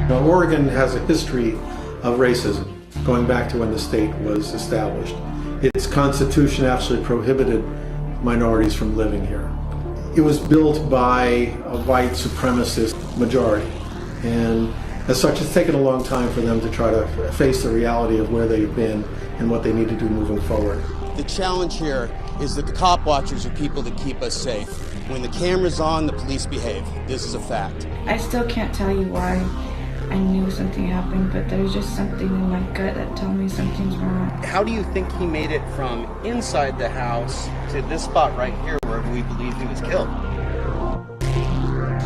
Now, Oregon has a history of racism going back to when the state was established. Its constitution actually prohibited minorities from living here. It was built by a white supremacist majority, and as such, it's taken a long time for them to try to face the reality of where they've been and what they need to do moving forward. The challenge here is that the cop watchers are people that keep us safe. When the camera's on, the police behave. This is a fact. I still can't tell you why I knew something happened, but there's just something in my gut that told me something's wrong. How do you think he made it from inside the house to this spot right here where we believe he was killed?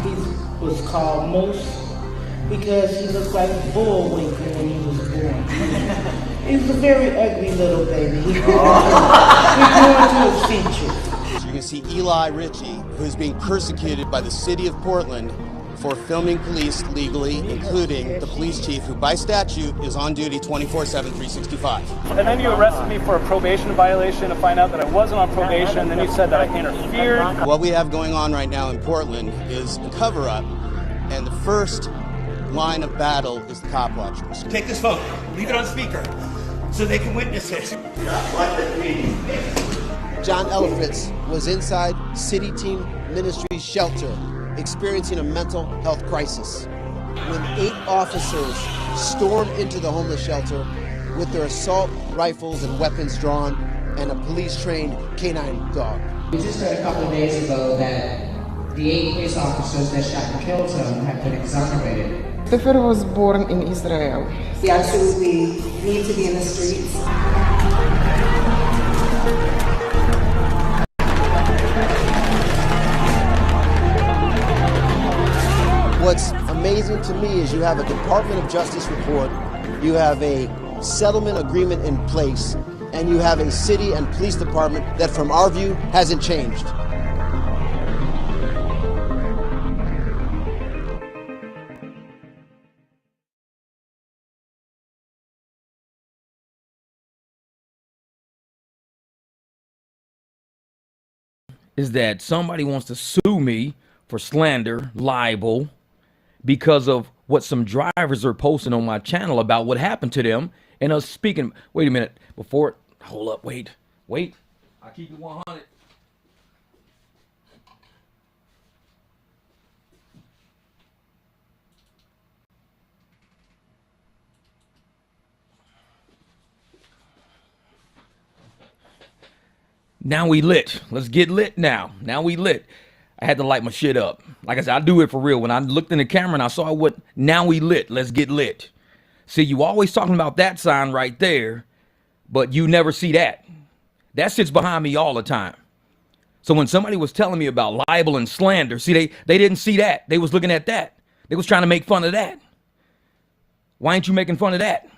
He was called Moose because he looked like Bullwinkle when he was born. He was a very ugly little baby. He grew into his features. So you're going to see Eli Ritchie, who's being persecuted by the city of Portland for filming police legally, including the police chief, who by statute is on duty 24/7, 365. And then you arrested me for a probation violation to find out that I wasn't on probation, and then you said that I interfered. What we have going on right now in Portland is a cover-up, and the first line of battle is the cop watchers. Take this phone, leave it on speaker, so they can witness it. John Elfritz was inside City Team Ministries shelter, experiencing a mental health crisis, when 8 officers stormed into the homeless shelter with their assault rifles and weapons drawn and a police-trained canine dog. We just heard a couple of days ago that the 8 police officers that shot and killed him have been exonerated. Stefan was born in Israel. We absolutely need to be in the streets. What's amazing to me is you have a Department of Justice report, you have a settlement agreement in place, and you have a city and police department that, from our view, hasn't changed. Is that somebody wants to sue me for slander, libel, because of what some drivers are posting on my channel about what happened to them and us speaking. Wait a minute, before, hold up, wait. I keep it 100. Now we lit. Let's get lit now. Now we lit. I had to light my shit up. Like I said, I do it for real. When I looked in the camera and I saw what, now we lit. Let's get lit. See, you always talking about that sign right there, but you never see that. That sits behind me all the time. So when somebody was telling me about libel and slander, see, they didn't see that. They was looking at that. They was trying to make fun of that. Why ain't you making fun of that?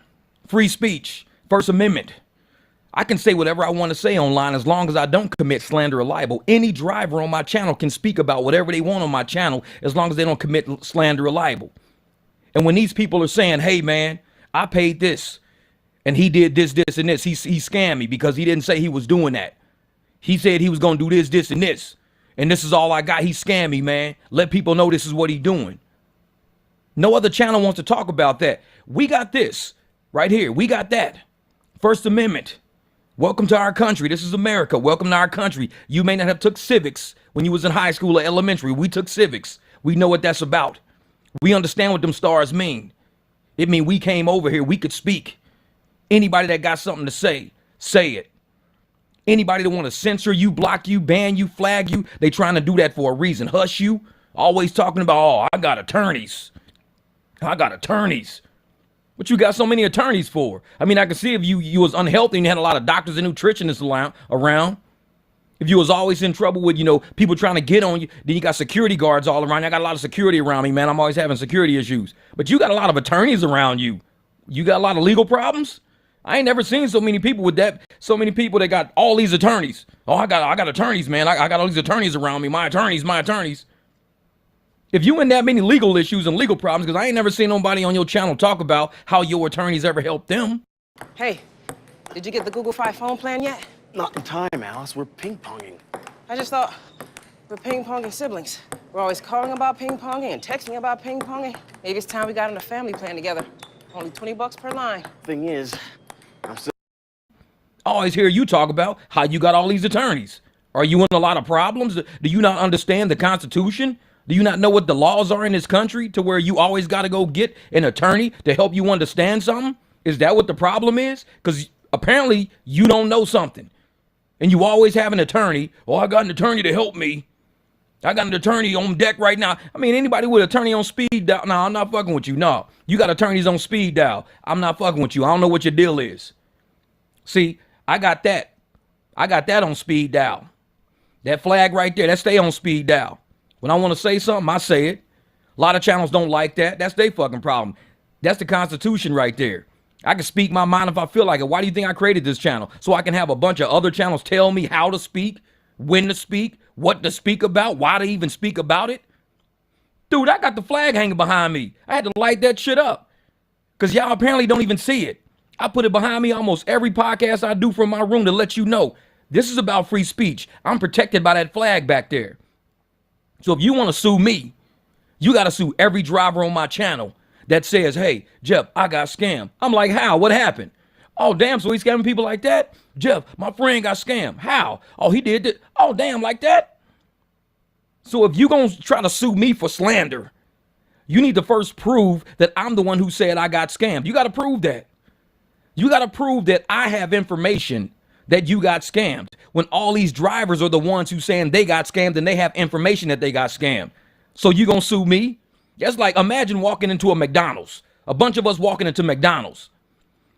Free speech, First Amendment. I can say whatever I want to say online as long as I don't commit slander or libel. Any driver on my channel can speak about whatever they want on my channel as long as they don't commit slander or libel. And when these people are saying, hey, man, I paid this and he did this, this, and this. He scammed me because he didn't say he was doing that. He said he was going to do this, this, and this. And this is all I got. He scammed me, man. Let people know this is what he's doing. No other channel wants to talk about that. We got this right here. We got that. First Amendment. Welcome to our country. This is America. Welcome to our country. You may not have took civics when you was in high school or elementary. We took civics. We know what that's about. We understand what them stars mean. It mean we came over here. We could speak. Anybody that got something to say it. Anybody that want to censor you, block you, ban you, flag you, they trying to do that for a reason. Hush you. Always talking about, oh, I got attorneys. I got attorneys. What you got so many attorneys for? I mean, I can see if you was unhealthy and you had a lot of doctors and nutritionists around. If you was always in trouble with, people trying to get on you, then you got security guards all around. I got a lot of security around me, man. I'm always having security issues. But you got a lot of attorneys around you. You got a lot of legal problems? I ain't never seen so many people with that. So many people that got all these attorneys. Oh, I got attorneys, man. I got all these attorneys around me. My attorneys. If you in that many legal issues and legal problems, because I ain't never seen nobody on your channel talk about how your attorneys ever helped them. Hey, did you get the Google Fi phone plan yet? Not in time, Alice. We're ping-ponging. I just thought we're ping-ponging siblings. We're always calling about ping-ponging and texting about ping-ponging. Maybe it's time we got on a family plan together. Only $20 per line. Thing is, I'm still... I always hear you talk about how you got all these attorneys. Are you in a lot of problems? Do you not understand the Constitution? Do you not know what the laws are in this country to where you always got to go get an attorney to help you understand something? Is that what the problem is? Because apparently you don't know something. And you always have an attorney. Oh, I got an attorney to help me. I got an attorney on deck right now. I mean, anybody with an attorney on speed dial. No, I'm not fucking with you. No, you got attorneys on speed dial. I'm not fucking with you. I don't know what your deal is. See, I got that. I got that on speed dial. That flag right there, that stay on speed dial. When I want to say something, I say it. A lot of channels don't like that. That's their fucking problem. That's the Constitution right there. I can speak my mind if I feel like it. Why do you think I created this channel? So I can have a bunch of other channels tell me how to speak, when to speak, what to speak about, why to even speak about it. Dude, I got the flag hanging behind me. I had to light that shit up because y'all apparently don't even see it. I put it behind me almost every podcast I do from my room to let you know this is about free speech. I'm protected by that flag back there. So if you want to sue me, you got to sue every driver on my channel that says, hey, Jeff, I got scammed. I'm like, how? What happened? Oh, damn, so he's scamming people like that? Jeff, my friend got scammed. How? Oh, he did that. Oh, damn, like that? So if you're going to try to sue me for slander, you need to first prove that I'm the one who said I got scammed. You got to prove that. You got to prove that I have information that you got scammed when all these drivers are the ones who saying they got scammed and they have information that they got scammed. So you going to sue me? That's like, imagine walking into a McDonald's, a bunch of us walking into McDonald's,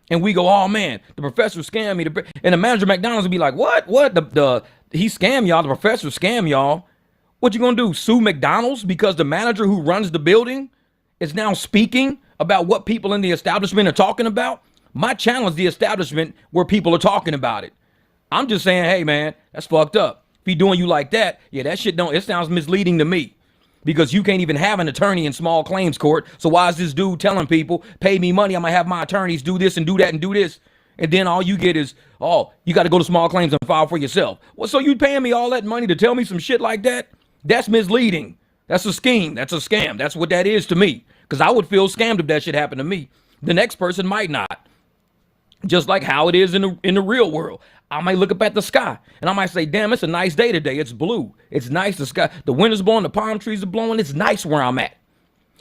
and we go, oh man, the professor scammed me. And the manager of McDonald's would be like, what? He scammed y'all, the professor scammed y'all. What you gonna do, sue McDonald's because the manager who runs the building is now speaking about what people in the establishment are talking about? My channel is the establishment where people are talking about it. I'm just saying, hey man, that's fucked up. If he doing you like that, yeah, that shit it sounds misleading to me. Because you can't even have an attorney in small claims court. So why is this dude telling people, pay me money, I'm gonna have my attorneys do this and do that and do this. And then all you get is, oh, you got to go to small claims and file for yourself. Well, so you paying me all that money to tell me some shit like that? That's misleading. That's a scheme. That's a scam. That's what that is to me. Because I would feel scammed if that shit happened to me. The next person might not. Just like how it is in the real world. I might look up at the sky and I might say, damn, it's a nice day today. It's blue. It's nice. The sky, the wind is blowing, the palm trees are blowing. It's nice where I'm at.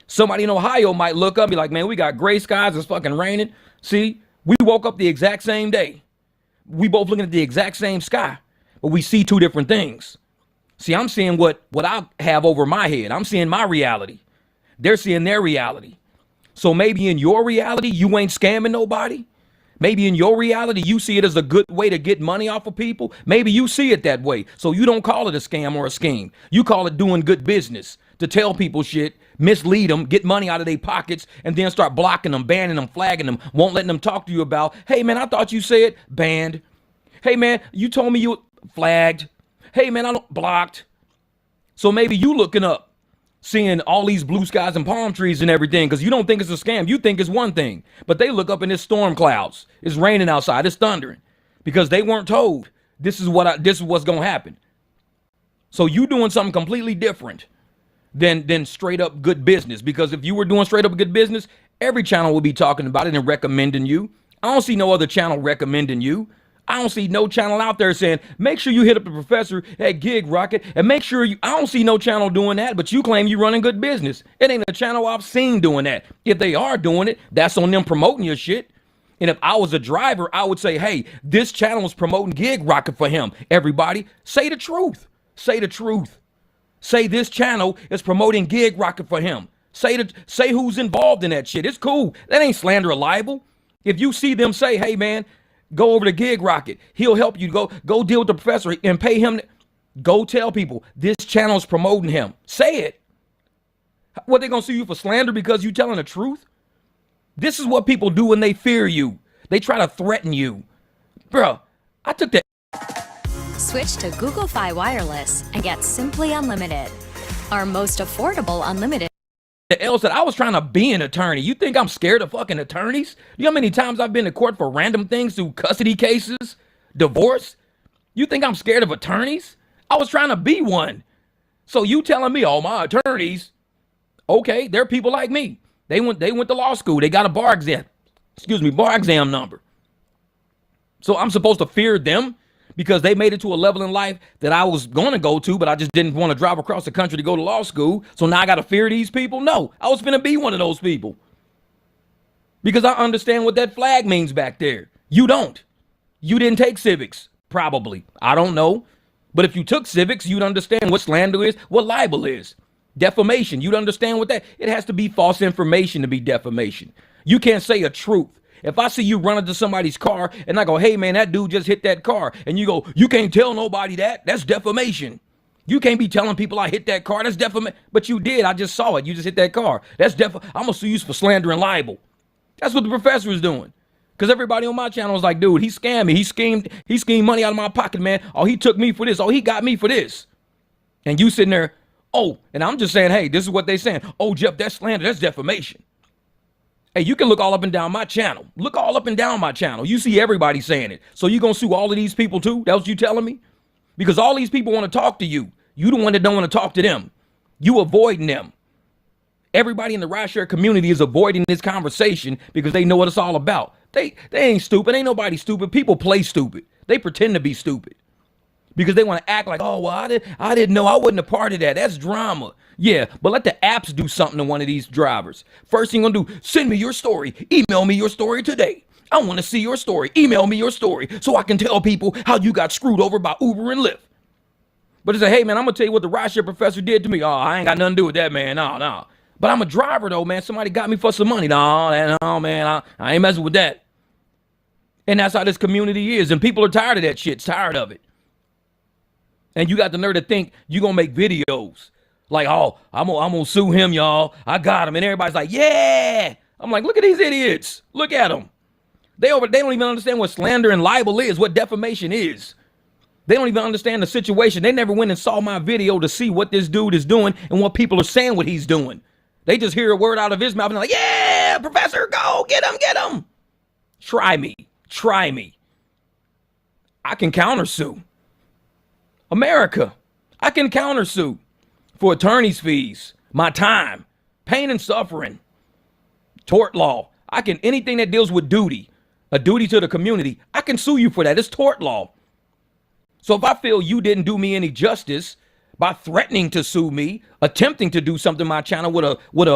Somebody in Ohio might look up and be like, man, we got gray skies. It's fucking raining. See, we woke up the exact same day. We both looking at the exact same sky, but we see two different things. See, I'm seeing what I have over my head. I'm seeing my reality. They're seeing their reality. So maybe in your reality, you ain't scamming nobody. Maybe in your reality, you see it as a good way to get money off of people. Maybe you see it that way. So you don't call it a scam or a scheme. You call it doing good business to tell people shit, mislead them, get money out of their pockets, and then start blocking them, banning them, flagging them, won't letting them talk to you about, hey, man, I thought you said banned. Hey, man, you told me you flagged. Hey, man, I don't blocked. So maybe you looking up, seeing all these blue skies and palm trees and everything because you don't think it's a scam. You think it's one thing. But they look up and it's storm clouds. It's raining outside. It's thundering because they weren't told this is what's going to happen. So you doing something completely different than straight up good business, because if you were doing straight up good business, every channel would be talking about it and recommending you. I don't see no other channel recommending you. I don't see no channel out there saying, make sure you hit up the professor at Gig Rocket and make sure I don't see no channel doing that, but you claim you running good business. It ain't a channel I've seen doing that. If they are doing it, that's on them promoting your shit. And if I was a driver, I would say, hey, this channel is promoting Gig Rocket for him. Everybody, say the truth. Say the truth. Say this channel is promoting Gig Rocket for him. Say who's involved in that shit. It's cool. That ain't slander or libel. If you see them say, hey, man, go over to Gig Rocket. He'll help you. Go deal with the professor and pay him. Go tell people this channel's promoting him. Say it. What, they gonna sue you for slander because you telling the truth? This is what people do when they fear you. They try to threaten you. Bro, I took that. Switch to Google Fi Wireless and get Simply Unlimited, our most affordable unlimited. L said, I was trying to be an attorney. You think I'm scared of fucking attorneys? You know how many times I've been to court for random things, through custody cases, divorce? You think I'm scared of attorneys? I was trying to be one. So you telling me, oh, my attorneys, okay, they're people like me. They went to law school. They got a bar exam number. So I'm supposed to fear them because they made it to a level in life that I was going to go to, but I just didn't want to drive across the country to go to law school. So now I got to fear these people? No, I was going to be one of those people because I understand what that flag means back there. You don't. You didn't take civics, probably. I don't know. But if you took civics, you'd understand what slander is, what libel is. Defamation, you'd understand what that. It has to be false information to be defamation. You can't say a truth. If I see you run into somebody's car and I go, hey, man, that dude just hit that car. And you go, you can't tell nobody that. That's defamation. You can't be telling people I hit that car. That's defamation. But you did. I just saw it. You just hit that car. That's I'm going to sue you for slander and libel. That's what the professor is doing. Because everybody on my channel was like, dude, he scammed me. He schemed money out of my pocket, man. Oh, he took me for this. Oh, he got me for this. And you sitting there, oh, and I'm just saying, hey, this is what they saying. Oh, Jeff, that's slander. That's defamation. Hey, you can look all up and down my channel. Look all up and down my channel. You see everybody saying it. So you going to sue all of these people too? That's what you telling me? Because all these people want to talk to you. You the one that don't want to talk to them. You avoiding them. Everybody in the rideshare community is avoiding this conversation because they know what it's all about. They ain't stupid. Ain't nobody stupid. People play stupid. They pretend to be stupid because they want to act like, oh, well, I didn't know. I wasn't a part of that. That's drama. Yeah, but let the apps do something to one of these drivers. First thing you're going to do, send me your story. Email me your story today. I want to see your story. Email me your story so I can tell people how you got screwed over by Uber and Lyft. But it's like, hey, man, I'm going to tell you what the rideshare professor did to me. Oh, I ain't got nothing to do with that, man. No. But I'm a driver, though, man. Somebody got me for some money. No, man, I ain't messing with that. And that's how this community is. And people are tired of that shit. Tired of it. And you got the nerve to think you're going to make videos. Like, oh, I'm gonna sue him, y'all. I got him. And everybody's like, yeah. I'm like, look at these idiots. Look at them. They don't even understand what slander and libel is, what defamation is. They don't even understand the situation. They never went and saw my video to see what this dude is doing and what people are saying what he's doing. They just hear a word out of his mouth and they're like, yeah, professor, go, get him. Try me. I can countersue. America, I can countersue for attorney's fees, my time, pain and suffering, tort law. I can, anything that deals with duty, a duty to the community, I can sue you for that. It's tort law. So if I feel you didn't do me any justice by threatening to sue me, attempting to do something to my channel with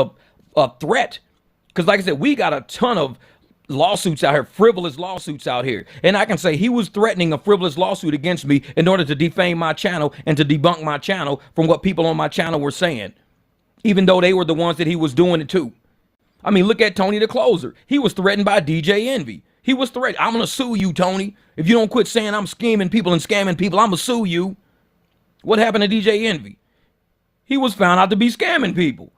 a threat, because like I said, we got a ton of lawsuits out here, frivolous lawsuits out here. And I can say he was threatening a frivolous lawsuit against me in order to defame my channel and to debunk my channel from what people on my channel were saying, even though they were the ones that he was doing it to. I mean, look at Tony the Closer. He was threatened by DJ Envy. He was threatened. I'm going to sue you, Tony. If you don't quit saying I'm scheming people and scamming people, I'm going to sue you. What happened to DJ Envy? He was found out to be scamming people.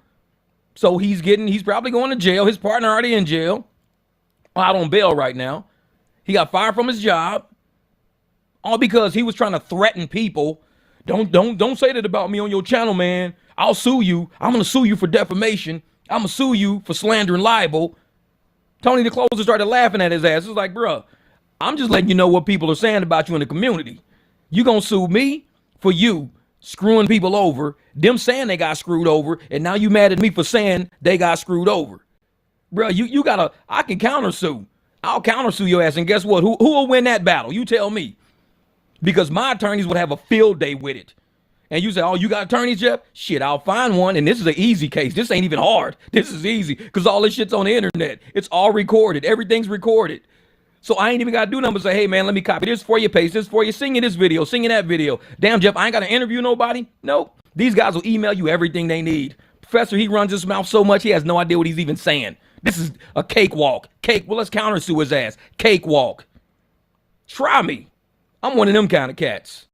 So he's probably going to jail. His partner already in jail. Out on bail right now. He got fired from his job. All because he was trying to threaten people. Don't say that about me on your channel, man. I'll sue you. I'm going to sue you for defamation. I'm going to sue you for slander and libel. Tony the Closer started laughing at his ass. It was like, bruh, I'm just letting you know what people are saying about you in the community. You going to sue me for you screwing people over, them saying they got screwed over, and now you mad at me for saying they got screwed over. Bro, you gotta, I can countersue. I'll countersue your ass. And guess what? Who will win that battle? You tell me. Because my attorneys would have a field day with it. And you say, oh, you got attorneys, Jeff? Shit, I'll find one. And this is an easy case. This ain't even hard. This is easy because all this shit's on the internet. It's all recorded. Everything's recorded. So I ain't even got to do nothing but say, hey, man, let me copy this for you, paste this for you, sing in this video, sing in that video. Damn, Jeff, I ain't got to interview nobody. Nope. These guys will email you everything they need. Professor, he runs his mouth so much, he has no idea what he's even saying. This is a cakewalk. Well, let's countersue his ass. Cakewalk. Try me. I'm one of them kind of cats.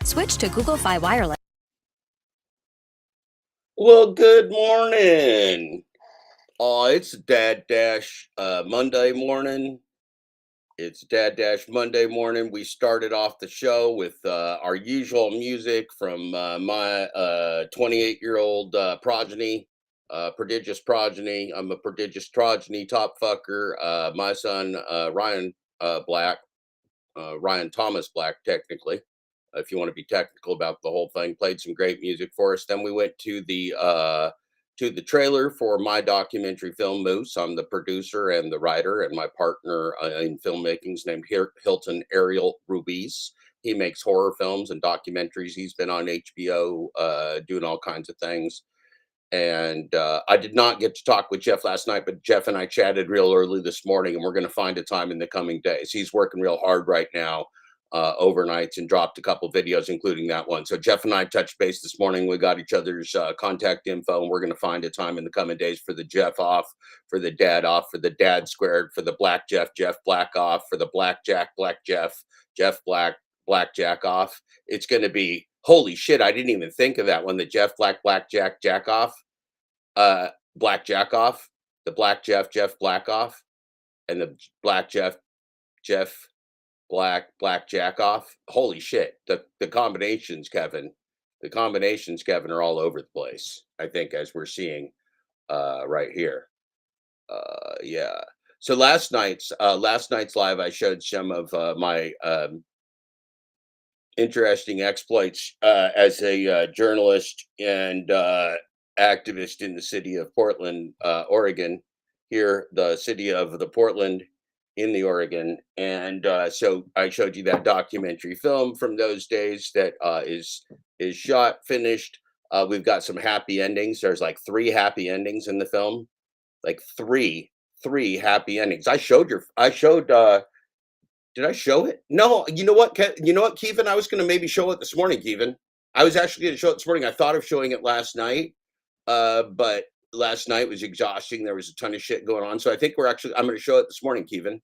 Switch to Google Fi Wireless. Well, good morning. It's Dad Dash Monday morning. It's Dad Dash Monday morning. We started off the show with our usual music from my 28-year-old progeny. prodigious progeny. I'm a prodigious progeny top fucker. My son, Ryan Black, Ryan Thomas Black, technically, if you want to be technical about the whole thing, played some great music for us. Then we went to the trailer for my documentary film Moose. I'm the producer and the writer, and my partner in filmmaking is named Hilton Ariel Ruiz. He makes horror films and documentaries. He's been on HBO doing all kinds of things. And I did not get to talk with Jeff last night, but Jeff and I chatted real early this morning, and we're going to find a time in the coming days. He's working real hard right now, overnights, and dropped a couple videos, including that one. So Jeff and I touched base this morning. We got each other's contact info, and we're going to find a time in the coming days for the Jeff off, for the dad squared, for the Black Jeff Black off, for the Black Jack Jeff Black Jack off. It's going to be, holy shit, I didn't even think of that one. The Jeff Black Jack off. Black Jack off, the Black Jeff Black off, and the Black Jeff Black Jack off. Holy shit. The combinations, Kevin. The combinations, Kevin, are all over the place, I think, as we're seeing right here. Yeah. So last night's live, I showed some of my interesting exploits as a journalist and activist in the city of Portland, Oregon. Here, the city of the Portland in the Oregon, and so I showed you that documentary film from those days that is shot, finished. We've got some happy endings. There's like 3 happy endings in the film, like three happy endings. Did I show it? No, you know what, Kevin? I was going to maybe show it this morning, Kevin. I was actually going to show it this morning. I thought of showing it last night, but last night was exhausting. There was a ton of shit going on. So I think I'm going to show it this morning, Kevin,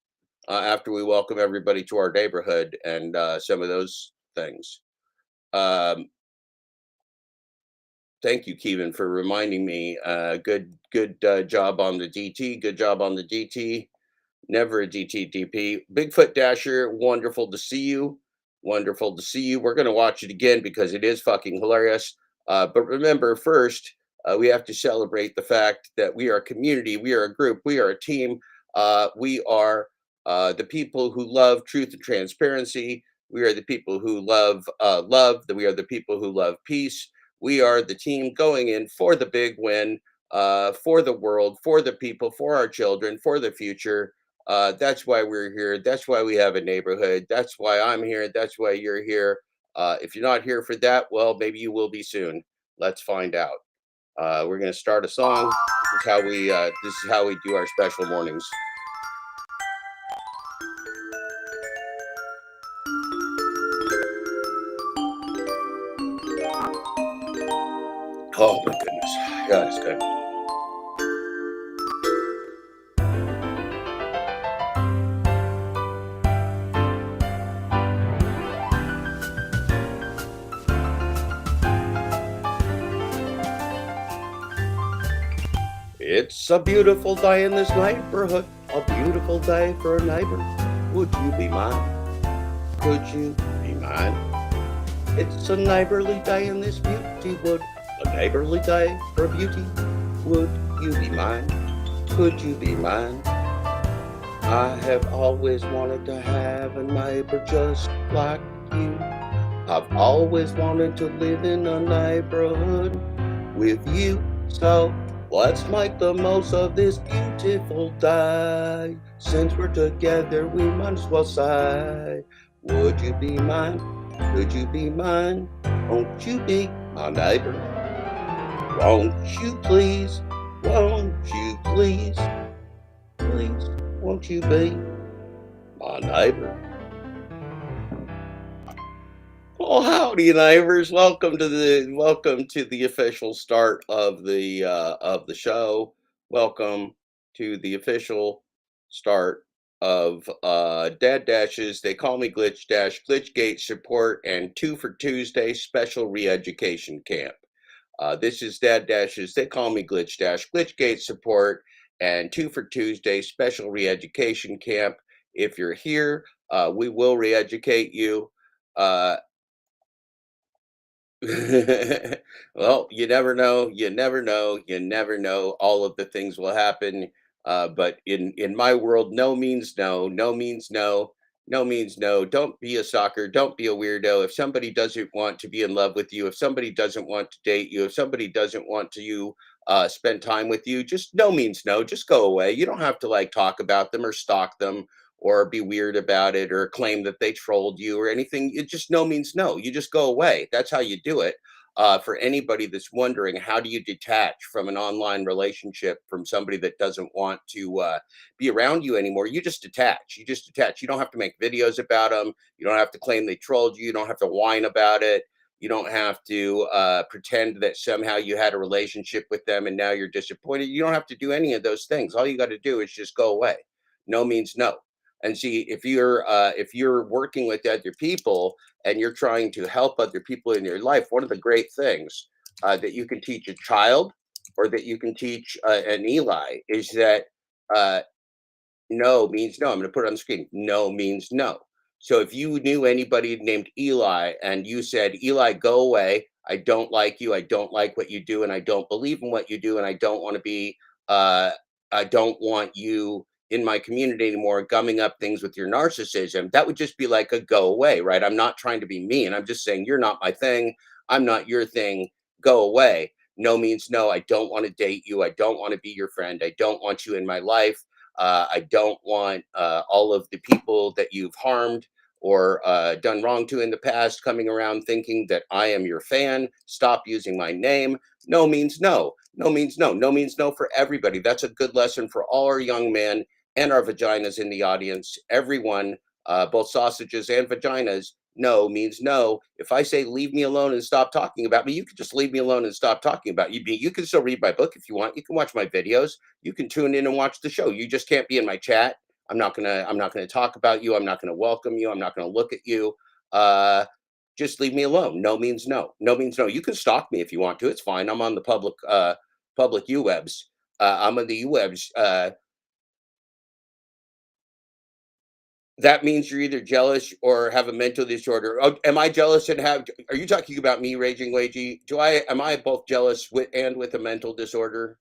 after we welcome everybody to our neighborhood and some of those things. Thank you, Kevin, for reminding me. Good job on the DT. Good job on the DT. Never a DTTP. Bigfoot Dasher, wonderful to see you. Wonderful to see you. We're going to watch it again because it is fucking hilarious. But remember, first, we have to celebrate the fact that we are a community, we are a group, we are a team. We are the people who love truth and transparency. We are the people who love love. We are the people who love peace. We are the team going in for the big win, for the world, for the people, for our children, for the future. That's why we're here. That's why we have a neighborhood. That's why I'm here. That's why you're here. If you're not here for that, well, maybe you will be soon. Let's find out. We're going to start a song. This is how we do our special mornings. Oh my goodness. God, it's good. It's a beautiful day in this neighborhood, a beautiful day for a neighbor. Would you be mine? Could you be mine? It's a neighborly day in this beauty wood, a neighborly day for beauty. Would you be mine? Could you be mine? I have always wanted to have a neighbor just like you. I've always wanted to live in a neighborhood with you. So let's make the most of this beautiful day. Since we're together, we might as well say, would you be mine? Could you be mine? Won't you be my neighbor? Won't you please? Won't you please? Please, won't you be my neighbor? Well, howdy, neighbors. Welcome to the official start of the show. Welcome to the official start of Dad Dash's They Call Me Glitch Dash, Glitchgate Support, and 2 for Tuesday Special Re-Education Camp. This is Dad Dash's They Call Me Glitch Dash, Glitchgate Support, and 2 for Tuesday Special Re-Education Camp. If you're here, we will re-educate you. Well, you never know. You never know. You never know. All of the things will happen. But in my world, no means no. No means no. No means no. Don't be a stalker. Don't be a weirdo. If somebody doesn't want to be in love with you, if somebody doesn't want to date you, if somebody doesn't want to spend time with you, just no means no. Just go away. You don't have to like talk about them or stalk them or be weird about it or claim that they trolled you or anything. It just no means no. You just go away. That's how you do it. For anybody that's wondering, how do you detach from an online relationship from somebody that doesn't want to be around you anymore? You just detach. You just detach. You don't have to make videos about them. You don't have to claim they trolled you. You don't have to whine about it. You don't have to pretend that somehow you had a relationship with them and now you're disappointed. You don't have to do any of those things. All you got to do is just go away. No means no. And see, if you're working with other people and you're trying to help other people in your life, one of the great things that you can teach a child or that you can teach an Eli is that uh, no means no. I'm going to put it on the screen. No means no. So if you knew anybody named Eli and you said, Eli, go away. I don't like you. I don't like what you do. And I don't believe in what you do. And I don't want to be, uh, I don't want you in my community anymore, gumming up things with your narcissism. That would just be like a go away, right? I'm not trying to be mean. I'm just saying, you're not my thing. I'm not your thing. Go away. No means no. I don't want to date you. I don't want to be your friend. I don't want you in my life. I don't want all of the people that you've harmed or done wrong to in the past coming around thinking that I am your fan. Stop using my name. No means no. No means no. No means no for everybody. That's a good lesson for all our young men and our vaginas in the audience. Everyone, both sausages and vaginas. No means no. If I say leave me alone and stop talking about me, you can just leave me alone and stop talking about you. You can still read my book if you want. You can watch my videos. You can tune in and watch the show. You just can't be in my chat. I'm not gonna talk about you. I'm not gonna welcome you. I'm not gonna look at you. Uh, just leave me alone. No means no. No means no. You can stalk me if you want to. It's fine. I'm on the public UWebs. I'm on the UWebs. That means you're either jealous or have a mental disorder. Oh, am I jealous and have? Are you talking about me, Raging Wagey? Am I both jealous with a mental disorder?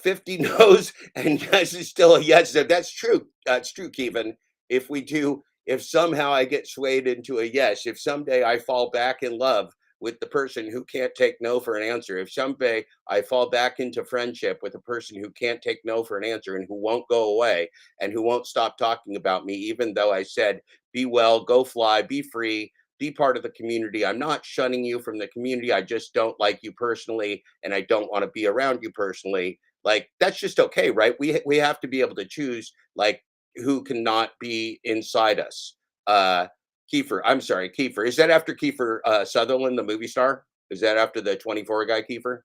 50 no's and yes is still a yes. That's true. That's true, Kevin. If somehow I get swayed into a yes, if someday I fall back in love with the person who can't take no for an answer, if someday I fall back into friendship with a person who can't take no for an answer and who won't go away and who won't stop talking about me, even though I said, be well, go fly, be free, be part of the community. I'm not shunning you from the community. I just don't like you personally and I don't want to be around you personally. Like that's just okay, right? We have to be able to choose like who cannot be inside us. Kiefer, I'm sorry, Kiefer. Is that after Kiefer Sutherland, the movie star? Is that after the 24 guy, Kiefer?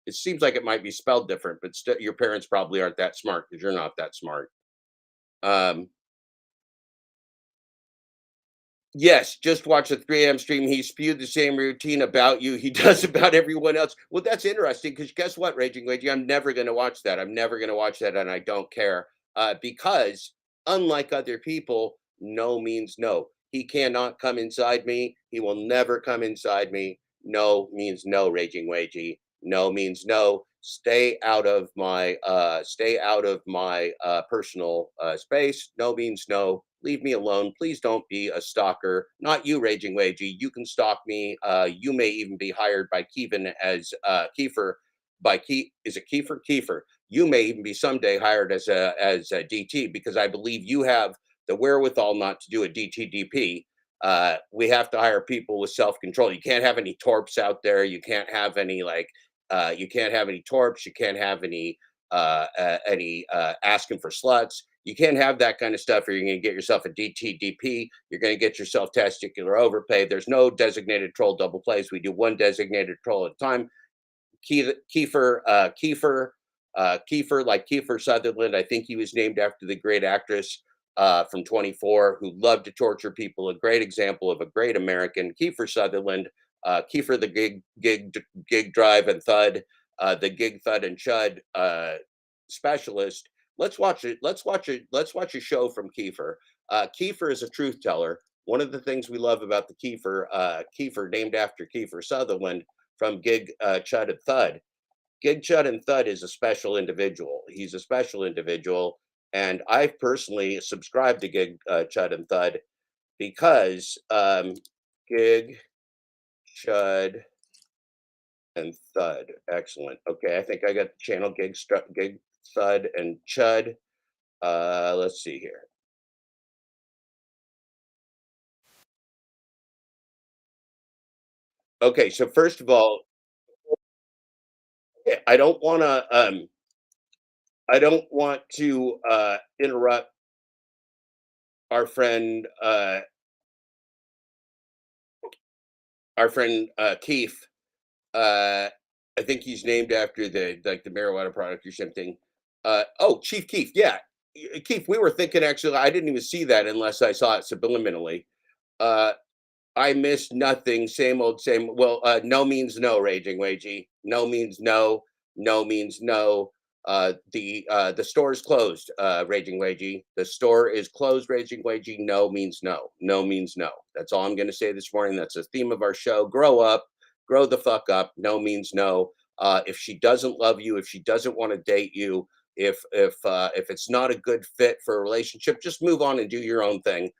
It seems like it might be spelled different, but your parents probably aren't that smart because you're not that smart. Um, Yes, just watch the 3 a.m. stream. He spewed the same routine about you he does about everyone else. Well, that's interesting because guess what, Raging Wagey? I'm never going to watch that. I'm never going to watch that, and I don't care because, unlike other people, no means no. He cannot come inside me. He will never come inside me. No means no, Raging Wagey. No means no. Stay out of my personal space. No means no. Leave me alone. Please don't be a stalker. Not you, Raging Wagey. You can stalk me. You may even be hired by Kevin as Kiefer. Is it Kiefer? Kiefer. You may even be someday hired as a DT because I believe you have the wherewithal not to do a DTDP. We have to hire people with self control. You can't have any torps out there. You can't have any you can't have any torps. You can't have any asking for sluts. You can't have that kind of stuff, or you're going to get yourself a DTDP. You're going to get yourself testicular overpay. There's no designated troll double plays. We do one designated troll at a time. Kiefer, like Kiefer Sutherland. I think he was named after the great actress from 24 who loved to torture people. A great example of a great American, Kiefer Sutherland. Kiefer the gig drive and thud, the gig thud and chud specialist. Let's watch it. Let's watch a show from Kiefer. Kiefer is a truth teller. One of the things we love about the Kiefer named after Kiefer Sutherland from Gig, Chud, and Thud. Gig, Chud, and Thud is a special individual. He's a special individual. And I've personally subscribed to Gig, Chud, and Thud because Gig, Chud, and Thud. Excellent. Okay, I think I got the channel Gig, Thud, and Chud. Let's see here. Okay, so first of all, I don't want to interrupt our friend Keith. I think he's named after the marijuana product or something. Chief Keith, yeah. Keith, we were thinking, actually, I didn't even see that unless I saw it subliminally. I missed nothing. Same old, same. Well, no means no, Raging Wagey. No means no. No means no. The store is closed, Raging Wagey. The store is closed, Raging Wagey. No means no. No means no. That's all I'm going to say this morning. That's the theme of our show. Grow up. Grow the fuck up. No means no. If she doesn't love you, if she doesn't want to date you, if it's not a good fit for a relationship, just move on and do your own thing.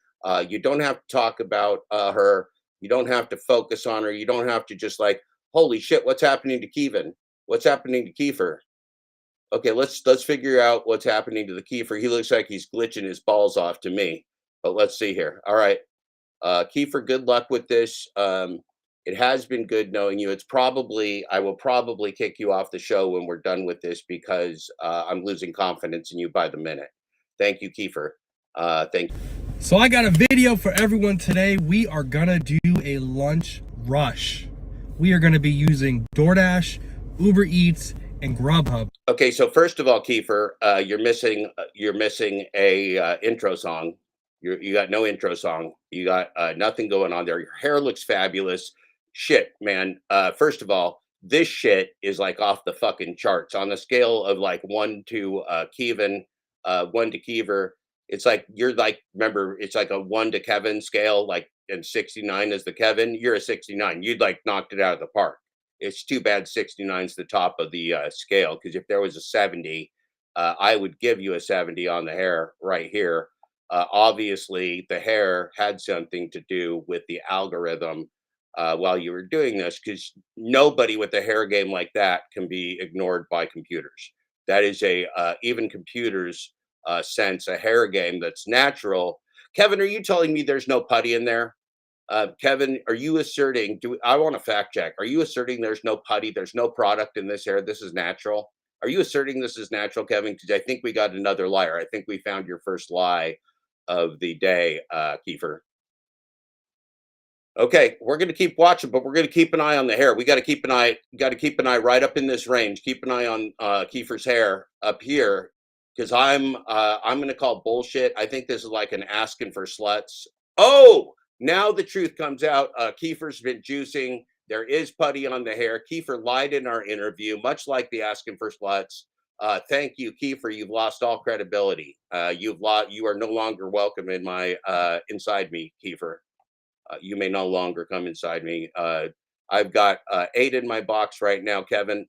You don't have to talk about her. You don't have to focus on her. You don't have to just like, holy shit, what's happening to Kevin? What's happening to Kiefer? Okay, let's figure out what's happening to the Kiefer. He looks like he's glitching his balls off to me. But let's see here. All right. Kiefer, good luck with this. It has been good knowing you. I will probably kick you off the show when we're done with this because I'm losing confidence in you by the minute. Thank you, Kiefer. Thank you. So I got a video for everyone today. We are gonna do a lunch rush. We are gonna be using DoorDash, Uber Eats, and Grubhub. Okay, so first of all, Kiefer, you're missing a intro song. You got no intro song. You got nothing going on there. Your hair looks fabulous. Shit, man. First of all, this shit is like off the fucking charts on the scale of like 1 to Kevin, 1 to Kiefer. It's like you're like, remember, it's like a 1 to Kevin scale, like, and 69 is the Kevin. You're a 69. You'd like knocked it out of the park. It's too bad 69's the top of the scale, because if there was a 70, I would give you a 70 on the hair right here. Obviously, the hair had something to do with the algorithm while you were doing this, because nobody with a hair game like that can be ignored by computers. That is even computers sense a hair game that's natural. Kevin, are you telling me there's no putty in there? Kevin, are you asserting, I want to fact check. Are you asserting there's no putty, there's no product in this hair, this is natural? Are you asserting this is natural, Kevin? Because I think we got another liar. I think we found your first lie of the day, Kiefer. Okay, we're going to keep watching, but we're going to keep an eye on the hair. We got to keep an eye right up in this range. Keep an eye on Kiefer's hair up here, because I'm going to call bullshit. I think this is like an asking for sluts. Oh, now the truth comes out. Kiefer's been juicing. There is putty on the hair. Kiefer lied in our interview, much like the asking for sluts. Thank you, Kiefer. You've lost all credibility. You are no longer welcome in my inside me, Kiefer. You may no longer come inside me. I've got 8 in my box right now, Kevin.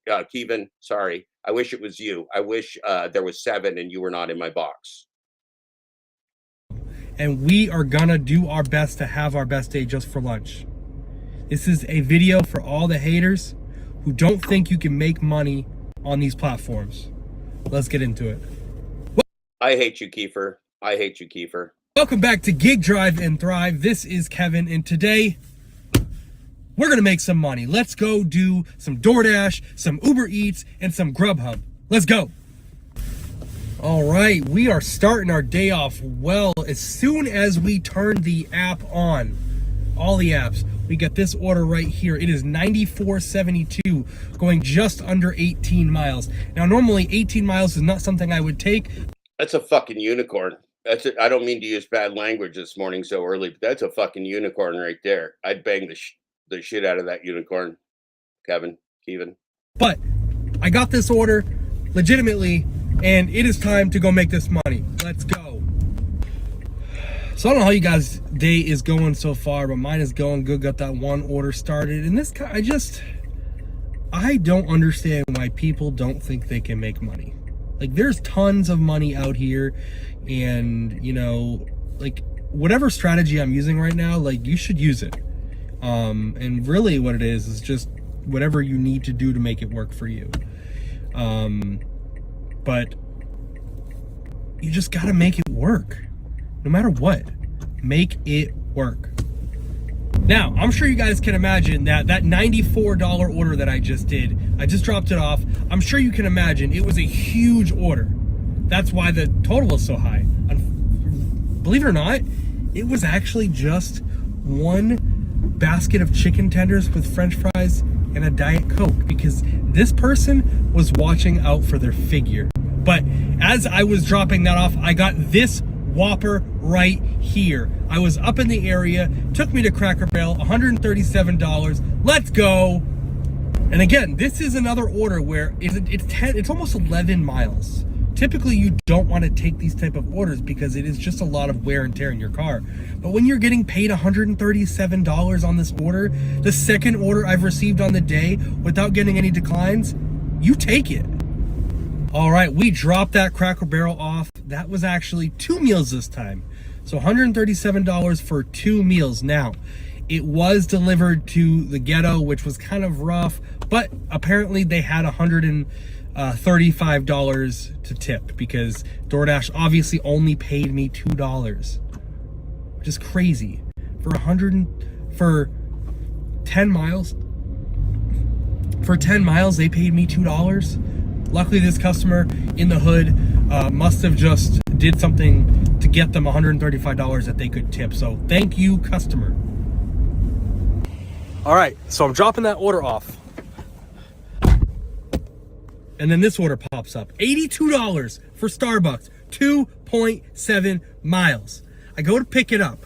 Sorry. I wish it was you. I wish there was 7 and you were not in my box. And we are gonna do our best to have our best day just for lunch. This is a video for all the haters who don't think you can make money on these platforms. Let's get into it. I hate you, Kiefer. I hate you, Kiefer. Welcome back to Gig Drive and Thrive. This is Kevin, and today we're gonna make some money. Let's go do some DoorDash, some Uber Eats, and some Grubhub. Let's go. All right, we are starting our day off well. As soon as we turn the app on, all the apps, we got this order right here. It is $94.72, going just under 18 miles. Now, normally 18 miles is not something I would take. That's a fucking unicorn. I don't mean to use bad language this morning so early, but that's a fucking unicorn right there. I'd bang the shit out of that unicorn, Kevin. But I got this order legitimately, and it is time to go make this money. Let's go. So I don't know how you guys' day is going so far, but mine is going good. Got that one order started. And this guy, I don't understand why people don't think they can make money. Like, there's tons of money out here, and, you know, like, whatever strategy I'm using right now, like, you should use it. And really what it is just whatever you need to do to make it work for you. But you just gotta make it work. No matter what, make it work. Now, I'm sure you guys can imagine that $94 order that I just did, I just dropped it off. I'm sure you can imagine it was a huge order. That's why the total was so high. Believe it or not, it was actually just one basket of chicken tenders with French fries and a Diet Coke, because this person was watching out for their figure. But as I was dropping that off, I got this Whopper right here. I was up in the area, took me to Cracker Barrel, $137. Let's go. And again, this is another order where it's almost 11 miles. Typically, you don't want to take these type of orders because it is just a lot of wear and tear in your car. But when you're getting paid $137 on this order, the second order I've received on the day without getting any declines, you take it. All right, we dropped that Cracker Barrel off. That was actually 2 meals this time. So $137 for 2 meals. Now, it was delivered to the ghetto, which was kind of rough, but apparently they had $135 to tip because DoorDash obviously only paid me $2, which is crazy. For 10 miles. For 10 miles, they paid me $2. Luckily, this customer in the hood must have just did something to get them $135 that they could tip. So thank you, customer. All right, so I'm dropping that order off. And then this order pops up. $82 for Starbucks, 2.7 miles. I go to pick it up.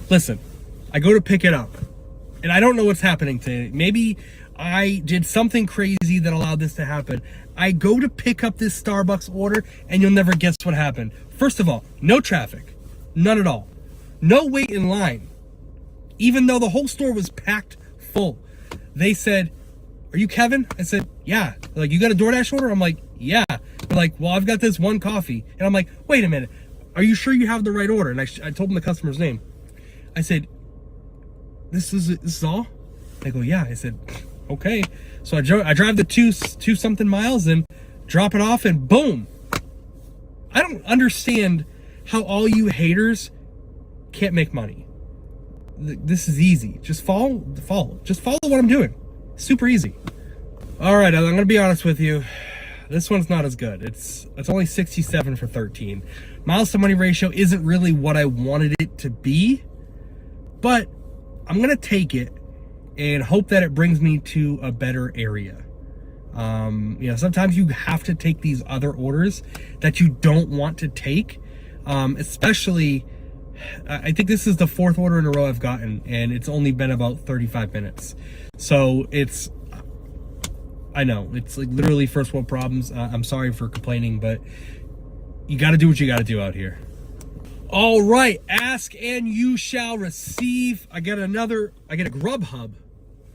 Listen, I go to pick it up, and I don't know what's happening today. Maybe I did something crazy that allowed this to happen. I go to pick up this Starbucks order, and you'll never guess what happened. First of all, no traffic. None at all. No wait in line. Even though the whole store was packed full. They said, "Are you Kevin?" I said, "Yeah." They're like, "You got a DoorDash order?" I'm like, "Yeah." They're like, "Well, I've got this one coffee." And I'm like, "Wait a minute. Are you sure you have the right order?" And I told them the customer's name. I said, this is all? They go, "Yeah." I said, "Okay." So I drive the two something miles and drop it off, and boom. I don't understand how all you haters can't make money. This is easy. Just follow. Just follow what I'm doing. Super easy. All right, I'm gonna be honest with you. This one's not as good. It's only 67 for 13. Miles to money ratio isn't really what I wanted it to be, but I'm gonna take it and hope that it brings me to a better area. You know, sometimes you have to take these other orders that you don't want to take, especially. I think this is the 4th order in a row I've gotten, and it's only been about 35 minutes. So I know, it's like literally first world problems. I'm sorry for complaining, but you got to do what you got to do out here. All right, ask and you shall receive. I get a Grubhub.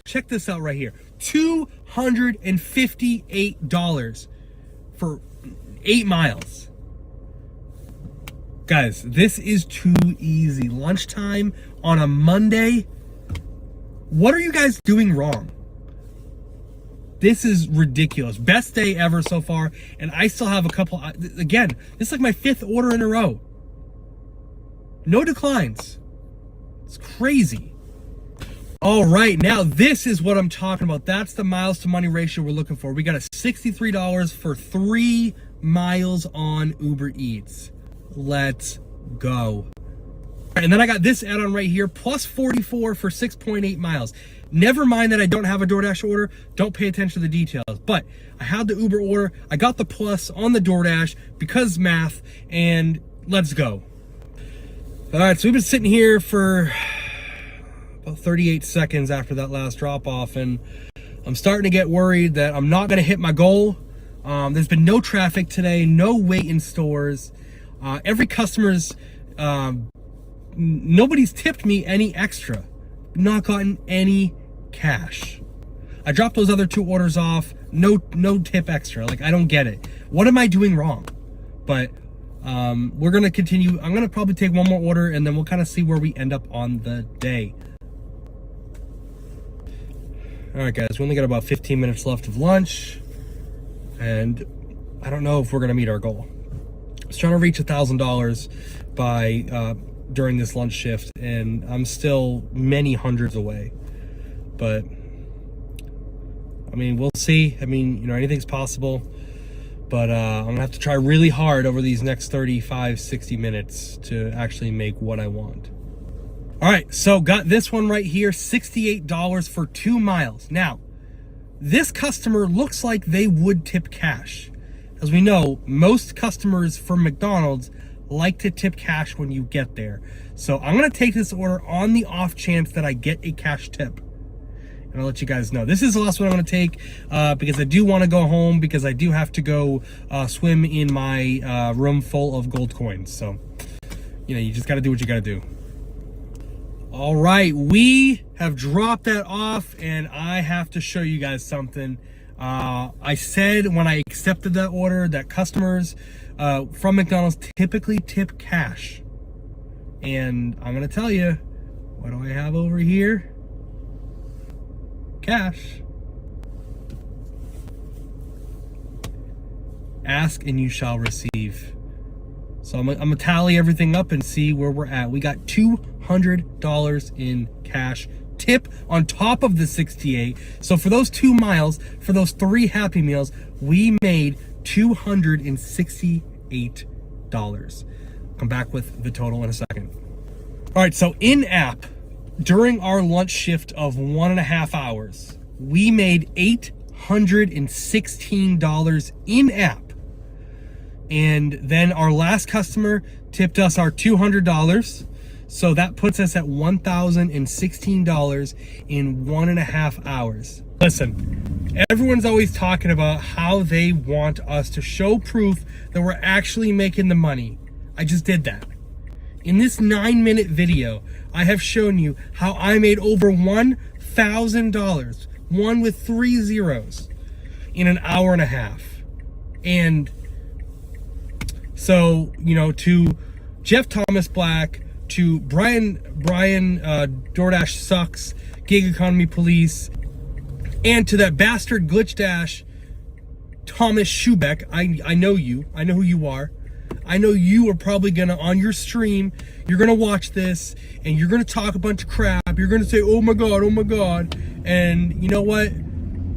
Check this out right here. $258 for 8 miles. Guys, this is too easy. Lunchtime on a Monday. What are you guys doing wrong? This is ridiculous. Best day ever so far. And I still have a couple. Again, this is like my 5th order in a row. No declines. It's crazy. All right, now this is what I'm talking about. That's the miles to money ratio we're looking for. We got a $63 for 3 miles on Uber Eats. Let's go. And then I got this add-on right here, plus 44 for 6.8 miles. Never mind that I don't have a DoorDash order. Don't pay attention to the details. But I had the Uber order. I got the plus on the DoorDash because math, and let's go. All right, so we've been sitting here for about 38 seconds after that last drop-off, and I'm starting to get worried that I'm not going to hit my goal. There's been no traffic today, no wait in stores. Every customer's Nobody's tipped me any extra. Not gotten any cash. I dropped those other 2 orders off. No tip extra. Like, I don't get it. What am I doing wrong? But we're gonna continue. I'm gonna probably take one more order, and then we'll kind of see where we end up on the day. All right, guys, we only got about 15 minutes left of lunch, and I don't know if we're gonna meet our goal. I was trying to reach $1,000 by during this lunch shift, and I'm still many hundreds away. But I mean, we'll see. I mean, you know, anything's possible. But I'm gonna have to try really hard over these next 35, 60 minutes to actually make what I want. All right, so got this one right here, $68 for 2 miles. Now, this customer looks like they would tip cash. As we know, most customers from McDonald's like to tip cash when you get there. So I'm gonna take this order on the off chance that I get a cash tip. And I'll let you guys know. This is the last one I'm gonna take because I do wanna go home, because I do have to go swim in my room full of gold coins. So, you know, you just gotta do what you gotta do. All right, we have dropped that off, and I have to show you guys something. I said when I accepted that order that customers from McDonald's typically tip cash. And I'm gonna tell you, what do I have over here? Cash. Ask and you shall receive. So I'm gonna tally everything up and see where we're at. We got $200 in cash tip on top of the 68. So for those 2 miles, for those 3 Happy Meals, we made $268. Come back with the total in a second. All right, so in app, during our lunch shift of 1.5 hours, we made $816 in app. And then our last customer tipped us our $200. So that puts us at $1,016 in 1.5 hours. Listen, everyone's always talking about how they want us to show proof that we're actually making the money. I just did that. In this 9-minute video, I have shown you how I made over $1,000, one with 3 zeros, in an hour and a half. And so, you know, to Jeff Thomas Black, to Brian DoorDash Sucks, Gig Economy Police, and to that bastard Glitch Dash Thomas Schubeck, I know you. I know who you are. I know you are probably gonna, on your stream, you're gonna watch this and you're gonna talk a bunch of crap. You're gonna say, oh my God. And you know what?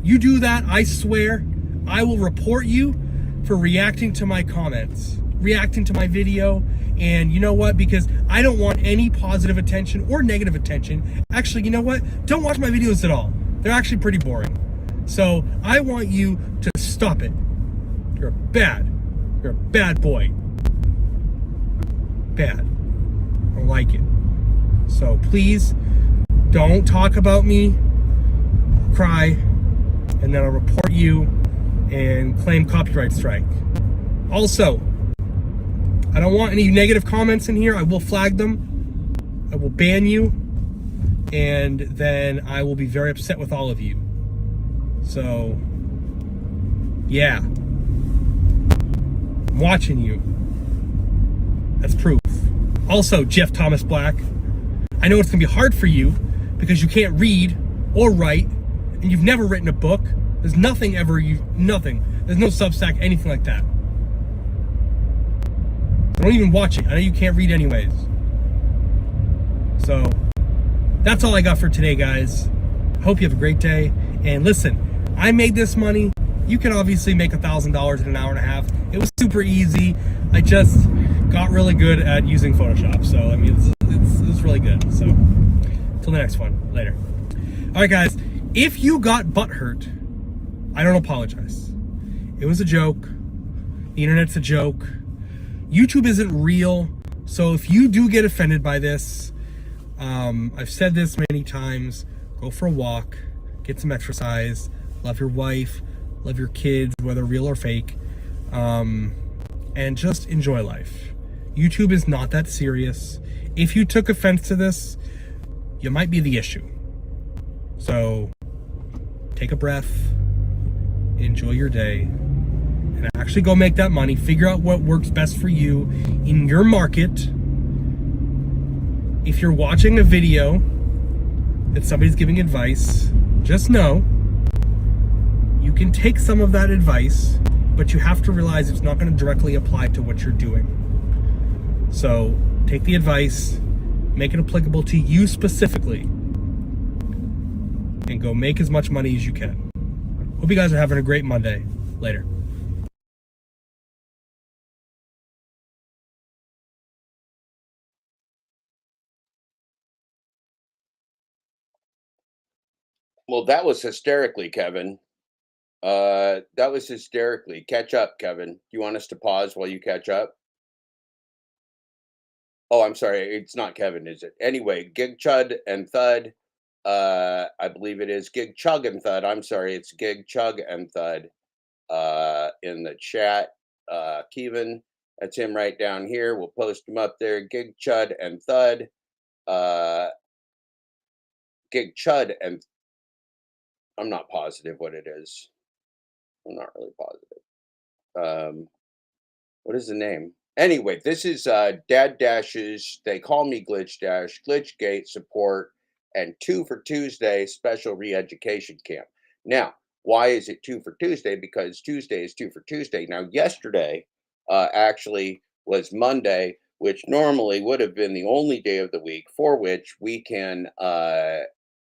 You do that, I swear, I will report you for reacting to my comments, reacting to my video. And you know what? Because I don't want any positive attention or negative attention. Actually, you know what? Don't watch my videos at all. They're actually pretty boring. So I want you to stop it. You're a bad boy. Bad. I don't like it. So please don't talk about me, cry, and then I'll report you and claim copyright strike. Also, I don't want any negative comments in here. I will flag them. I will ban you. And then I will be very upset with all of you. So, yeah. I'm watching you. That's proof. Also, Jeff Thomas Black, I know it's gonna be hard for you because you can't read or write, and you've never written a book. There's nothing nothing. There's no Substack, anything like that. So don't even watch it. I know you can't read anyways. So, that's all I got for today, guys. Hope you have a great day. And listen, I made this money. You can obviously make $1,000 in an hour and a half. It was super easy. I just got really good at using Photoshop. So, I mean, it's really good. So, till the next one. Later. All right, guys. If you got butthurt, I don't apologize. It was a joke. The internet's a joke. YouTube isn't real. So, if you do get offended by this, I've said this many times, go for a walk, get some exercise, love your wife, love your kids, whether real or fake, and just enjoy life. YouTube is not that serious. If you took offense to this, you might be the issue. So take a breath, enjoy your day, and actually go make that money. Figure out what works best for you in your market. If you're watching a video that somebody's giving advice, just know you can take some of that advice, but you have to realize it's not going to directly apply to what you're doing. So take the advice, make it applicable to you specifically, and go make as much money as you can. Hope you guys are having a great Monday. Later. Well, that was hysterically, Kevin. That was hysterically. Catch up, Kevin. Do you want us to pause while you catch up? Oh, I'm sorry. It's not Kevin, is it? Anyway, Gig Chud and Thud. I believe it is Gig Chug and Thud. I'm sorry. It's Gig Chug and Thud in the chat. Kevin, that's him right down here. We'll post him up there. Gig Chud and Thud. Gig Chud and I'm not positive what it is. I'm not really positive. What is the name? Anyway, this is Dad Dash's, they call me Glitch Dash, Glitchgate support, and 2 for Tuesday special re-education camp. Now, why is it 2 for Tuesday? Because Tuesday is 2 for Tuesday. Now, yesterday actually was Monday, which normally would have been the only day of the week for which we can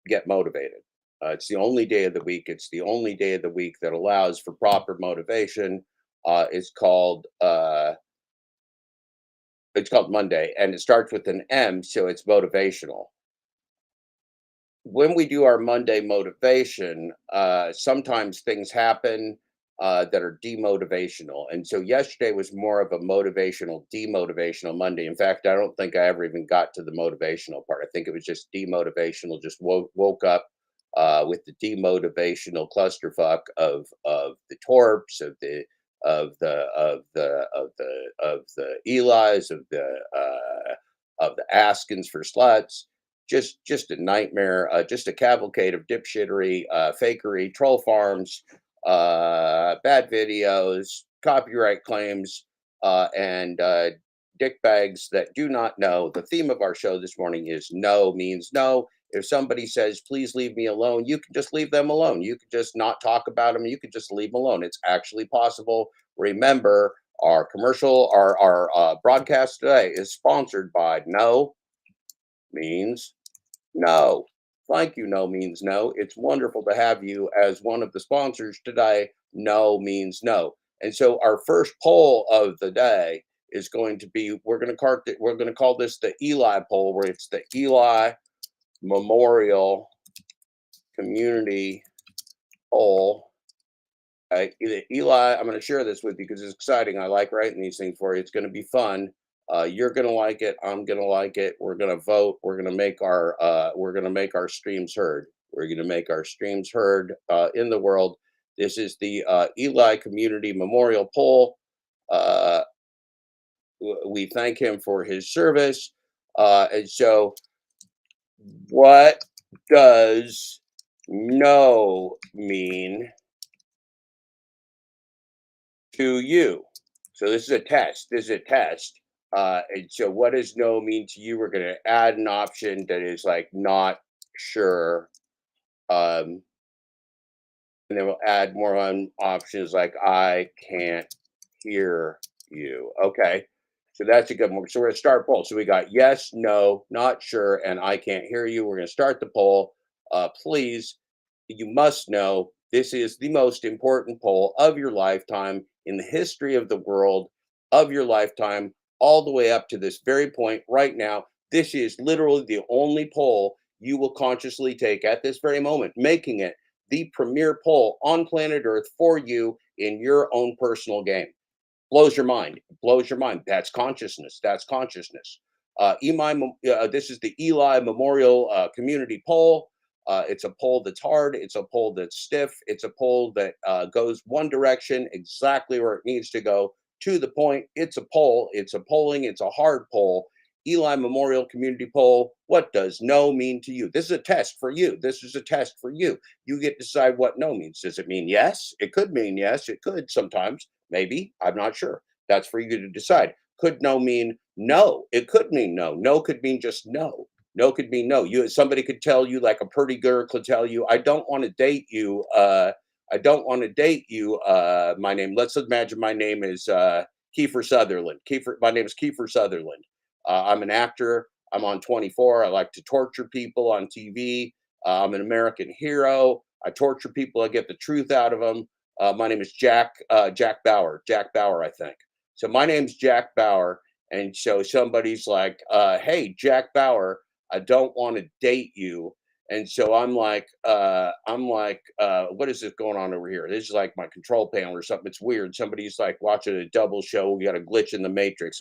get motivated. It's the only day of the week. It's the only day of the week that allows for proper motivation. It's called Monday, and it starts with an M, so it's motivational. When we do our Monday motivation, sometimes things happen that are demotivational. And so yesterday was more of a motivational, demotivational Monday. In fact, I don't think I ever even got to the motivational part. I think it was just demotivational, just woke up with the demotivational clusterfuck of the Torps, of the Eli's, of the Askins for sluts. Just a nightmare, just a cavalcade of dipshittery, fakery, troll farms, bad videos, copyright claims, and dick bags that do not know. The theme of our show this morning is no means no. If somebody says, please leave me alone, you can just leave them alone. You can just not talk about them. You can just leave them alone. It's actually possible. Remember, our commercial, our broadcast today is sponsored by No Means No. Thank you, No Means No. It's wonderful to have you as one of the sponsors today. No Means No. And so our first poll of the day is going to be, we're going to call this the Eli poll, where it's the Eli Memorial Community Poll. Eli, I'm going to share this with you because it's exciting. I like writing these things for you. It's going to be fun. You're going to like it. I'm going to like it. We're going to vote. We're going to make our streams heard. We're going to make our streams heard in the world. This is the Eli Community Memorial Poll. We thank him for his service. And so, what does no mean to you? So this is a test. And so what does no mean to you? We're going to add an option that is like not sure. And then we'll add more on options like I can't hear you. Okay. So that's a good one. So we're going to start poll. So we got yes, no, not sure, and I can't hear you. We're going to start the poll. Please, you must know this is the most important poll of your lifetime in the history of the world of your lifetime, all the way up to this very point right now. This is literally the only poll you will consciously take at this very moment, making it the premier poll on planet Earth for you in your own personal game. Blows your mind. That's consciousness. This is the Eli Memorial Community Poll. It's a poll that's hard. It's a poll that's stiff. It's a poll that goes one direction, exactly where it needs to go. to the point. It's a poll. It's a polling. It's a hard poll. Eli Memorial Community Poll. What does no mean to you? This is a test for you. This is a test for you. You get to decide what no means. Does it mean yes? It could mean yes. It could sometimes. Maybe. I'm not sure. That's for you to decide. Could no mean no? It could mean no. No could mean just no. No could mean no. Somebody could tell you, like a pretty girl could tell you, I don't want to date you. I don't want to date you. My name. Let's imagine my name is Kiefer Sutherland. My name is Kiefer Sutherland. I'm an actor. I'm on 24. I like to torture people on TV. I'm an American hero. I torture people. I get the truth out of them. My name is Jack Bauer. Jack Bauer, I think. So my name's Jack Bauer. And so somebody's like, hey, Jack Bauer, I don't want to date you. And so I'm like, what is this going on over here? This is like my control panel or something. It's weird. Somebody's like watching a double show. We got a glitch in the matrix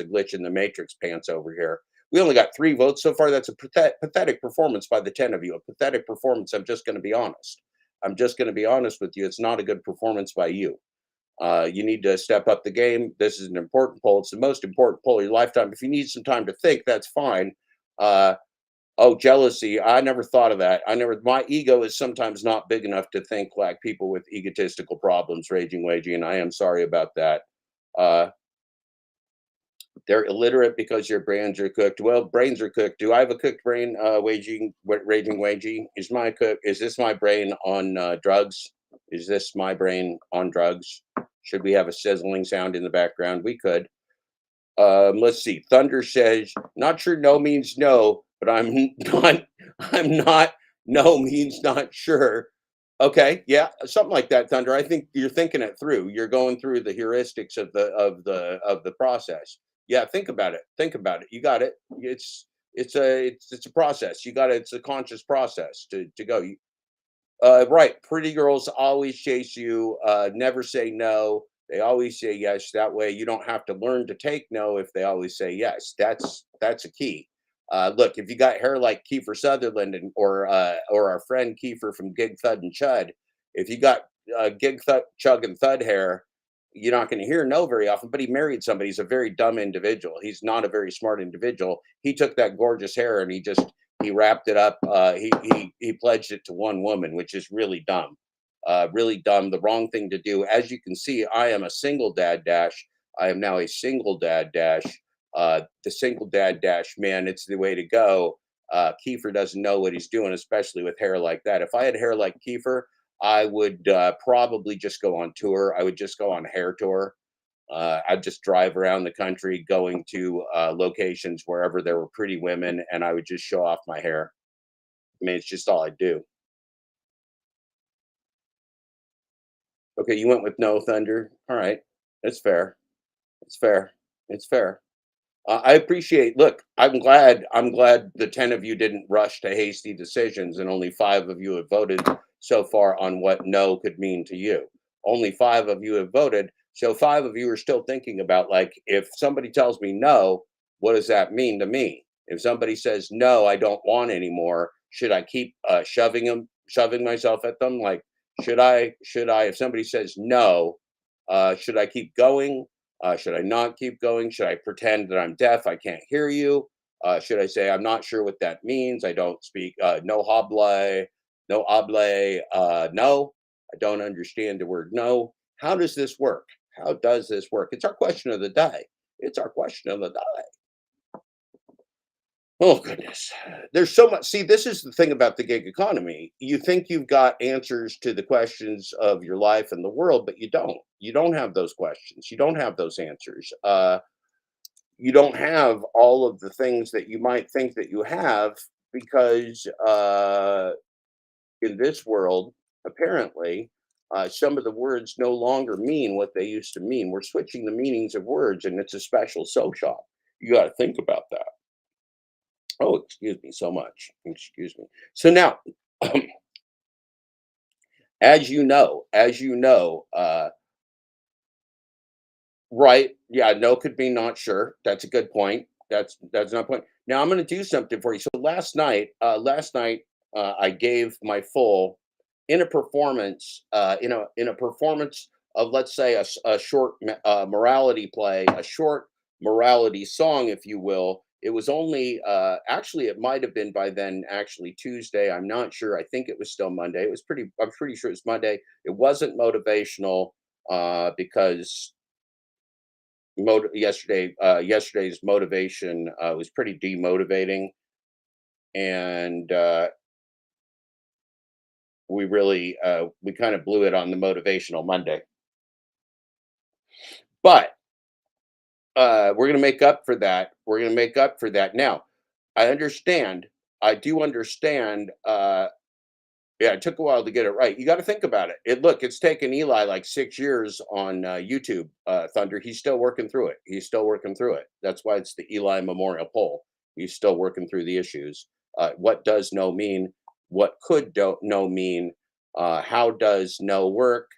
pants over here. We only got 3 votes so far. That's a pathetic performance by the 10 of you. A pathetic performance. I'm just going to be honest. I'm just going to be honest with you. It's not a good performance by you. You need to step up the game. This is an important poll. It's the most important poll of your lifetime. If you need some time to think, that's fine. Oh, jealousy. I never thought of that. My ego is sometimes not big enough to think like people with egotistical problems, raging, waging, and I am sorry about that. They're illiterate because their brains are cooked. Well, brains are cooked. Do I have a cooked brain? Raging, waging. Is this my brain on drugs? Is this my brain on drugs? Should we have a sizzling sound in the background? We could. Let's see. Thunder says, not sure no means no, but I'm not, no means not sure. Okay, yeah, something like that, Thunder. I think you're thinking it through. You're going through the heuristics of the process. Yeah, think about it. Think about it. You got it. It's a process. You got it. It's a conscious process to go. Right. Pretty girls always chase you. Never say no. They always say yes. That way you don't have to learn to take no if they always say yes. That's a key. Look, if you got hair like Kiefer Sutherland or our friend Kiefer from Gig Thud and Chud, if you got Gig Thud, Chug and Thud hair, you're not going to hear no very often. But he married somebody. He's a very dumb individual. He's not a very smart individual. He took that gorgeous hair and he wrapped it up. He pledged it to one woman, which is really dumb. Really dumb. The wrong thing to do. As you can see, I am a single dad dash. I am now a single dad dash. The single dad dash, man, it's the way to go. Kiefer doesn't know what he's doing, especially with hair like that. If I had hair like Kiefer, I would probably just go on tour. I would just go on hair tour. I'd just drive around the country going to locations wherever there were pretty women, and I would just show off my hair. I mean, it's just all I do. Okay, you went with no, Thunder. All right, that's fair. It's fair. It's fair. I appreciate. Look, I'm glad the 10 of you didn't rush to hasty decisions, and only 5 of you have voted so far on what no could mean to you. Only 5 of you have voted, so 5 of you are still thinking about, like, if somebody tells me no, what does that mean to me? If somebody says no, I don't want anymore, should I keep shoving myself at them? Like, should I? If somebody says no, should I keep going? Should I not keep going? Should I pretend that I'm deaf? I can't hear you. Should I say I'm not sure what that means? I don't speak. No hable. No hable. No. I don't understand the word no. How does this work? How does this work? It's our question of the day. It's our question of the day. Oh, goodness. There's so much. See, this is the thing about the gig economy. You think you've got answers to the questions of your life and the world, but you don't. You don't have those questions. You don't have those answers. You don't have all of the things that you might think that you have because in this world, apparently, some of the words no longer mean what they used to mean. We're switching the meanings of words, and it's a special so shop. You got to think about that. Oh, excuse me so much. Excuse me. So now, as you know, right? Yeah, no could be not sure. That's a good point. That's not a point. Now I'm going to do something for you. So last night, I gave my full in a performance of, let's say, a short morality play, a short morality song, if you will. It was only, actually, it might have been by then actually Tuesday. I'm not sure. I think it was still Monday. I'm pretty sure it was Monday. It wasn't motivational because yesterday's motivation was pretty demotivating. And we really, we kind of blew it on the motivational Monday. But we're going to make up for that. We're going to make up for that. Now, I do understand. Yeah, it took a while to get it right. You got to think about it. It's taken Eli like 6 years on YouTube, Thunder. He's still working through it. That's why it's the Eli Memorial Poll. He's still working through the issues. What does no mean? What could no mean? How does no work?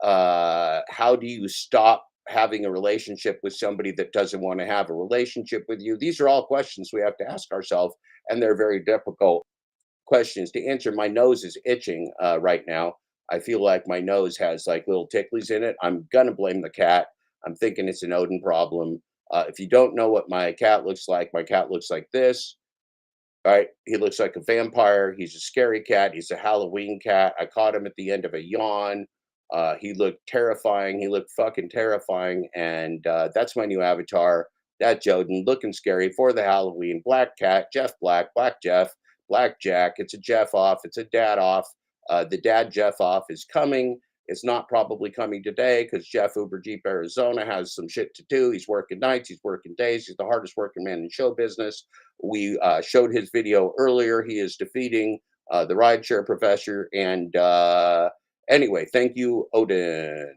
How do you stop having a relationship with somebody that doesn't want to have a relationship with you? These are all questions we have to ask ourselves, and they're very difficult questions to answer. My nose is itching right now. I feel like my nose has like little ticklies in it. I'm gonna blame the cat. I'm thinking it's an Odin problem. If you don't know what my cat looks like this. All right, he looks like a vampire. He's a scary cat. He's a Halloween cat. I caught him at the end of a yawn. He looked terrifying. He looked fucking terrifying. And that's my new avatar. That's Joden, looking scary for the Halloween. Black cat, Jeff Black, Black Jeff, Black Jack. It's a Jeff off. It's a dad off. The dad Jeff off is coming. It's not probably coming today because Jeff Uber Jeep Arizona has some shit to do. He's working nights. He's working days. He's the hardest working man in show business. We showed his video earlier. He is defeating the rideshare professor. And anyway, thank you, Odin.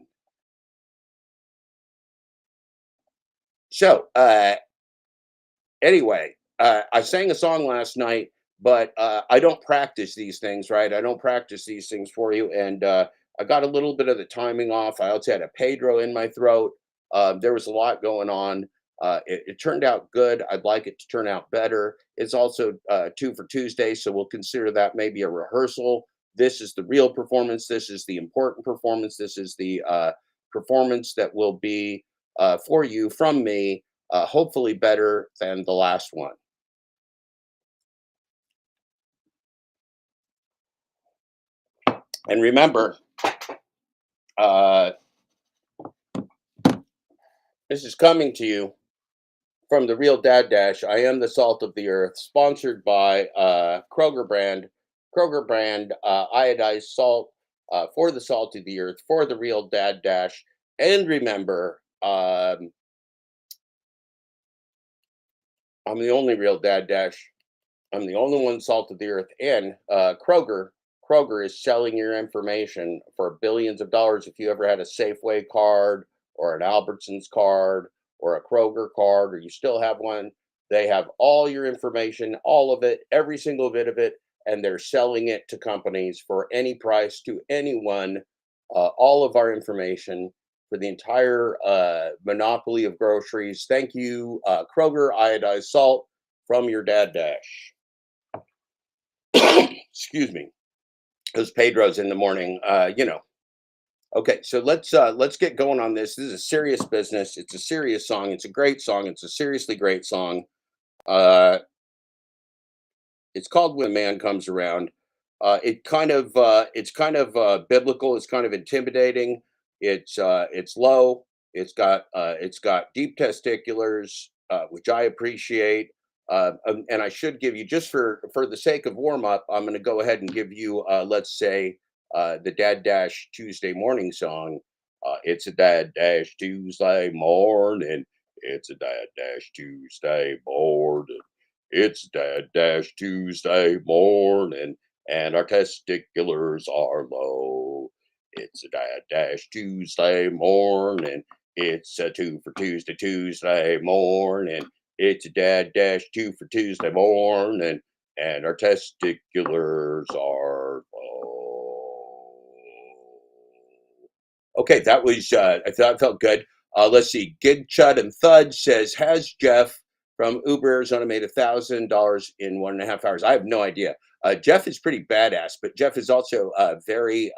So anyway, I sang a song last night, but I don't practice these things, right? I don't practice these things for you. And I got a little bit of the timing off. I also had a Pedro in my throat. There was a lot going on. It turned out good. I'd like it to turn out better. It's also 2 for Tuesday, so we'll consider that maybe a rehearsal. This is the real performance. This is the important performance. This is the performance that will be for you from me, hopefully better than the last one. And remember, this is coming to you from the Real Dad Dash. I am the salt of the earth, sponsored by Kroger brand iodized salt for the salt of the earth, for the Real Dad Dash. And remember, I'm the only Real Dad Dash. I'm the only one salt of the earth. And Kroger is selling your information for billions of dollars. If you ever had a Safeway card or an Albertsons card or a Kroger card, or you still have one, they have all your information, all of it, every single bit of it, and they're selling it to companies for any price to anyone, all of our information for the entire monopoly of groceries. Thank you, Kroger iodized salt from your Dad Dash. Excuse me. Those Pedros in the morning, Okay, so let's get going on this. This is a serious business. It's a serious song. It's a great song. It's a seriously great song. It's called "When a Man Comes Around." It's kind of biblical. It's kind of intimidating. It's low. It's got deep testiculars, which I appreciate. And I should give you, just for the sake of warm up, I'm going to go ahead and give you, let's say, the Dad Dash Tuesday morning song. It's a Dad Dash Tuesday morning. It's a Dad Dash Tuesday morning. It's Dad Dash Tuesday morning, and our testiculars are low. It's a Dad Dash Tuesday morning. It's a 2 for Tuesday morning. It's a Dad Dash 2 for Tuesday morning, and our testiculars are low. Okay, that was, I thought it felt good. Let's see. Gig Chud and Thud says, has Jeff from Uber Arizona made $1,000 in 1.5 hours? I have no idea. Jeff is pretty badass, but Jeff is also very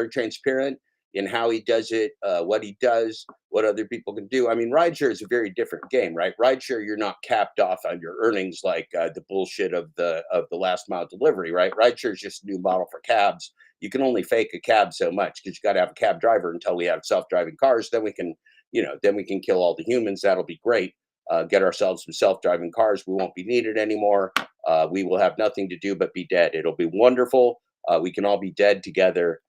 transparent. in how he does it, what he does, what other people can do. I mean, rideshare is a very different game, right? Rideshare, you're not capped off on your earnings like the bullshit of the last mile delivery, right? Rideshare is just a new model for cabs. You can only fake a cab so much because you got to have a cab driver until we have self-driving cars. Then we can, then we can kill all the humans. That'll be great. Get ourselves some self-driving cars. We won't be needed anymore. We will have nothing to do but be dead. It'll be wonderful. We can all be dead together.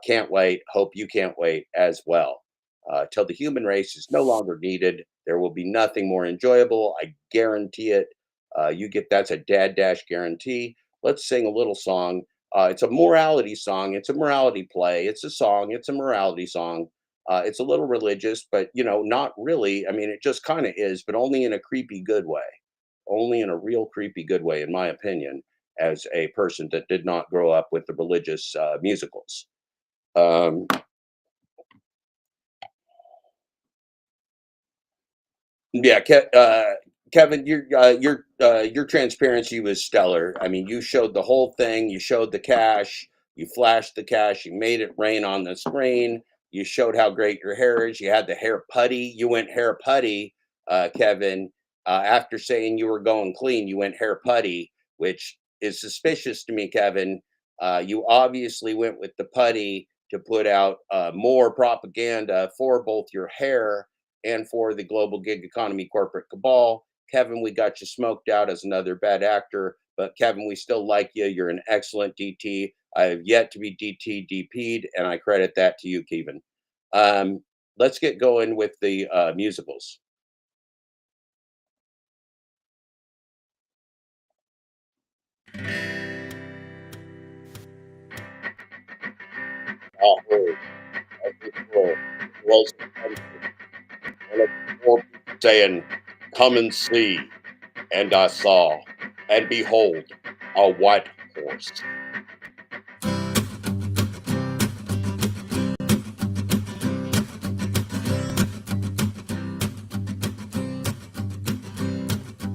Can't wait. Hope you can't wait as well. Till the human race is no longer needed, there will be nothing more enjoyable. I guarantee it. That's a dad dash guarantee. Let's sing a little song. It's a morality song. It's a morality play. It's a song. It's a morality song. It's a little religious, but not really. I mean, it just kind of is, but only in a creepy good way. Only in a real creepy good way, in my opinion, as a person that did not grow up with the religious musicals. Yeah, Kevin, your transparency was stellar. I mean, you showed the whole thing. You showed the cash. You flashed the cash. You made it rain on the screen. You showed how great your hair is. You had the hair putty. You went hair putty, Kevin. After saying you were going clean, you went hair putty, which is suspicious to me, Kevin. You obviously went with the putty to put out more propaganda for both your hair and for the global gig economy corporate cabal. Kevin, we got you smoked out as another bad actor, but Kevin, we still like you. You're an excellent DT. I have yet to be DP'd, and I credit that to you, Kevin. Let's get going with the musicals. Was saying, "Come and see," and I saw, and behold, a white horse.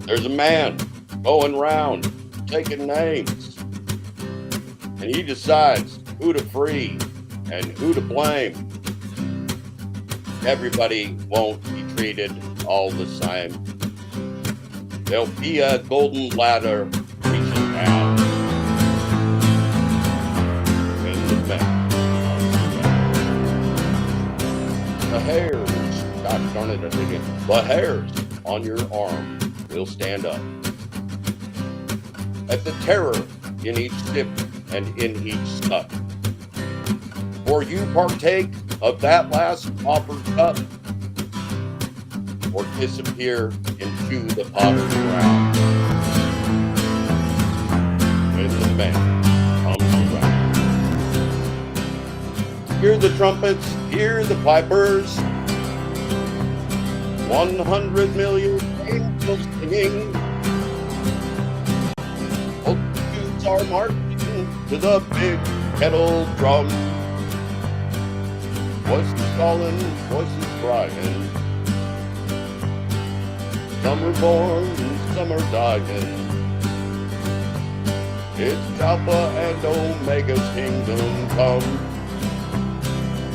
There's a man going round taking names, and he decides who to free and who to blame. Everybody won't be treated all the same. There'll be a golden ladder reaching down. And the hairs, gosh darn it, the hairs on your arm will stand up at the terror in each sip and in each suck. For you partake of that last offered cup, or disappear into the potter's ground when the man comes around. Hear the trumpets, hear the pipers, 100 million angels singing. Multitudes are marching to the big kettle drum. Voices calling, voices crying. Some are born and some are dying. It's Alpha and Omega's kingdom come.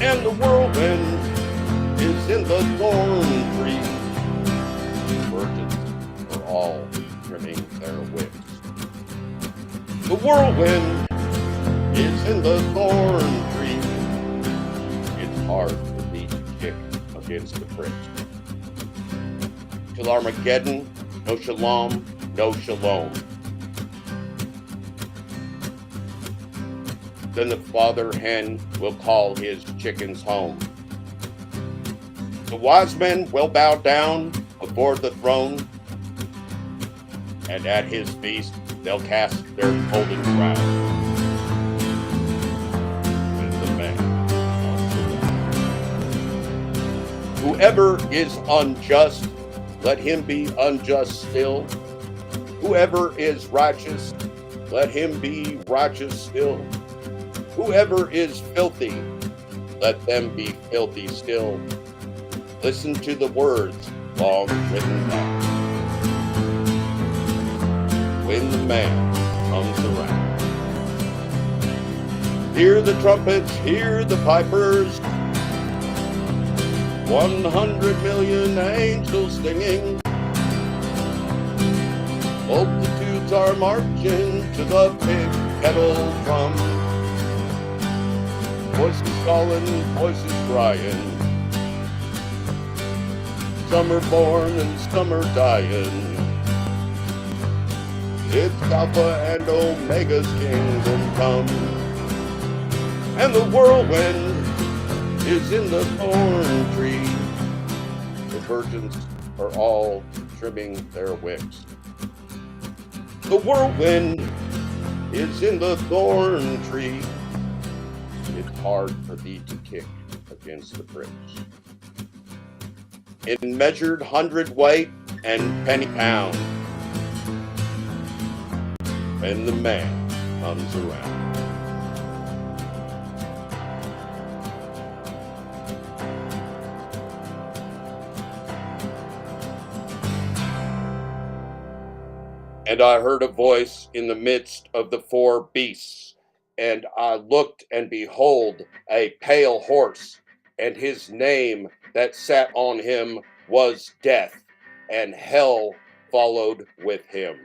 And the whirlwind is in the thorn tree. Virgins are all trimming their wicks. The whirlwind is in the thorn tree. It's hard to beat the kick against the pricks. Till Armageddon, no shalom, no shalom. Then the father hen will call his chickens home. The wise men will bow down before the throne, and at his feast they'll cast their golden crown. When the man comes around. Whoever is unjust, let him be unjust still. Whoever is righteous, let him be righteous still. Whoever is filthy, let them be filthy still. Listen to the words long written down. When the man comes around. Hear the trumpets, hear the pipers, 100 million angels singing. Multitudes are marching to the big kettle drum. Voices calling, voices crying. Some are born and some are dying. It's Alpha and Omega's kingdom come. And the whirlwind is in the thorn tree. The virgins are all trimming their wicks. The whirlwind is in the thorn tree. It's hard for thee to kick against the pricks. In measured hundredweight and penny pound, when the man comes around. And I heard a voice in the midst of the four beasts, and I looked, and behold, a pale horse, and his name that sat on him was Death, and hell followed with him.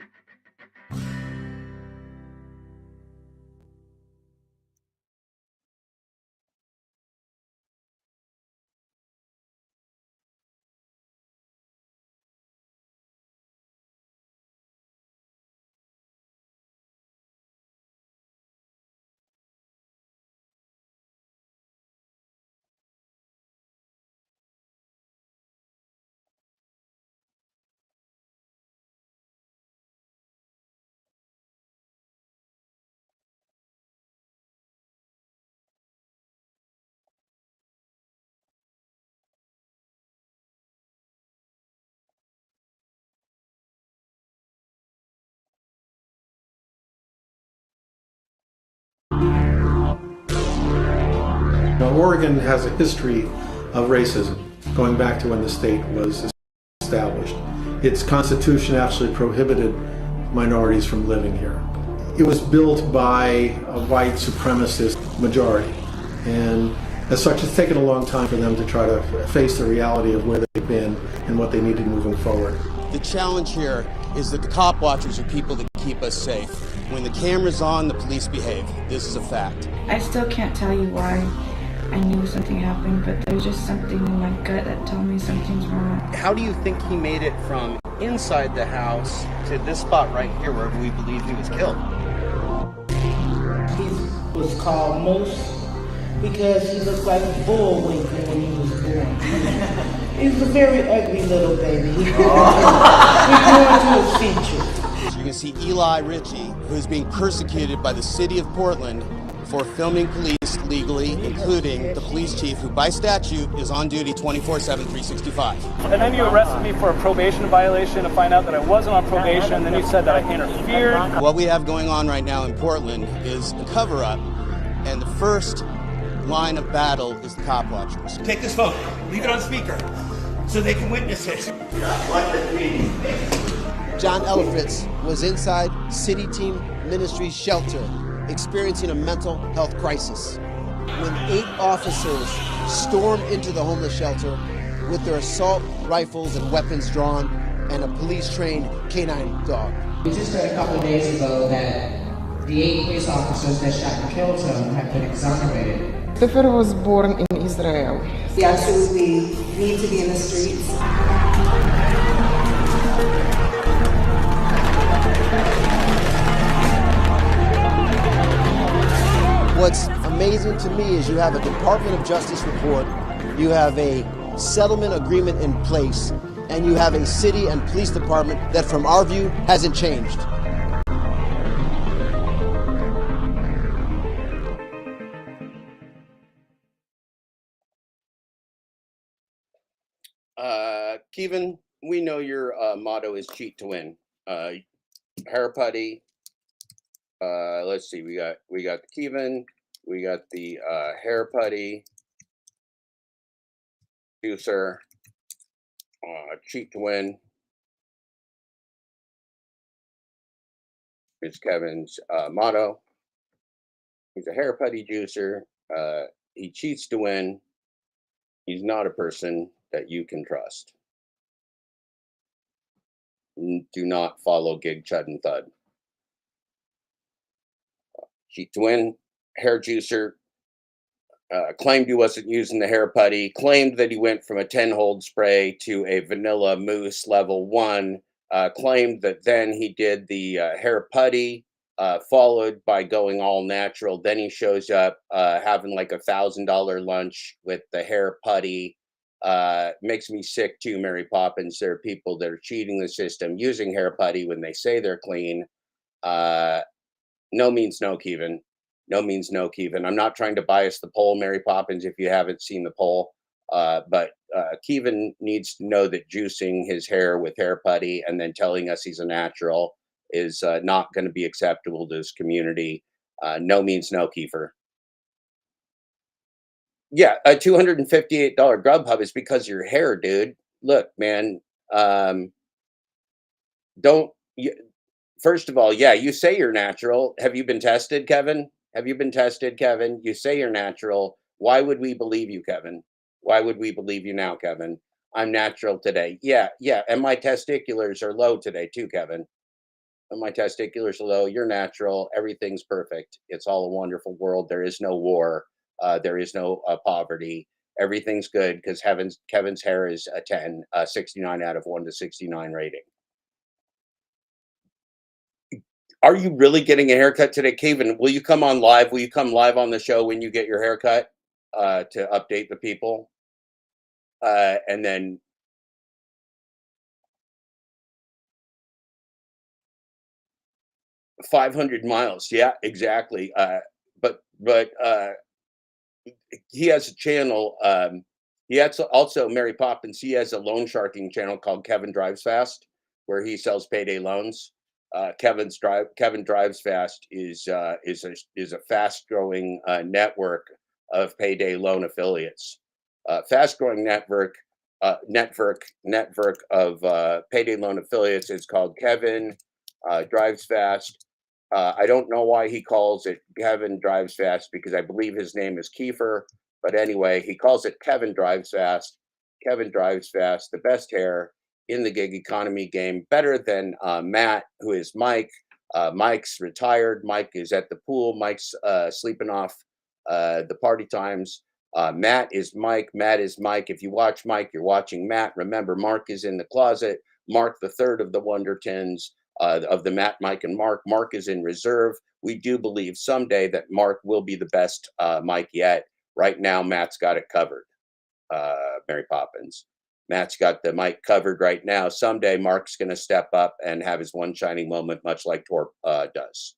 Now, Oregon has a history of racism going back to when the state was established. Its constitution actually prohibited minorities from living here. It was built by a white supremacist majority, and as such, it's taken a long time for them to try to face the reality of where they've been and what they needed moving forward. The challenge here is that the cop watchers are people that keep us safe. When the camera's on, the police behave. This is a fact. I still can't tell you why I knew something happened, but there's just something in my gut that told me something's wrong. How do you think he made it from inside the house to this spot right here where we believe he was killed? He was called Moose because he looked like Bullwinkle when he was born. He was a very ugly little baby. He grew into his features. So you can see Eli Ritchie, who's being persecuted by the city of Portland for filming police legally, including the police chief, who by statute is on duty 24/7, 365. And then you arrested me for a probation violation to find out that I wasn't on probation, and then you said that I interfered. What we have going on right now in Portland is a cover-up, and the first line of battle is the cop watchers. Take this phone, leave it on speaker, so they can witness it. John Elifritz was inside City Team Ministries shelter, experiencing a mental health crisis, when 8 officers stormed into the homeless shelter with their assault rifles and weapons drawn and a police-trained canine dog. We just heard a couple of days ago that the 8 police officers that shot and killed him have been exonerated. Christopher was born in Israel. We absolutely need to be in the streets. What's amazing to me is you have a Department of Justice report, you have a settlement agreement in place, and you have a city and police department that, from our view, hasn't changed. Kevin, we know your motto is cheat to win. Hair putty. Let's see, we got the Kevin, we got the hair putty, juicer, cheat to win. It's Kevin's motto. He's a hair putty juicer. He cheats to win. He's not a person that you can trust. Do not follow Gig Chud and Thud. She twin hair juicer claimed he wasn't using the hair putty, claimed that he went from a 10-hold spray to a vanilla mousse level 1, claimed that then he did the hair putty, followed by going all natural. Then he shows up having like $1,000 lunch with the hair putty. Makes me sick too, Mary Poppins. There are people that are cheating the system using hair putty when they say they're clean. No means no, Kevin. No means no, Kevin. I'm not trying to bias the poll, Mary Poppins, if you haven't seen the poll. But Kevin needs to know that juicing his hair with hair putty and then telling us he's a natural is not going to be acceptable to his community. No means no, Kiefer. Yeah, a $258 Grubhub is because of your hair, dude. Look, man, don't. First of all, yeah, you say you're natural. Have you been tested, Kevin? Have you been tested, Kevin? You say you're natural. Why would we believe you, Kevin? Why would we believe you now, Kevin? I'm natural today. Yeah, yeah. And my testiculars are low today, too, Kevin. And my testiculars are low. You're natural. Everything's perfect. It's all a wonderful world. There is no war. There is no poverty. Everything's good because Kevin's hair is a 10, 69 out of 1 to 69 rating. Are you really getting a haircut today, Kevin? Will you come on live? Will you come live on the show when you get your haircut to update the people? And then 500 miles. Yeah, exactly. But he has a channel. He has also Mary Poppins. He has a loan sharking channel called Kevin Drives Fast, where he sells payday loans. Kevin Drives Fast is a fast growing network of payday loan affiliates. Fast growing network of payday loan affiliates is called Kevin Drives Fast. I don't know why he calls it Kevin Drives Fast because I believe his name is Kiefer. But anyway, he calls it Kevin Drives Fast. Kevin Drives Fast, the best hair in the gig economy game, better than Matt, who is Mike. Mike's retired. Mike is at the pool. Mike's sleeping off the party times. Matt is Mike. Matt is Mike. If you watch Mike, you're watching Matt. Remember, Mark is in the closet. Mark, the third of the Wonder Tins of the Matt, Mike, and Mark. Mark is in reserve. We do believe someday that Mark will be the best Mike yet. Right now, Matt's got it covered. Mary Poppins. Matt's got the mic covered right now. Someday, Mark's going to step up and have his one shining moment, much like Torp does.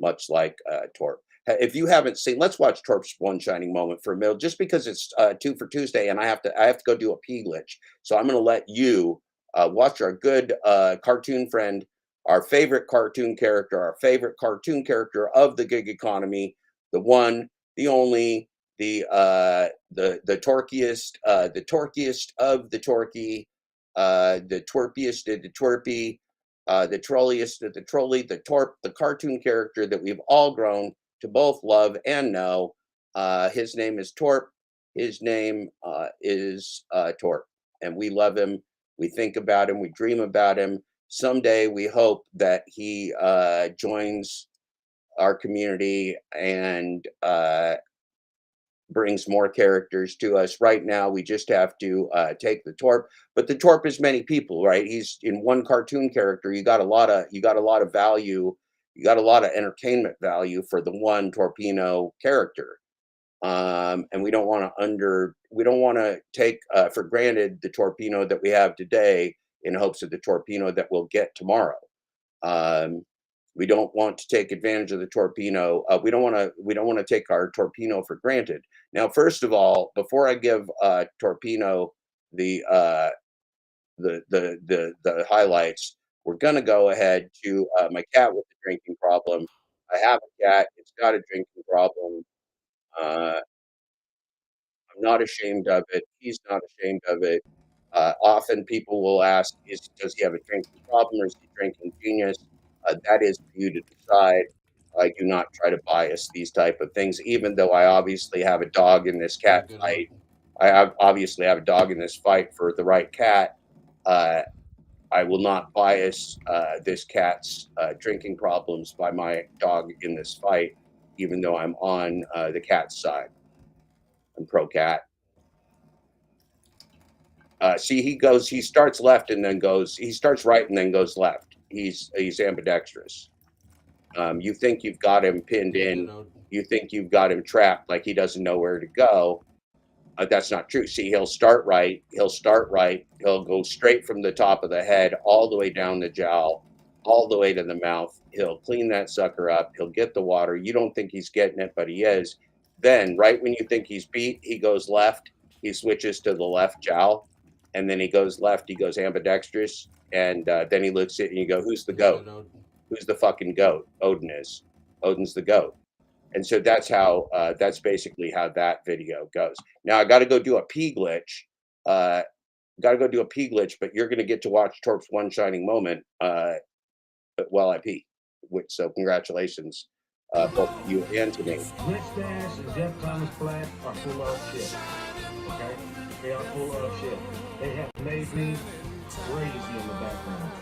Much like Torp. If you haven't seen, let's watch Torp's one shining moment for a minute, just because it's 2 for Tuesday, and I have to go do a pee glitch. So I'm going to let you watch our good cartoon friend, our favorite cartoon character of the gig economy, the one, the only, the torquiest of the torquey, the twerpiest of the twerpy, the trolliest of the trolley, the Torp, the cartoon character that we've all grown to both love and know. His name is Torp. His name is Torp, and we love him. We think about him. We dream about him. Someday, we hope that he joins our community and brings more characters to us. Right now, we just have to take the Torp, but the Torp is many people, right? He's in one cartoon character. You got a lot of value. You got a lot of entertainment value for the one Torpino character, and we don't want to take for granted the Torpino that we have today in hopes of the Torpino that we'll get tomorrow. We don't want to take advantage of the Torpino. We don't want to take our Torpino for granted. Now, first of all, before I give Torpino the highlights, we're gonna go ahead to my cat with the drinking problem. I have a cat. It's got a drinking problem. I'm not ashamed of it. He's not ashamed of it. Often people will ask, does he have a drinking problem or is he drinking genius? That is for you to decide. I do not try to bias these type of things, even though I obviously have a dog in this cat fight. obviously have a dog in this fight for the right cat. I will not bias this cat's drinking problems by my dog in this fight, even though I'm on the cat's side. I'm pro cat. See, he starts left and then he starts right and then goes left. He's ambidextrous. You think you've got him pinned in, you think you've got him trapped, like he doesn't know where to go. That's not true. See, he'll start right, he'll go straight from the top of the head all the way down the jowl, all the way to the mouth. He'll clean that sucker up, he'll get the water. You don't think he's getting it, but he is. Then, right when you think he's beat, he goes left, he switches to the left jowl, and then he goes left, he goes ambidextrous, and then he looks at it and you go, who's the goat? Who's the fucking goat? Odin is. Odin's the goat. And so that's basically how that video goes. Now I got to go do a pee glitch. But you're going to get to watch Torp's one shining moment while I pee. So congratulations, both you and to me. Rich Dash and Jeff Thomas Black are full of shit. Okay? They are full of shit. They have made me crazy in the background.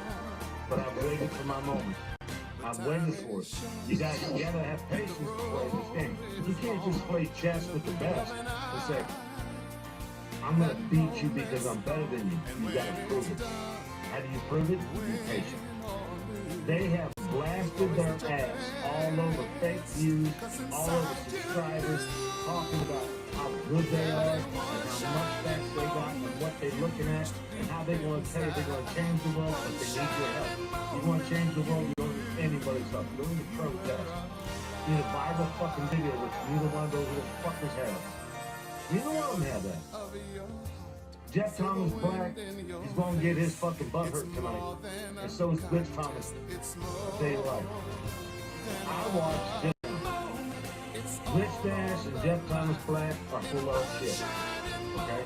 But I've waited for my moment. I'm waiting for it. You gotta have patience to play this game. You can't just play chess with the best and say, I'm gonna beat you because I'm better than you. You gotta prove it. How do you prove it? Be patient. They have blasted their ass all over fake views, all over subscribers, talking about how good they are and how much facts they got and what they're looking at and how they're going to tell you they're going to change the world, but they need your help. You want to change the world, you don't need anybody's help. You don't need to protest. You need a viral fucking video, which neither one of those little fuckers have. Neither one of them have that. Jeff Thomas Black is going to get his fucking butt hurt tonight. And so is Rich Thomas. I'll tell you what. I watched this. Rich Dash and Jeff Thomas Black are full of shit. Okay?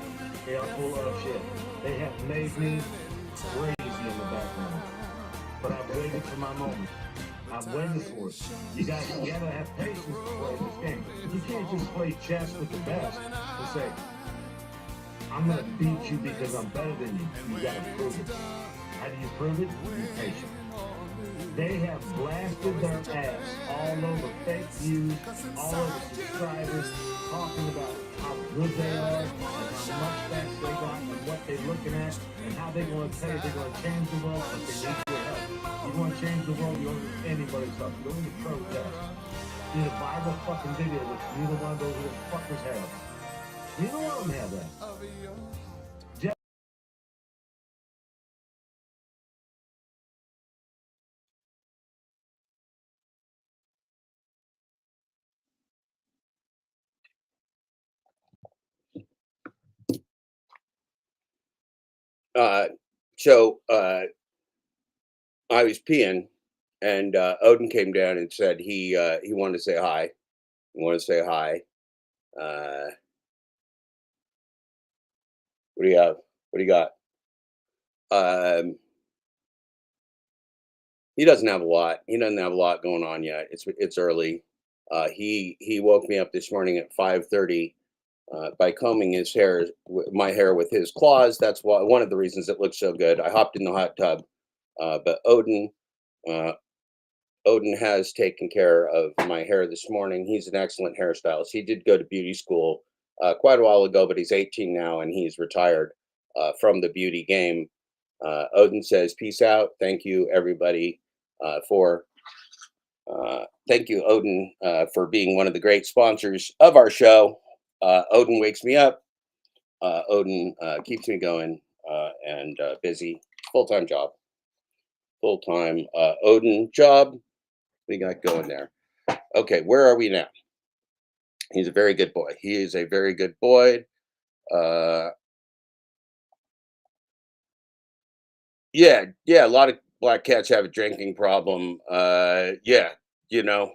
They are full of shit. They have made me crazy in the background. But I've waited for my moment. I've waited for it. You gotta have patience to play this game. You can't just play chess with the best and say, I'm gonna beat you because I'm better than you. You gotta prove it. How do you prove it? Be patient. They have blasted their ass all over fake views, all over subscribers, talking about how good they are and how much facts they got and what they're looking at and how they're going to tell you they're going to change the world, but they need your help. You want to change the world, you don't need anybody's help. You don't need to protest. You need a viral fucking video, which neither one of those little fuckers have. Neither one of them have that. Jeff So I was peeing, and Odin came down and said he wanted to say hi. He wanted to say hi. What do you have? What do you got? He doesn't have a lot. He doesn't have a lot going on yet. It's early. He woke me up this morning at 5:30 by combing his hair, my hair with his claws. That's one of the reasons it looks so good. I hopped in the hot tub, but Odin has taken care of my hair this morning. He's an excellent hairstylist. He did go to beauty school quite a while ago, but he's 18 now and he's retired from the beauty game. Odin says, "Peace out. Thank you, everybody, thank you, Odin, for being one of the great sponsors of our show. Odin wakes me up. Odin keeps me going and busy. Full-time job. Full-time Odin job. We got going there. Okay, where are we now? He's a very good boy. He is a very good boy. Yeah, a lot of black cats have a drinking problem. Yeah, you know.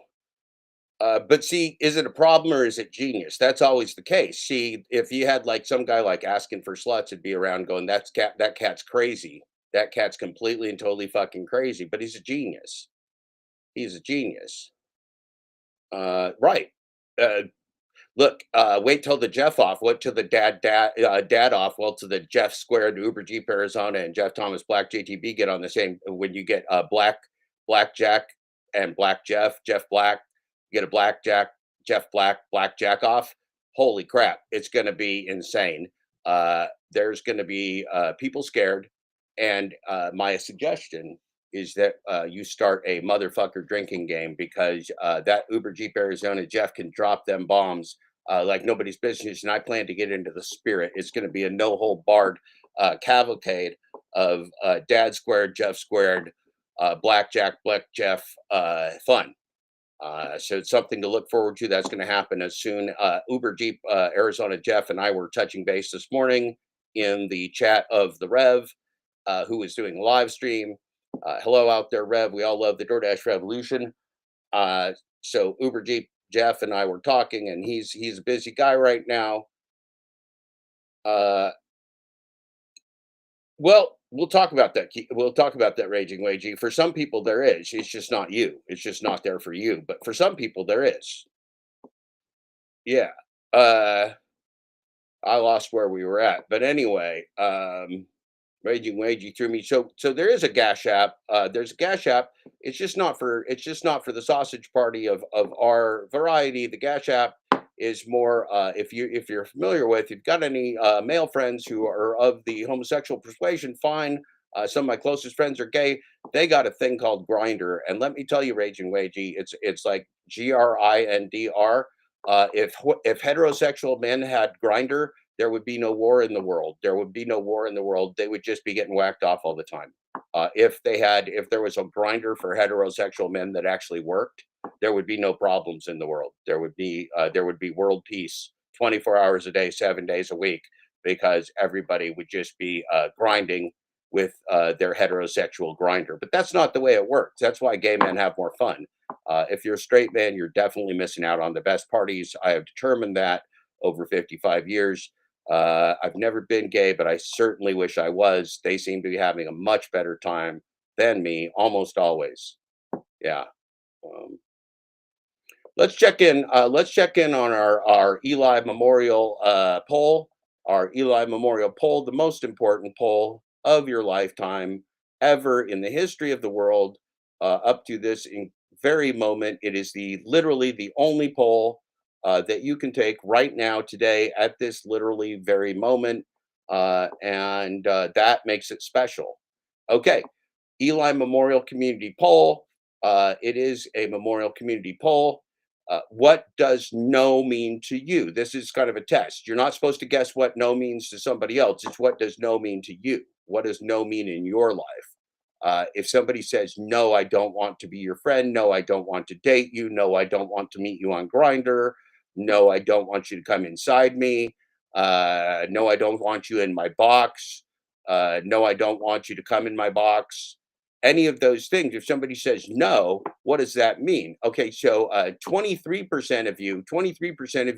But see, is it a problem or is it genius? That's always the case. See, if you had like some guy like asking for sluts, it'd be around going, that cat's crazy. That cat's completely and totally fucking crazy. But he's a genius. He's a genius. Right. Look, wait till the Jeff off. Wait till the dad off. Well, to the Jeff Squared, Uber Jeep Arizona, and Jeff Thomas Black JTB get on the same. When you get Black Jack and Black Jeff Black, you get a Black Jack, Jeff Black Jack off. Holy crap! It's going to be insane. There's going to be people scared, and my suggestion is that you start a motherfucker drinking game, because that Uber Jeep Arizona Jeff can drop them bombs like nobody's business. And I plan to get into the spirit. It's going to be a no hold barred cavalcade of Dad Squared, Jeff Squared, Black Jeff fun. So it's something to look forward to. That's going to happen as soon. Uber Jeep Arizona Jeff and I were touching base this morning in the chat of the Rev, who is doing a live stream. Hello out there, Rev. We all love the DoorDash revolution. So Uber Jeep Jeff and I were talking, and he's a busy guy right now. Well, we'll talk about that. We'll talk about that, Raging Wagey. For some people, there is. It's just not you. It's just not there for you. But for some people, there is. Yeah. I lost where we were at. But anyway, Raging Wagey threw me. So there is a Gash app. There's a Gash app. It's just not for the sausage party of our variety. The Gash app is more if you're familiar with, if you've got any male friends who are of the homosexual persuasion, fine. Some of my closest friends are gay. They got a thing called Grindr, and let me tell you, Raging Wagey, it's like GRINDR. If heterosexual men had Grindr, there would be no war in the world. There would be no war in the world. They would just be getting whacked off all the time. If there was a Grindr for heterosexual men that actually worked, there would be no problems in the world. There would be world peace 24 hours a day, 7 days a week, because everybody would just be grinding with their heterosexual Grindr. But that's not the way it works. That's why gay men have more fun. If you're a straight man, you're definitely missing out on the best parties. I have determined that over 55 years. I've never been gay, but I certainly wish I was. They seem to be having a much better time than me, almost always. Yeah. Let's check in. Let's check in on our Eli Memorial poll. Our Eli Memorial poll, the most important poll of your lifetime ever in the history of the world, up to this very moment. It is literally the only poll that you can take right now, today, at this literally very moment, and that makes it special. Okay, Eli Memorial Community Poll. It is a Memorial Community Poll. What does no mean to you? This is kind of a test. You're not supposed to guess what no means to somebody else. It's what does no mean to you? What does no mean in your life? If somebody says, no, I don't want to be your friend. No, I don't want to date you. No, I don't want to meet you on Grindr. No, I don't want you to come inside me. No, I don't want you in my box. No, I don't want you to come in my box. Any of those things, if somebody says no, what does that mean? Okay, so 23% of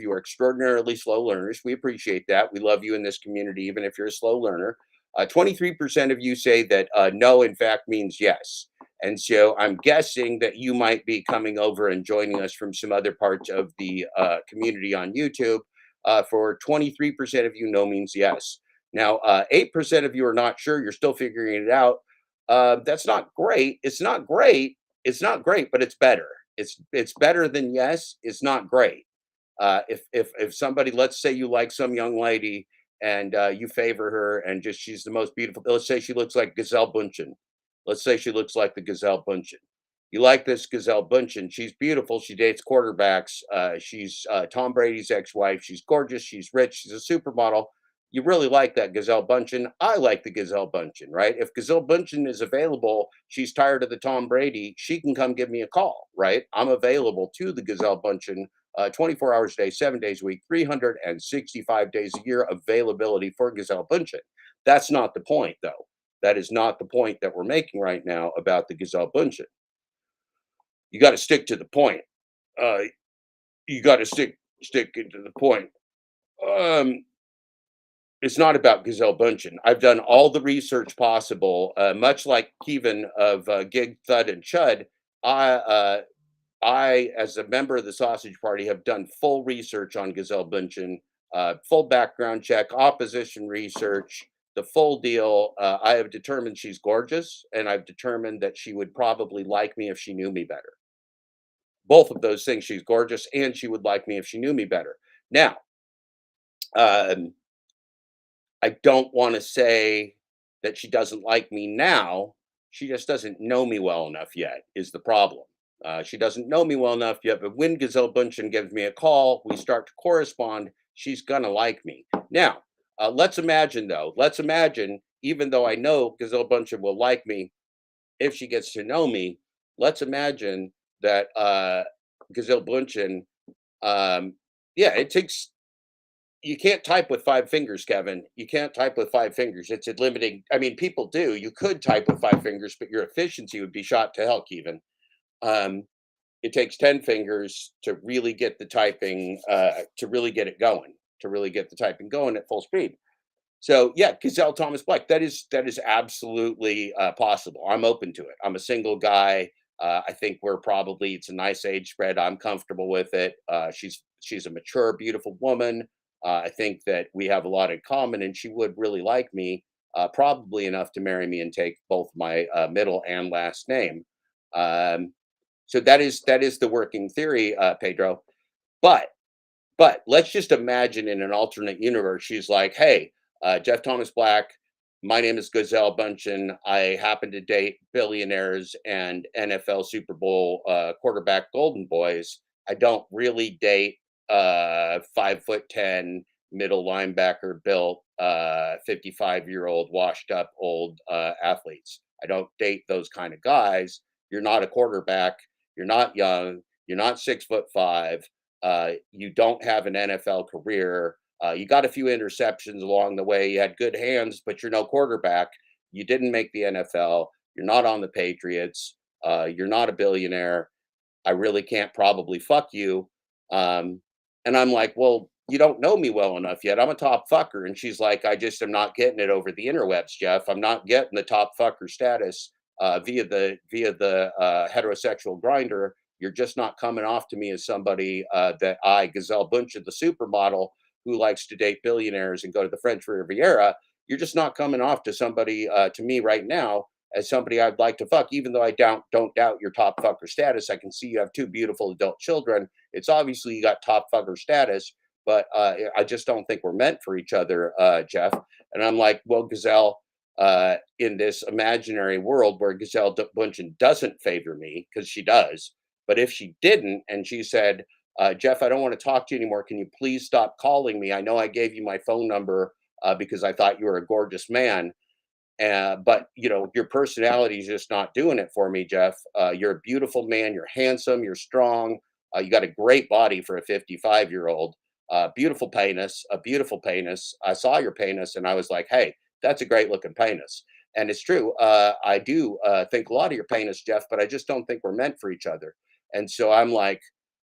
you are extraordinarily slow learners. We appreciate that. We love you in this community, even if you're a slow learner. 23% of you say that no, in fact, means yes. And so I'm guessing that you might be coming over and joining us from some other parts of the community on YouTube. For 23% of you, no means yes. Now, 8% of you are not sure. You're still figuring it out. That's not great. It's not great. It's not great, but it's better. It's better than yes. It's not great. If somebody, let's say you like some young lady and you favor her, and just she's the most beautiful. Let's say she looks like Gazelle Bündchen. Let's say she looks like the Gazelle Bündchen. You like this Gazelle Bündchen. She's beautiful. She dates quarterbacks. She's Tom Brady's ex-wife. She's gorgeous. She's rich. She's a supermodel. You really like that Gazelle Bündchen. I like the Gazelle Bündchen, right? If Gazelle Bündchen is available, she's tired of the Tom Brady, she can come give me a call, right? I'm available to the Gazelle Bündchen 24 hours a day, 7 days a week, 365 days a year, availability for Gazelle Bündchen. That's not the point, though. That is not the point that we're making right now about the Gazelle Bündchen. You got to stick to the point. You got to stick into the point. It's not about Gazelle Bündchen. I've done all the research possible, much like Kevin of Gig, Thud, and Chud. I I, as a member of the Sausage Party, have done full research on Gazelle Bündchen, full background check, opposition research, the full deal. I have determined she's gorgeous, and I've determined that she would probably like me if she knew me better. Both of those things, she's gorgeous, and she would like me if she knew me better. Now, I don't want to say that she doesn't like me now. She just doesn't know me well enough yet, is the problem. She doesn't know me well enough yet, but when Gazelle Bündchen gives me a call, we start to correspond, she's going to like me. Now, let's imagine, though, even though I know Gazelle Bündchen will like me if she gets to know me, let's imagine that Gazelle Bündchen, yeah, it takes, you can't type with 5 fingers, Kevin. You can't type with 5 fingers. It's a limiting. I mean, people do. You could type with 5 fingers, but your efficiency would be shot to hell, Kevin. It takes 10 fingers to really get the typing, to really get it going, to really get the typing going at full speed. So yeah, Gazelle Thomas Black, that is absolutely possible. I'm open to it. I'm a single guy. I think it's a nice age spread. I'm comfortable with it. She's a mature, beautiful woman. I think that we have a lot in common, and she would really like me, probably enough to marry me and take both my middle and last name. So that is the working theory, Pedro. But let's just imagine in an alternate universe, she's like, hey, Jeff Thomas Black, my name is Gazelle Bündchen. I happen to date billionaires and NFL Super Bowl quarterback golden boys. I don't really date 5'10" middle linebacker built 55-year-old washed up old athletes. I don't date those kind of guys. You're not a quarterback. You're not young. You're not 6'5". You don't have an NFL career. You got a few interceptions along the way. You had good hands, but you're no quarterback. You didn't make the NFL. You're not on the Patriots. You're not a billionaire. I really can't probably fuck you. And I'm like, well, you don't know me well enough yet. I'm a top fucker. And she's like, I just am not getting it over the interwebs, Jeff. I'm not getting the top fucker status via the heterosexual grinder. You're just not coming off to me as somebody that Gazelle Bündchen, the supermodel who likes to date billionaires and go to the French Riviera. You're just not coming off to somebody, to me right now, as somebody I'd like to fuck, even though I don't doubt your top fucker status. I can see you have 2 beautiful adult children. It's obviously you got top fucker status, but I just don't think we're meant for each other, Jeff. And I'm like, well, Gazelle, in this imaginary world where Gazelle Bündchen doesn't favor me, because she does, but if she didn't, and she said, Jeff, I don't want to talk to you anymore. Can you please stop calling me? I know I gave you my phone number because I thought you were a gorgeous man. But your personality is just not doing it for me, Jeff. You're a beautiful man. You're handsome. You're strong. You got a great body for a 55-year-old. Beautiful penis. A beautiful penis. I saw your penis, and I was like, hey, that's a great looking penis. And it's true. I do think a lot of your penis, Jeff, but I just don't think we're meant for each other. And so I'm like,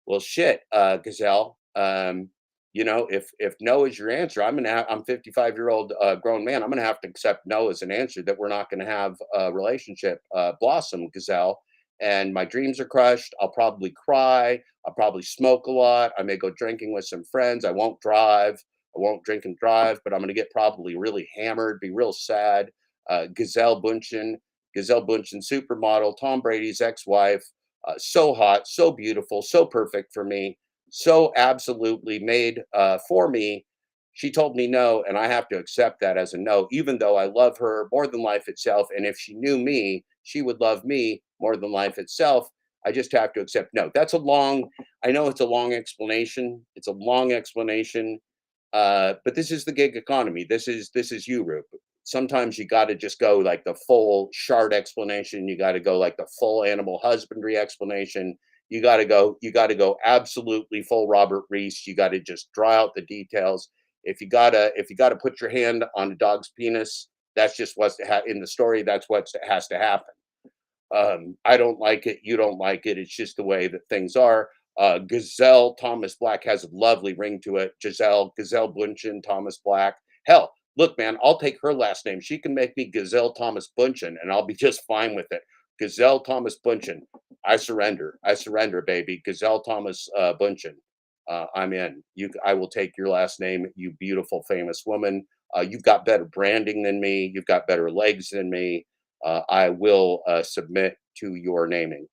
well, shit, Gazelle. If no is your answer, I'm 55-year-old grown man. I'm gonna have to accept no as an answer, that we're not gonna have a relationship blossom, Gazelle. And my dreams are crushed. I'll probably cry. I'll probably smoke a lot. I may go drinking with some friends. I won't drive. I won't drink and drive, but I'm gonna get probably really hammered, be real sad. Gazelle Bündchen supermodel, Tom Brady's ex-wife, so hot, so beautiful, so perfect for me. So absolutely made for me. She told me no, and I have to accept that as a no, even though I love her more than life itself. And if she knew me, she would love me more than life itself. I just have to accept no. I know it's a long explanation. It's a long explanation. But this is the gig economy. This is you, Rube. Sometimes you got to just go like the full shard explanation. You got to go like the full animal husbandry explanation. You got to go absolutely full Robert Reese. You got to just draw out the details. If you got to put your hand on a dog's penis, that's just what's in the story. That's what has to happen. I don't like it. You don't like it. It's just the way that things are. Gazelle Thomas Black has a lovely ring to it. Gazelle Bündchen Thomas Black. Hell, look, man, I'll take her last name. She can make me Gazelle Thomas Bündchen, and I'll be just fine with it. Gazelle Thomas Bündchen. I surrender, baby. Gazelle Thomas Bunchen, I'm in. I will take your last name, you beautiful famous woman. You've got better branding than me. You've got better legs than me. I will submit to your naming.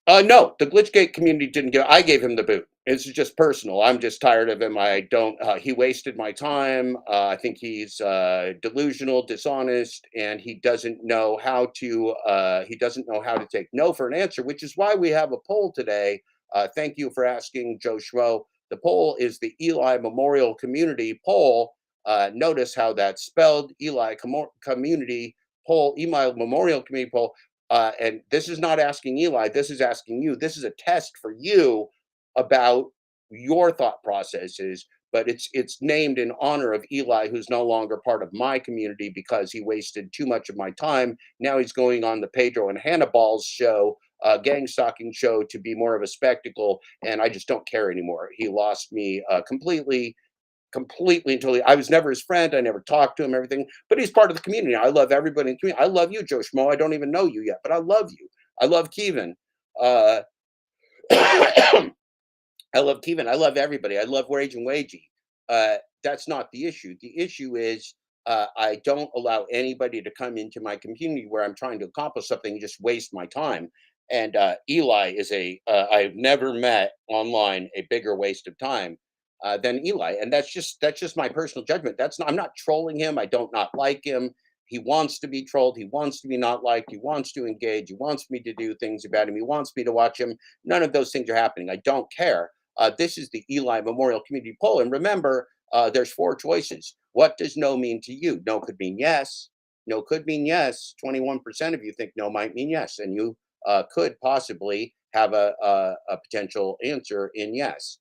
No, the Glitchgate community didn't give. I gave him the boot. It's just personal. I'm just tired of him. I don't. He wasted my time. I think he's delusional, dishonest, and he doesn't know how to. He doesn't know how to take no for an answer, which is why we have a poll today. Thank you for asking, Joe Schmo. The poll is the Eli Memorial Community poll. Notice how that's spelled. Eli Community poll. Eli Memorial Community poll. And this is not asking Eli, this is asking you. This is a test for you about your thought processes, but it's named in honor of Eli, who's no longer part of my community because he wasted too much of my time. Now he's going on the Pedro and Hannibal's show, gang stalking show, to be more of a spectacle, and I just don't care anymore. He lost me completely and totally. I was never his friend. I never talked to him, everything, but he's part of the community. I love everybody in the community. I love you, Joe Schmo. I don't even know you yet, but I love you. I love Kevin. I love Kevin. I love everybody. I love Wage and Wagey. That's not the issue. The issue is I don't allow anybody to come into my community where I'm trying to accomplish something and just waste my time. And Eli is I've never met online a bigger waste of time than Eli. And that's just my personal judgment. I'm not trolling him. I don't not like him. He wants to be trolled. He wants to be not liked. He wants to engage. He wants me to do things about him. He wants me to watch him. None of those things are happening. I don't care. This is the Eli Memorial Community Poll. And remember, there's 4 choices. What does no mean to you? No could mean yes. No could mean yes. 21% of you think no might mean yes. And you could possibly have a potential answer in yes.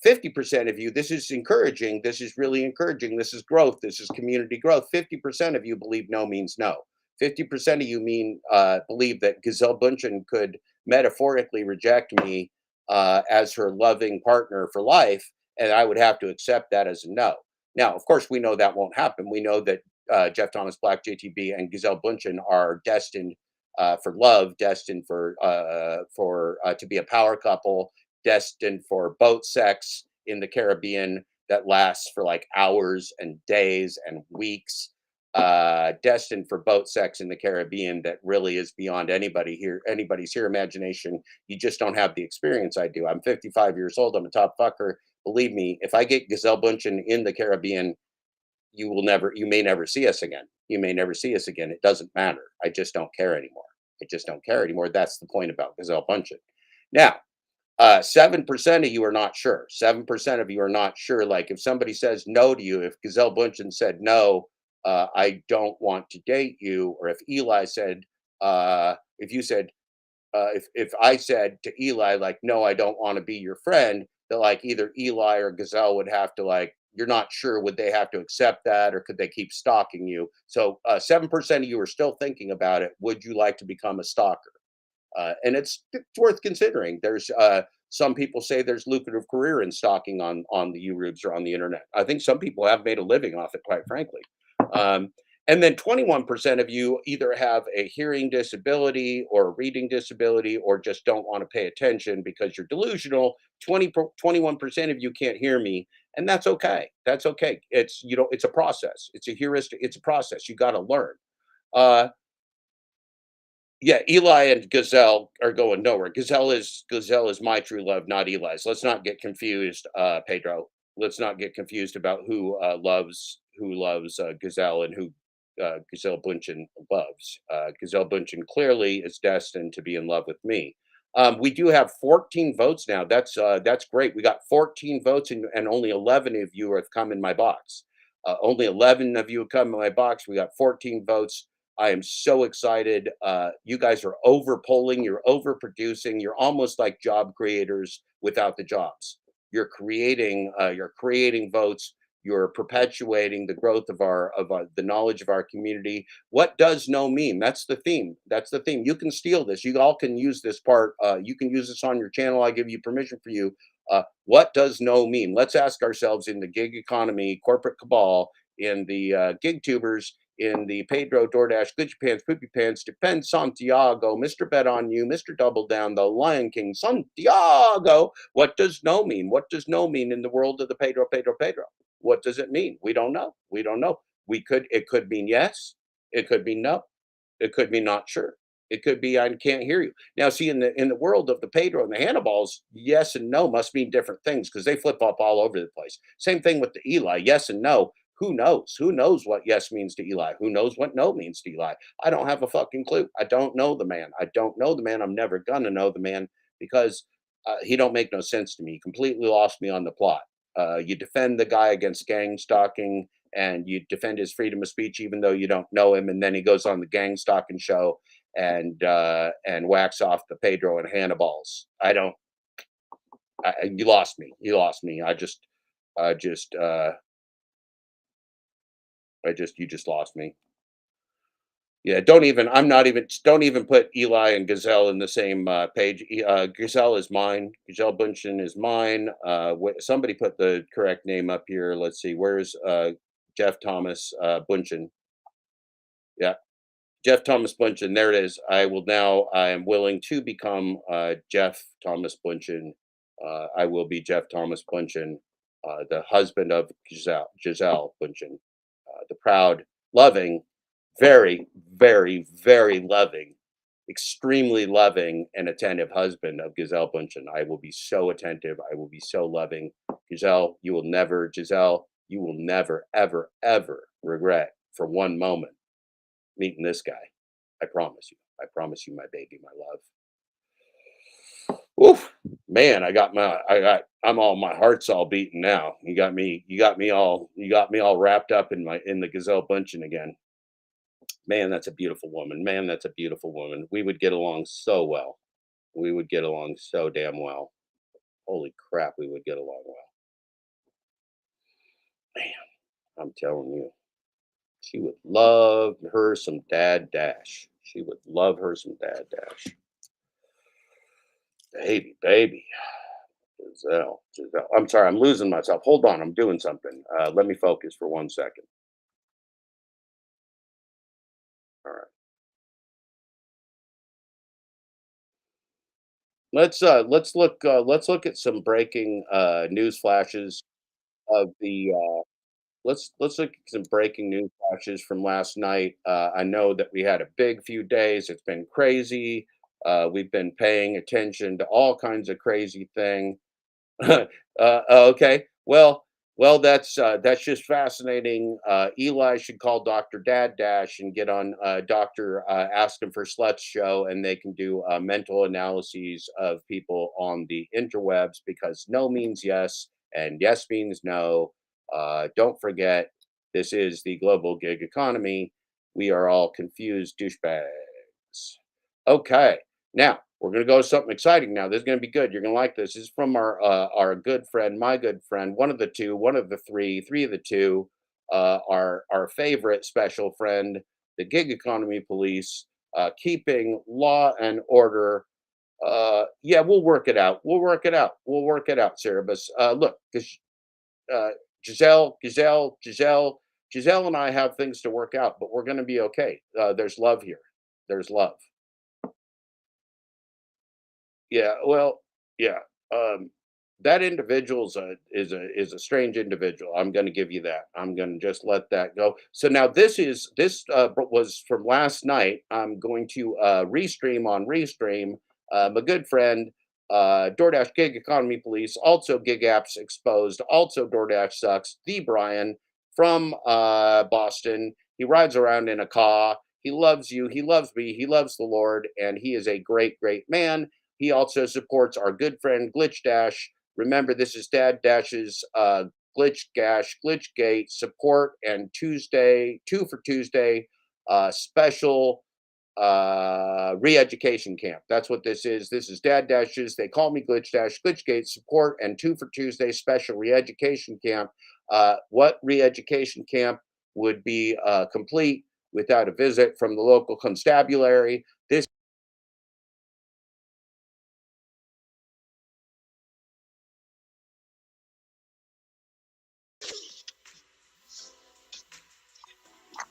50% of you, this is encouraging. This is really encouraging. This is growth. This is community growth. 50% of you believe no means no. 50% of you believe that Gazelle Bunchen could metaphorically reject me as her loving partner for life, and I would have to accept that as a no. Now, of course, we know that won't happen. We know that Jeff Thomas Black, JTB, and Gazelle Bunchen are destined for love, destined for to be a power couple, destined for boat sex in the Caribbean that lasts for like hours and days and weeks, destined for boat sex in the Caribbean that really is beyond anybody's here imagination. You just don't have the experience I do. I'm 55 years old. I'm a top fucker. Believe me, if I get Gazelle Bunchen in the Caribbean, you may never see us again. You may never see us again. It doesn't matter. I just don't care anymore. I just don't care anymore. That's the point about Gazelle Bunchen. Now, 7% of you are not sure. 7% of you are not sure. Like if somebody says no to you, if Gazelle Bunchen said no, I don't want to date you, or if Eli said, if you said, if I said to Eli like, no, I don't want to be your friend, that like either Eli or Gazelle would have to like, you're not sure, would they have to accept that, or could they keep stalking you? So 7% of you are still thinking about it. Would you like to become a stalker? And it's worth considering. There's some people say there's lucrative career in stalking on the YouTubes or on the internet. I think some people have made a living off it, quite frankly. And then 21% of you either have a hearing disability or a reading disability, or just don't want to pay attention because you're delusional. 21% of you can't hear me, and that's okay. That's okay. It's it's a process. It's a heuristic. It's a process. You got to learn. Yeah, Eli and Gazelle are going nowhere. Gazelle is my true love, not Eli's. Let's not get confused, Pedro. Let's not get confused about who loves Gazelle and who Gazelle Bunchen loves. Gazelle Bunchen clearly is destined to be in love with me. We do have 14 votes now. That's great. We got 14 votes, and only 11 of you have come in my box. Only 11 of you have come in my box. We got 14 votes. I am so excited. You guys are over polling, you're overproducing, you're almost like job creators without the jobs. You're creating votes, you're perpetuating the growth of the knowledge of our community. What does no mean? That's the theme. That's the theme. You can steal this. You all can use this part. You can use this on your channel. I give you permission for you. What does no mean? Let's ask ourselves in the gig economy, corporate cabal, in the gig tubers, in the Pedro DoorDash Glitchy Pants Poopy Pants Defend Santiago, Mr. Bet on You, Mr. Double Down, the Lion King Santiago. What does no mean? What does no mean in the world of the Pedro? What does it mean? We don't know. We don't know. It could mean yes. It could mean no. It could mean not sure. It could be I can't hear you. Now, see, in the world of the Pedro and the Hannibals, yes and no must mean different things because they flip flop all over the place. Same thing with the Eli. Yes and no. Who knows? Who knows what yes means to Eli? Who knows what no means to Eli? I don't have a fucking clue. I don't know the man. I don't know the man. I'm never gonna know the man because he don't make no sense to me. He completely lost me on the plot. You defend the guy against gang stalking and you defend his freedom of speech even though you don't know him, and then he goes on the gang stalking show and whacks off the Pedro and Hannibals. You lost me. You lost me. You just lost me. Yeah, don't even put Eli and Gazelle in the same page. Gazelle is mine. Gazelle Bunchen is mine. Somebody put the correct name up here. Let's see. Where's Jeff Thomas Bunchen? Yeah, Jeff Thomas Bunchen. There it is. I am willing to become Jeff Thomas Bunchen. I will be Jeff Thomas Bunchen, the husband of Giselle Bunchen, the proud, loving, very, very, very loving, extremely loving and attentive husband of Giselle Bunchen. I will be so attentive. I will be so loving. Giselle, you will never, ever, ever regret for one moment meeting this guy. I promise you. I promise you, my baby, my love. Oof, man, my heart's all beating now. You got me all wrapped up in the Gazelle Bunchen again. Man, that's a beautiful woman. Man, that's a beautiful woman. We would get along so well. We would get along so damn well. Holy crap, we would get along well. Man, I'm telling you. She would love her some Dad Dash. She would love her some Dad Dash. Baby. Giselle. I'm sorry, I'm losing myself. Hold on, I'm doing something. Let me focus for 1 second. All right. Let's look at some breaking news flashes of the let's look at some breaking news flashes from last night. I know that we had a big few days. It's been crazy. We've been paying attention to all kinds of crazy thing. Okay. Well, that's just fascinating. Eli should call Dr. Dad Dash and get on Dr. Ask Him for Sluts show, and they can do mental analyses of people on the interwebs because no means yes and yes means no. Don't forget, this is the global gig economy. We are all confused douchebags. Okay. Now, we're going to go to something exciting now. This is going to be good. You're going to like this. This is from our good friend, my good friend, one of the two, one of the three of the two, our favorite special friend, the gig economy police, keeping law and order. Yeah, we'll work it out. We'll work it out. We'll work it out, Cerebus. Look, uh, Giselle and I have things to work out, but we're going to be okay. There's love here. There's love. Yeah, well, yeah. Um, that individual is a strange individual. I'm going to give you that. I'm going to just let that go. So now was from last night. I'm going to restream on Restream. My good friend, DoorDash Gig Economy Police, also Gig Apps Exposed, also DoorDash Sucks. The Brian from Boston. He rides around in a car. He loves you. He loves me. He loves the Lord, and he is a great, great man. He also supports our good friend Glitch Dash. Remember, this is Dad Dash's Glitchgate support and Tuesday, 2 for Tuesday, special re-education camp. That's what this is. This is Dad Dash's, they call me Glitch Dash, Glitchgate support and 2 for Tuesday special re-education camp. What re-education camp would be complete without a visit from the local constabulary? This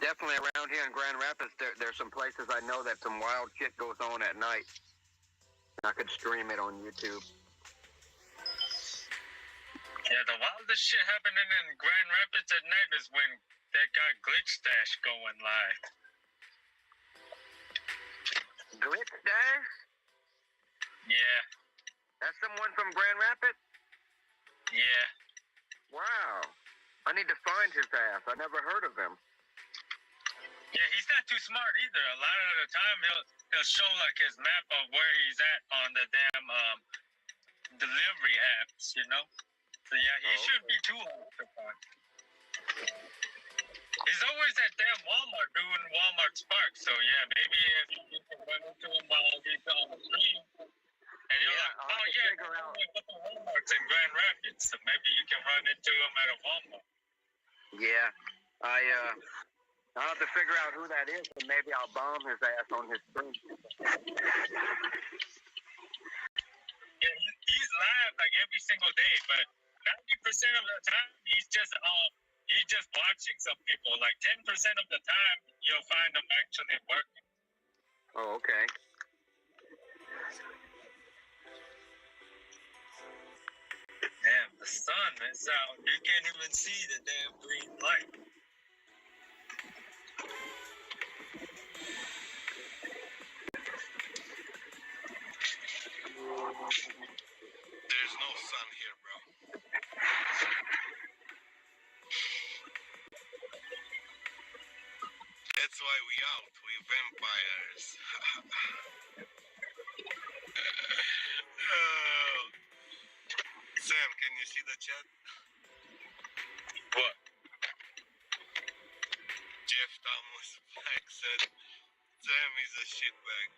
definitely around here in Grand Rapids, there's some places I know that some wild shit goes on at night. I could stream it on YouTube. Yeah, the wildest shit happening in Grand Rapids at night is when that guy Glitch Stash going live. Glitch Dash? Yeah. That's someone from Grand Rapids? Yeah. Wow. I need to find his ass. I never heard of him. Yeah, he's not too smart either. A lot of the time he'll show like his map of where he's at on the damn delivery apps, you know? So yeah, he shouldn't be too hard to find. He's always at damn Walmart doing Walmart Spark. So yeah, maybe if you can run into him while he's on the stream. And you're like, oh yeah, there's only a couple Walmarts in Grand Rapids. So maybe you can run into him at a Walmart. Yeah. I'll have to figure out who that is, and maybe I'll bomb his ass on his stream. Yeah, he's live like every single day, but 90% of the time he's just watching some people. Like 10% of the time you'll find him actually working. Oh, okay. Damn, the sun is out. You can't even see the damn green light. There's no sun here, bro. That's why we out. We vampires. Sam, can you see the chat? What? Jeff Thomas Black said, Sam is a shitbag.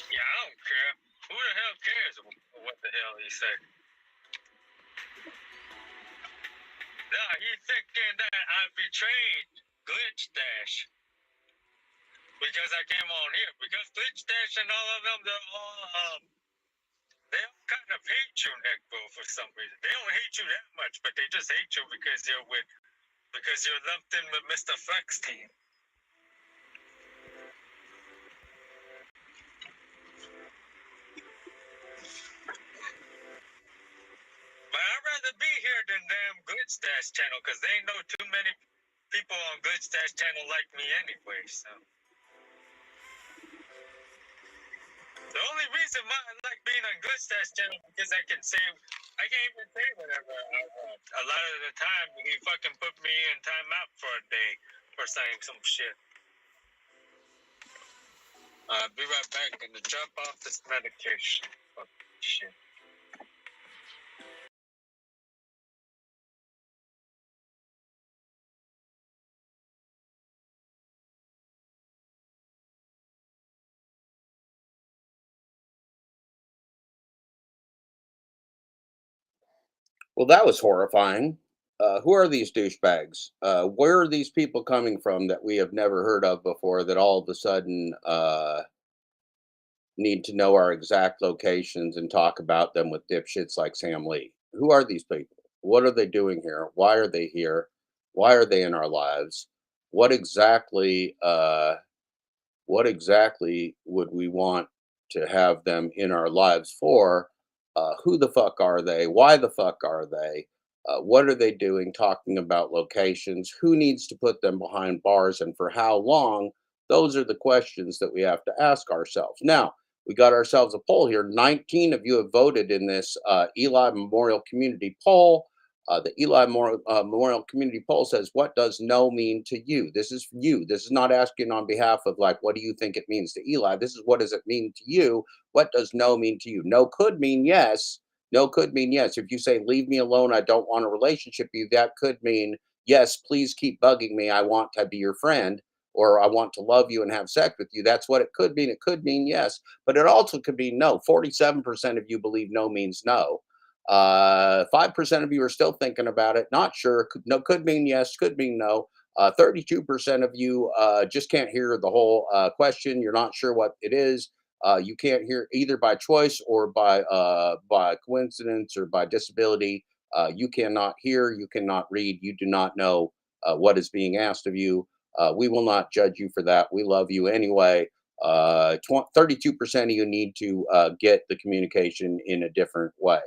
Yeah, I don't care. Who the hell cares what the hell he said? No, he's thinking that I betrayed Glitch Dash because I came on here. Because Glitch Dash and all of them, they all kind of hate you, Nickbo, for some reason. They don't hate you that much, but they just hate you because you're lumped in with Mr. Flex team. But I'd rather be here than damn Glitch Dash channel because they know too many people on Glitch Dash channel like me anyway, so. The only reason why I like being on Glitch Dash channel because I can't even say whatever I want. A lot of the time, he fucking put me in timeout for a day for saying some shit. I'll be right back and to jump off this medication. Fuck shit. Well, that was horrifying. Who are these douchebags? Where are these people coming from that we have never heard of before that all of a sudden need to know our exact locations and talk about them with dipshits like Sam Lee? Who are these people? What are they doing here? Why are they here? Why are they in our lives? What exactly would we want to have them in our lives for? Who the fuck are they? Why the fuck are they? What are they doing talking about locations? Who needs to put them behind bars and for how long? Those are the questions that we have to ask ourselves. Now, we got ourselves a poll here. 19 of you have voted in this Eli Memorial Community poll. The Eli Memorial Community poll says, what does no mean to you? This is you. This is not asking on behalf of like, what do you think it means to Eli? This is what does it mean to you? What does no mean to you? No could mean yes. No could mean yes. If you say, leave me alone, I don't want a relationship with you, that could mean, yes, please keep bugging me. I want to be your friend, or I want to love you and have sex with you. That's what it could mean. It could mean yes, but it also could mean no. 47% of you believe no means no. 5% of you are still thinking about it. Not sure. No, could mean yes, could mean no. 32% of you just can't hear the whole question. You're not sure what it is. You can't hear either by choice or by coincidence or by disability. You cannot hear, you cannot read, you do not know what is being asked of you. We will not judge you for that. We love you anyway. 32% of you need to get the communication in a different way.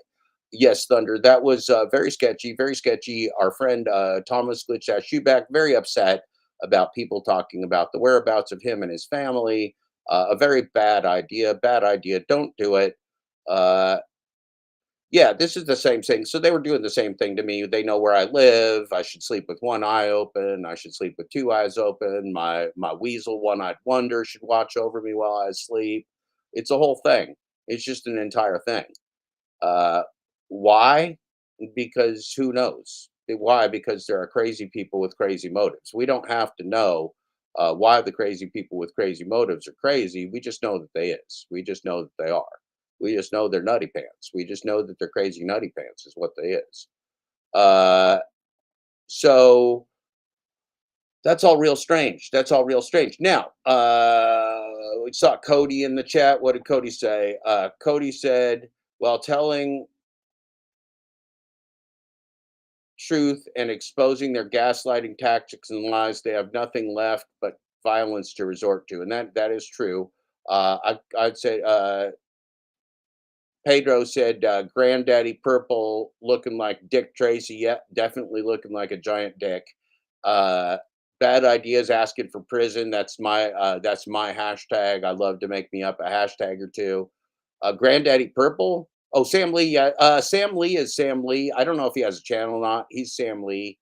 Yes, Thunder, that was very sketchy, very sketchy. Our friend Thomas Glitch Shoeback, very upset about people talking about the whereabouts of him and his family. A very bad idea, bad idea. Don't do it. Uh, yeah, this is the same thing. So they were doing the same thing to me. They know where I live. I should sleep with one eye open. I should sleep with two eyes open. My weasel, one-eyed wonder, should watch over me while I sleep. It's a whole thing. It's just an entire thing. Uh, why? Because who knows? Why? Because there are crazy people with crazy motives. We don't have to know why the crazy people with crazy motives are crazy. We just know that they is. We just know that they are. We just know they're nutty pants. We just know that they're crazy nutty pants is what they is. Uh, so that's all real strange. That's all real strange. Now, we saw Cody in the chat. What did Cody say? Cody said, while telling truth and exposing their gaslighting tactics and lies, they have nothing left but violence to resort to. And that is true. I'd say Pedro said, Granddaddy Purple looking like Dick Tracy. Yeah, definitely looking like a giant dick. Bad ideas asking for prison. That's my hashtag. I love to make me up a hashtag or two. Granddaddy Purple. Oh, Sam Lee. Yeah, Sam Lee is Sam Lee. I don't know if he has a channel or not. He's Sam Lee.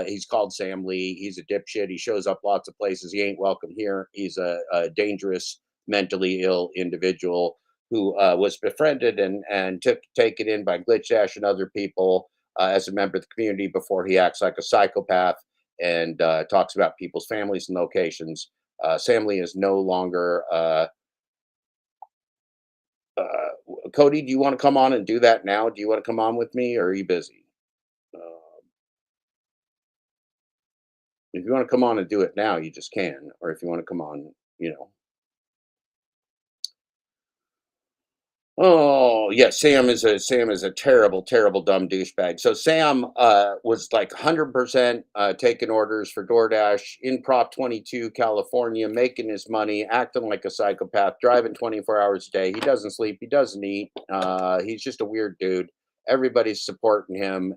He's called Sam Lee. He's a dipshit. He shows up lots of places. He ain't welcome here. He's a dangerous, mentally ill individual who was befriended and taken in by Glitch Dash and other people as a member of the community before he acts like a psychopath and talks about people's families and locations. Sam Lee is no longer. Cody, do you want to come on and do that now? Do you want to come on with me, or are you busy? If you want to come on and do it now, you just can. Or if you want to come on, you know. Oh yeah, Sam is a terrible, terrible dumb douchebag. So Sam was like 100% taking orders for DoorDash in Prop 22, California, making his money, acting like a psychopath, driving 24 hours a day. He doesn't sleep, he doesn't eat. He's just a weird dude. Everybody's supporting him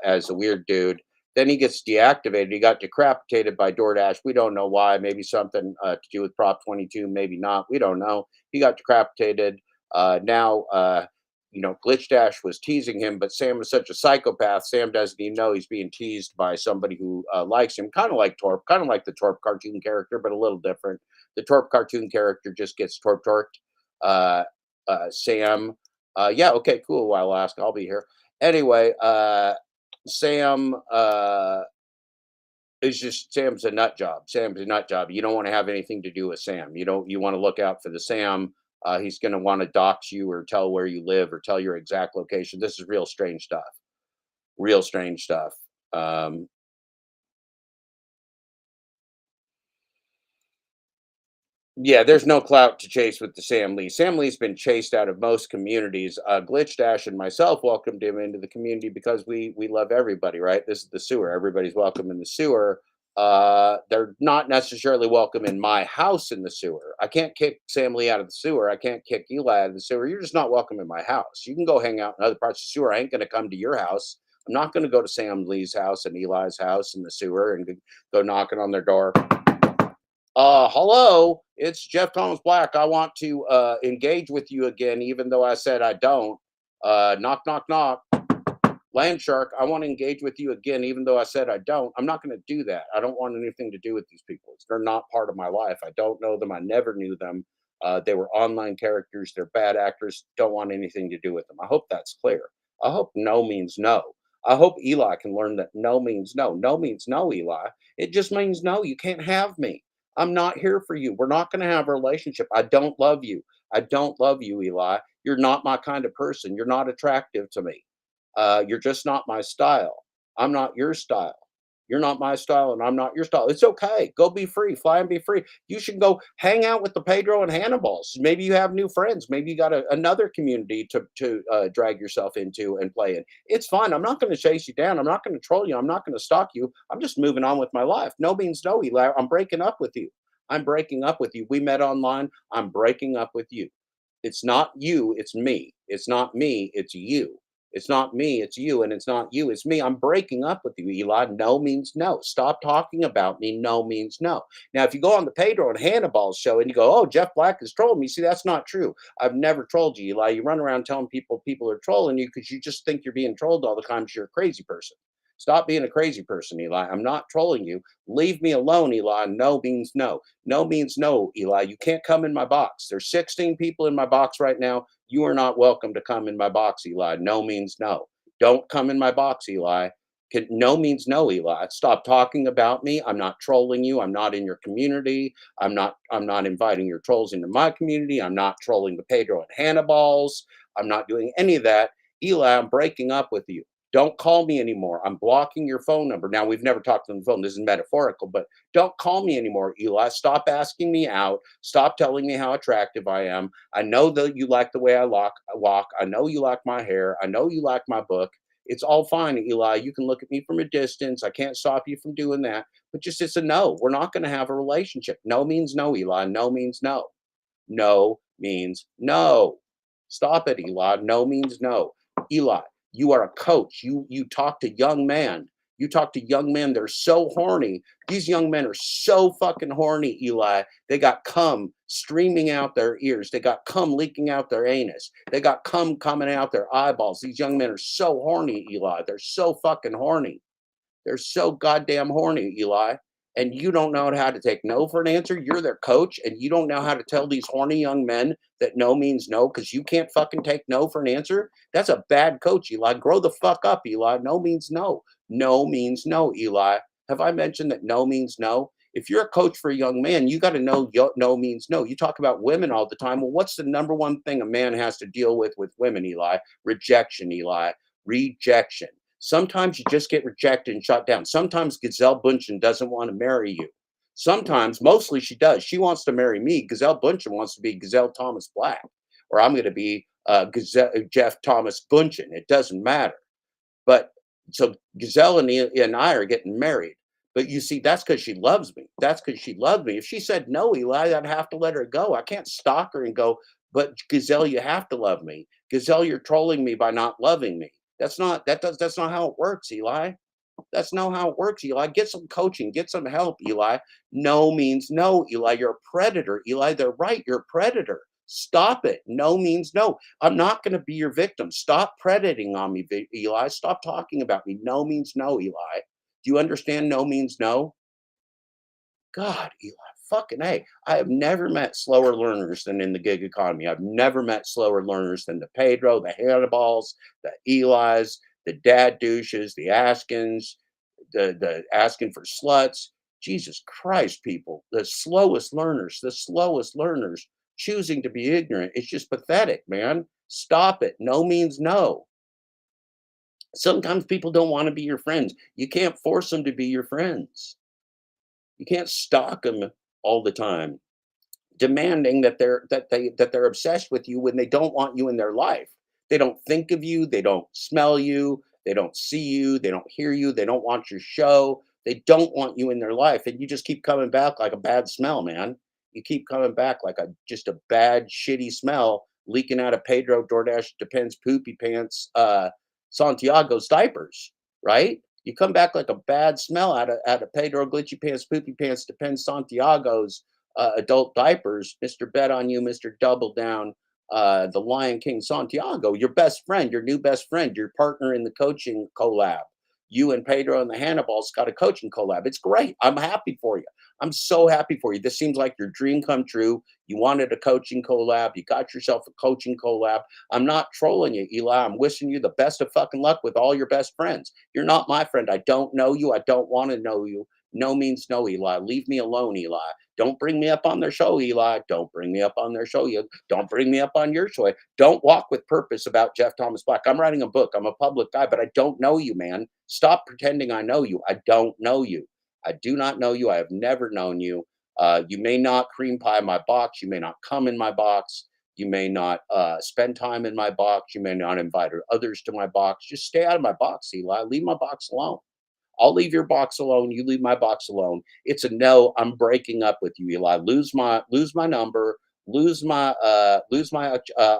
as a weird dude. Then he gets deactivated. He got decapitated by DoorDash. We don't know why. Maybe something to do with Prop 22, maybe not. We don't know. He got decapitated. Now, Glitch Dash was teasing him, but Sam is such a psychopath. Sam doesn't even know he's being teased by somebody who likes him, kind of like Torp, kind of like the Torp cartoon character, but a little different. The Torp cartoon character just gets torqued. Sam, yeah, okay, cool. I'll ask. I'll be here. Anyway, Sam Sam's a nut job. Sam's a nut job. You don't want to have anything to do with Sam. You want to look out for the Sam. He's going to want to dox you or tell where you live or tell your exact location. This is real strange stuff. Real strange stuff. Yeah, there's no clout to chase with the Sam Lee. Sam Lee's been chased out of most communities. Glitch Dash and myself welcomed him into the community because we love everybody, right? This is the sewer. Everybody's welcome in the sewer. They're not necessarily welcome in my house in the sewer. I can't kick Sam Lee out of the sewer. I can't kick Eli out of the sewer. You're just not welcome in my house. You can go hang out in other parts of the sewer. I ain't going to come to your house. I'm not going to go to Sam Lee's house and Eli's house in the sewer and go knocking on their door. Hello, it's Jeff Thomas Black. I want to engage with you again, even though I said I don't. Knock, knock, knock. Land Shark, I want to engage with you again, even though I said I don't. I'm not going to do that. I don't want anything to do with these people. They're not part of my life. I don't know them. I never knew them. They were online characters. They're bad actors. Don't want anything to do with them. I hope that's clear. I hope no means no. I hope Eli can learn that no means no. No means no, Eli. It just means no. You can't have me. I'm not here for you. We're not going to have a relationship. I don't love you. I don't love you, Eli. You're not my kind of person. You're not attractive to me. You're just not my style. I'm not your style. You're not my style and I'm not your style. It's okay. Go be free. Fly and be free. You should go hang out with the Pedro and Hannibals. Maybe you have new friends. Maybe you got another community to drag yourself into and play in. It's fine. I'm not going to chase you down. I'm not going to troll you. I'm not going to stalk you. I'm just moving on with my life. No means no, Eli. I'm breaking up with you. I'm breaking up with you. We met online. I'm breaking up with you. It's not you, it's me. It's not me, it's you. It's not me, it's you, and it's not you, it's me. I'm breaking up with you, Eli. No means no. Stop talking about me. No means no. Now, if you go on the Pedro and Hannibal's show and you go, oh, Jeff Black is trolling me, see, that's not true. I've never trolled you, Eli. You run around telling people are trolling you because you just think you're being trolled all the time because you're a crazy person. Stop being a crazy person, Eli. I'm not trolling you. Leave me alone, Eli. No means no. No means no, Eli. You can't come in my box. There's 16 people in my box right now. You are not welcome to come in my box, Eli. No means no. Don't come in my box, Eli. No means no, Eli. Stop talking about me. I'm not trolling you. I'm not in your community. I'm not inviting your trolls into my community. I'm not trolling the Pedro and Hannibals. I'm not doing any of that. Eli, I'm breaking up with you. Don't call me anymore. I'm blocking your phone number. Now, we've never talked on the phone. This is metaphorical, but don't call me anymore, Eli. Stop asking me out. Stop telling me how attractive I am. I know that you like the way I walk. I know you like my hair. I know you like my book. It's all fine, Eli. You can look at me from a distance. I can't stop you from doing that. But just it's a no. We're not going to have a relationship. No means no, Eli. No means no. No means no. Stop it, Eli. No means no. Eli, you are a coach. You talk to young men. You talk to young men. They're so horny. These young men are so fucking horny, Eli. They got cum streaming out their ears. They got cum leaking out their anus. They got cum coming out their eyeballs. These young men are so horny, Eli. They're so fucking horny. They're so goddamn horny, Eli. And you don't know how to take no for an answer. You're their coach, and you don't know how to tell these horny young men that no means no because you can't fucking take no for an answer. That's a bad coach, Eli. Grow the fuck up, Eli. No means no. No means no, Eli. Have I mentioned that no means no? If you're a coach for a young man, you got to know no means no. You talk about women all the time. Well, what's the number one thing a man has to deal with women, Eli? Rejection, Eli. Rejection. Sometimes you just get rejected and shut down. Sometimes Gazelle Bündchen doesn't want to marry you. Sometimes, mostly she does. She wants to marry me. Gazelle Bündchen wants to be Gazelle Thomas Black, or I'm going to be Jeff Thomas Bündchen. It doesn't matter. But so Gazelle and I are getting married. But you see, that's because she loves me. That's because she loves me. If she said no, Eli, I'd have to let her go. I can't stalk her and go, but Gazelle, you have to love me. Gazelle, you're trolling me by not loving me. That's not how it works, Eli. That's not how it works, Eli. Get some coaching, get some help, Eli. No means no, Eli. You're a predator, Eli. They're right. You're a predator. Stop it. No means no. I'm not going to be your victim. Stop predating on me, Eli. Stop talking about me. No means no, Eli. Do you understand no means no? God, Eli, fucking A. I have never met slower learners than in the gig economy. I've never met slower learners than the Pedro, the Hannibals, the Eli's, the dad douches, the Askins, the asking for sluts. Jesus Christ, people, the slowest learners choosing to be ignorant. It's just pathetic, man. Stop it. No means no. Sometimes people don't want to be your friends. You can't force them to be your friends. You can't stalk them all the time, demanding that they're obsessed with you when they don't want you in their life. They don't think of you, they don't smell you, they don't see you, they don't hear you, they don't want your show. They don't want you in their life, and you just keep coming back like a bad smell, man. You keep coming back like just a bad, shitty smell leaking out of Pedro DoorDash Depends Poopy Pants Santiago's diapers, right? You come back like a bad smell out of Pedro Glitchy Pants, Poopy Pants, Depends Santiago's adult diapers. Mr. Bet on You, Mr. Double Down, the Lion King Santiago, your best friend, your new best friend, your partner in the coaching collab. You and Pedro and the Hannibals got a coaching collab. It's great. I'm happy for you. I'm so happy for you. This seems like your dream come true. You wanted a coaching collab. You got yourself a coaching collab. I'm not trolling you, Eli. I'm wishing you the best of fucking luck with all your best friends. You're not my friend. I don't know you. I don't want to know you. No means no, Eli. Leave me alone, Eli. Don't bring me up on their show, Eli. Don't bring me up on their show. Don't bring me up on your show. Don't walk with purpose about Jeff Thomas Black. I'm writing a book. I'm a public guy, but I don't know you, man. Stop pretending I know you. I don't know you. I do not know you. I have never known you. You may not cream pie my box. You may not come in my box. You may not spend time in my box. You may not invite others to my box. Just stay out of my box, Eli. Leave my box alone. I'll leave your box alone. You leave my box alone. It's a no. I'm breaking up with you, Eli. Lose my number. Lose my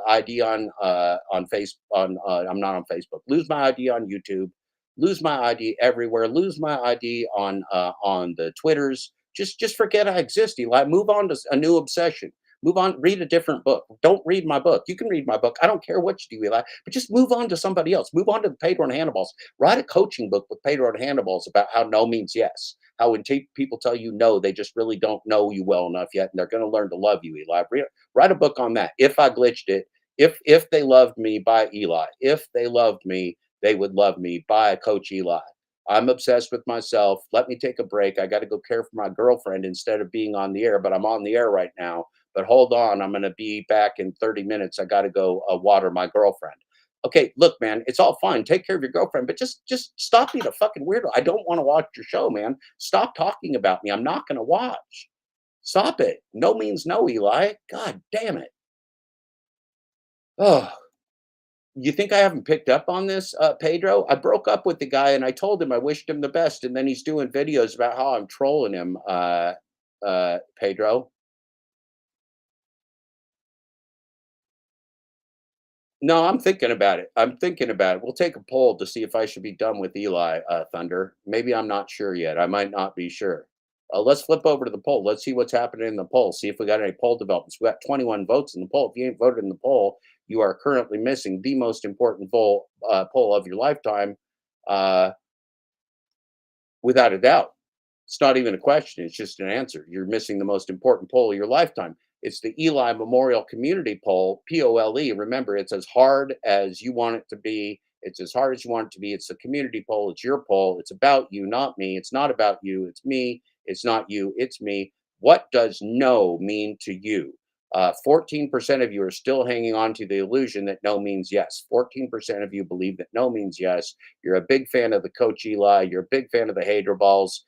ID on face on. I'm not on Facebook. Lose my ID on YouTube. Lose my ID everywhere. Lose my ID on the Twitters. Just forget I exist, Eli. Move on to a new obsession. Move on, read a different book. Don't read my book. You can read my book. I don't care what you do, Eli, but just move on to somebody else. Move on to the Pedro and Hannibal's. Write a coaching book with Pedro and Hannibal's about how no means yes. How when people tell you no, they just really don't know you well enough yet, and they're going to learn to love you, Eli. Write a book on that. If I glitched it, if they loved me, by Eli. If they loved me, they would love me, by Coach Eli. I'm obsessed with myself. Let me take a break. I got to go care for my girlfriend instead of being on the air, but I'm on the air right now. But hold on, I'm going to be back in 30 minutes. I got to go water my girlfriend. Okay, look, man, it's all fine. Take care of your girlfriend, but just stop being a fucking weirdo. I don't want to watch your show, man. Stop talking about me. I'm not going to watch. Stop it. No means no, Eli. God damn it. Oh, you think I haven't picked up on this, Pedro? I broke up with the guy and I told him I wished him the best, and then he's doing videos about how I'm trolling him, Pedro. No, I'm thinking about it. I'm thinking about it. We'll take a poll to see if I should be done with Eli, Thunder. Maybe I'm not sure yet. I might not be sure. Let's flip over to the poll. Let's see what's happening in the poll. See if we got any poll developments. We got 21 votes in the poll. If you ain't voted in the poll, you are currently missing the most important poll of your lifetime, uh, without a doubt. It's not even a question. It's just an answer. You're missing the most important poll of your lifetime. It's the Eli Memorial Community Poll, POLE. Remember, it's as hard as you want it to be. It's as hard as you want it to be. It's a community poll. It's your poll. It's about you, not me. It's not about you. It's me. It's not you. It's me. What does no mean to you? 14% of you are still hanging on to the illusion that no means yes. 14% of you believe that no means yes. You're a big fan of the Coach Eli. You're a big fan of the Hadra Balls.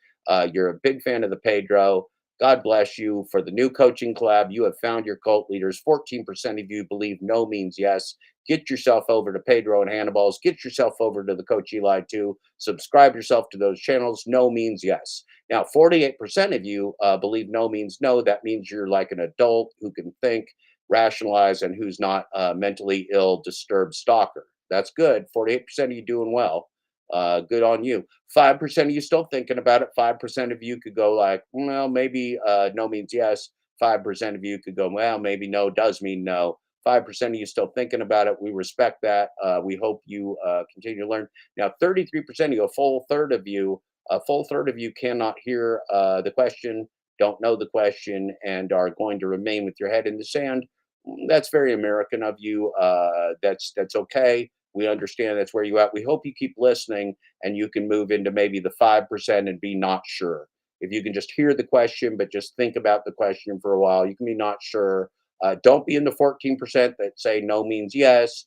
You're a big fan of the Pedro. God bless you for the new coaching collab. You have found your cult leaders. 14% of you believe no means yes. Get yourself over to Pedro and Hannibal's. Get yourself over to the Coach Eli too. Subscribe yourself to those channels. No means yes. Now, 48% of you believe no means no. That means you're like an adult who can think, rationalize, and who's not a mentally ill, disturbed stalker. That's good. 48% of you doing well. Good on you. 5% of you still thinking about it. 5% of you could go like, well, maybe no means yes. 5% of you could go, well, maybe no does mean no. 5% of you still thinking about it. We respect that. We hope you continue to learn. Now, 33% of you, a full third of you cannot hear the question, don't know the question, and are going to remain with your head in the sand. That's very American of you. That's okay. We understand that's where you at. We hope you keep listening and you can move into maybe the 5% and be not sure. If you can just hear the question, but just think about the question for a while, you can be not sure. Don't be in the 14% that say no means yes.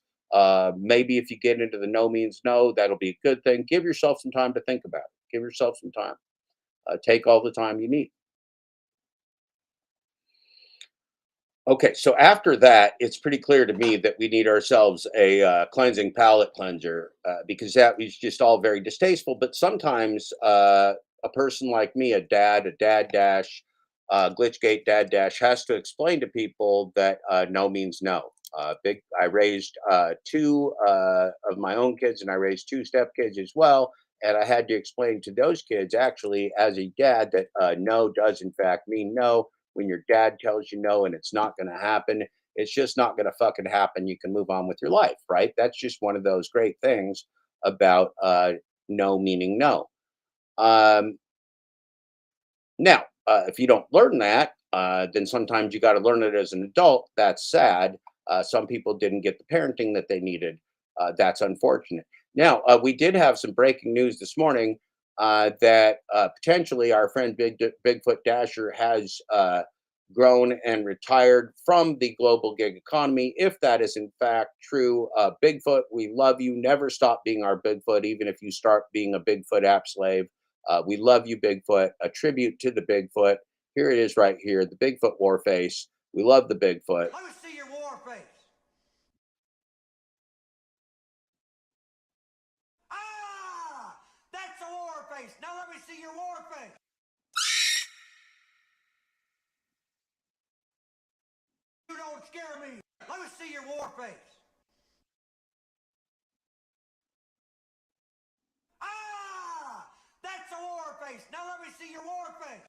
Maybe if you get into the no means no, that'll be a good thing. Give yourself some time to think about it. Give yourself some time. Take all the time you need. Okay, so after that, it's pretty clear to me that we need ourselves a cleansing palate cleanser because that was just all very distasteful. But sometimes a person like me, a dad dash, Glitchgate dad dash, has to explain to people that no means no. I raised two of my own kids, and I raised two stepkids as well. And I had to explain to those kids, actually, as a dad, that no does in fact mean no. When your dad tells you no and it's not going to happen, it's just not going to fucking happen. You can move on with your life, right? That's just one of those great things about no meaning no. Now, if you don't learn that, then sometimes you got to learn it as an adult. That's sad. Some people didn't get the parenting that they needed. That's unfortunate. Now, we did have some breaking news this morning. that potentially our friend Bigfoot Dasher has grown and retired from the global gig economy. If that is in fact true, Bigfoot, we love you. Never stop being our Bigfoot, even if you start being a Bigfoot app slave. We love you, Bigfoot. A tribute to the Bigfoot. Here it is right here, the Bigfoot war face. We love the Bigfoot. Let me see your war face. Ah! That's a war face. Now let me see your war face. You don't scare me. Let me see your war face. Ah! That's a war face. Now let me see your war face.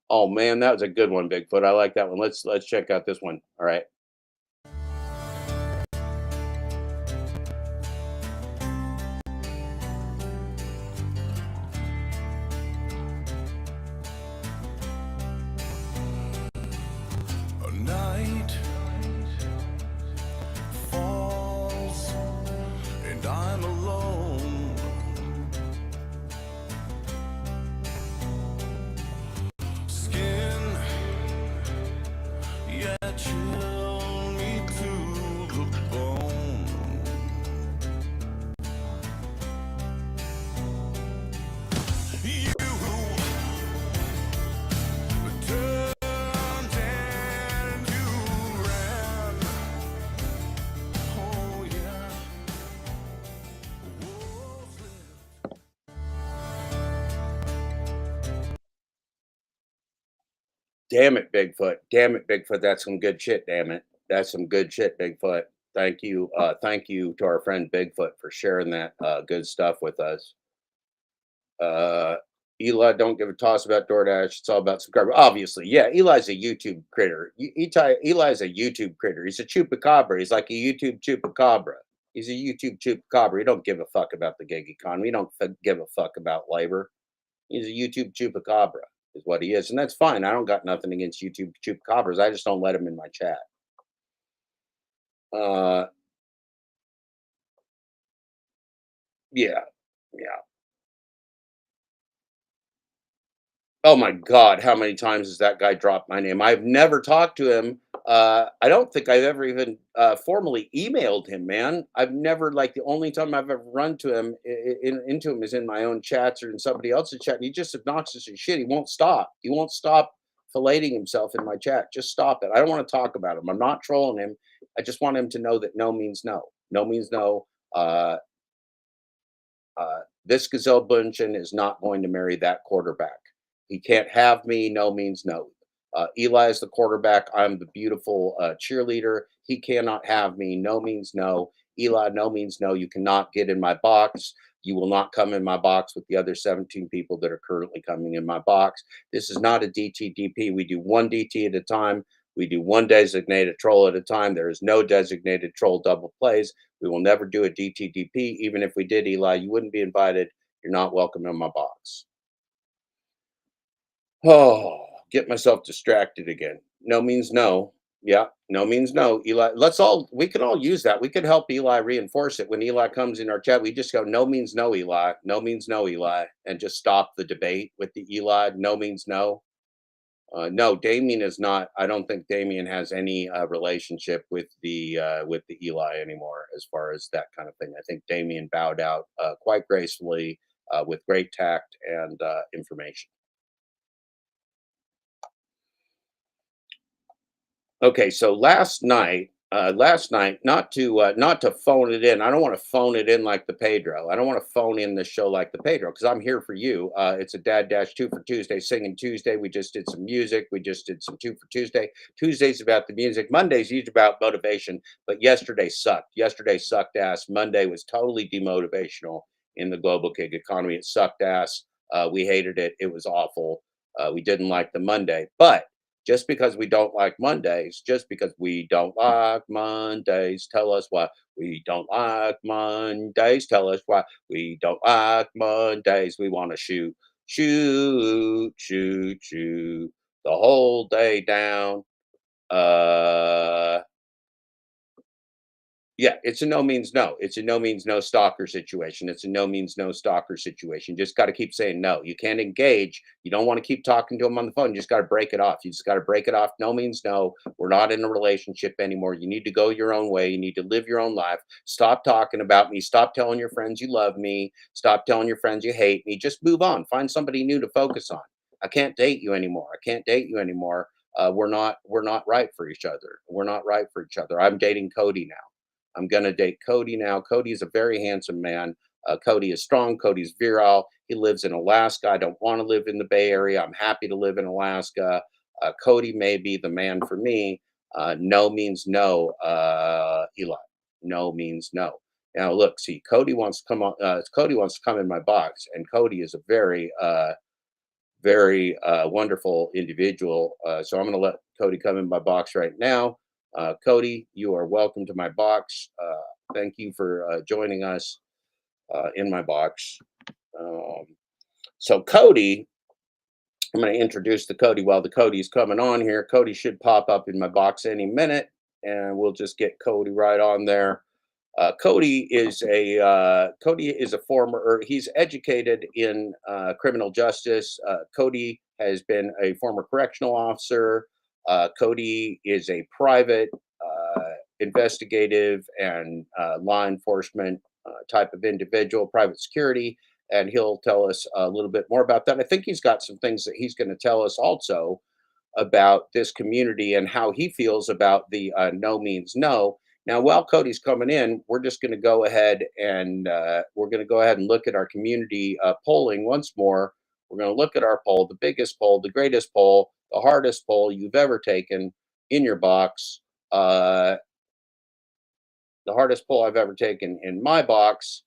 Oh man, that was a good one, Bigfoot. I like that one. Let's check out this one. All right. A night falls and I'm alone. Skin, yeah, chill me to the bone. You turned and you ran. Oh yeah. Damn it, Bigfoot. Damn it, Bigfoot. That's some good shit, damn it. That's some good shit, Bigfoot. Thank you. Thank you to our friend Bigfoot for sharing that good stuff with us. Eli, don't give a toss about DoorDash. It's all about subscriber. Obviously, yeah. Eli's a YouTube critter. Eli's a YouTube critter. He's a chupacabra. He's like a YouTube chupacabra. He's a YouTube chupacabra. He don't give a fuck about the gig economy. He don't give a fuck about labor. He's a YouTube chupacabra, is what he is, and that's fine. I don't got nothing against YouTube chupacabras. I just don't let him in my chat. Uh, yeah, yeah. Oh my God, how many times has that guy dropped my name? I've never talked to him. I don't think I've ever even formally emailed him, man. I've never, like, the only time I've ever run to him into him is in my own chats or in somebody else's chat. And he's just obnoxious as shit. He won't stop. He won't stop filleting himself in my chat. Just stop it. I don't want to talk about him. I'm not trolling him. I just want him to know that no means no. No means no. This gazelle Bunchen is not going to marry that quarterback. He can't have me. No means no. Eli is the quarterback. I'm the beautiful cheerleader. He cannot have me. No means no. Eli, no means no. You cannot get in my box. You will not come in my box with the other 17 people that are currently coming in my box. This is not a DTDP. We do one DT at a time. We do one designated troll at a time. There is no designated troll double plays. We will never do a DTDP. Even if we did, Eli, you wouldn't be invited. You're not welcome in my box. Oh, get myself distracted again. No means no. Yeah, no means no. Eli, we can all use that. We could help Eli reinforce it. When Eli comes in our chat, we just go, no means no, Eli. No means no, Eli. And just stop the debate with the Eli. No means no. No, Damien is not. I don't think Damien has any relationship with the Eli anymore, as far as that kind of thing. I think Damien bowed out quite gracefully, with great tact and information. Okay, so last night, not to phone it in. I don't want to phone it in like the Pedro. I don't want to phone in the show like the Pedro because I'm here for you. It's a Dad Dash 2 for Tuesday, Singing Tuesday. We just did some music. We just did some 2 for Tuesday. Tuesday's about the music. Monday's usually about motivation, but yesterday sucked. Yesterday sucked ass. Monday was totally demotivational in the global gig economy. It sucked ass. We hated it. It was awful. We didn't like the Monday, but just because we don't like Mondays, just because we don't like Mondays, tell us why we don't like Mondays. Tell us why we don't like Mondays. We want to shoot, shoot, shoot, shoot the whole day down. Yeah, it's a no means no. It's a no means no stalker situation. It's a no means no stalker situation. Just got to keep saying no. You can't engage. You don't want to keep talking to them on the phone. You just got to break it off. You just got to break it off. No means no. We're not in a relationship anymore. You need to go your own way. You need to live your own life. Stop talking about me. Stop telling your friends you love me. Stop telling your friends you hate me. Just move on. Find somebody new to focus on. I can't date you anymore. I can't date you anymore. We're not right for each other. We're not right for each other. I'm dating Cody now. I'm going to date Cody now. Cody is a very handsome man. Cody is strong. Cody's virile. He lives in Alaska. I don't want to live in the Bay Area. I'm happy to live in Alaska. Cody may be the man for me. No means no, Eli. No means no. Now look, see, Cody wants to come on. Cody wants to come in my box, and Cody is a very wonderful individual. So I'm going to let Cody come in my box right now. Cody, you are welcome to my box. Thank you for joining us in my box. So Cody, I'm going to introduce the Cody while the Cody's coming on here. Cody should pop up in my box any minute, and we'll just get Cody right on there. Cody is a former, or he's educated in criminal justice. Cody has been a former correctional officer. Cody is a private investigative and law enforcement type of individual, private security, and he'll tell us a little bit more about that. I think he's got some things that he's going to tell us also about this community and how he feels about the no means no. Now, while Cody's coming in, we're just going to go ahead and look at our community polling once more. We're going to look at our poll, the biggest poll, the greatest poll, the hardest poll you've ever taken in your box. The hardest poll I've ever taken in my box.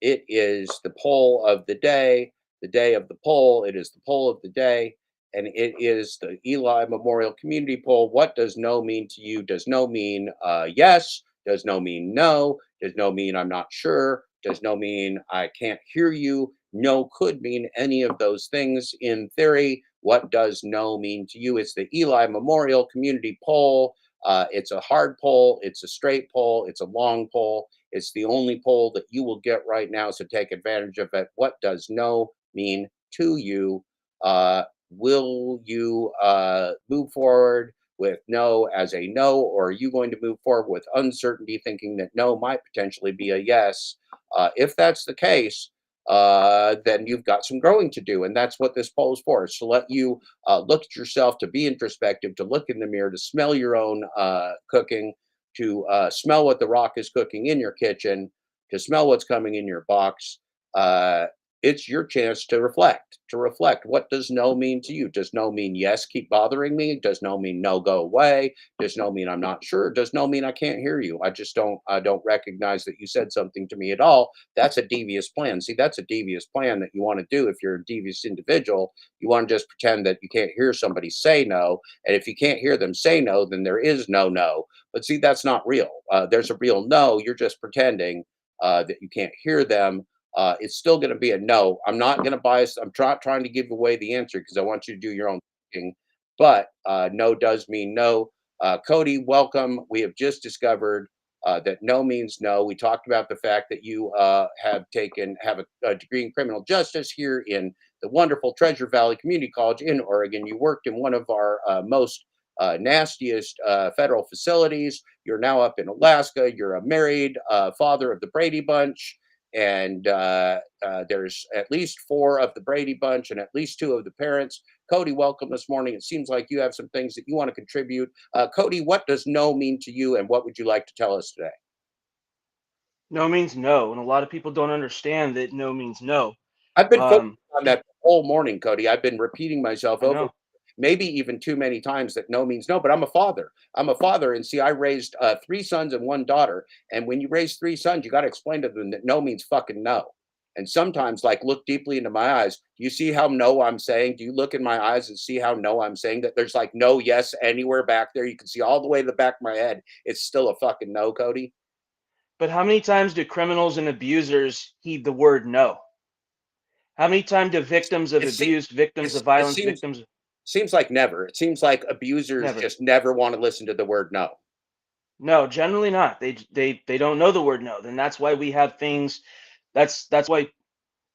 It is the poll of the day of the poll. It is the poll of the day, and it is the Eli Memorial Community Poll. What does no mean to you? Does no mean yes? Does no mean no? Does no mean I'm not sure? Does no mean I can't hear you? No could mean any of those things in theory. What does no mean to you? It's the Eli Memorial Community Poll. It's a hard poll. It's a straight poll. It's a long poll. It's the only poll that you will get right now. So take advantage of it. What does no mean to you? Will you move forward with no as a no, or are you going to move forward with uncertainty, thinking that no might potentially be a yes? If that's the case, then you've got some growing to do. And that's what this poll is for, is to let you look at yourself, to be introspective, to look in the mirror, to smell your own cooking, to smell what the rock is cooking in your kitchen, to smell what's coming in your box. It's your chance to reflect. What does no mean to you? Does no mean yes, keep bothering me? Does no mean no, go away? Does no mean I'm not sure? Does no mean I can't hear you? I don't recognize that you said something to me at all. That's a devious plan. See, that's a devious plan that you want to do. If you're a devious individual, you want to just pretend that you can't hear somebody say no. And if you can't hear them say no, then there is no no. But see, that's not real. There's a real no. You're just pretending that you can't hear them. It's still going to be a no. I'm not going to bias. I'm trying to give away the answer because I want you to do your own thinking. But no does mean no. Cody, welcome. We have just discovered that no means no. We talked about the fact that you have a degree in criminal justice here in the wonderful Treasure Valley Community College in Oregon. You worked in one of our most nastiest federal facilities. You're now up in Alaska. You're a married father of the Brady Bunch. And there's at least 4 of the Brady Bunch and at least 2 of the parents. Cody, welcome this morning. It seems like you have some things that you want to contribute. Cody, what does no mean to you, and what would you like to tell us today? No means no, and a lot of people don't understand that no means no. I've been focusing on that the whole morning, Cody. I've been repeating myself over, know. maybe even too many times, that no means no. But I'm a father. And see, I raised 3 sons and 1 daughter. And when you raise 3 sons, you got to explain to them that no means fucking no. And sometimes, like, look deeply into my eyes. Do you see how no I'm saying? Do you look in my eyes and see how no I'm saying? That there's like no yes anywhere back there. You can see all the way to the back of my head. It's still a fucking no, Cody. But how many times do criminals and abusers heed the word no? How many times do victims of abuse, victims of violence, seems like never. It seems like abusers just never want to listen to the word no. No, generally not. They don't know the word no. Then that's why we have things. That's why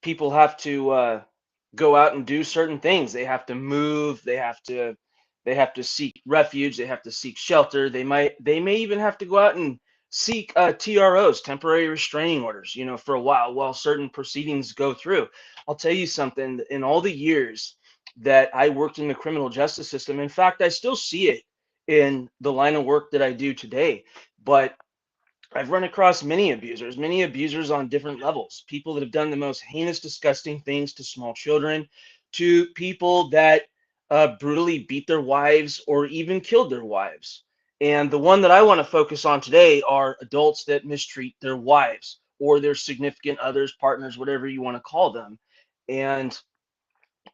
people have to go out and do certain things. They have to move. They have to seek refuge. They have to seek shelter. They may even have to go out and seek TROs, temporary restraining orders. For a while certain proceedings go through. I'll tell you something. In all the years that I worked in the criminal justice system, in fact, I still see it in the line of work that I do today. But I've run across many abusers on different levels, people that have done the most heinous, disgusting things to small children, to people that brutally beat their wives or even killed their wives. And the one that I want to focus on today are adults that mistreat their wives or their significant others, partners, whatever you want to call them. And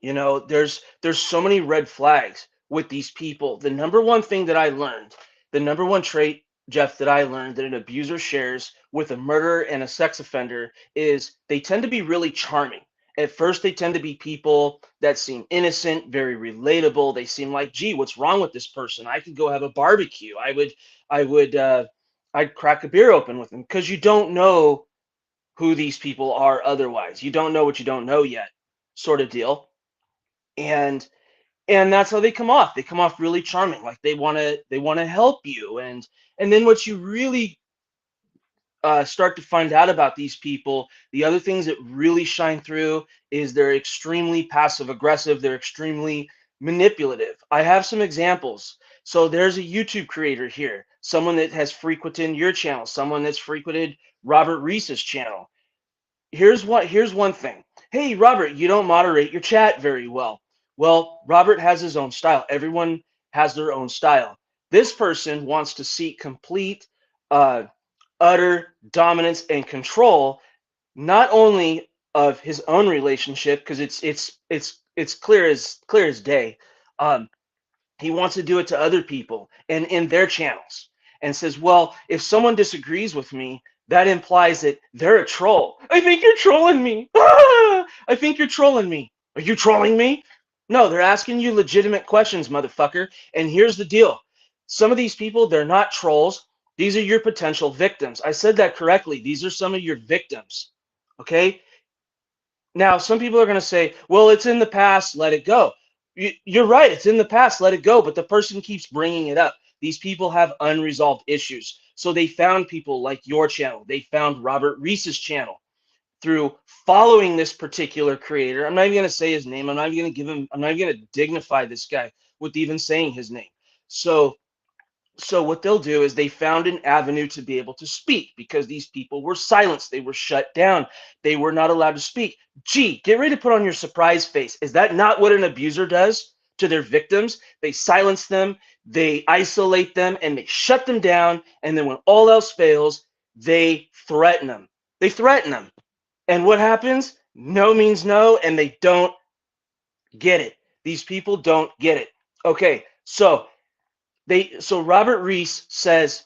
there's so many red flags with these people. The number one thing that I learned, the number one trait, Jeff, that I learned that an abuser shares with a murderer and a sex offender is they tend to be really charming. At first, they tend to be people that seem innocent, very relatable. They seem like, gee, what's wrong with this person? I could go have a barbecue. I'd crack a beer open with them, because you don't know who these people are otherwise. You don't know what you don't know yet, sort of deal. And that's how they come off. They come off really charming, like they want to help you. And then what you really start to find out about these people, the other things that really shine through is they're extremely passive aggressive. They're extremely manipulative. I have some examples. So there's a YouTube creator here, someone that has frequented your channel, someone that's frequented Robert Reese's channel. Here's one thing. Hey, Robert, you don't moderate your chat very well. Well, Robert has his own style. Everyone has their own style. This person wants to seek complete, utter dominance and control, not only of his own relationship, because it's clear as day. He wants to do it to other people and in their channels, and says, well, if someone disagrees with me, that implies that they're a troll. I think you're trolling me. Ah! I think you're trolling me. Are you trolling me? No, they're asking you legitimate questions, motherfucker. And here's the deal. Some of these people, they're not trolls. These are your potential victims. I said that correctly. These are some of your victims. Okay? Now, some people are going to say, well, it's in the past, let it go. You're right, it's in the past, let it go, but the person keeps bringing it up. These people have unresolved issues. So they found people like your channel. They found Robert Reese's channel through following this particular creator. I'm not even going to say his name. I'm not even going to dignify this guy with even saying his name. So what they'll do is they found an avenue to be able to speak, because these people were silenced. They were shut down. They were not allowed to speak. Gee, get ready to put on your surprise face. Is that not what an abuser does to their victims? They silence them, they isolate them, and they shut them down. And then when all else fails, they threaten them. They threaten them. And what happens? No means no, and they don't get it. These people don't get it. Okay, so Robert Reese says,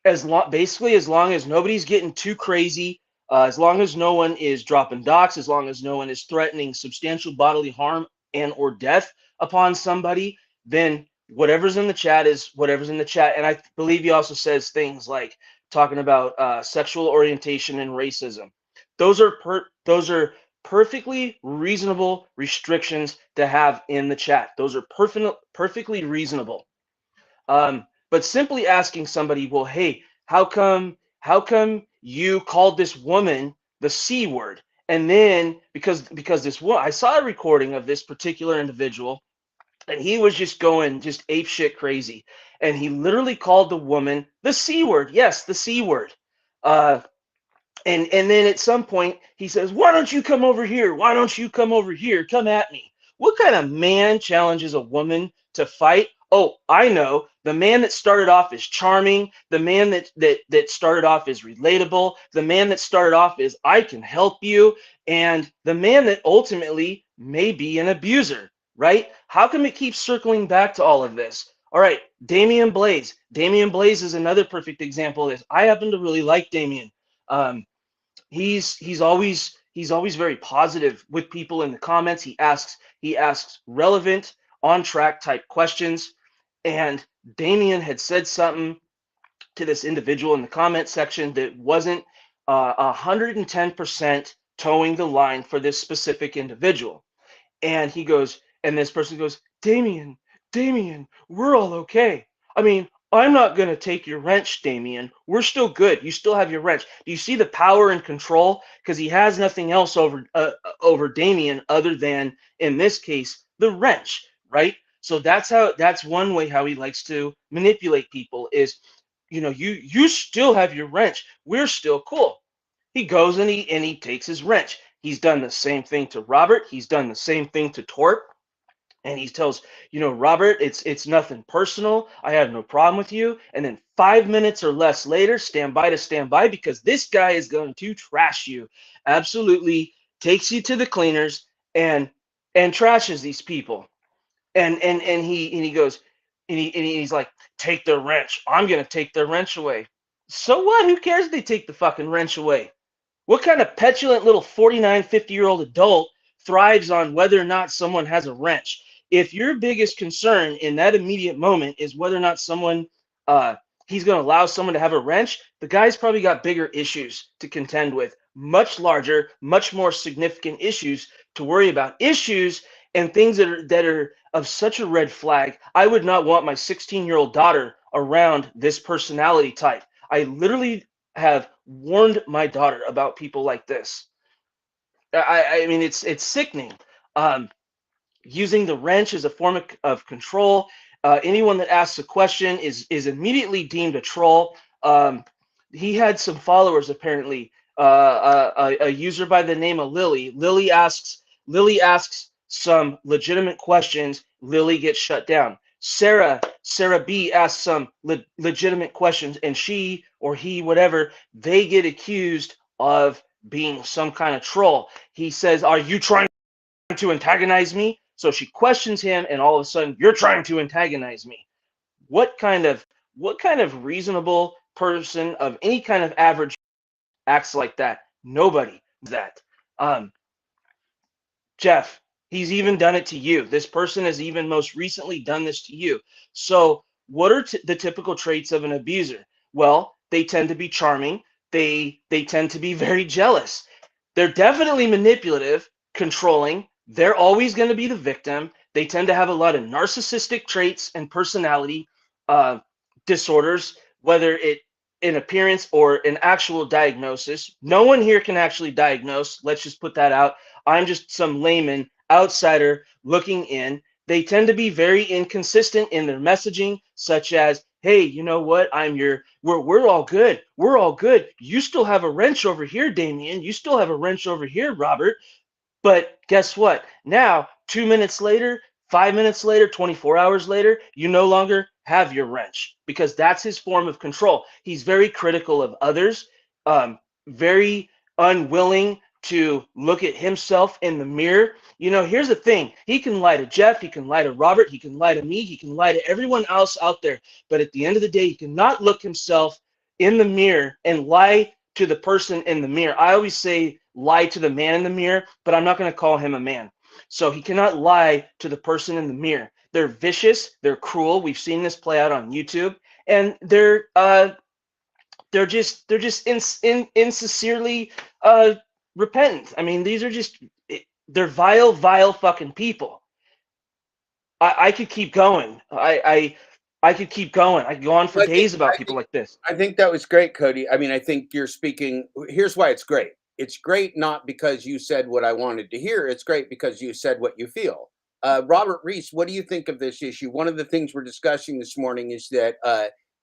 basically, as long as nobody's getting too crazy, as long as no one is dropping docs, as long as no one is threatening substantial bodily harm and or death upon somebody, then whatever's in the chat is whatever's in the chat. And I believe he also says things like talking about sexual orientation and racism. Those are perfectly reasonable restrictions to have in the chat. Those are perfectly reasonable. But simply asking somebody, well, hey, how come you called this woman the C word? And then because this one, I saw a recording of this particular individual, and he was just going just ape shit crazy, and he literally called the woman the C word. Yes, the C word. And then at some point he says, why don't you come over here? Why don't you come over here? Come at me. What kind of man challenges a woman to fight? Oh, I know. The man that started off as charming, the man that started off as relatable, the man that started off as I can help you, and the man that ultimately may be an abuser, right? How come it keeps circling back to all of this? All right, Damian Blaze. Damian Blaze is another perfect example of this. I happen to really like Damian. He's always very positive with people in the comments. He asks relevant, on track type questions. And Damien had said something to this individual in the comment section that wasn't 110% towing the line for this specific individual. And he goes, and this person goes, Damien, we're all okay. I mean, I'm not going to take your wrench, Damien. We're still good. You still have your wrench. Do you see the power and control? Because he has nothing else over Damien other than, in this case, the wrench, right? So that's one way how he likes to manipulate people is, you still have your wrench. We're still cool. He goes and he takes his wrench. He's done the same thing to Robert. He's done the same thing to Torp. And he tells, Robert, it's nothing personal. I have no problem with you. And then 5 minutes or less later, stand by because this guy is going to trash you. Absolutely takes you to the cleaners and trashes these people. And he goes, and he's like, take their wrench. I'm gonna take their wrench away. So what? Who cares if they take the fucking wrench away? What kind of petulant little 49, 50-year-old adult thrives on whether or not someone has a wrench? If your biggest concern in that immediate moment is whether or not he's going to allow someone to have a wrench, the guy's probably got bigger issues to contend with, much larger, much more significant issues to worry about. Issues and things that are of such a red flag. I would not want my 16-year-old daughter around this personality type. I literally have warned my daughter about people like this. I mean, it's sickening. Using the wrench as a form of control. Anyone that asks a question is immediately deemed a troll. He had some followers apparently. A user by the name of Lily. Lily asks some legitimate questions. Lily gets shut down. Sarah B asks some legitimate questions, and she or he, whatever, they get accused of being some kind of troll. He says, "Are you trying to antagonize me?" So she questions him, and all of a sudden, "You're trying to antagonize me." What kind of reasonable person of any kind of average acts like that? Nobody does that. Jeff, he's even done it to you. This person has even most recently done this to you. So what are the typical traits of an abuser? Well, they tend to be charming. They tend to be very jealous. They're definitely manipulative, controlling. They're always going to be the victim. They tend to have a lot of narcissistic traits and personality disorders, whether it in appearance or an actual diagnosis. No one here can actually diagnose. Let's just put that out. I'm just some layman, outsider looking in. They tend to be very inconsistent in their messaging, such as, "Hey, you know what? We're all good. We're all good. You still have a wrench over here, Damien. You still have a wrench over here, Robert." But guess what? Now, 2 minutes later, 5 minutes later, 24 hours later, you no longer have your wrench because that's his form of control. He's very critical of others, very unwilling to look at himself in the mirror. Here's the thing. He can lie to Jeff. He can lie to Robert. He can lie to me. He can lie to everyone else out there. But at the end of the day, he cannot look himself in the mirror and lie to the person in the mirror. I always say lie to the man in the mirror, but I'm not going to call him a man. So he cannot lie to the person in the mirror. They're vicious. They're cruel. We've seen this play out on YouTube, and they're just insincerely repentant. I mean, these are they're vile fucking people. I could keep going. I could keep going. I could go on for days about people like this. I think that was great, Cody. I mean, I think you're speaking. Here's why it's great. It's great not because you said what I wanted to hear. It's great because you said what you feel. Robert Reese, what do you think of this issue? One of the things we're discussing this morning is that,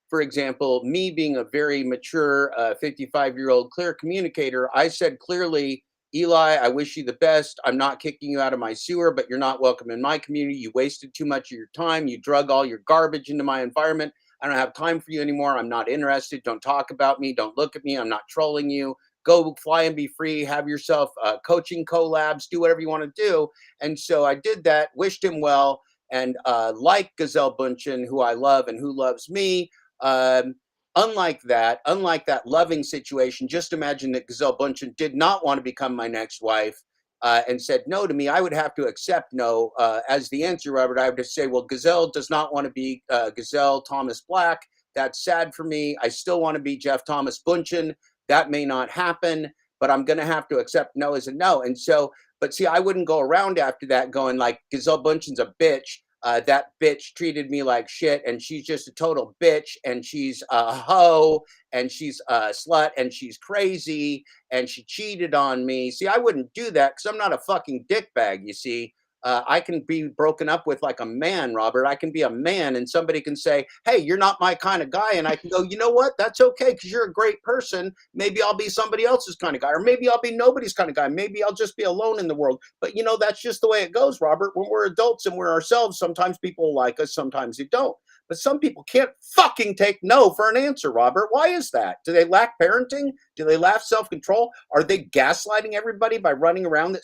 for example, me being a very mature 55-year-old clear communicator, I said clearly, "Eli, I wish you the best. I'm not kicking you out of my sewer, but you're not welcome in my community. You wasted too much of your time. You drug all your garbage into my environment. I don't have time for you anymore. I'm not interested. Don't talk about me. Don't look at me. I'm not trolling you. Go fly and be free. Have yourself coaching collabs. Do whatever you want to do." And so I did that, wished him well. And like Gazelle Bunchen, who I love and who loves me, unlike that loving situation, just imagine that Gazelle Bunchen did not want to become my next wife and said no to me. I would have to accept no as the answer, Robert. I would just say, well, Gazelle does not want to be Gazelle Thomas Black, That's sad for me. I still want to be Jeff Thomas Bunchen. That may not happen, but I'm going to have to accept no as a no. And so, but see, I wouldn't go around after that going like, Gazelle Bunchen's a bitch. That bitch treated me like shit, and she's just a total bitch, and she's a hoe, and she's a slut, and she's crazy, and she cheated on me. See, I wouldn't do that because I'm not a fucking dickbag, you see. I can be broken up with like a man, Robert. I can be a man, and somebody can say, hey, you're not my kind of guy. And I can go, you know what? That's okay, because you're a great person. Maybe I'll be somebody else's kind of guy, or maybe I'll be nobody's kind of guy. Maybe I'll just be alone in the world. But, you know, that's just the way it goes, Robert. When we're adults and we're ourselves, sometimes people like us, sometimes they don't. But some people can't fucking take no for an answer, Robert. Why is that? Do they lack parenting? Do they lack self-control? Are they gaslighting everybody by running around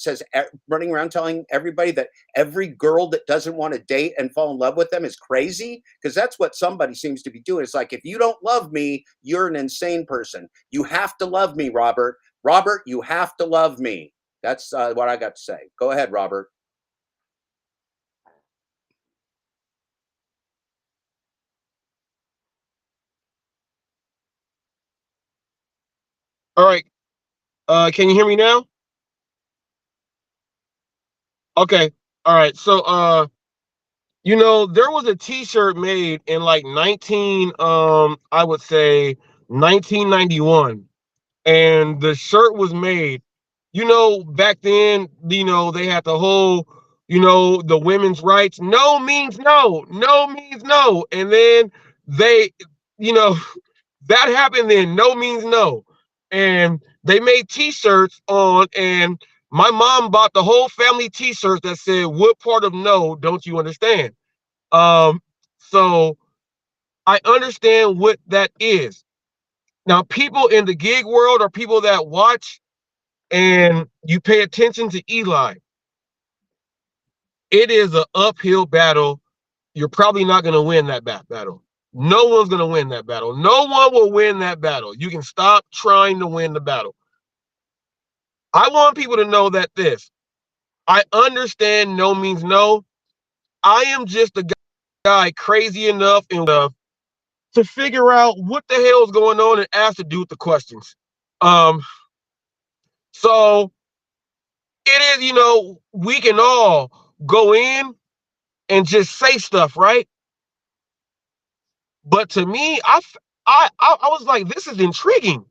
telling everybody that every girl that doesn't want to date and fall in love with them is crazy? Because that's what somebody seems to be doing. It's like, if you don't love me, you're an insane person. You have to love me, Robert. Robert, you have to love me. That's what I got to say. Go ahead, Robert. All right. Can you hear me now? Okay. All right. So, you know, there was a T-shirt made in like I would say 1991, and the shirt was made. You know, back then, you know, they had the whole, you know, the women's rights. No means no. No means no. And then they, you know, that happened then. No means no. And they made T-shirts on, and my mom bought the whole family T-shirts that said, "What part of no don't you understand?" So I understand what that is. Now, people in the gig world are people that watch and you pay attention to Eli. It is an uphill battle. You're probably not going to win that battle. No one's going to win that battle. No one will win that battle. You can stop trying to win the battle. I want people to know that I understand no means no. I am just a guy crazy enough to figure out what the hell is going on and ask the dude the questions. So it is, you know, we can all go in and just say stuff, right? But to me, I was like, this is intriguing.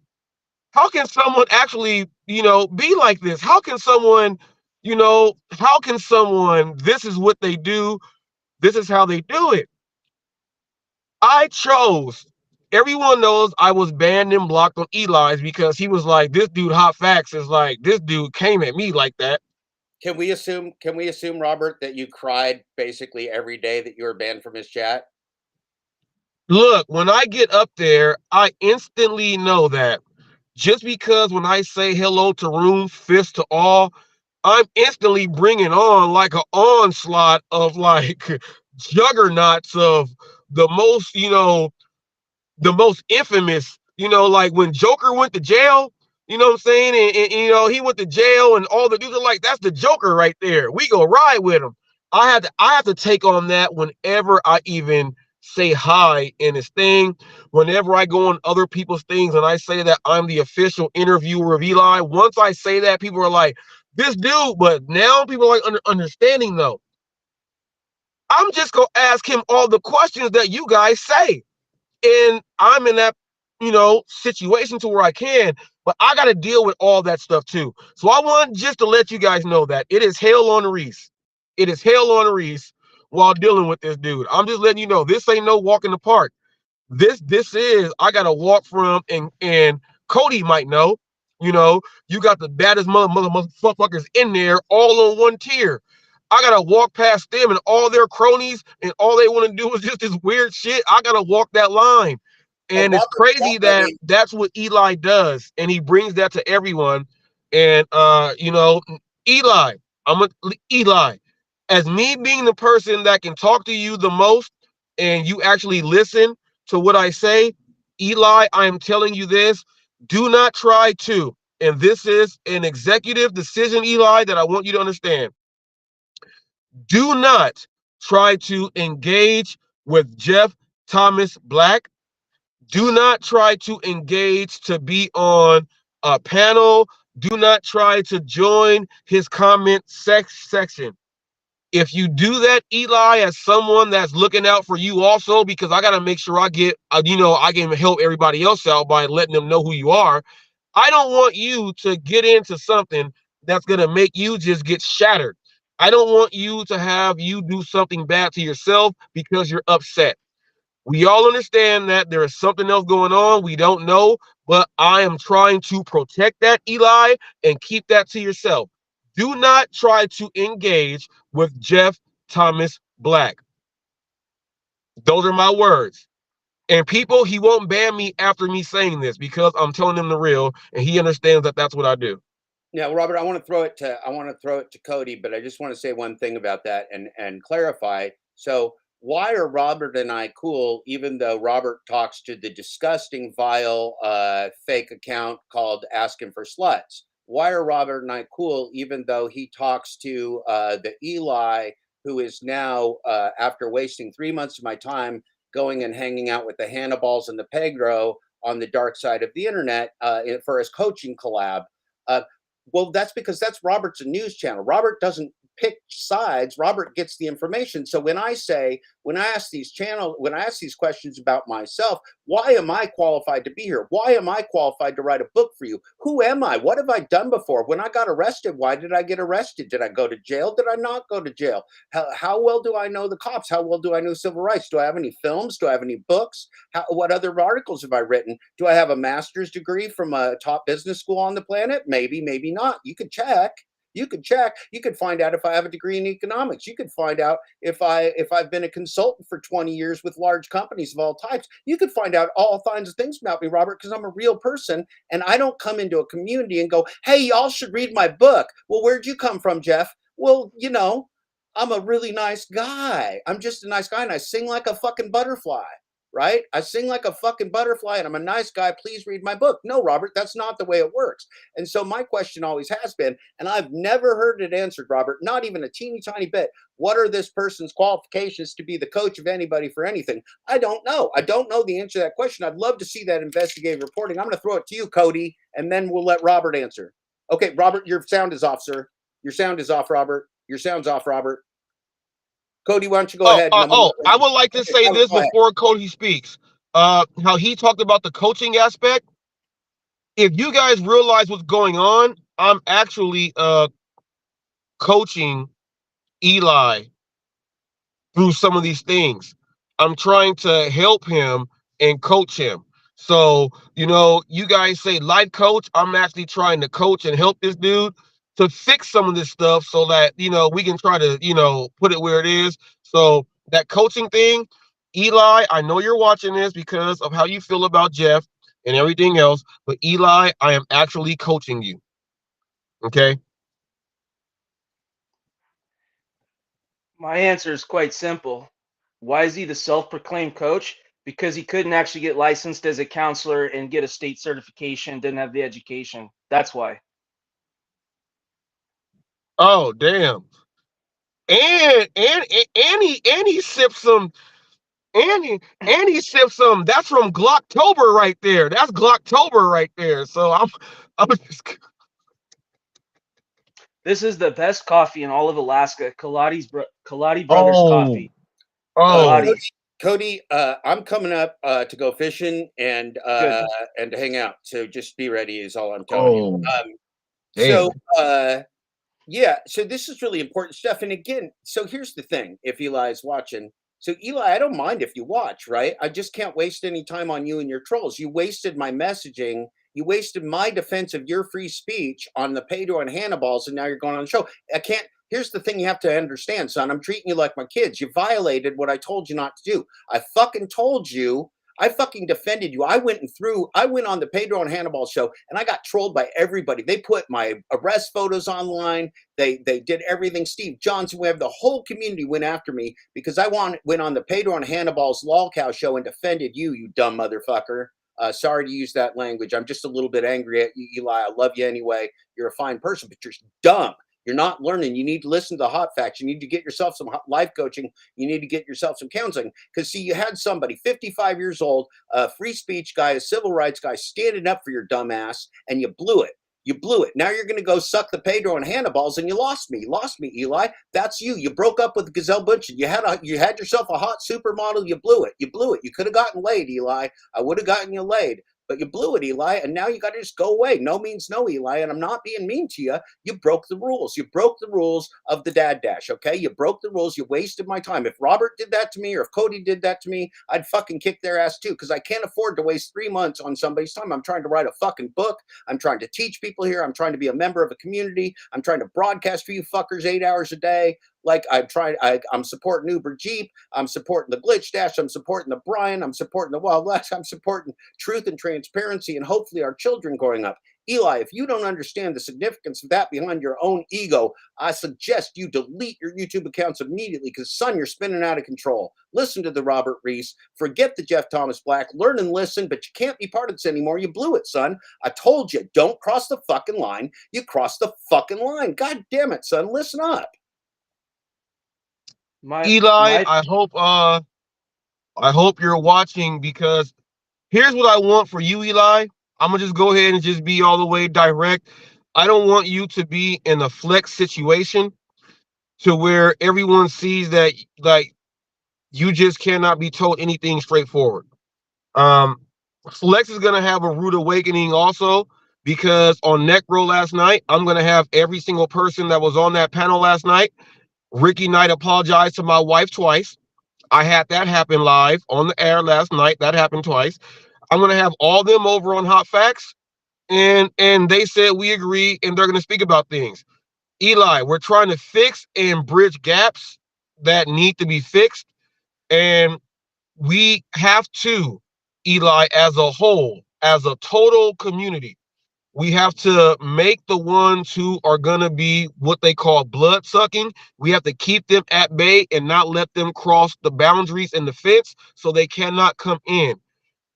How can someone actually, you know, be like this? How can someone, this is what they do, this is how they do it. I chose, everyone knows I was banned and blocked on Eli's because he was like, this dude Hot Facts is like, this dude came at me like that. Can we assume, Robert, that you cried basically every day that you were banned from his chat? Look, when I get up there, I instantly know that just because when I say hello to room, fist to all, I'm instantly bringing on like an onslaught of like juggernauts of the most, the most infamous, like when Joker went to jail, you know what I'm saying? And he went to jail and all the dudes are like, that's the Joker right there. We go ride with him. I have to take on that whenever I even say hi in his thing. Whenever I go on other people's things and I say that I'm the official interviewer of Eli, once I say that, people are like, this dude, but now people are like understanding though. I'm just gonna ask him all the questions that you guys say. And I'm in that, situation to where I can, but I got to deal with all that stuff too. So I want just to let you guys know that it is hell on Reese. It is hell on Reese while dealing with this dude. I'm just letting you know, this ain't no walk in the park. This is, I got to walk from, and Cody might know, you got the baddest motherfuckers in there all on one tier. I gotta walk past them and all their cronies, and all they want to do is just this weird shit. I gotta walk that line. And it's crazy that that's what Eli does, and he brings that to everyone. And Eli, Eli, as me being the person that can talk to you the most, and you actually listen to what I say, Eli, I am telling you this: do not try to. And this is an executive decision, Eli, that I want you to understand. Do not try to engage with Jeff Thomas Black. Do not try to engage to be on a panel. Do not try to join his comment section. If you do that, Eli, as someone that's looking out for you also, because I got to make sure I get, I can help everybody else out by letting them know who you are. I don't want you to get into something that's going to make you just get shattered. I don't want you to have you do something bad to yourself because you're upset. We all understand that there is something else going on. We don't know, but I am trying to protect that, Eli, and keep that to yourself. Do not try to engage with Jeff Thomas Black. Those are my words. And people, he won't ban me after me saying this because I'm telling him the real, and he understands that that's what I do. Now, Robert, I want to throw it to Cody, but I just want to say one thing about that and clarify. So, why are Robert and I cool, even though Robert talks to the disgusting, vile, fake account called Asking for Sluts? Why are Robert and I cool, even though he talks to the Eli, who is now, after wasting 3 months of my time going and hanging out with the Hannibals and the Pedro on the dark side of the internet for his coaching collab? Well, that's because that's Robert's a news channel. Robert doesn't pick sides. Robert gets the information. So when I ask these questions about myself, why am I qualified to be here? Why am I qualified to write a book for you? Who am I? What have I done before? When I got arrested, why did I get arrested? Did I go to jail? Did I not go to jail? How well do I know the cops? How well do I know civil rights? Do I have any films? Do I have any books? What other articles have I written? Do I have a master's degree from a top business school on the planet? Maybe, maybe not. You could check. You could check. You could find out if I have a degree in economics. You could find out if I've been a consultant for 20 years with large companies of all types. You could find out all kinds of things about me, Robert, because I'm a real person and I don't come into a community and go, "Hey, y'all should read my book." Well, where'd you come from, Jeff? Well, I'm a really nice guy. I'm just a nice guy and I sing like a fucking butterfly. Right? I sing like a fucking butterfly and I'm a nice guy. Please read my book. No, Robert, that's not the way it works. And so my question always has been, and I've never heard it answered, Robert, not even a teeny tiny bit. What are this person's qualifications to be the coach of anybody for anything? I don't know. I don't know the answer to that question. I'd love to see that investigative reporting. I'm going to throw it to you, Cody, and then we'll let Robert answer. Okay, Robert, your sound is off, sir. Your sound is off, Robert. Your sound's off, Robert. Cody, why don't you go ahead? I would like to say this before Cody speaks. How he talked about the coaching aspect. If you guys realize what's going on, I'm actually coaching Eli through some of these things. I'm trying to help him and coach him. So, you guys say life coach. I'm actually trying to coach and help this dude to fix some of this stuff so that, we can try to, put it where it is. So that coaching thing, Eli, I know you're watching this because of how you feel about Jeff and everything else. But Eli, I am actually coaching you. Okay. My answer is quite simple. Why is he the self-proclaimed coach? Because he couldn't actually get licensed as a counselor and get a state certification, didn't have the education. That's why. Oh, damn. And he sipped some. And he sipped some. That's from Glocktober right there. That's Glocktober right there. So I'm just. This is the best coffee in all of Alaska. Kaladi Brothers Coffee. Cody, I'm coming up to go fishing and to hang out. So just be ready is all I'm telling you. So this is really important stuff. And again, so here's the thing. If Eli's watching, so Eli, I don't mind if you watch, right? I just can't waste any time on you and your trolls. You wasted my messaging. You wasted my defense of your free speech on the Pedro and Hannibals, and now you're going on the show. I can't. Here's the thing you have to understand, son. I'm treating you like my kids. You violated what I told you not to do. I fucking told you. I fucking defended you. I went on the Pedro and Hannibal show and I got trolled by everybody. They put my arrest photos online. They did everything. Steve Johnson, the whole community went after me because I went on the Pedro and Hannibal's lolcow show and defended you, you dumb motherfucker. Sorry to use that language. I'm just a little bit angry at you, Eli. I love you anyway. You're a fine person, but you're dumb. You're not learning. You need to listen to the hot facts. You need to get yourself some life coaching. You need to get yourself some counseling. Because see, you had somebody 55 years old, a free speech guy, a civil rights guy, standing up for your dumb ass, and you blew it. You blew it. Now you're going to go suck the Pedro and Hannibal's, and you lost me. You lost me, Eli. That's you. You broke up with Gazelle Butch. You had yourself a hot supermodel. You blew it. You blew it. You could have gotten laid, Eli. I would have gotten you laid. But you blew it, Eli, and now you got to just go away. No means no, Eli, and I'm not being mean to you. You broke the rules. You broke the rules of the Dad Dash, okay? You broke the rules. You wasted my time. If Robert did that to me or if Cody did that to me, I'd fucking kick their ass too, because I can't afford to waste 3 months on somebody's time. I'm trying to write a fucking book. I'm trying to teach people here. I'm trying to be a member of a community. I'm trying to broadcast for you fuckers 8 hours a day. Like I'm supporting Uber Jeep. I'm supporting the Glitch Dash. I'm supporting the Brian. I'm supporting the Wild West. I'm supporting truth and transparency and hopefully our children growing up. Eli, if you don't understand the significance of that behind your own ego, I suggest you delete your YouTube accounts immediately because, son, you're spinning out of control. Listen to the Robert Reese. Forget the Jeff Thomas Black. Learn and listen, but you can't be part of this anymore. You blew it, son. I told you, don't cross the fucking line. You crossed the fucking line. God damn it, son. Listen up. Eli, I hope you're watching, because here's what I want for you, Eli. I'm gonna just go ahead and just be all the way direct. I don't want you to be in a flex situation to where everyone sees that like you just cannot be told anything straightforward. Flex is gonna have a rude awakening also, because on Necro last night, I'm gonna have every single person that was on that panel last night. Ricky Knight apologized to my wife twice. I had that happen live on the air last night. That happened twice. I'm gonna have all them over on Hot Facts, and they said we agree, and they're gonna speak about things. Eli, we're trying to fix and bridge gaps that need to be fixed, and we have to, Eli, as a whole, as a total community, we have to make the ones who are going to be what they call blood sucking. We have to keep them at bay and not let them cross the boundaries and the fence so they cannot come in.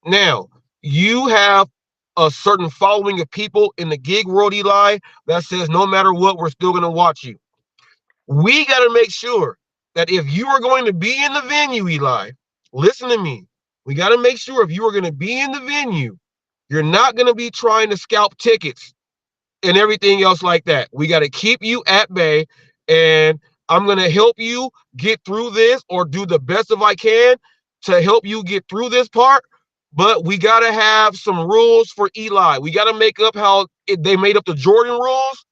Now, you have a certain following of people in the gig world, Eli, that says no matter what, we're still going to watch you. We got to make sure that if you are going to be in the venue, Eli, listen to me. We got to make sure if you are going to be in the venue, you're not going to be trying to scalp tickets and everything else like that. We got to keep you at bay, and I'm going to help you get through this, or do the best of I can to help you get through this part. But we got to have some rules for Eli. We got to make up how they made up the Jordan rules.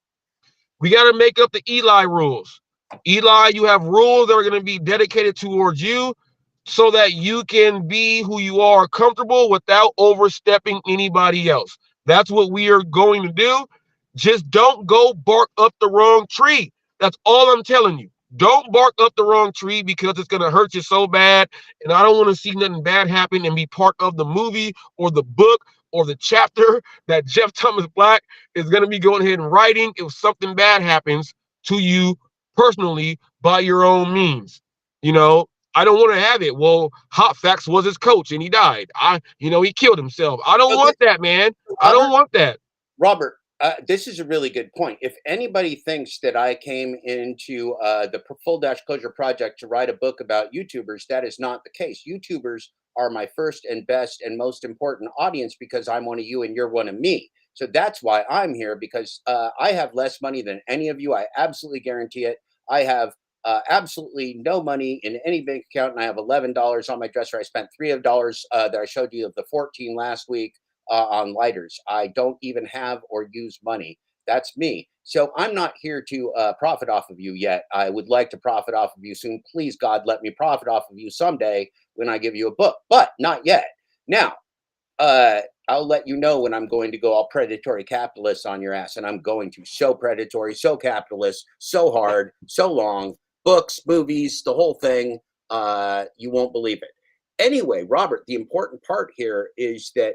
We got to make up the Eli rules. Eli, you have rules that are going to be dedicated towards you so that you can be who you are comfortable without overstepping anybody else. That's what we are going to do. Just don't go bark up the wrong tree. That's all I'm telling you. Don't bark up the wrong tree, because it's going to hurt you so bad. And I don't want to see nothing bad happen and be part of the movie or the book or the chapter that Jeff Thomas Black is going to be going ahead and writing if something bad happens to you personally by your own means. You know, I don't want to have it. Well, Hot Facts was his coach and he died. He killed himself. I don't want that, man. I don't want that. Robert, this is a really good point. If anybody thinks that I came into the Full Disclosure Project to write a book about YouTubers, that is not the case. YouTubers are my first and best and most important audience, because I'm one of you and you're one of me. So that's why I'm here, because I have less money than any of you. I absolutely guarantee it. I have absolutely no money in any bank account, and I have $11 on my dresser. I spent $3 that I showed you of the 14 last week on lighters. I don't even have or use money. That's me. So I'm not here to profit off of you yet. I would like to profit off of you soon. Please, God, let me profit off of you someday when I give you a book, but not yet. Now, I'll let you know when I'm going to go all predatory capitalist on your ass, and I'm going to. So predatory, so capitalist, so hard, so long. Books, movies, the whole thing. You won't believe it. Anyway, Robert, the important part here is that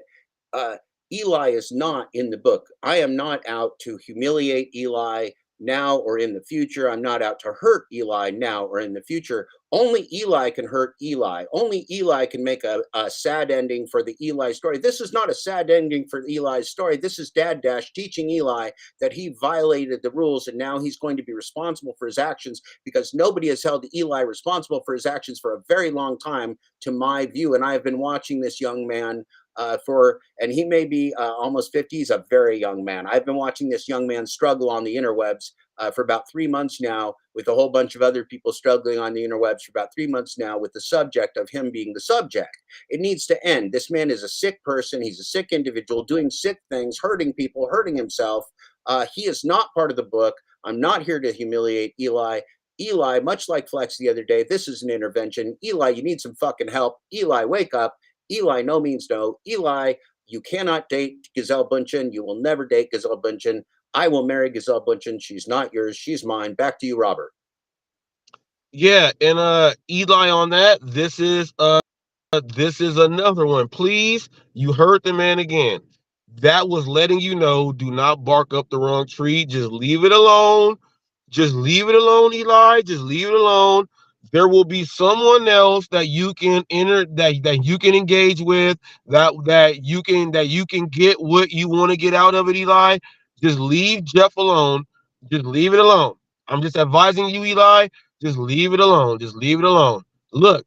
Eli is not in the book. I am not out to humiliate Eli now or in the future. I'm not out to hurt Eli now or in the future. Only Eli can hurt Eli. Only Eli can make a sad ending for the Eli story. This is not a sad ending for Eli's story. This is Dad Dash teaching Eli that he violated the rules and now he's going to be responsible for his actions, because nobody has held Eli responsible for his actions for a very long time, to my view. And I have been watching this young man and he may be almost 50. He's a very young man. I've been watching this young man struggle on the interwebs for about 3 months now, with a whole bunch of other people struggling on the interwebs for about 3 months now, with the subject of him being the subject. It needs to end. This man is a sick person. He's a sick individual doing sick things, hurting people, hurting himself. He is not part of the book. I'm not here to humiliate Eli. Eli, much like Flex the other day, this is an intervention. Eli, you need some fucking help. Eli, wake up. Eli, no means no. Eli, you cannot date Gazelle Bündchen. You will never date Gazelle Bündchen. I will marry Gazelle Bündchen. She's not yours. She's mine. Back to you, Robert. Yeah, and Eli on that, this is another one. Please, you heard the man again. That was letting you know, do not bark up the wrong tree. Just leave it alone. Just leave it alone, Eli. Just leave it alone. There will be someone else that you can that you can engage with, that you can get what you want to get out of it, Eli. Just leave Jeff alone. Just leave it alone. I'm just advising you, Eli. Just leave it alone. Just leave it alone. Look,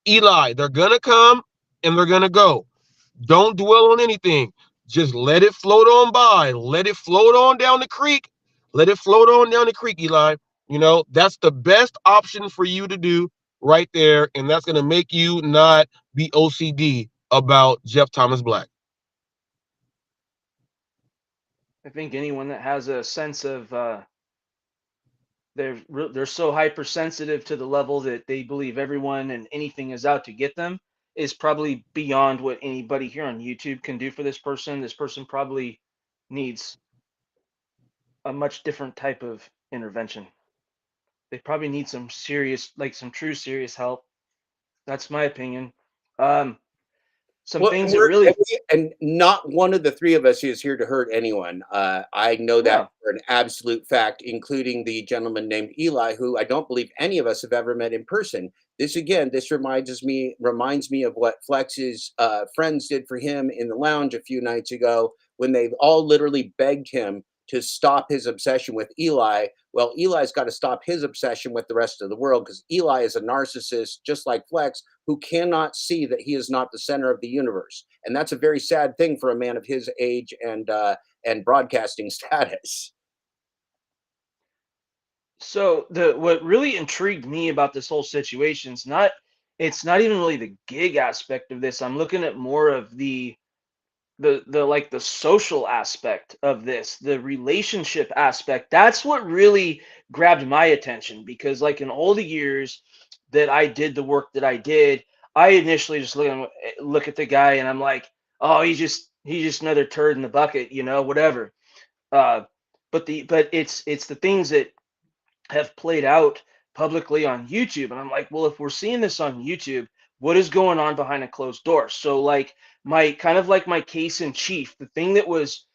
Eli, they're gonna come and they're gonna go. Don't dwell on anything. Just let it float on by. Let it float on down the creek. Let it float on down the creek, Eli. You know, that's the best option for you to do right there. And that's going to make you not be OCD about Jeff Thomas Black. I think anyone that has a sense of they're so hypersensitive to the level that they believe everyone and anything is out to get them is probably beyond what anybody here on YouTube can do for this person. This person probably needs a much different type of intervention. They probably need some serious, like some true serious help. That's my opinion. Some things that really, and not one of the three of us is here to hurt anyone. I know that No. for an absolute fact, including the gentleman named Eli, who I don't believe any of us have ever met in person. This reminds me of what Flex's friends did for him in the lounge a few nights ago, when they all literally begged him to stop his obsession with Eli. Well, Eli's got to stop his obsession with the rest of the world, because Eli is a narcissist, just like Flex, who cannot see that he is not the center of the universe. And that's a very sad thing for a man of his age and broadcasting status. so what really intrigued me about this whole situation is it's not even really the gig aspect of this. I'm looking at more of the like the social aspect of this, the relationship aspect. That's what really grabbed my attention, because like in all the years that I did the work that I did, I initially just look at the guy and I'm like, oh, he's just another turd in the bucket, whatever. But it's the things that have played out publicly on YouTube. And I'm like, well, if we're seeing this on YouTube, what is going on behind a closed door? So like my case in chief, the thing that was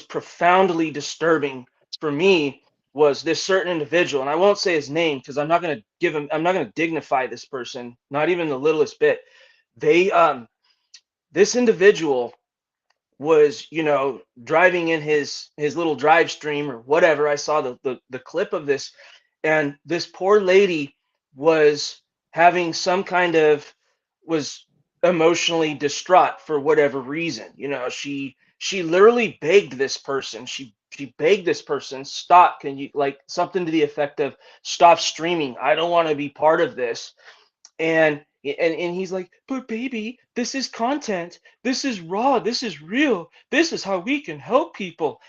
profoundly disturbing for me was this certain individual, and I won't say his name because I'm not going to dignify this person, not even the littlest bit. This individual was driving in his little drive stream or whatever. I saw the clip of this, and this poor lady was having was emotionally distraught for whatever reason. She literally begged this person. She begged this person, stop, can you, like something to the effect of, stop streaming, I don't want to be part of this. And he's like, but baby, this is content, this is raw, this is real, this is how we can help people,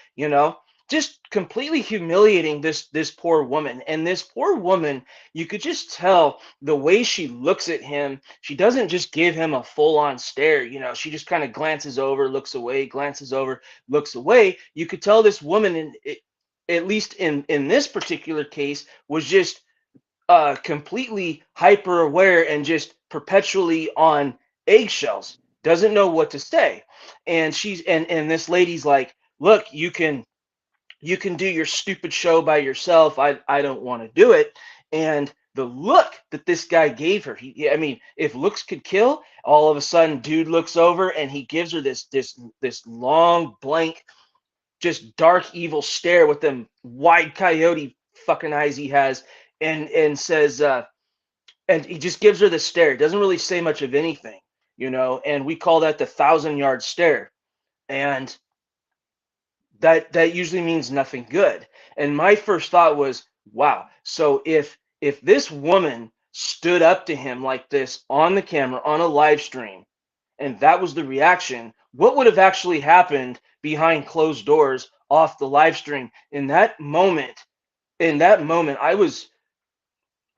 just completely humiliating this poor woman. And this poor woman, you could just tell the way she looks at him. She doesn't just give him a full-on stare, she just kind of glances over, looks away, glances over, looks away. You could tell this woman, at least in this particular case, was just completely hyper aware and just perpetually on eggshells, doesn't know what to say. And and this lady's like, look, you can do your stupid show by yourself, I don't want to do it. And the look that this guy gave her. I mean, if looks could kill, all of a sudden, dude looks over and he gives her this long, blank, just dark, evil stare with them wide coyote fucking eyes he has, and says, and he just gives her the stare. It doesn't really say much of anything, and we call that the 1,000-yard stare. And that usually means nothing good. And my first thought was, wow. So if this woman stood up to him like this on the camera, on a live stream, and that was the reaction, what would have actually happened behind closed doors off the live stream? In that moment, I was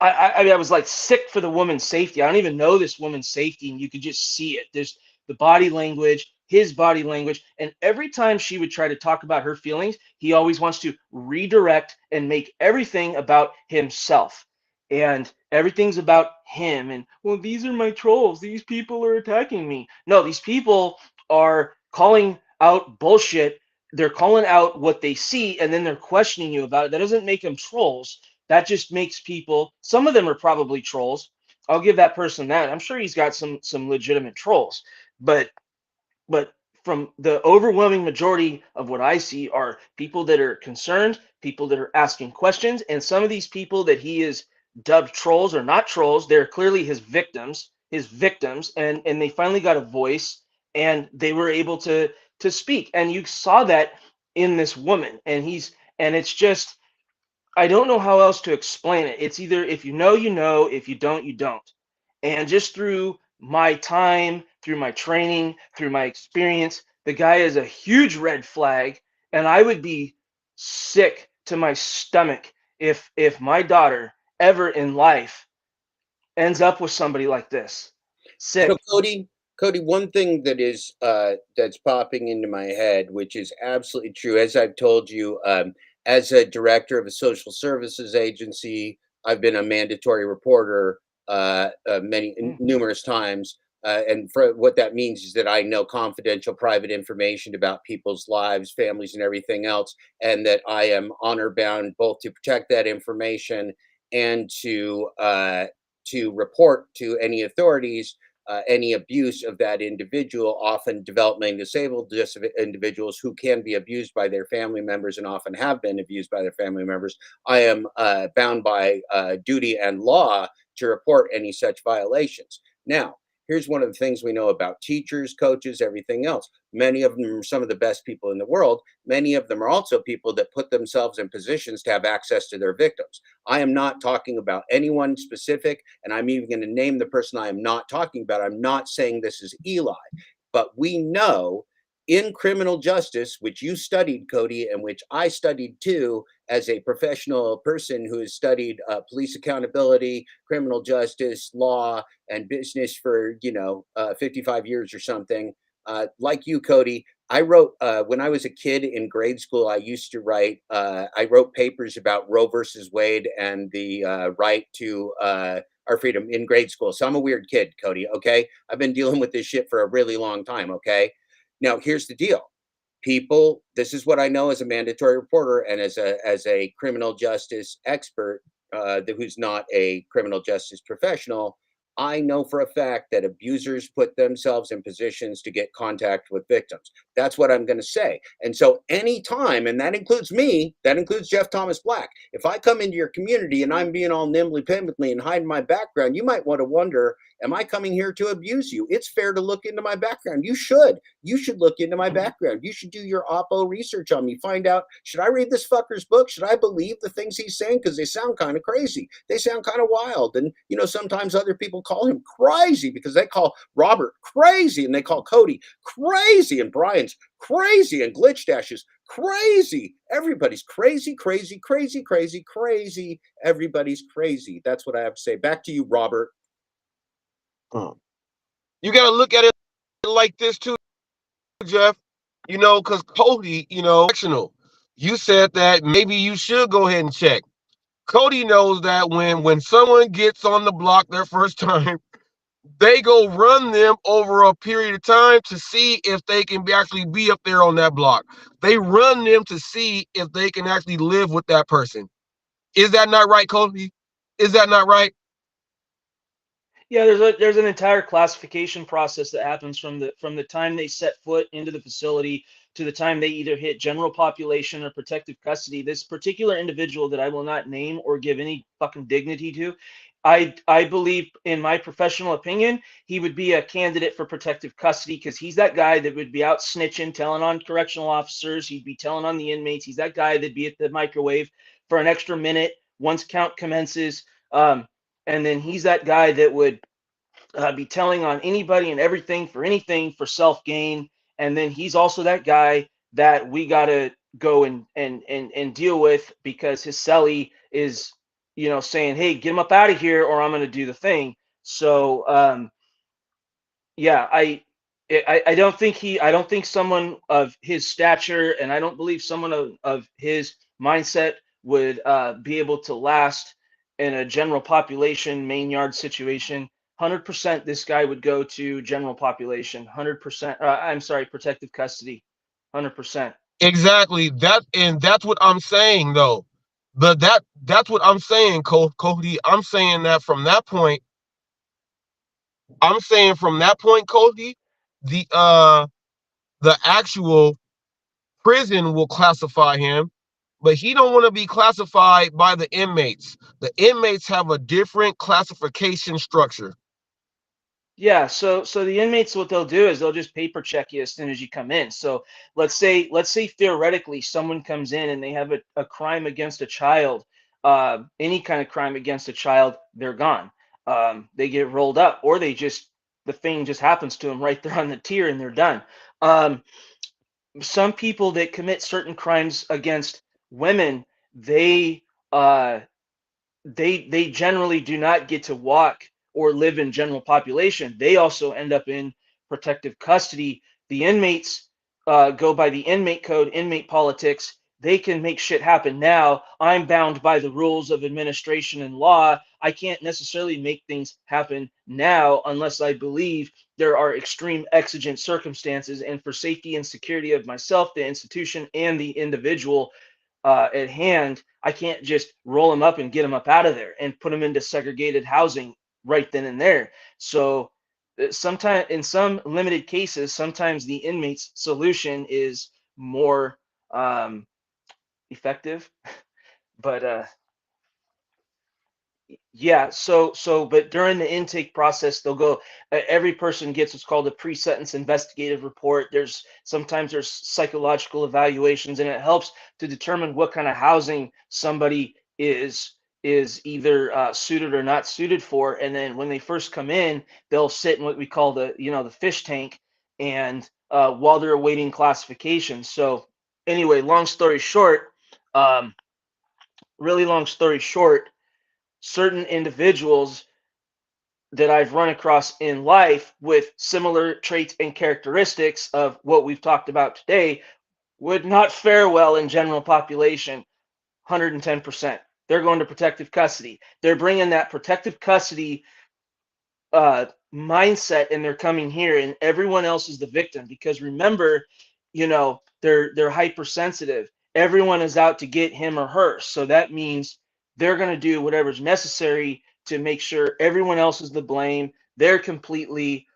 like sick for the woman's safety. I don't even know this woman's safety, and you could just see it. There's the body language, his body language, and every time she would try to talk about her feelings, he always wants to redirect and make everything about himself. And everything's about him. And, well, these are my trolls. These people are attacking me. No, these people are calling out bullshit. They're calling out what they see, and then they're questioning you about it. That doesn't make them trolls. That just makes people, some of them are probably trolls. I'll give that person that. I'm sure he's got some legitimate trolls. But from the overwhelming majority of what I see are people that are concerned, people that are asking questions, and some of these people that he is dubbed trolls are not trolls. They're clearly his victims, and they finally got a voice, and they were able to speak. And you saw that in this woman, and it's just, I don't know how else to explain it. It's either if you know, you know, if you don't, you don't. And just through my time, through my training, through my experience, the guy is a huge red flag, and I would be sick to my stomach if my daughter ever in life ends up with somebody like this. Sick. So Cody, one thing that is that's popping into my head, which is absolutely true, as I've told you, as a director of a social services agency, I've been a mandatory reporter numerous times. And for what that means is that I know confidential private information about people's lives, families, and everything else, and that I am honor bound both to protect that information and to report to any authorities any abuse of that individual, often developmentally disabled individuals who can be abused by their family members and often have been abused by their family members. I am bound by duty and law to report any such violations. Now, here's one of the things we know about teachers, coaches, everything else. Many of them are some of the best people in the world. Many of them are also people that put themselves in positions to have access to their victims. I am not talking about anyone specific, and I'm even going to name the person I am not talking about. I'm not saying this is Eli, but we know in criminal justice, which you studied, Cody, and which I studied too, as a professional person who has studied police accountability, criminal justice, law, and business for 55 years or something. Like you, Cody, I wrote when I was a kid in grade school. I used to write. I wrote papers about Roe versus Wade and the right to our freedom in grade school. So I'm a weird kid, Cody. Okay, I've been dealing with this shit for a really long time. Okay. Now, here's the deal. People, this is what I know as a mandatory reporter and as a criminal justice expert who's not a criminal justice professional. I know for a fact that abusers put themselves in positions to get contact with victims. That's what I'm going to say. And so anytime, and that includes me, that includes Jeff Thomas Black, if I come into your community and I'm being all nimbly pimply and hiding my background, you might want to wonder, am I coming here to abuse you? It's fair to look into my background. You should look into my background. You should do your oppo research on me. Find out, should I read this fucker's book? Should I believe the things he's saying? Because they sound kind of crazy. They sound kind of wild. And, sometimes other people call him crazy because they call Robert crazy and they call Cody crazy and Brian's crazy and Glitch Dash is crazy. Everybody's crazy, crazy, crazy, crazy, crazy. Everybody's crazy. That's what I have to say. Back to you, Robert. You got to look at it like this too, Jeff, because Cody, you said that maybe you should go ahead and check. Cody knows that when someone gets on the block their first time, they go run them over a period of time to see if they can actually be up there on that block. They run them to see if they can actually live with that person. Is that not right, Cody? Is that not right? Yeah, there's an entire classification process that happens from the time they set foot into the facility to the time they either hit general population or protective custody. This particular individual that I will not name or give any fucking dignity to, I believe, in my professional opinion, he would be a candidate for protective custody because he's that guy that would be out snitching, telling on correctional officers. He'd be telling on the inmates. He's that guy that'd be at the microwave for an extra minute once count commences. And then he's that guy that would be telling on anybody and everything for anything for self gain. And then he's also that guy that we got to go and deal with because his celly is, saying, hey, get him up out of here or I'm going to do the thing. So, yeah, I don't think someone of his stature, and I don't believe someone of his mindset would be able to last in a general population main yard situation. 100% this guy would go to general population. 100%, I'm sorry, protective custody. 100%. Exactly. That's what I'm saying though. But that's what I'm saying, Cody. I'm saying that from that point, Cody, the actual prison will classify him, but he don't want to be classified by the inmates. The inmates have a different classification structure. Yeah, so the inmates, what they'll do is they'll just paper check you as soon as you come in. So let's say theoretically someone comes in and they have a crime against a child, any kind of crime against a child, they're gone. They get rolled up, or the thing just happens to them right there on the tier and they're done. Um, some people that commit certain crimes against women, they uh, they generally do not get to walk or live in general population. They also end up in protective custody. The inmates go by the inmate code, inmate politics. They can make shit happen. Now, I'm bound by the rules of administration and law. I can't necessarily make things happen now unless I believe there are extreme exigent circumstances. And for safety and security of myself, the institution, and the individual at hand, I can't just roll them up and get them up out of there and put them into segregated housing right then and there. So sometimes, in some limited cases, sometimes the inmate's solution is more effective. But yeah, but during the intake process, they'll go. Every person gets what's called a pre-sentence investigative report. Sometimes there's psychological evaluations, and it helps to determine what kind of housing somebody is either suited or not suited for. And then when they first come in, they'll sit in what we call the fish tank, and while they're awaiting classification. So anyway, really long story short, certain individuals that I've run across in life with similar traits and characteristics of what we've talked about today would not fare well in general population. 110%. They're going to protective custody. They're bringing that protective custody mindset, and they're coming here, and everyone else is the victim. Because remember, they're hypersensitive. Everyone is out to get him or her. So that means they're going to do whatever's necessary to make sure everyone else is the blame. They're completely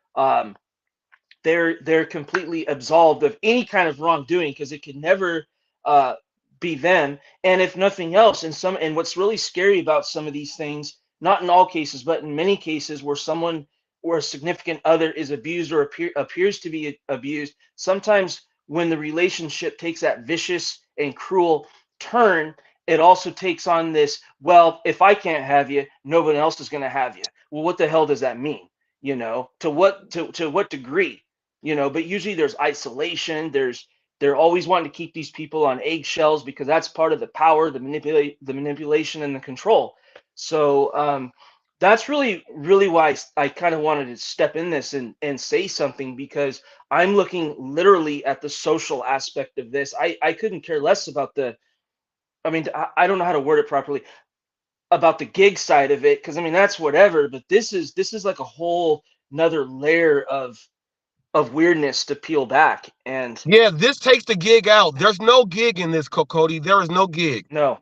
they're completely absolved of any kind of wrongdoing, because it can never uh, be them. And if nothing else, and what's really scary about some of these things, not in all cases, but in many cases where someone or a significant other is abused or appears to be abused, sometimes when the relationship takes that vicious and cruel turn, it also takes on this, well, if I can't have you, nobody else is going to have you. Well, what the hell does that mean? To what degree? But usually there's isolation. They're always wanting to keep these people on eggshells because that's part of the power, the manipulation, and the control. So that's really why I kind of wanted to step in this and say something, because I'm looking literally at the social aspect of this. I couldn't care less about I don't know how to word it properly, about the gig side of it, because that's whatever, but this is like a whole another layer of weirdness to peel back. And Yeah, this takes the gig out. There's no gig in this, Cody. There is no gig. No.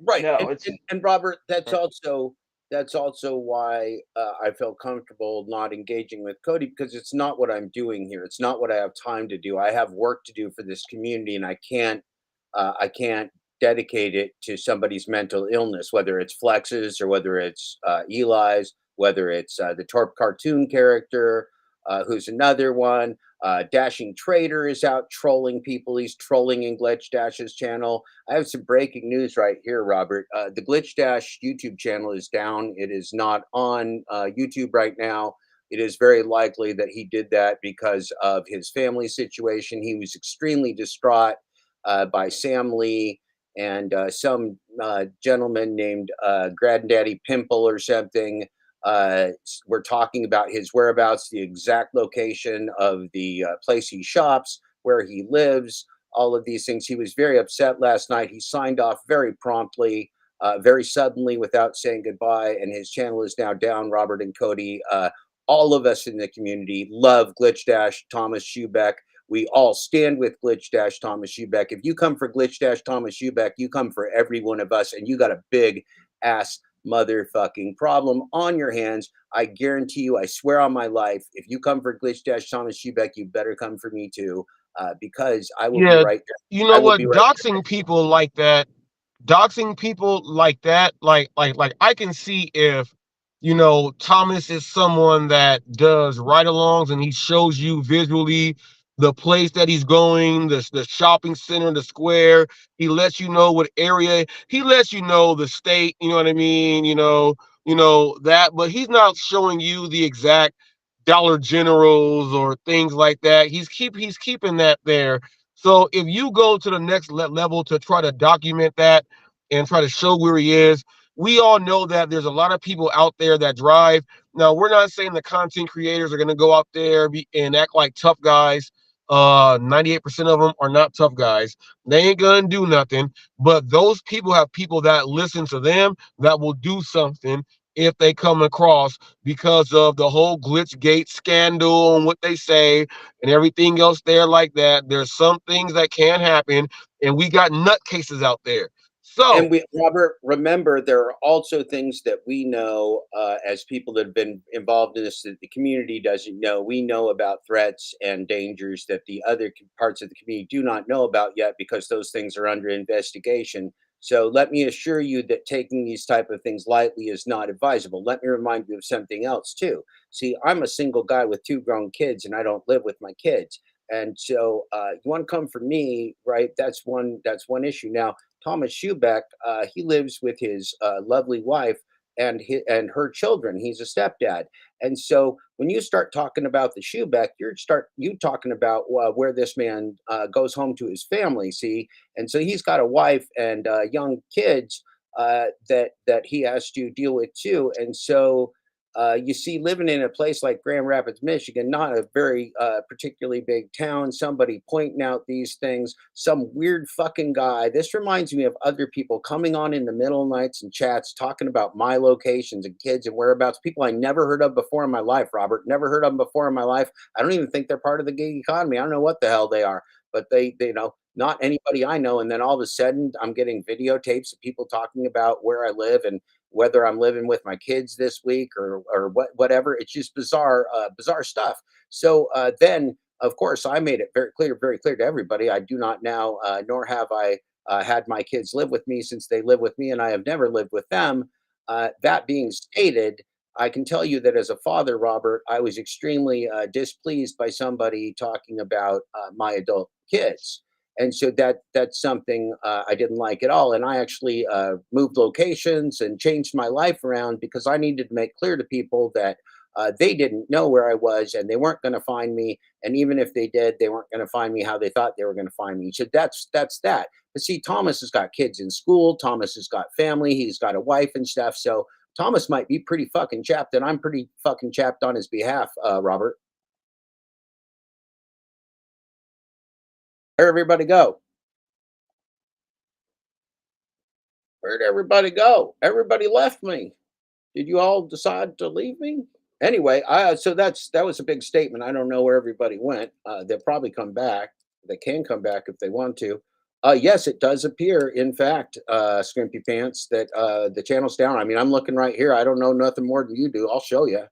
Right. No, And, it's and Robert, that's also why I felt comfortable not engaging with Cody, because it's not what I'm doing here. It's not what I have time to do. I have work to do for this community, and I can't dedicate it to somebody's mental illness, whether it's Flex's or whether it's Eli's, whether it's the Torp cartoon character, who's another one. Dashing Trader is out trolling people. He's trolling in Glitch Dash's channel. I have some breaking news right here, Robert. The Glitch Dash YouTube channel is down. It is not on YouTube right now. It is very likely that he did that because of his family situation. He was extremely distraught by Sam Lee and some gentleman named Granddaddy Pimple or something. We're talking about his whereabouts, the exact location of the place he shops, where he lives, all of these things. He was very upset last night. He signed off very promptly, very suddenly, without saying goodbye, and his channel is now down. Robert and Cody, all of us in the community love Glitch Dash Thomas Schubeck. We all stand with Glitch Dash Thomas Schubeck. If you come for Glitch Dash Thomas Schubeck, you come for every one of us, and you got a big ass motherfucking problem on your hands. I guarantee you, I swear on my life, if you come for Glitch Dash Thomas Schubeck, you better come for me too, because I will be Yeah, right there. you know I will what? be right there. Doxing people like that, like I can see if Thomas is someone that does ride-alongs and he shows you visually the place that he's going, the shopping center, the square. He lets you know what area. He lets you know the state. You know what I mean? That, but he's not showing you the exact Dollar Generals or things like that. He's keeping that there. So if you go to the next level to try to document that and try to show where he is, we all know that there's a lot of people out there that drive. Now, we're not saying the content creators are going to go out there and act like tough guys. 98% of them are not tough guys. They ain't going to do nothing. But those people have people that listen to them that will do something if they come across, because of the whole Glitchgate scandal and what they say and everything else there like that. There's some things that can happen, and we got nutcases out there. And So, Robert, remember, there are also things that we know as people that have been involved in this that the community doesn't know. We know about threats and dangers that the other parts of the community do not know about yet, because those things are under investigation. So let me assure you that taking these type of things lightly is not advisable. Let me remind you of something else too. See, I'm a single guy with 2 grown kids, and I don't live with my kids. And so you want to come for me, right? That's one issue. Now, Thomas Schubeck, he lives with his lovely wife and her children. He's a stepdad, and so when you start talking about the Schubeck, you talking about where this man goes home to his family. See, and so he's got a wife and young kids that he has to deal with too, and so. You see, living in a place like Grand Rapids, Michigan, not a very particularly big town, somebody pointing out these things, some weird fucking guy. This reminds me of other people coming on in the middle of nights and chats talking about my locations and kids and whereabouts, people I never heard of before in my life, Robert. Never heard of them before in my life. I don't even think they're part of the gig economy. I don't know what the hell they are, but they not anybody I know. And then all of a sudden, I'm getting videotapes of people talking about where I live and whether I'm living with my kids this week or whatever. It's just bizarre stuff. So then, of course, I made it very clear to everybody. I do not now, nor have I had my kids live with me since they live with me, and I have never lived with them. That being stated, I can tell you that as a father, Robert, I was extremely displeased by somebody talking about my adult kids. And so that's something I didn't like at all. And I actually moved locations and changed my life around because I needed to make clear to people that they didn't know where I was and they weren't going to find me. And even if they did, they weren't going to find me how they thought they were going to find me. So that's that. But see, Thomas has got kids in school. Thomas has got family. He's got a wife and stuff. So Thomas might be pretty fucking chapped, and I'm pretty fucking chapped on his behalf, Robert. Where'd everybody go? Where'd everybody go? Everybody left me. Did you all decide to leave me? Anyway, so that was a big statement. I don't know where everybody went. They'll probably come back. They can come back if they want to. Yes, it does appear, in fact, Skimpy Pants, that the channel's down. I mean, I'm looking right here. I don't know nothing more than you do. I'll show you.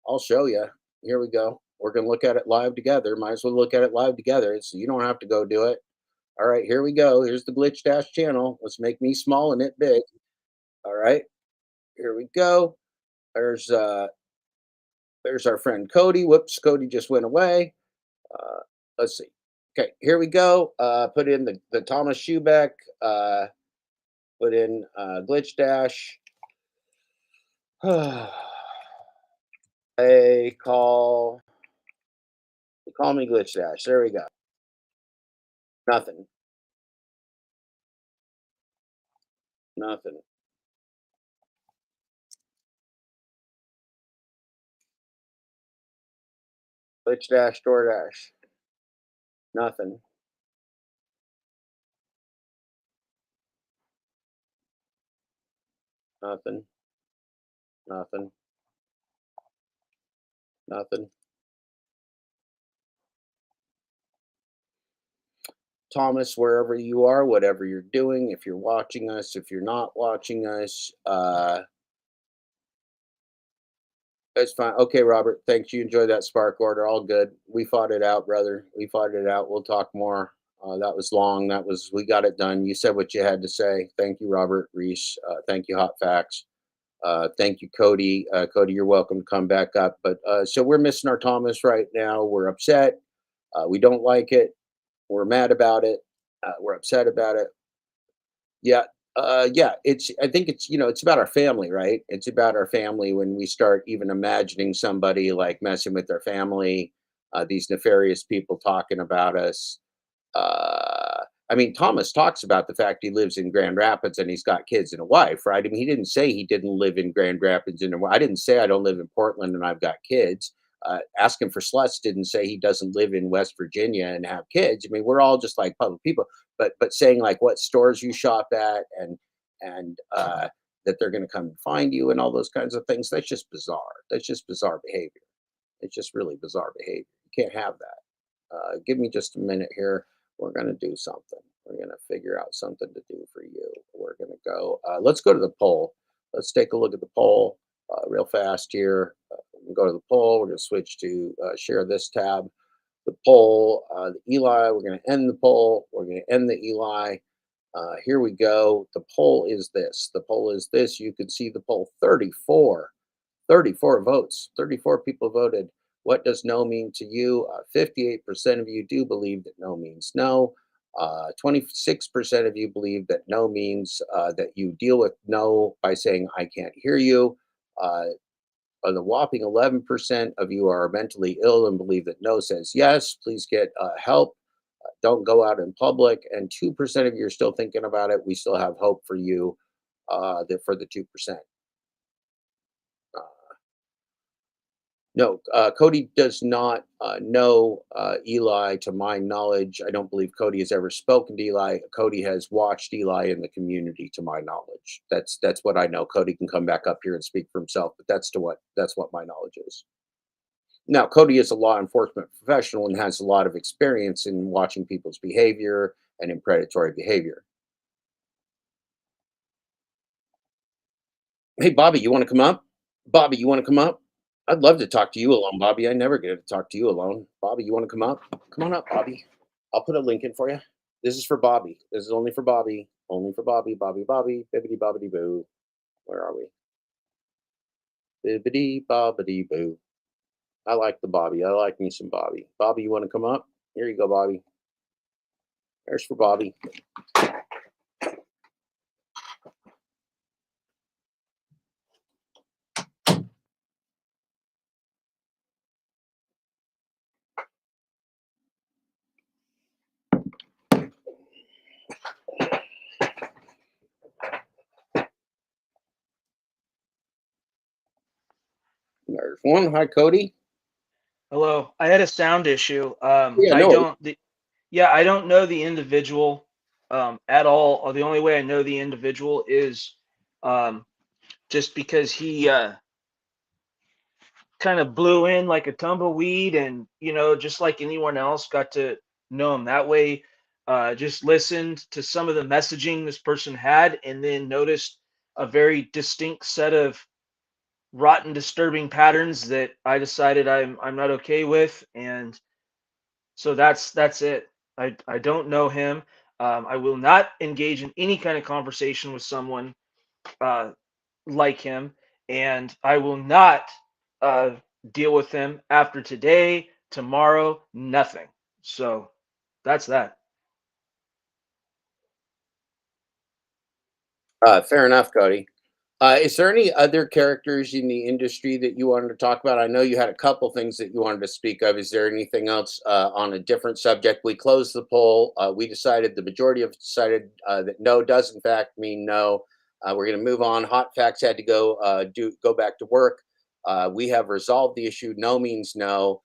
I'll show you. Here we go. We're gonna look at it live together. Might as well look at it live together. So you don't have to go do it. All right, here we go. Here's the Glitch Dash channel. Let's make me small and it big. All right, here we go. There's our friend Cody. Whoops, Cody just went away. Let's see. Okay, here we go. Put in the Thomas Schubeck. Put in Glitch Dash. They call me Glitch Dash. There we go. Nothing. Nothing. Glitch Dash, DoorDash. Nothing. Nothing. Nothing. Nothing. Thomas, wherever you are, whatever you're doing, if you're watching us, if you're not watching us, that's fine. Okay, Robert, thanks. You enjoy that spark order. All good. We fought it out, brother. We fought it out. We'll talk more. That was long. We got it done. You said what you had to say. Thank you, Robert Reese. Thank you, Hot Facts. Thank you, Cody. Cody, you're welcome to come back up. But so we're missing our Thomas right now. We're upset. We don't like it. We're mad about it. We're upset about it. Yeah. Yeah. I think it's about our family, right? It's about our family when we start even imagining somebody like messing with their family, these nefarious people talking about us. I mean, Thomas talks about the fact he lives in Grand Rapids and he's got kids and a wife, right? I mean, he didn't say he didn't live in Grand Rapids and I didn't say I don't live in Portland and I've got kids. Asking for Sluts didn't say he doesn't live in West Virginia and have kids. I mean, we're all just like public people, but saying like what stores you shop at and that they're going to come and find you and all those kinds of things, that's just bizarre. That's just bizarre behavior. It's just really bizarre behavior. You can't have that. Give me just a minute here. We're going to do something. We're going to figure out something to do for you. We're going to go. Let's go to the poll. Let's take a look at the poll real fast here. We'll go to the poll. We're going to switch to share this tab. The poll, the Eli. We're going to end the poll. We're going to end the Eli. Here we go. The poll is this. The poll is this. You can see the poll. 34 votes. 34 people voted. What does no mean to you? 58% of you do believe that no means no. 26% of you believe that no means that you deal with no by saying, I can't hear you. The whopping 11% of you are mentally ill and believe that no says yes. Please get help. Don't go out in public. And 2% of you are still thinking about it. We still have hope for you for the 2%. No, Cody does not know Eli, to my knowledge. I don't believe Cody has ever spoken to Eli. Cody has watched Eli in the community, to my knowledge. That's what I know. Cody can come back up here and speak for himself, but that's what my knowledge is. Now, Cody is a law enforcement professional and has a lot of experience in watching people's behavior and in predatory behavior. Hey, Bobby, you want to come up? Bobby, you want to come up? I'd love to talk to you alone, Bobby. I never get to talk to you alone. Bobby, you want to come up? Come on up, Bobby. I'll put a link in for you. This is for Bobby. This is only for Bobby. Only for Bobby. Bobby, bibbity bobbity boo. Where are we? Bibbity bobbity boo. I like the Bobby. I like me some Bobby. Bobby, you want to come up? Here you go, Bobby. There's for Bobby. There's one. Hi, Cody. Hello. I had a sound issue. Yeah, I no. don't know the individual at all. Or the only way I know the individual is just because he kind of blew in like a tumbleweed, and just like anyone else, got to know him that way. just listened to some of the messaging this person had, and then noticed a very distinct set of rotten, disturbing patterns that I decided I'm not okay with, and so that's it. I don't know him. I will not engage in any kind of conversation with someone uh, like him, and I will not uh, deal with him after today, tomorrow, nothing. So that's that. Fair enough, Cody. Is there any other characters in the industry that you wanted to talk about? I know you had a couple things that you wanted to speak of. Is there anything else on a different subject? We closed the poll. We decided, the majority of us decided that no does in fact mean no. We're going to move on. Hot Facts had to go back to work. We have resolved the issue. No means no.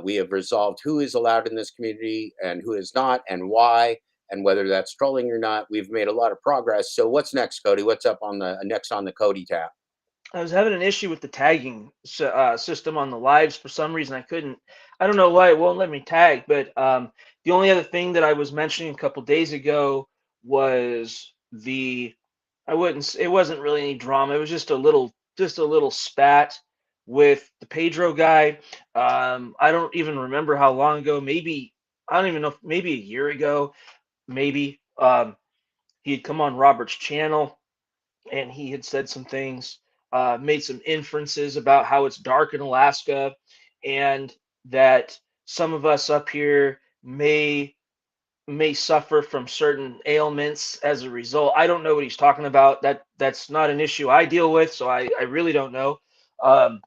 We have resolved who is allowed in this community and who is not, and why, and whether that's trolling or not. We've made a lot of progress. So what's next, Cody? What's up on the next on the Cody tab? I was having an issue with the tagging system on the lives. For some reason, I couldn't. I don't know why it won't let me tag. But the only other thing that I was mentioning a couple days ago was the. I wouldn't. It wasn't really any drama. It was just a little spat with the Pedro guy. I don't even remember how long ago. Maybe I don't even know. Maybe a year ago. Maybe he had come on Robert's channel and he had said some things, made some inferences about how it's dark in Alaska, and that some of us up here may suffer from certain ailments as a result. I don't know what he's talking about. That's not an issue I deal with, so I really don't know. Um,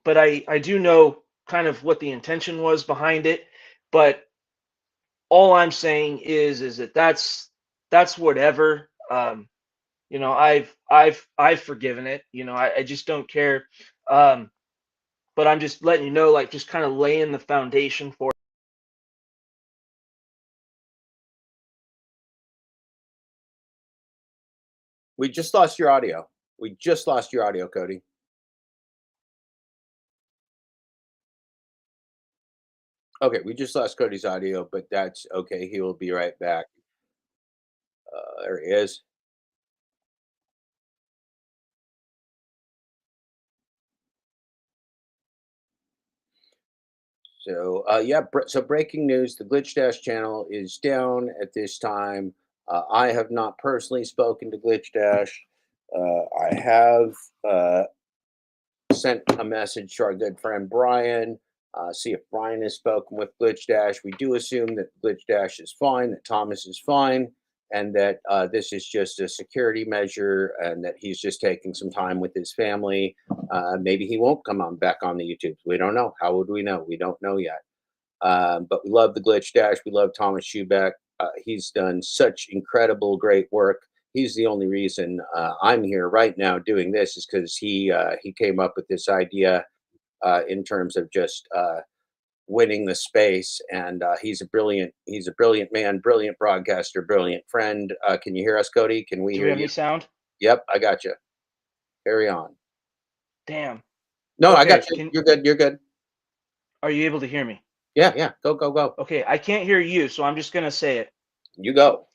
but I do know kind of what the intention was behind it. But all I'm saying is that that's whatever. You know, I've forgiven it. You know, I just don't care. Um, but I'm just letting you know, like, just kind of laying the foundation for. We just lost your audio. We just lost your audio, Cody. Okay, we just lost Cody's audio, but that's okay. He will be right back. There he is. So yeah, so breaking news: the Glitch Dash channel is down at this time. I have not personally spoken to Glitch Dash. I have sent a message to our good friend Brian. See if Brian has spoken with Glitch Dash. We do assume that Glitch Dash is fine, that Thomas is fine, and that this is just a security measure, and that he's just taking some time with his family. Maybe he won't come on back on the YouTube. We don't know. How would we know? We don't know yet. But we love the Glitch Dash. We love Thomas Schubeck. He's done such incredible, great work. He's the only reason I'm here right now doing this, is because he came up with this idea in terms of just winning the space. And he's a brilliant man, brilliant broadcaster, brilliant friend. Can you hear us, Cody? Can we Do hear we have you? any sound? Yep, I got you. Carry on. Damn. No, Okay, I got you. You're good. You're good. Are you able to hear me? Yeah. Go, go, go. Okay, I can't hear you, so I'm just gonna say it. You go.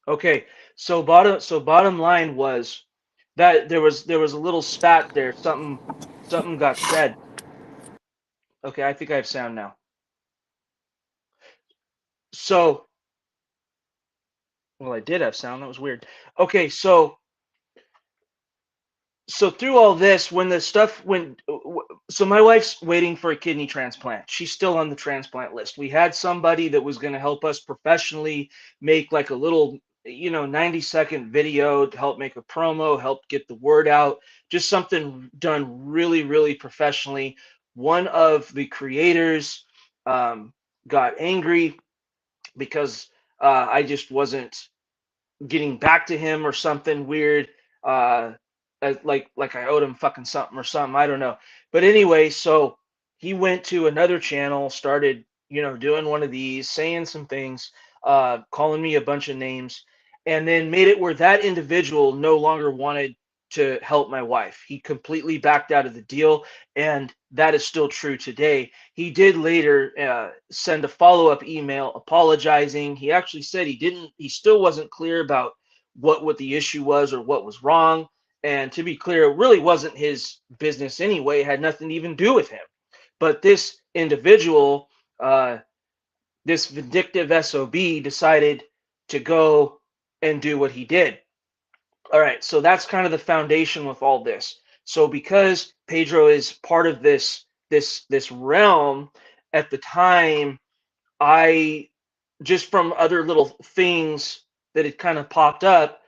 Okay, so bottom line was that there was a little spat there. Something got said. Okay, I think I have sound now. So, well, I did have sound. That was weird. Okay, so through all this, when the stuff when so my wife's waiting for a kidney transplant. She's still on the transplant list. We had somebody that was going to help us professionally make like a little 90-second video to help make a promo, help get the word out, just something done really, really professionally. One of the creators got angry because I just wasn't getting back to him or something weird, uh like I owed him fucking something or something, I don't know. But anyway, so he went to another channel, started doing one of these, saying some things, calling me a bunch of names, and then made it where that individual no longer wanted to help my wife. He completely backed out of the deal, and that is still true today. He did later send a follow-up email apologizing. He actually said he still wasn't clear about what the issue was or what was wrong. And to be clear, it really wasn't his business anyway. It had nothing to even do with him. But this individual, this vindictive SOB, decided to go and do what he did. All right, so that's kind of the foundation with all this. So because Pedro is part of this realm, at the time, I just from other little things that had kind of popped up,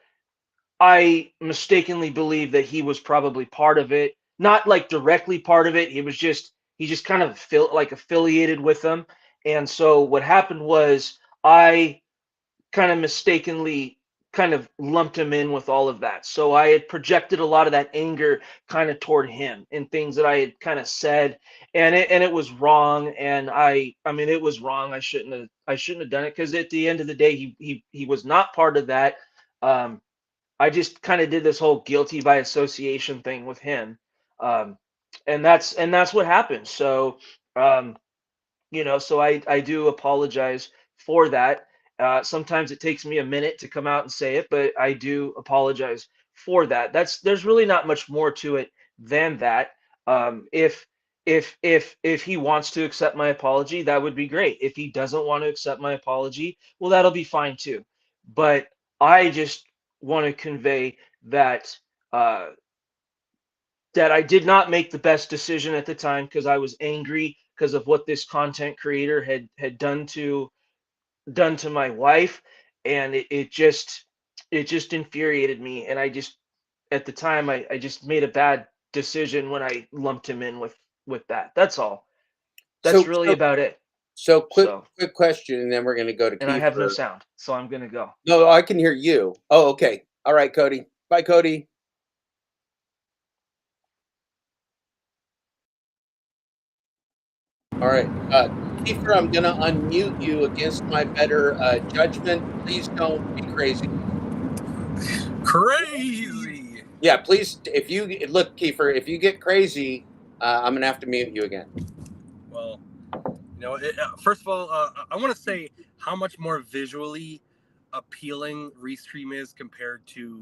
I mistakenly believed that he was probably part of it. Not like directly part of it. He just kind of affiliated with them. And so what happened was I kind of mistakenly kind of lumped him in with all of that. So I had projected a lot of that anger kind of toward him and things that I had kind of said, and it was wrong. And I mean, it was wrong. I shouldn't have done it, because at the end of the day, he was not part of that. I just kind of did this whole guilty by association thing with him. And that's what happened. So, so I do apologize for that. Sometimes it takes me a minute to come out and say it, but I do apologize for that. There's really not much more to it than that. If he wants to accept my apology, that would be great. If he doesn't want to accept my apology, well, that'll be fine too. But I just want to convey that that I did not make the best decision at the time, because I was angry because of what this content creator had done to my wife, and it just infuriated me. And I just, at the time, I just made a bad decision when I lumped him in with that. That's all. That's really about it. So quick question, and then we're going to go to And I have no Kiefer. sound, so I'm going to go. No, I can hear you. Oh, okay. All right, Cody. Bye, Cody. All right. Kiefer, I'm going to unmute you against my better judgment. Please don't be crazy. Crazy. Yeah, please. If you look, Kiefer, if you get crazy, I'm going to have to mute you again. Well, first of all, I want to say how much more visually appealing Restream is compared to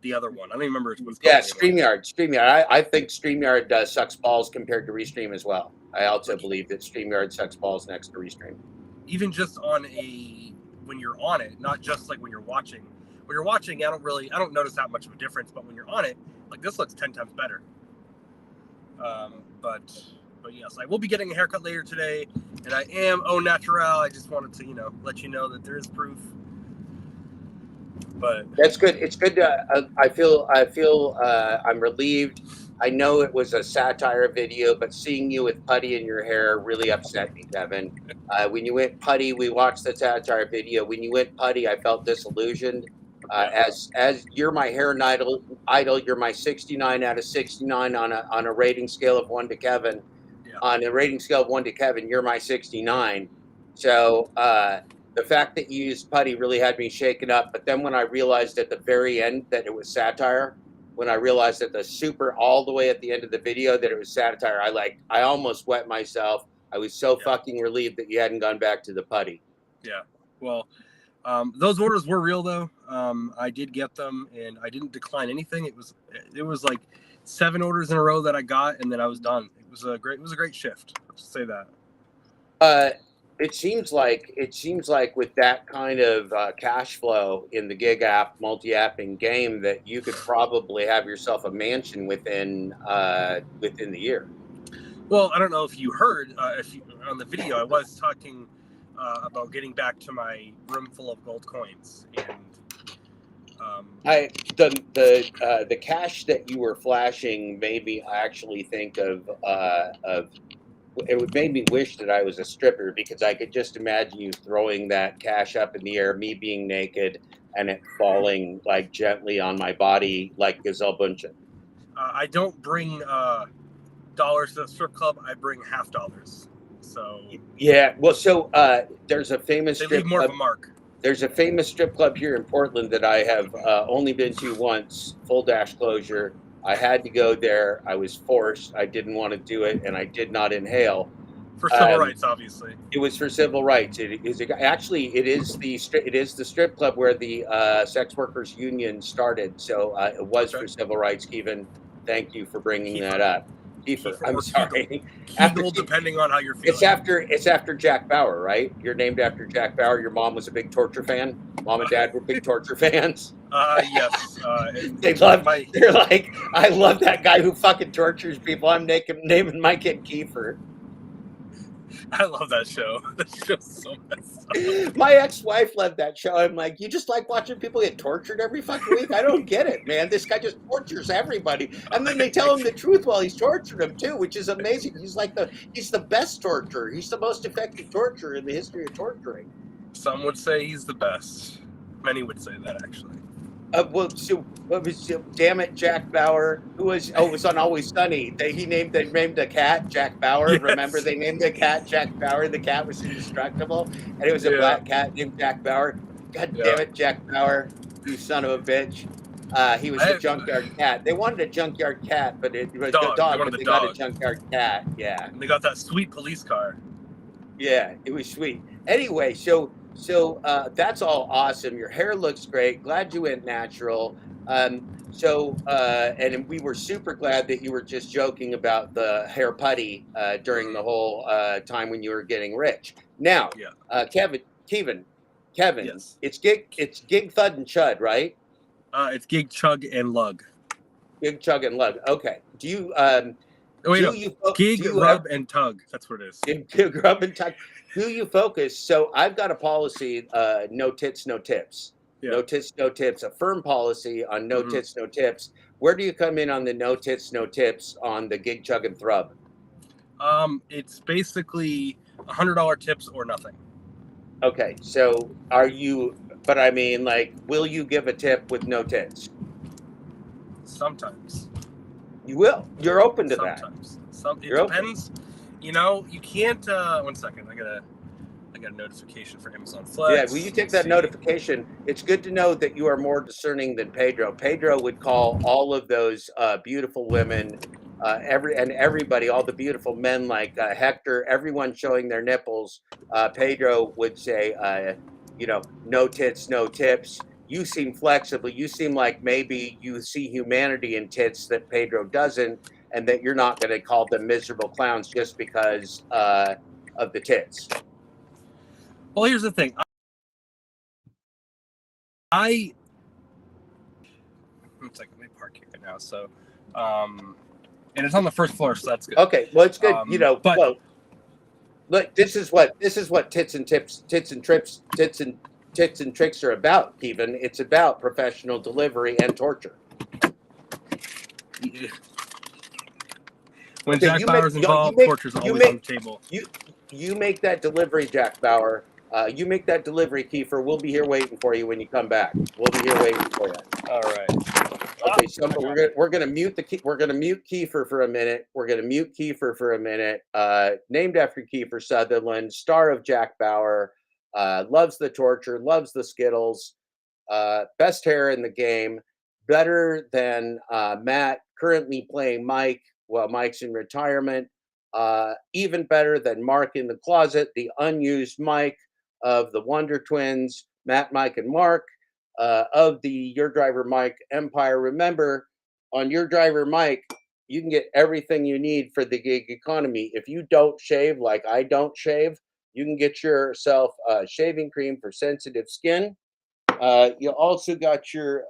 the other one. I don't even remember what it's called. Yeah, StreamYard. I think StreamYard sucks balls compared to Restream as well. I also believe that StreamYard sucks balls next to Restream. Even just when you're on it, not just like when you're watching. When you're watching, I don't notice that much of a difference. But when you're on it, like, this looks 10 times better. But yes, I will be getting a haircut later today, and I am au naturel. I just wanted to, let you know that there is proof. But that's good. It's good to. I feel. I'm relieved. I know it was a satire video, but seeing you with putty in your hair really upset me, Kevin. When you went putty, we watched the satire video. When you went putty, I felt disillusioned. As you're my hair idol, you're my 69 out of 69 on a rating scale of 1 to Kevin. Yeah. On a rating scale of 1 to Kevin, you're my 69. So the fact that you used putty really had me shaken up. But then when I realized at the very end that it was satire, when I realized at all the way at the end of the video that it was satire, I almost wet myself. I was so fucking relieved that you hadn't gone back to the putty. Yeah. Well, those orders were real though. I did get them, and I didn't decline anything. It was like 7 orders in a row that I got, and then I was done. It was a great shift. Let's say that. It seems like with that kind of cash flow in the gig app, multi-apping game, that you could probably have yourself a mansion within the year. Well, I don't know if you heard on the video, I was talking about getting back to my room full of gold coins, and the cash that you were flashing made me actually think of it made me wish that I was a stripper, because I could just imagine you throwing that cash up in the air, me being naked, and it falling like gently on my body like Gazelle Bunchen. I don't bring dollars to the strip club. I bring $50. So yeah, well, so there's a famous they strip leave more club. of a mark. There's a famous strip club here in Portland that I have only been to once, full dash closure. I had to go there. I was forced. I didn't want to do it, and I did not inhale. For civil rights, obviously. It was for civil rights. It is actually it is the strip club where the sex workers union started. So it was for civil rights. Kevin, thank you for bringing that up. Kiefer, I'm sorry. Kegel, depending on how you're feeling. It's after Jack Bauer, right? You're named after Jack Bauer. Your mom was a big torture fan. Mom and dad were big torture fans. Yes. They're like, I love that guy who fucking tortures people. I'm naming my kid Kiefer. I love that show. That show's so messed up. My ex-wife loved that show. I'm like, you just like watching people get tortured every fucking week? I don't get it, man. This guy just tortures everybody. And then they tell him the truth while he's torturing them too, which is amazing. He's the best torturer. He's the most effective torturer in the history of torturing. Some would say he's the best. Many would say that, actually. Damn it, Jack Bauer, who was on Always Sunny. They named the cat Jack Bauer. Yes. Remember, they named the cat Jack Bauer. The cat was indestructible, and it was a black cat named Jack Bauer. God damn it, Jack Bauer, you son of a bitch. He was the junkyard cat. They wanted a junkyard cat, but it was the dog. But they got a junkyard cat. Yeah, and they got that sweet police car. Yeah, it was sweet. Anyway, so that's all awesome. Your hair looks great. Glad you went natural. And we were super glad that you were just joking about the hair putty during the whole time when you were getting rich. Now, Kevin, yes. It's Gig Thud and Chud, right? It's Gig Chug and Lug. Gig Chug and Lug. Okay. Do you Gig Rub and Tug. That's what it is. Gig Rub and Tug. Do you focus? So I've got a policy, no tits, no tips. Yeah. No tits, no tips. A firm policy on no tits, no tips. Where do you come in on the no tits, no tips on the Gig Chug and Thrub? It's basically $100 tips or nothing. Okay, so are you? But I mean, like, will you give a tip with no tits? Sometimes. You will. You're open to that. Sometimes. It depends. You know, you can't. 1 second. I got a notification for Amazon Flex. Yeah, will you take that notification? It's good to know that you are more discerning than Pedro. Pedro would call all of those beautiful women, everybody, all the beautiful men like Hector, everyone showing their nipples. Pedro would say, no tits, no tips. You seem flexible. You seem like maybe you see humanity in tits that Pedro doesn't, and that you're not going to call them miserable clowns just because of the tits. Well, here's the thing. One second, let me park here right now. So, and it's on the first floor, so that's good. Okay, well, it's good. Look, this is what tits and tricks are about, Kevin. It's about professional delivery and torture. When Jack Bauer's involved, torture's always on the table. You make that delivery, Jack Bauer. You make that delivery, Kiefer. We'll be here waiting for you when you come back. We'll be here waiting for you. All right. Okay, so we're gonna mute Kiefer for a minute. We're gonna mute Kiefer for a minute. Named after Kiefer Sutherland, star of Jack Bauer. Loves the torture, loves the Skittles. Best hair in the game. Better than Matt, currently playing Mike while Mike's in retirement. Even better than Mark in the Closet, the unused Mike of the Wonder Twins, Matt, Mike, and Mark, of the Your Driver Mike empire. Remember, on Your Driver Mike, you can get everything you need for the gig economy. If you don't shave like I don't shave, you can get yourself shaving cream for sensitive skin. You also got your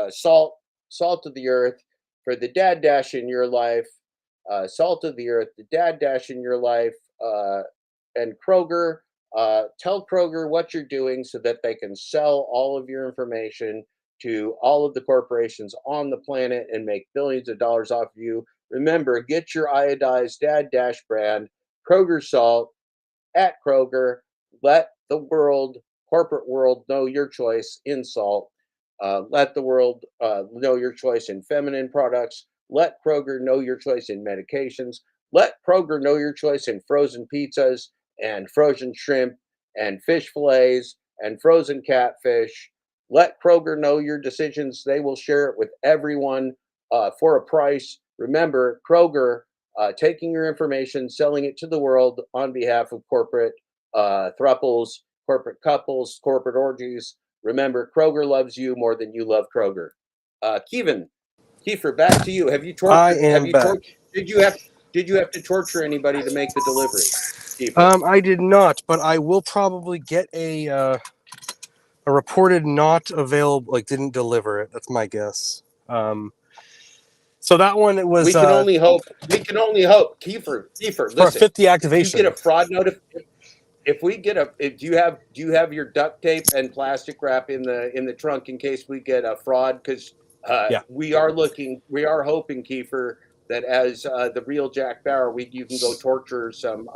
salt of the earth for the dad dash in your life. Salt of the earth, the dad dash in your life, and Kroger. Tell Kroger what you're doing so that they can sell all of your information to all of the corporations on the planet and make billions of dollars off of you. Remember, get your iodized dad dash brand, Kroger salt, at Kroger. Let the corporate world know your choice in salt. Let the world know your choice in feminine products. Let Kroger know your choice in medications. Let Kroger know your choice in frozen pizzas and frozen shrimp and fish fillets and frozen catfish. Let Kroger know your decisions. They will share it with everyone for a price. Remember, Kroger taking your information, selling it to the world on behalf of corporate thruples, corporate couples, corporate orgies. Remember, Kroger loves you more than you love Kroger. Kiefer, back to you. Have you tortured? I am have you back. Did you have to torture anybody to make the delivery? I did not, but I will probably get a reported not available, like didn't deliver it. That's my guess. So that one, it was. We can only hope. We can only hope. Kiefer, for listen. a 50 activation. If you get a fraud notification, do you have your duct tape and plastic wrap in the trunk in case we get a fraud? Because we are hoping, Kiefer, that as the real Jack Bauer, you can go torture some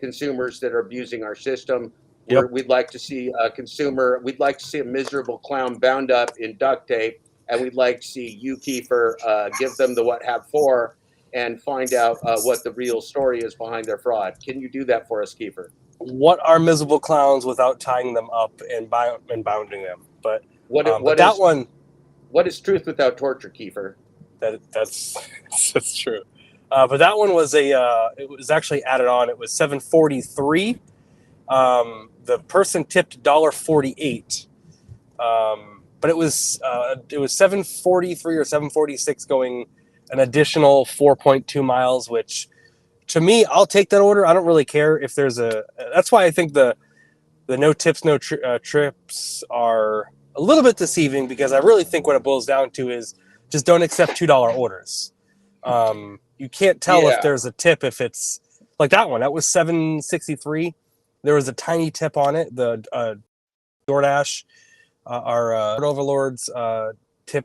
consumers that are abusing our system. We'd like to see a consumer. We'd like to see a miserable clown bound up in duct tape, and we'd like to see you, Kiefer, give them the what have for and find out what the real story is behind their fraud. Can you do that for us, Kiefer? What are miserable clowns without tying them up and bounding them? But what is truth without torture, Kiefer? That's true. But that one was it was actually added on. It was $7.43. The person tipped $1.48. But it was $7.43 or $7.46 going an additional 4.2 miles, which to me, I'll take that order. I don't really care if there's that's why I think the no tips, no trips are a little bit deceiving, because I really think what it boils down to is just don't accept $2 orders. You can't tell if there's a tip if it's like that one. That was $7.63. There was a tiny tip on it. The DoorDash, our overlords, put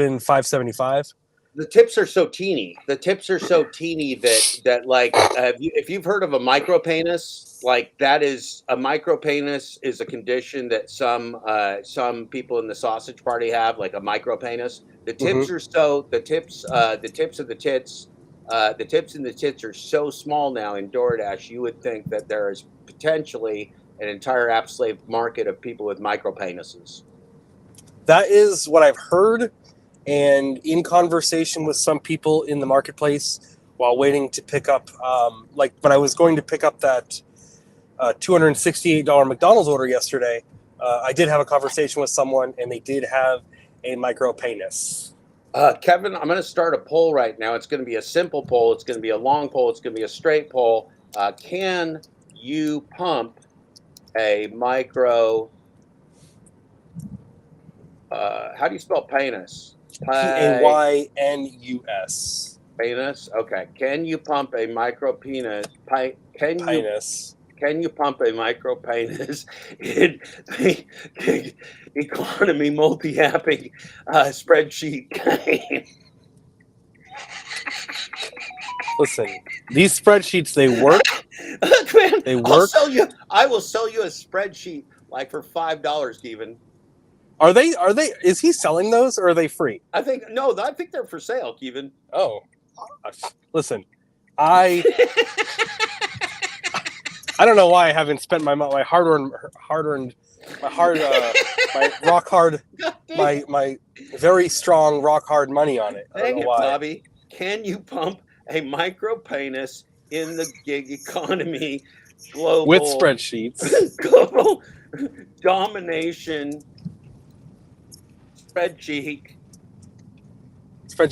in $5.75. The tips are so teeny. That like if you've heard of a micropenis, like that is a micropenis is a condition that some people in the sausage party have, like a micropenis. The tips are so the tips of the tits the tips in the tits are so small now in DoorDash. You would think that there is potentially an entire app slave market of people with micropenises. That is what I've heard. And in conversation with some people in the marketplace while waiting to pick up, like when I was going to pick up that $268 McDonald's order yesterday, I did have a conversation with someone, and they did have a micro penis. Kevin, I'm going to start a poll right now. It's going to be a simple poll. It's going to be a long poll. It's going to be a straight poll. Can you pump a micro? How do you spell penis? Paynus. Penis. Okay. Can you pump a micro penis? Can you pump a micro penis in the economy multi-happing spreadsheet game? Listen, these spreadsheets, they work. Man, they work. I will sell you a spreadsheet like for $5, Kevin. Are they? Is he selling those, or are they free? I think they're for sale, Kevin. Oh, listen, I don't know why I haven't spent my hard-earned, my rock hard, my very strong rock hard money on it. Dang it, Bobby. Can you pump a micro penis in the gig economy global with spreadsheets? Global domination spreadsheets. I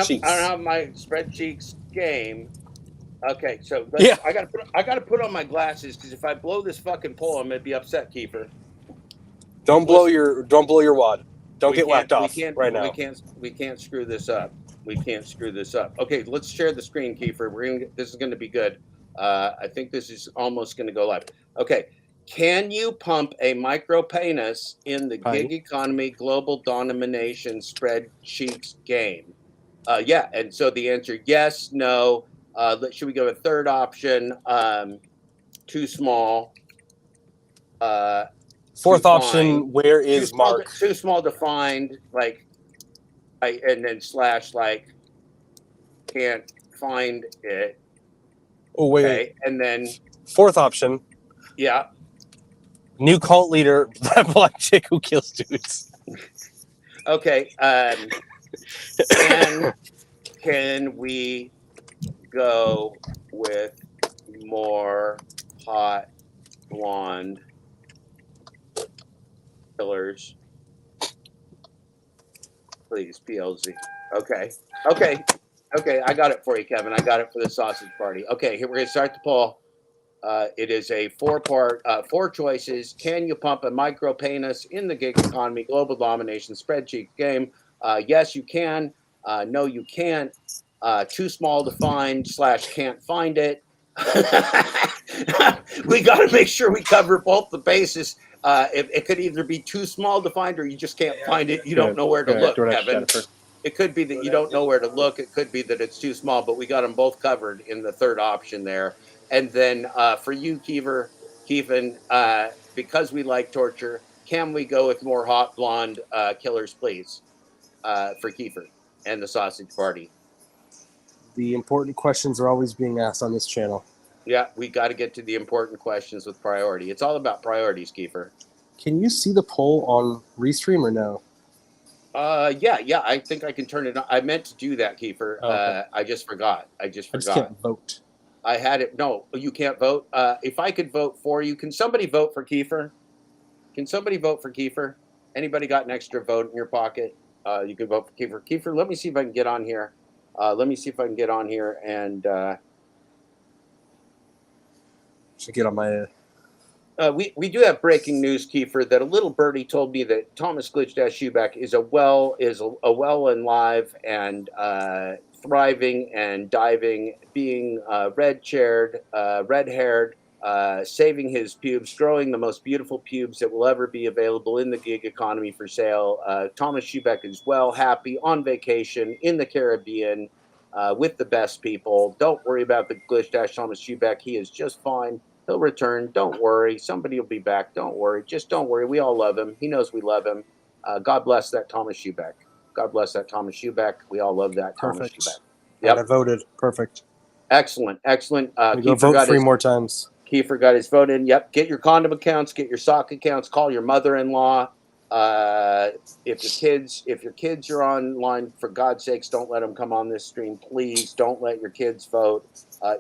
don't have my spreadsheets game. Okay, so I gotta put on my glasses, because if I blow this fucking poll, I'm gonna be upset, Kiefer. Don't blow your wad. Don't get whacked off right now. We can't screw this up. Okay, let's share the screen, Kiefer. This is gonna be good. I think this is almost gonna go live. Okay. Can you pump a micro penis in the gig economy global domination spreadsheets game? Yeah, and so the answer yes, no. Should we go to third option? Too small. Fourth option, where is Mark? Too small to find, like, and then slash, like, can't find it. Oh, wait. Okay, and then fourth option. Yeah. New cult leader, that black chick who kills dudes. Okay. Can we go with more hot blonde killers, please? PLZ. Okay. I got it for you, Kevin. I got it for the sausage party. Okay, here we're gonna start the poll. It is a four-part, four choices. Can you pump a micro penis in the gig economy, global domination, spreadsheet game? Yes, you can. No, you can't. Too small to find / can't find it. We got to make sure we cover both the bases. It could either be too small to find or you just can't find it. You don't know where to look, Kevin. It could be that you don't know where to look. It could be that it's too small, but we got them both covered in the third option there. And then for you, Keevan, because we like torture, can we go with more hot blonde killers, please, for Kiefer and the sausage party? The important questions are always being asked on this channel. Yeah, we got to get to the important questions with priority. It's all about priorities, Kiefer. Can you see the poll on Restream or no? Yeah. I think I can turn it on. I meant to do that, Kiefer. Oh, okay. I just forgot. I just can't vote. I had it. No, you can't vote. If I could vote for you, can somebody vote for Kiefer? Can somebody vote for Kiefer? Anybody got an extra vote in your pocket? You can vote for Kiefer. Kiefer, let me see if I can get on here. And should get on my. We do have breaking news, Kiefer, that a little birdie told me that Thomas Glitch-Schubeck is a well and live and thriving and diving, being red-chaired, red-haired, saving his pubes, growing the most beautiful pubes that will ever be available in the gig economy for sale. Thomas Schubeck is well, happy, on vacation in the Caribbean with the best people. Don't worry about the Glitch-Thomas Schubeck. He is just fine. He'll return. Don't worry. Somebody will be back. Don't worry. Just don't worry. We all love him. He knows we love him. God bless that Thomas Schubeck. God bless that Thomas Schubeck. We all love that Thomas Schubeck. Yep. I voted. Perfect. Excellent. Go vote 3 more times. Kiefer got his vote in. Yep. Get your condom accounts. Get your sock accounts. Call your mother-in-law. If your kids are online, for God's sakes, don't let them come on this stream. Please don't let your kids vote.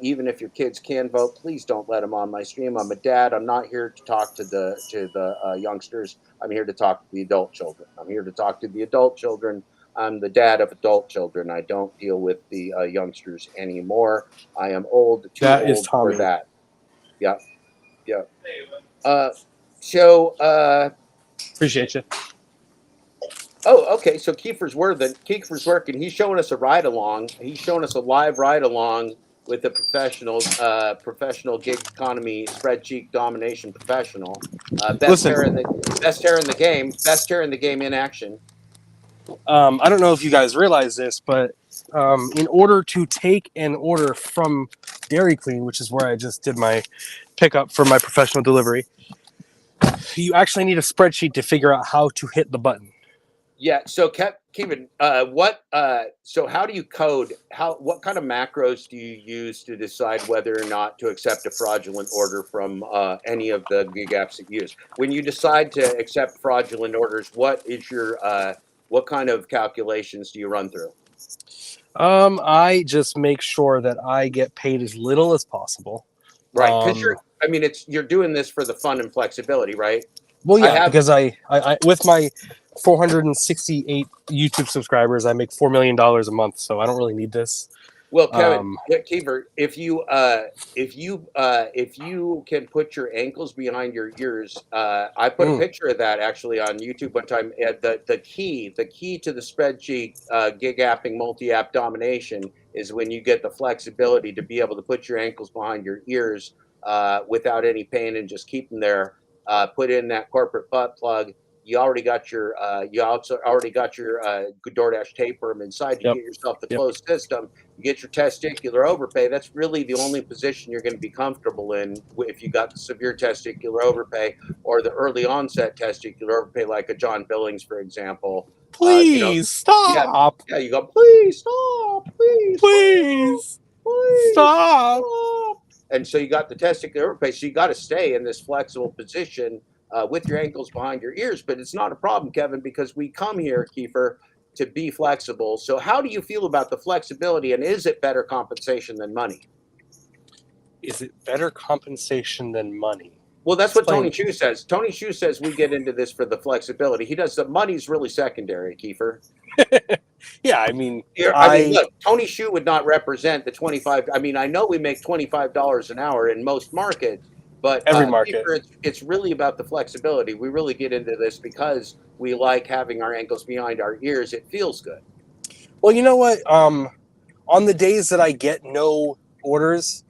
Even if your kids can vote, please don't let them on my stream. I'm a dad. I'm not here to talk to the youngsters. I'm here to talk to the adult children. I'm the dad of adult children. I don't deal with the youngsters anymore. I am old. That is Tommy. For that. Yeah. Appreciate you. Oh, okay. So Kiefer's working. He's showing us a ride along. He's showing us a live ride along with a professional gig economy spreadsheet domination professional. Best hair in the game in action. I don't know if you guys realize this, but in order to take an order from Dairy Queen, which is where I just did my pickup for my professional delivery, you actually need a spreadsheet to figure out how to hit the button. Yeah. So Kevin, so how do you code? What kind of macros do you use to decide whether or not to accept a fraudulent order from any of the gig apps that you use? When you decide to accept fraudulent orders, what kind of calculations do you run through? I just make sure that I get paid as little as possible. Right, because you're doing this for the fun and flexibility, right? Well, yeah, because I with my 468 YouTube subscribers, I make $4 million a month, so I don't really need this. Well, Kevin, Kiefer, if you can put your ankles behind your ears, I put a picture of that actually on YouTube one time. The key to the spreadsheet gig apping multi-app domination is when you get the flexibility to be able to put your ankles behind your ears without any pain and just keep them there. Put in that corporate butt plug. You already got your DoorDash tapeworm inside. You get yourself the closed system. You get your testicular overpay. That's really the only position you're going to be comfortable in if you got the severe testicular overpay or the early onset testicular overpay, like a John Billings, for example. Please stop. Yeah, you go. Please stop. Please stop. And so you got the testicular overpay. So you got to stay in this flexible position with your ankles behind your ears. But it's not a problem, Kevin, because we come here, Kiefer, to be flexible. So how do you feel about the flexibility, and is it better compensation than money? Is it better compensation than money? Well, that's what Explain. Tony Chu says. Tony Chu says we get into this for the flexibility. He does the money's really secondary, Kiefer. Yeah, I mean, look, Tony Chu would not represent the 25. I mean, I know we make $25 an hour in most markets, but every market. Kiefer, it's really about the flexibility. We really get into this because we like having our ankles behind our ears. It feels good. Well, you know what? On the days that I get no orders,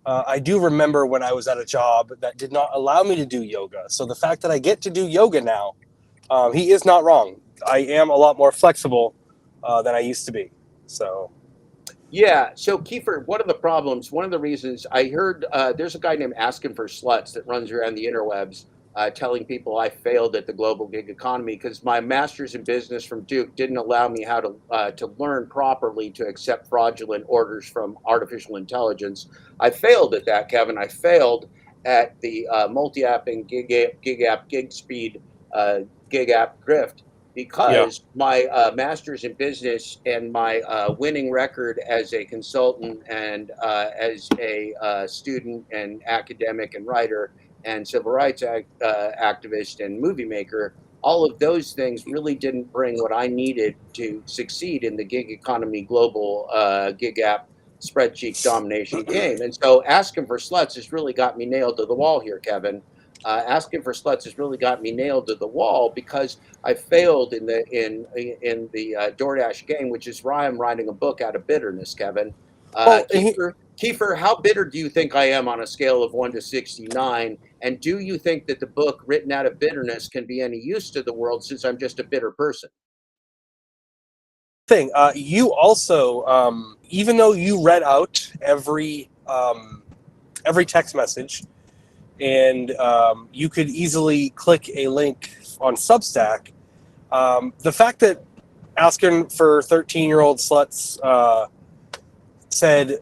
I do remember when I was at a job that did not allow me to do yoga. So the fact that I get to do yoga now, he is not wrong. I am a lot more flexible than I used to be. So, yeah. So Kiefer, one of the problems, one of the reasons I heard there's a guy named Asking for Sluts that runs around the interwebs telling people I failed at the global gig economy because my master's in business from Duke didn't allow me how to learn properly to accept fraudulent orders from artificial intelligence. I failed at that, Kevin. I failed at the multi-apping gig app, gig speed, gig app grift because my master's in business and my winning record as a consultant and as a student and academic and writer and civil rights activist and movie maker, all of those things really didn't bring what I needed to succeed in the gig economy global gig app spreadsheet domination game. And so asking for sluts has really got me nailed to the wall here, Kevin. Asking for sluts has really got me nailed to the wall because I failed in the DoorDash game, which is why I'm writing a book out of bitterness, Kevin. Kiefer, how bitter do you think I am on a scale of 1 to 69? And do you think that the book written out of bitterness can be any use to the world since I'm just a bitter person? You also, even though you read out every text message, and you could easily click a link on Substack, the fact that asking for 13-year-old sluts said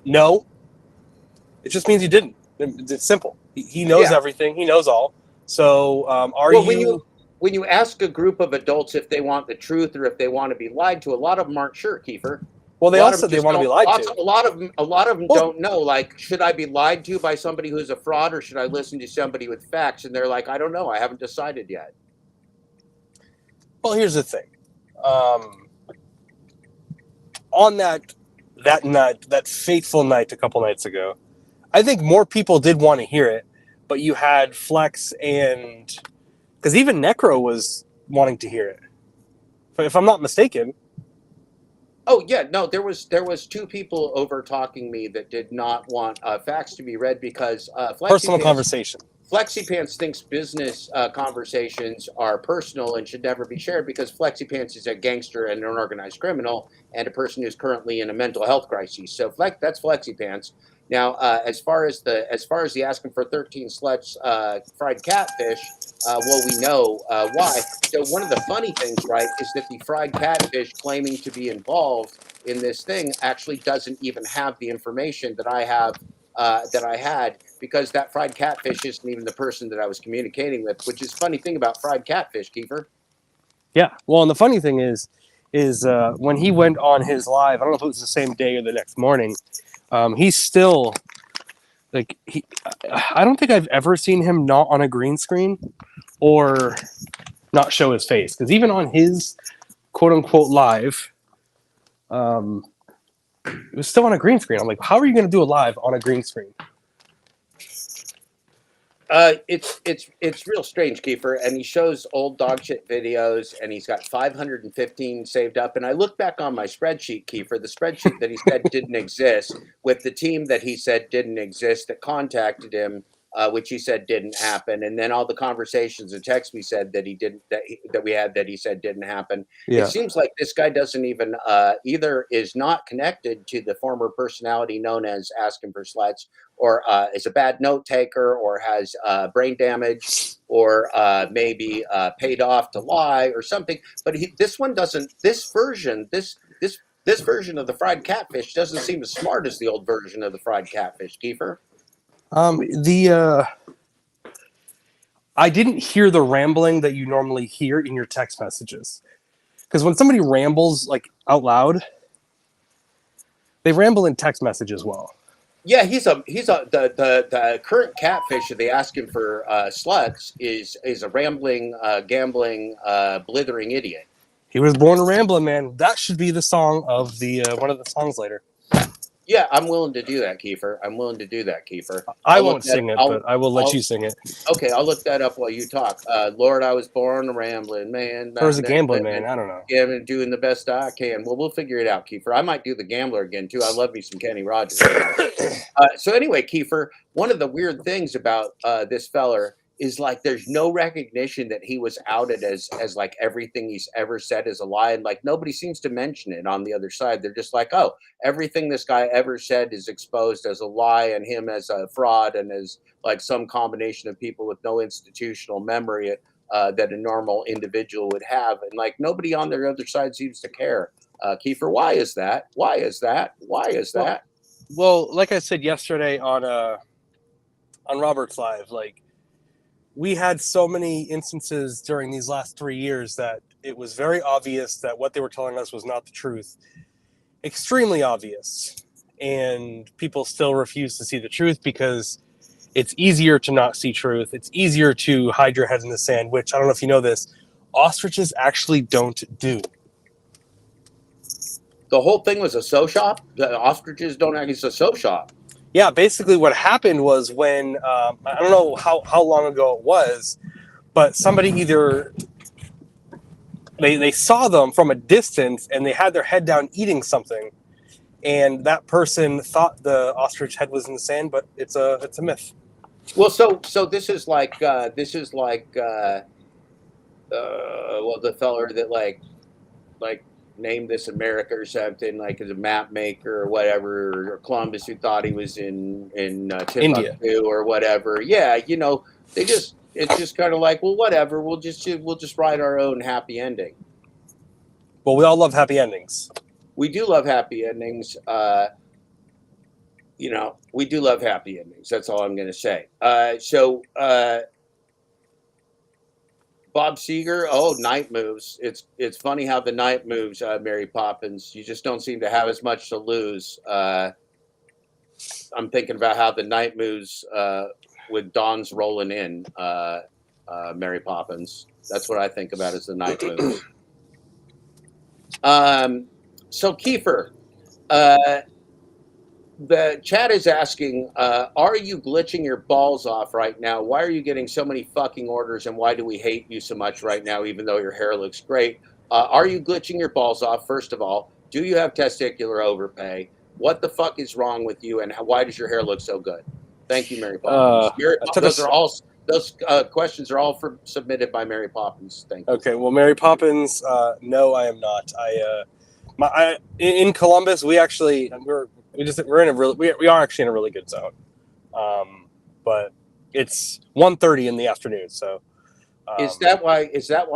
no, it just means you didn't. It's simple. He knows everything. He knows all. So when you ask a group of adults if they want the truth or if they want to be lied to, a lot of them aren't sure, Kiefer. Well, they all said they want to be lied to. A lot of them don't know. Like, should I be lied to by somebody who's a fraud, or should I listen to somebody with facts? And they're like, I don't know. I haven't decided yet. Well, here's the thing. On that night, that fateful night a couple nights ago, I think more people did want to hear it, but you had Flex and because even Necro was wanting to hear it, if I'm not mistaken. Oh yeah, no, there was 2 people over talking me that did not want facts to be read because Personal conversation. FlexiPants thinks business conversations are personal and should never be shared because FlexiPants is a gangster and an organized criminal and a person who's currently in a mental health crisis. So that's FlexiPants. Now, as far as the asking for 13 sluts fried catfish, well, we know why. So one of the funny things, right, is that the fried catfish claiming to be involved in this thing actually doesn't even have the information that I have. That I had because that fried catfish isn't even the person that I was communicating with, which is a funny thing about fried catfish, Kiefer. Yeah, well, and the funny thing is when he went on his live, I don't know if it was the same day or the next morning, he's still like I don't think I've ever seen him not on a green screen or not show his face because even on his quote unquote live, it was still on a green screen. I'm like, how are you going to do a live on a green screen? It's real strange, Kiefer, and he shows old dog shit videos, and he's got 515 saved up. And I look back on my spreadsheet, Kiefer, the spreadsheet that he said didn't exist, with the team that he said didn't exist that contacted him, which he said didn't happen, and then all the conversations and texts we said that he didn't that we had that he said didn't happen. Yeah. It seems like this guy doesn't even either is not connected to the former personality known as Asking for Sluts, or is a bad note taker, or has brain damage, or maybe paid off to lie or something. But this one doesn't. This version of the fried catfish doesn't seem as smart as the old version of the fried catfish, Kiefer. I didn't hear the rambling that you normally hear in your text messages. Because when somebody rambles like out loud, they ramble in text message as well. Yeah, the current catfish that they ask him for sluts is a rambling, gambling, blithering idiot. He was born a rambling man. That should be the song of the one of the songs later. Yeah, I'm willing to do that, Kiefer. I'm willing to do that, Kiefer. I won't sing it, but I will let I'll- you sing it. Okay, I'll look that up while you talk. Lord, I was born a rambling man. Or was a gambling man? I don't know. Gambling, doing the best I can. Well, we'll figure it out, Kiefer. I might do the gambler again too. I love me some Kenny Rogers. So anyway, Kiefer, one of the weird things about this feller is like there's no recognition that he was outed as like everything he's ever said is a lie, and like nobody seems to mention it on the other side. They're just like, oh, everything this guy ever said is exposed as a lie, and him as a fraud, and as like some combination of people with no institutional memory that a normal individual would have, and like nobody on the other side seems to care. Kiefer, why is that? Why is that? Why is that? Well, like I said yesterday on Robert's Live, like we had so many instances during these last 3 years that it was very obvious that what they were telling us was not the truth. Extremely obvious. And people still refuse to see the truth because it's easier to not see truth. It's easier to hide your head in the sand, which I don't know if you know this, ostriches actually don't do. The whole thing was a sew shop? The ostriches don't act as a sew shop. Yeah, basically what happened was when, I don't know how long ago it was, but somebody either, they saw them from a distance and they had their head down eating something. And that person thought the ostrich head was in the sand, but it's a myth. Well, so this is like well, the feller that like named this America or something, like as a map maker or whatever, or Columbus, who thought he was in India or whatever. Yeah, you know, it's just kind of like, well, whatever. We'll just write our own happy ending. Well, we all love happy endings. We do love happy endings. You know, we do love happy endings. That's all I'm going to say. Bob Seger, night moves. It's funny how the night moves, Mary Poppins. You just don't seem to have as much to lose. I'm thinking about how the night moves with Dawn's rolling in, Mary Poppins. That's what I think about as the night moves. So Kiefer, the chat is asking, are you glitching your balls off right now? Why are you getting so many fucking orders, and why do we hate you so much right now, even though your hair looks great? Are you glitching your balls off, first of all? Do you have testicular overpay? What the fuck is wrong with you, and why does your hair look so good? Thank you, Mary Poppins. Those questions are all submitted by Mary Poppins. Thank you. Okay, well, Mary Poppins, no, I am not. In Columbus, we actually we're actually in a really good zone, but it's 1:30 in the afternoon. So, is that why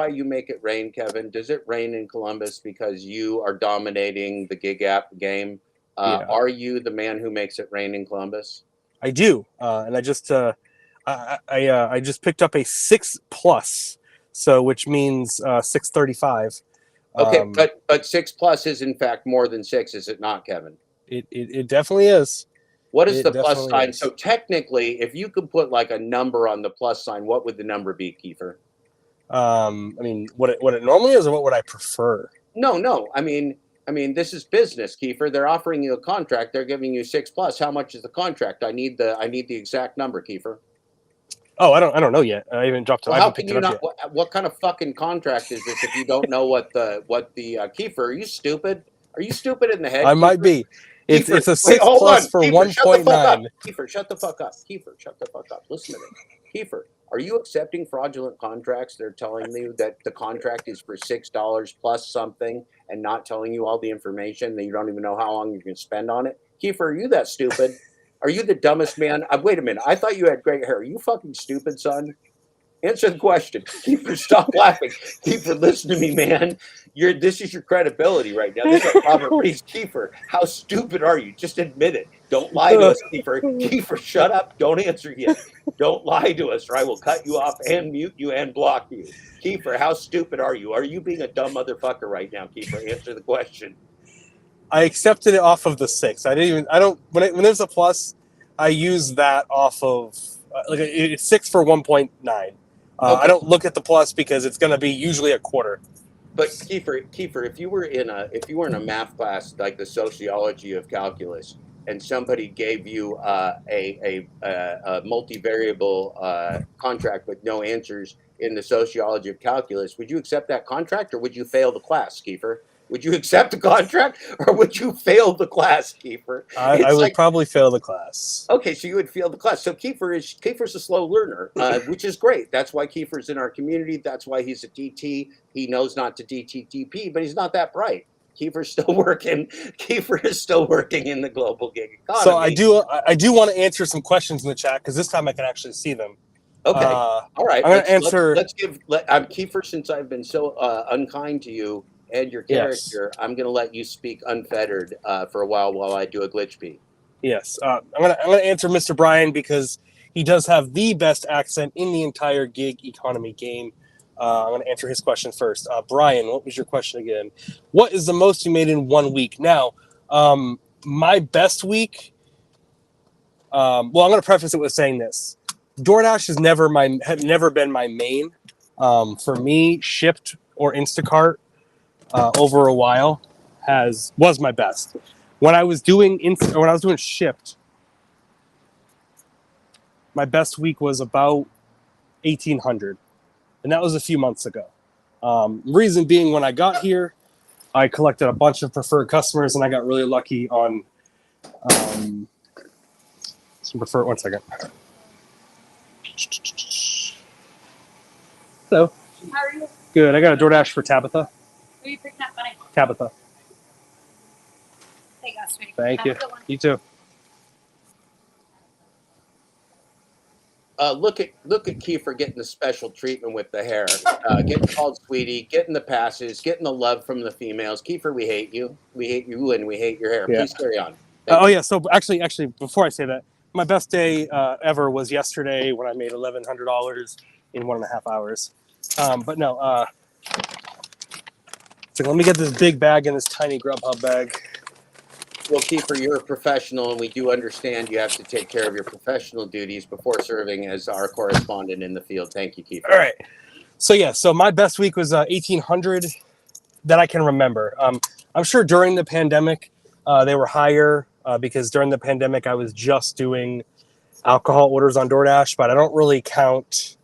you make it rain, Kevin? Does it rain in Columbus because you are dominating the gig app game? Yeah. Are you the man who makes it rain in Columbus? I do, and I just picked up a 6+, so which means 635. Okay, but 6+ is in fact more than 6, is it not, Kevin? It definitely is. What is the plus sign? So technically, if you could put like a number on the plus sign, what would the number be, Kiefer? I mean, what it normally is, or what would I prefer? No. I mean, this is business, Kiefer. They're offering you a contract. They're giving you 6+. How much is the contract? I need the exact number, Kiefer. Oh, I don't know yet. I haven't dropped it. Well, I haven't picked it up yet. What kind of fucking contract is this if you don't know what the Kiefer? Are you stupid? Are you stupid in the head? I might be. It's a 6+ for 1.9. Kiefer, shut the fuck up. Kiefer, shut the fuck up. Listen to me. Kiefer, are you accepting fraudulent contracts? They're telling you that the contract is for $6 plus something and not telling you all the information that you don't even know how long you can spend on it? Kiefer, are you that stupid? Are you the dumbest man? Wait a minute. I thought you had great hair. Are you fucking stupid, son? Answer the question. Kiefer, stop laughing. Kiefer, listen to me, man. This is your credibility right now. This is Robert Reese. Kiefer, how stupid are you? Just admit it. Don't lie to us, Kiefer. Kiefer, shut up. Don't answer yet. Don't lie to us, or I will cut you off and mute you and block you. Kiefer, how stupid are you? Are you being a dumb motherfucker right now, Kiefer? Answer the question. I accepted it off of the 6. When there's a plus, I use that off of, it's 6 for 1.9. Okay. I don't look at the plus because it's going to be usually a quarter. But Kiefer, if you were in a math class like the sociology of calculus, and somebody gave you a multivariable contract with no answers in the sociology of calculus, would you accept that contract, or would you fail the class, Kiefer? Would you accept the contract, or would you fail the class, Kiefer? I would probably fail the class. Okay, so you would fail the class. So Kiefer's a slow learner, which is great. That's why Kiefer's in our community. That's why he's a DT. He knows not to DTTP, but he's not that bright. Kiefer's still working. Kiefer is still working in the global gig economy. So I do want to answer some questions in the chat because this time I can actually see them. Okay, all right. I'm going to answer. Let's give. Kiefer, since I've been so unkind to you and your character, I'm going to let you speak unfettered for a while I do a glitch beat. Yes, I'm gonna answer Mr. Brian because he does have the best accent in the entire gig economy game. I'm gonna answer his question first. Brian, what was your question again? What is the most you made in 1 week? Now, my best week. I'm gonna preface it with saying this: DoorDash had never been my main. For me, Shipt or Instacart over a while was my best. When I was doing Shipt, my best week was about 1,800, and that was a few months ago. Reason being, when I got here, I collected a bunch of preferred customers, and I got really lucky on some preferred. 1 second. Hello. How are you? Good. I got a DoorDash for Tabitha. Who are you picking up, buddy? Tabitha. Hey, guys, sweetie. Thank Have you. a good one. You too. Look at Kiefer getting the special treatment with the hair, getting called sweetie, getting the passes, getting the love from the females. Kiefer, we hate you. We hate you, and we hate your hair. Yeah. Please carry on. Yeah. So actually, before I say that, my best day ever was yesterday when I made $1,100 in 1.5 hours. But no. So let me get this big bag in this tiny Grubhub bag. Well, Kiefer, you're a professional, and we do understand you have to take care of your professional duties before serving as our correspondent in the field. Thank you, Kiefer. All right. So my best week was 1,800 that I can remember. I'm sure during the pandemic they were higher because during the pandemic I was just doing alcohol orders on DoorDash, but I don't really count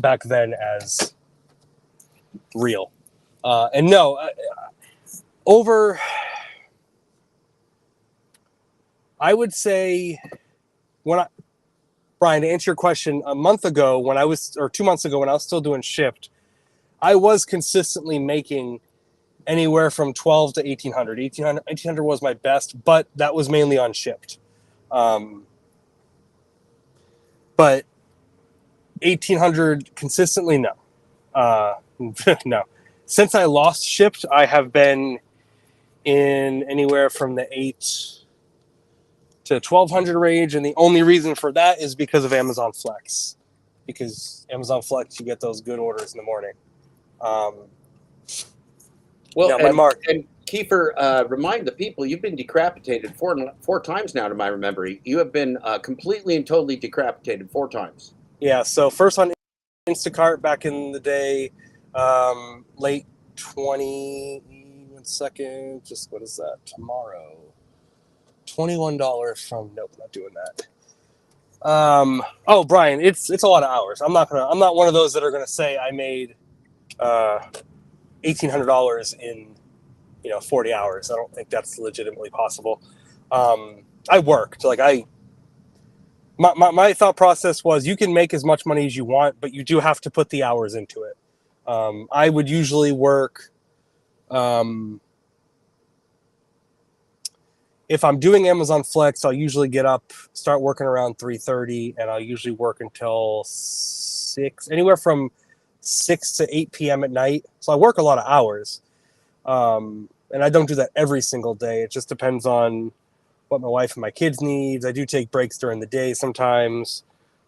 back then as real. And no, I would say Brian, to answer your question, 2 months ago when I was still doing Shipt, I was consistently making anywhere from 12 to 1,800. 1,800 was my best, but that was mainly on Shipt. But 1,800 consistently, no. No. Since I lost Shipt, I have been in anywhere from the 8 to 1,200 range, and the only reason for that is because of Amazon Flex. Because Amazon Flex, you get those good orders in the morning. And Kiefer, remind the people you've been decapitated four times now, to my memory. You have been completely and totally decapitated 4 times. Yeah. So first on Instacart back in the day, late 20. 1 second. Just what is that? Tomorrow. $21 from. Nope, not doing that. Brian, it's a lot of hours. I'm not one of those that are gonna say I made $1,800 in 40 hours. I don't think that's legitimately possible. I worked my thought process was you can make as much money as you want, but you do have to put the hours into it. I would usually work if I'm doing Amazon Flex, I'll usually get up, start working around 3:30, and I'll usually work until 6, anywhere from 6 to 8 p.m. at night. So I work a lot of hours. And I don't do that every single day. It just depends on what my wife and my kids need. I do take breaks during the day sometimes.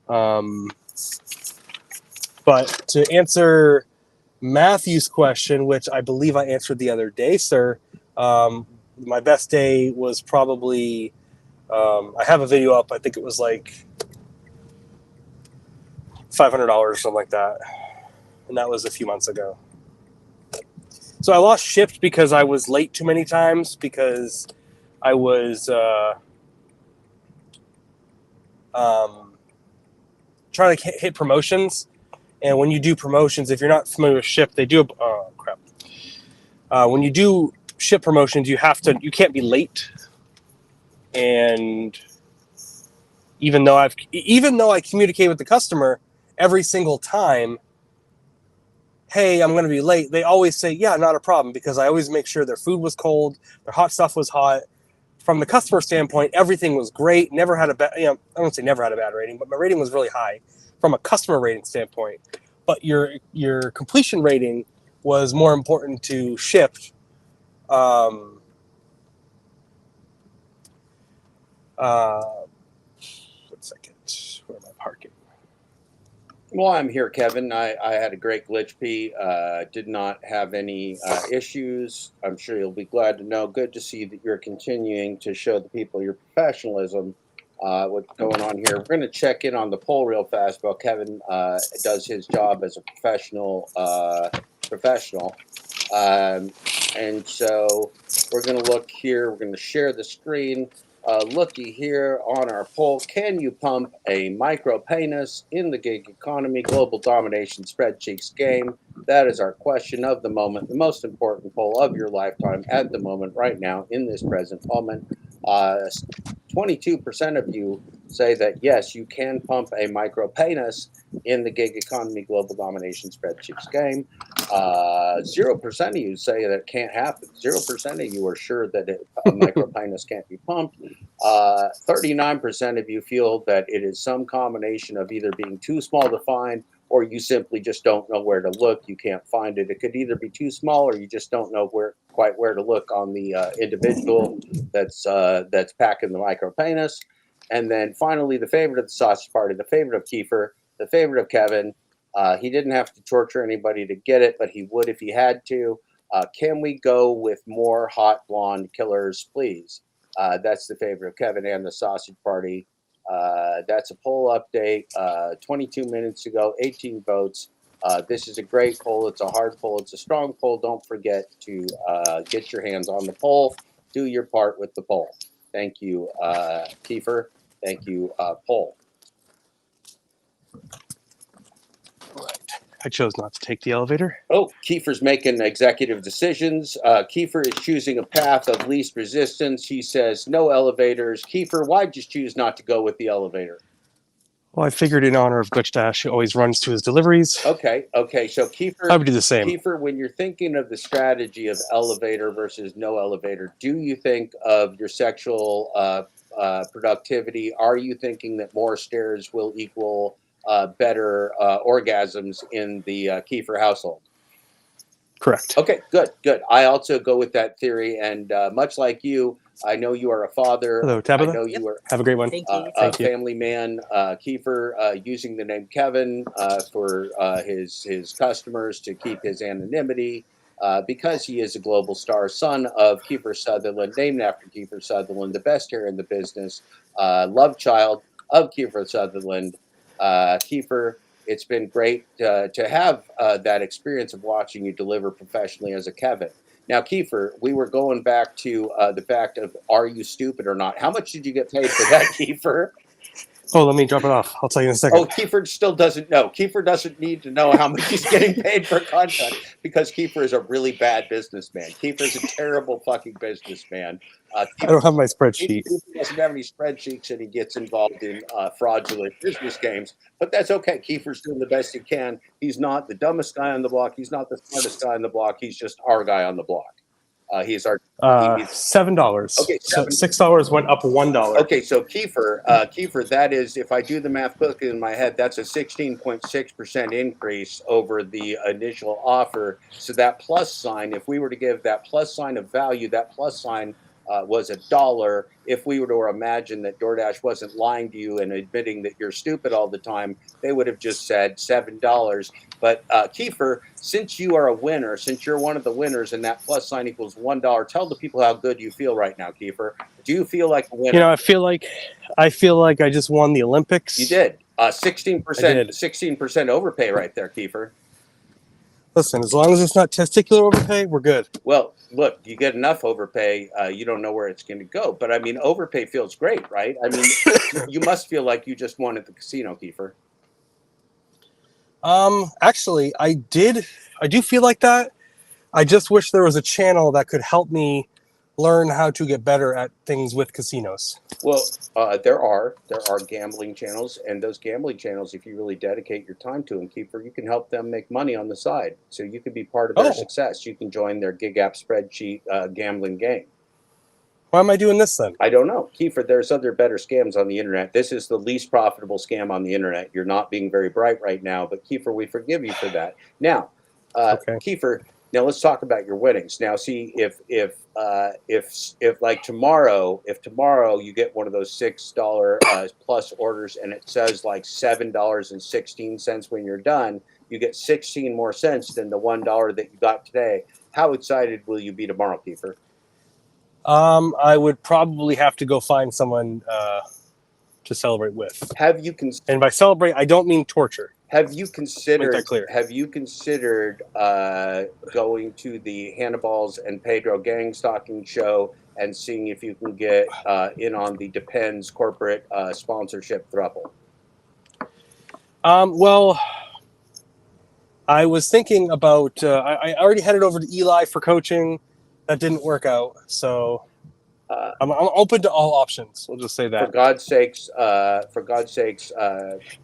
But to answer Matthew's question, which I believe I answered the other day, sir, my best day was probably, I have a video up, I think it was like $500 or something like that. And that was a few months ago. So I lost shipped because I was late too many times, because I was trying to hit promotions. And when you do promotions, if you're not familiar with Ship, they do when you do ship promotions, you can't be late. And even though I communicate with the customer every single time, hey, I'm going to be late, they always say, yeah, not a problem, because I always make sure their food was cold, their hot stuff was hot. From the customer standpoint, everything was great. Never had a bad, I won't say never had a bad rating, but my rating was really high from a customer rating standpoint. But your completion rating was more important to Ship. One second. Where am I parking? Well, I'm here, Kevin. I had a great glitch P. Did not have any issues. I'm sure you'll be glad to know. Good to see that you're continuing to show the people your professionalism. What's going on here? We're going to check in on the poll real fast while Kevin does his job as a professional. And so we're going to look here. We're going to share the screen. Looky here on our poll. Can you pump a micro penis in the gig economy global domination spreadsheets game? That is our question of the moment, the most important poll of your lifetime at the moment, right now, in this present moment. 22% of you say that yes, you can pump a micro penis in the gig economy global domination spreadsheets game. 0% of you say that it can't happen. 0% of you are sure that a micro penis can't be pumped. 39% of you feel that it is some combination of either being too small to find, or you simply just don't know where to look. You can't find it. It could either be too small, or you just don't know quite where to look on the individual that's packing the micro penis. And then finally, the favorite of the sausage party, the favorite of Kiefer, the favorite of Kevin. He didn't have to torture anybody to get it, but he would if he had to. Can we go with more hot blonde killers, please? That's the favorite of Kevin and the sausage party. That's a poll update. 22 minutes ago, 18 votes. This is a great poll. It's a hard poll. It's a strong poll. Don't forget to get your hands on the poll. Do your part with the poll. Thank you, Kiefer. Thank you, poll. I chose not to take the elevator. Oh, Kiefer's making executive decisions. Kiefer is choosing a path of least resistance. He says no elevators. Kiefer, why'd you choose not to go with the elevator? Well, I figured in honor of Glitch Dash, he always runs to his deliveries. Okay. So Kiefer, I would do the same. Kiefer, when you're thinking of the strategy of elevator versus no elevator, do you think of your sexual productivity? Are you thinking that more stairs will equal better orgasms in the Kiefer household? Correct. Okay, good. I also go with that theory, and much like you, I know you are a father. Hello, Tabitha. I know you are. Have a great one. Thank you. Family man. Kiefer using the name Kevin for his customers to keep his anonymity because he is a global star, son of Kiefer Sutherland, named after Kiefer Sutherland, the best hair in the business, love child of Kiefer Sutherland. Kiefer, it's been great to have that experience of watching you deliver professionally as a Kevin. Now, Kiefer, we were going back to the fact of, are you stupid or not? How much did you get paid for that, Kiefer? Oh, let me drop it off. I'll tell you in a second. Oh, Kiefer still doesn't know. Kiefer doesn't need to know how much he's getting paid per contract because Kiefer is a really bad businessman. Kiefer's a terrible fucking businessman. I don't have my spreadsheet. He doesn't have any spreadsheets, and he gets involved in fraudulent business games. But that's okay. Kiefer's doing the best he can. He's not the dumbest guy on the block. He's not the smartest guy on the block. He's just our guy on the block. He's our $7. Okay, So $6 went up $1. Okay, so Kiefer, that is, if I do the math quickly in my head, that's a 16.6% increase over the initial offer. So that plus sign, if we were to give that plus sign of value, that plus sign was $1. If we were to imagine that DoorDash wasn't lying to you and admitting that you're stupid all the time, they would have just said $7. But Kiefer, since you are a winner, since you're one of the winners and that plus sign equals $1, tell the people how good you feel right now, Kiefer. Do you feel like a winner? You know, I feel like I just won the Olympics. You did. 16%, I did. 16% overpay right there, Kiefer. Listen, as long as it's not testicular overpay, we're good. Well, look, you get enough overpay, you don't know where it's going to go. But I mean, overpay feels great, right? I mean, you must feel like you just won at the casino, Kiefer. Actually, I do feel like that. I just wish there was a channel that could help me learn how to get better at things with casinos. Well, there are gambling channels, and those gambling channels, if you really dedicate your time to them, Kiefer, you can help them make money on the side. So you can be part of their success. You can join their gig app spreadsheet gambling game. Why am I doing this then? I don't know. Kiefer, there's other better scams on the internet. This is the least profitable scam on the internet. You're not being very bright right now, but Kiefer, we forgive you for that. Now, Kiefer, now let's talk about your winnings. Now, see if like tomorrow, if tomorrow you get one of those $6 plus orders and it says like $7.16 when you're done, you get 16 more cents than the $1 that you got today. How excited will you be tomorrow, Kiefer? I would probably have to go find someone to celebrate with. Have you and by celebrate, I don't mean torture. Have you considered? Make that clear. Have you considered going to the Hannibal's and Pedro gang stalking show and seeing if you can get in on the Depends corporate sponsorship throuple? Well, I was thinking about. I already headed over to Eli for coaching. That didn't work out, so I'm open to all options. We'll just say that. For God's sakes,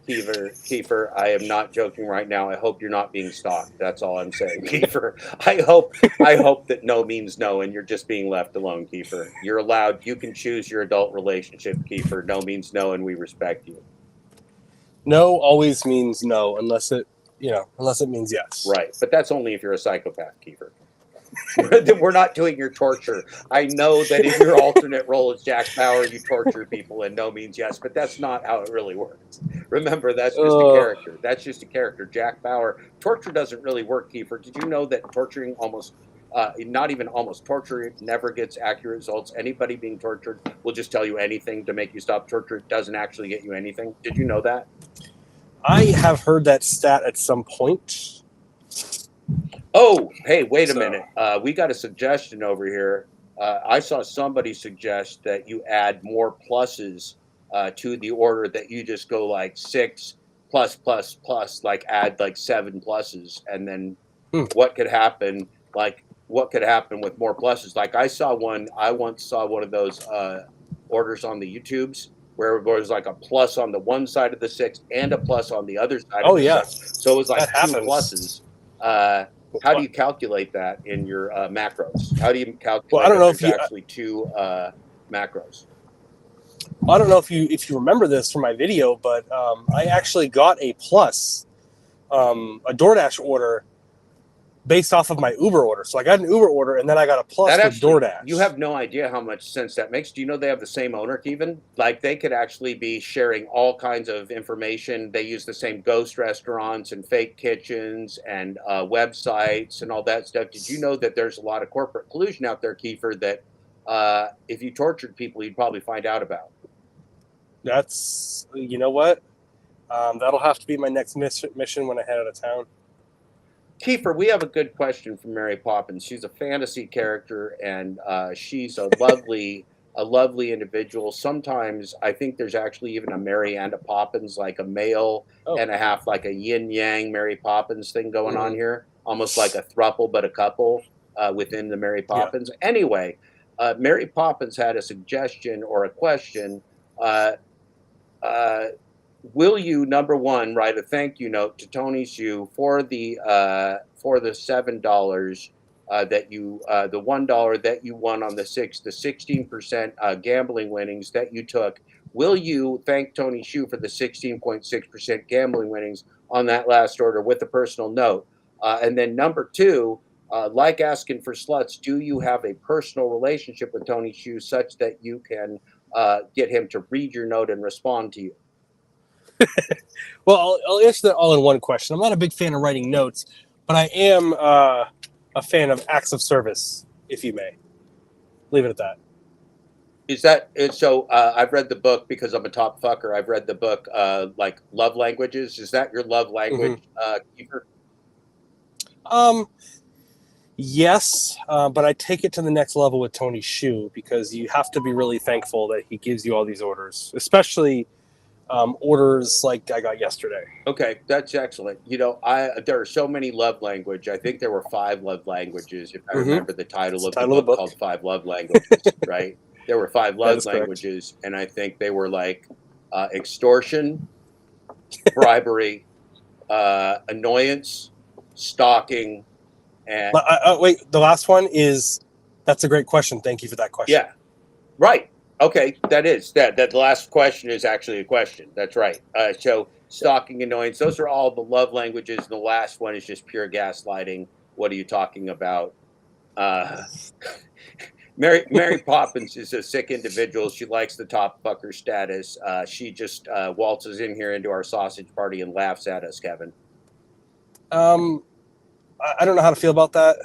Kiefer, I am not joking right now. I hope you're not being stalked. That's all I'm saying, Kiefer. I hope that no means no, and you're just being left alone, Kiefer. You're allowed. You can choose your adult relationship, Kiefer. No means no, and we respect you. No always means no, unless it means yes. Right, but that's only if you're a psychopath, Kiefer. We're not doing your torture. I know that in your alternate role as Jack Bauer, you torture people and no means yes, but that's not how it really works. Remember, that's just a character. That's just a character. Jack Bauer. Torture doesn't really work, Kiefer. Did you know that torturing not even almost, torture never gets accurate results? Anybody being tortured will just tell you anything to make you stop torture. It doesn't actually get you anything. Did you know that? I have heard that stat at some point. Oh, hey, wait a minute. We got a suggestion over here. I saw somebody suggest that you add more pluses to the order, that you just go like 6 plus, like add like 7 pluses. And then what could happen? Like, what could happen with more pluses? Like I once saw one of those orders on the YouTubes where it was like a plus on the one side of the 6 and a plus on the other side of the 6. So it was like two pluses. How do you calculate that in your macros? How do you calculate? Well, I don't know if actually two macros. Well, I don't know if you remember this from my video, but I actually got a plus, a DoorDash order based off of my Uber order. So I got an Uber order, and then I got a plus with DoorDash. You have no idea how much sense that makes. Do you know they have the same owner, Kevin? Like, they could actually be sharing all kinds of information. They use the same ghost restaurants and fake kitchens and websites and all that stuff. Did you know that there's a lot of corporate collusion out there, Kiefer, that if you tortured people, you'd probably find out about? That's, you know what? That'll have to be my next mission when I head out of town. Kiefer, we have a good question from Mary Poppins. She's a fantasy character, and she's a lovely individual. Sometimes I think there's actually even a Mary and a Poppins, like a male and a half, like a yin-yang Mary Poppins thing going on here, almost like a throuple but a couple within the Mary Poppins. Yeah. Anyway, Mary Poppins had a suggestion or a question. Will you, number one, write a thank you note to Tony Hsu for the $7 that you the $1 that you won on the 16% gambling winnings that you took. Will you thank Tony Shu for the 16.6% gambling winnings on that last order with a personal note? And then number two, like asking for sluts, do you have a personal relationship with Tony Shu such that you can get him to read your note and respond to you? Well, I'll answer that all in one question. I'm not a big fan of writing notes, but I am a fan of acts of service, if you may. Leave it at that. Is that so? I've read the book because I'm a top fucker. I've read the book, like love languages. Is that your love language, Kiefer? Yes, but I take it to the next level with Tony Shu because you have to be really thankful that he gives you all these orders, especially orders like I got yesterday. Okay, that's excellent. You know, there are so many love language. I think there were 5 love languages, if I remember the title of the book called 5 Love Languages, right? There were 5 love languages, and I think they were like extortion, bribery, annoyance, stalking, and wait, the last one is that's a great question. Thank you for that question. yeah, right. Okay, that last question is actually a question. That's right. So stalking, annoyance, those are all the love languages. And the last one is just pure gaslighting. What are you talking about? Mary Poppins is a sick individual. She likes the top fucker status. She just waltzes in here into our sausage party and laughs at us, Kevin. I don't know how to feel about that.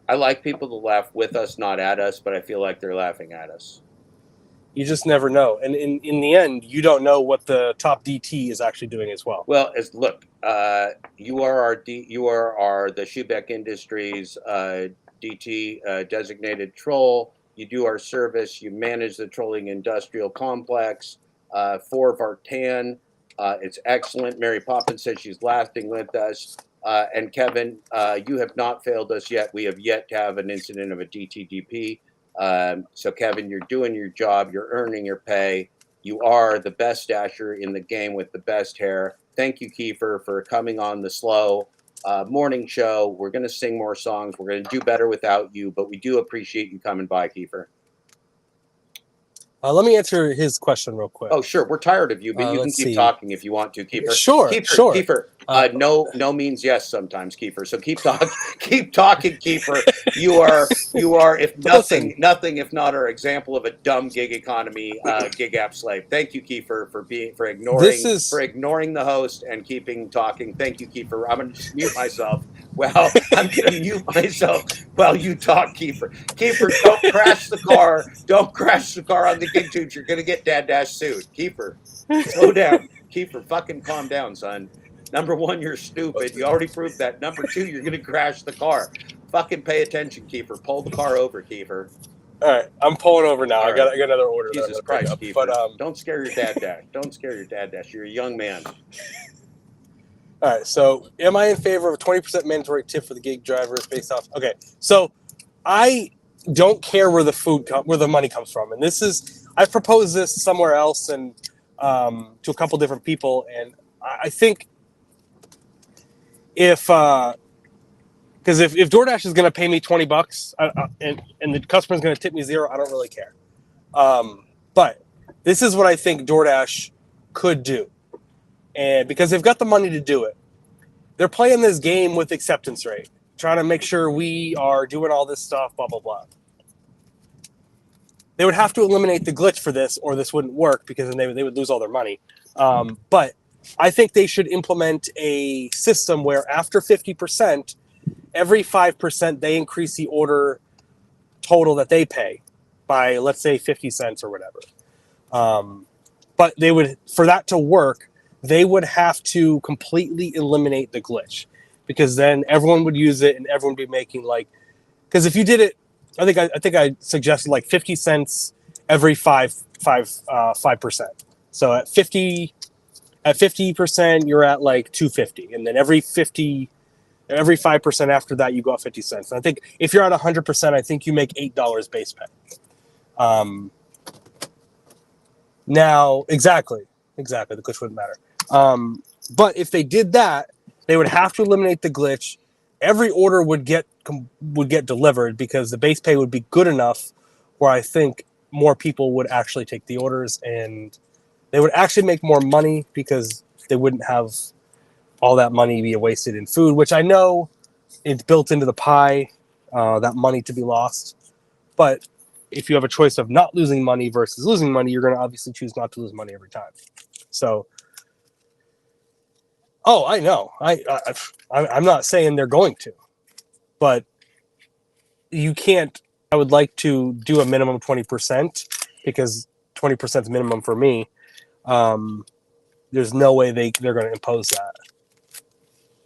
I like people to laugh with us, not at us, but I feel like they're laughing at us. You just never know. And in the end, you don't know what the top DT is actually doing as well. Well, look, you are the Schubeck Industries DT designated troll. You do our service. You manage the trolling industrial complex. 4 Vartan. It's excellent. Mary Poppins says she's laughing with us. And Kevin, you have not failed us yet. We have yet to have an incident of a DTDP. So Kevin, you're doing your job. You're earning your pay. You are the best dasher in the game with the best hair. Thank you, Kiefer, for coming on the slow morning show. We're going to sing more songs. We're going to do better without you, but we do appreciate you coming by, Kiefer. Let me answer his question real quick. Oh, sure. We're tired of you, but you can keep talking if you want to, Kiefer. Sure. Kiefer. No means yes sometimes, Kiefer. So keep talking, Kiefer. You are, if nothing, if not our example of a dumb gig economy, gig app slave. Thank you, Kiefer, for ignoring the host and keeping talking. Thank you, Kiefer. I'm going to mute myself. Well, I'm going to mute myself while you talk, Kiefer. Kiefer, don't crash the car. Don't crash the car on the gig tubes. You're going to get Dad Dash sued. Kiefer, slow down. Kiefer, fucking calm down, son. Number 1, you're stupid. You already proved that. Number 2, you're going to crash the car. Fucking pay attention, Kiefer. Pull the car over, Kiefer. All right, I'm pulling over now. I got another order. Jesus Christ, Kiefer. But, don't scare your Dad Dash. Don't scare your Dad Dash. You're a young man. All right, so am I in favor of a 20% mandatory tip for the gig drivers based off? Okay, so I don't care where the money comes from, and I've proposed this somewhere else and to a couple different people, and I think if DoorDash is going to pay me $20 and the customer is going to tip me $0, I don't really care. But this is what I think DoorDash could do. And because they've got the money to do it, they're playing this game with acceptance rate, trying to make sure we are doing all this stuff, blah, blah, blah. They would have to eliminate the glitch for this, or this wouldn't work because then they would lose all their money. But I think they should implement a system where after 50%, every 5% they increase the order total that they pay by, let's say, 50 cents or whatever. But for that to work, they would have to completely eliminate the glitch, because then everyone would use it and everyone would be making because if you did it, I think I suggested 50 cents every 5%. So at 50%, you're at $2.50, and then every 5% after that, you go up 50 cents. And I think if you're at 100%, I think you make $8 base pay. Now, exactly, the glitch wouldn't matter. But if they did that, they would have to eliminate the glitch. every order would get delivered because the base pay would be good enough where I think more people would actually take the orders and they would actually make more money because they wouldn't have all that money be wasted in food, which I know it's built into the pie, that money to be lost. But if you have a choice of not losing money versus losing money, you're going to obviously choose not to lose money every time. So, I know. I'm not saying they're going to, but you can't. I would like to do a minimum 20% because 20% is minimum for me. There's no way they're going to impose that.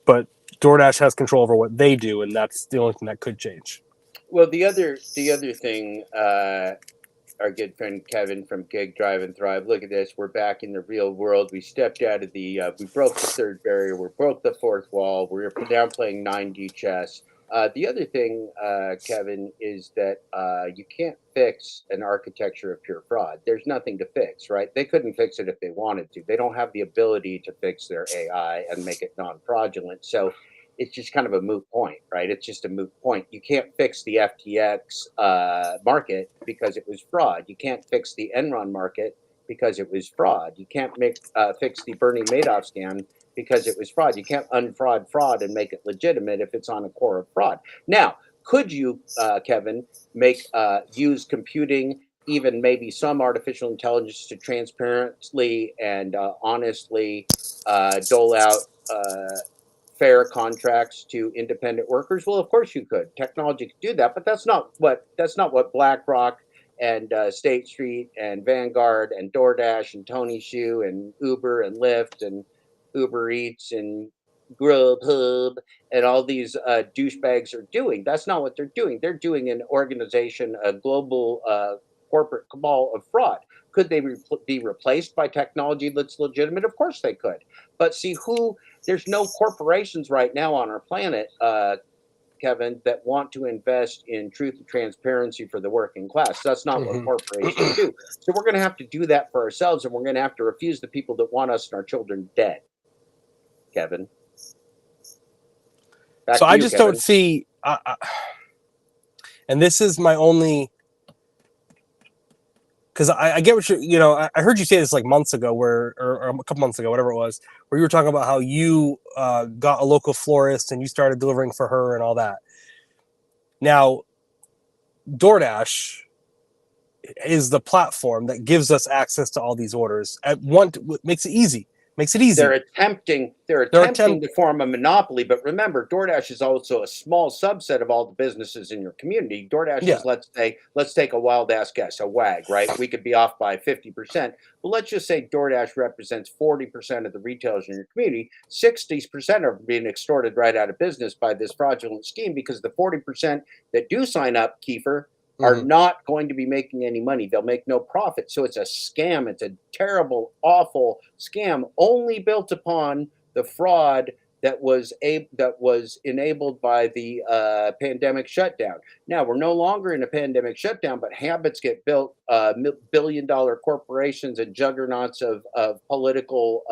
But DoorDash has control over what they do, and that's the only thing that could change. Well, the other thing, our good friend Kevin from Gig Drive and Thrive. Look at this. We're back in the real world. We stepped out of we broke the third barrier. We broke the fourth wall. We're now playing 9D chess. The other thing, Kevin, is that you can't fix an architecture of pure fraud. There's nothing to fix, right? They couldn't fix it if they wanted to. They don't have the ability to fix their AI and make it non-fraudulent. So it's just kind of a moot point, right? It's just a moot point. You can't fix the FTX market because it was fraud. You can't fix the Enron market because it was fraud. You can't fix the Bernie Madoff scam because it was fraud. You can't unfraud fraud and make it legitimate if it's on a core of fraud. Now, could you, Kevin, use computing, even maybe some artificial intelligence, to transparently and honestly dole out fair contracts to independent workers? Well, of course you could. Technology could do that, but that's not what BlackRock and State Street and Vanguard and DoorDash and Tony Xu and Uber and Lyft and Uber Eats and Grubhub and all these douchebags are doing. That's not what they're doing. They're doing an organization, a global corporate cabal of fraud. Could they be replaced by technology that's legitimate? Of course they could. But see, there's no corporations right now on our planet, Kevin, that want to invest in truth and transparency for the working class. That's not what corporations do. So we're going to have to do that for ourselves, and we're going to have to refuse the people that want us and our children dead, Kevin. So I just don't see, and this is my only, because I get what I heard you say this like months ago, or a couple months ago, whatever it was, where you were talking about how you got a local florist and you started delivering for her and all that. Now, DoorDash is the platform that gives us access to all these orders. Makes it easy. They're attempting to form a monopoly, but remember, DoorDash is also a small subset of all the businesses in your community. DoorDash is, let's take a wild ass guess, a wag, right? We could be off by 50%. But let's just say DoorDash represents 40% of the retailers in your community. 60% are being extorted right out of business by this fraudulent scheme because the 40% that do sign up, Kiefer, are not going to be making any money. They'll make no profit. So it's a scam. It's a terrible, awful scam, only built upon the fraud that was enabled by the pandemic shutdown. Now, we're no longer in a pandemic shutdown, but habits get built. Billion-dollar corporations and juggernauts of political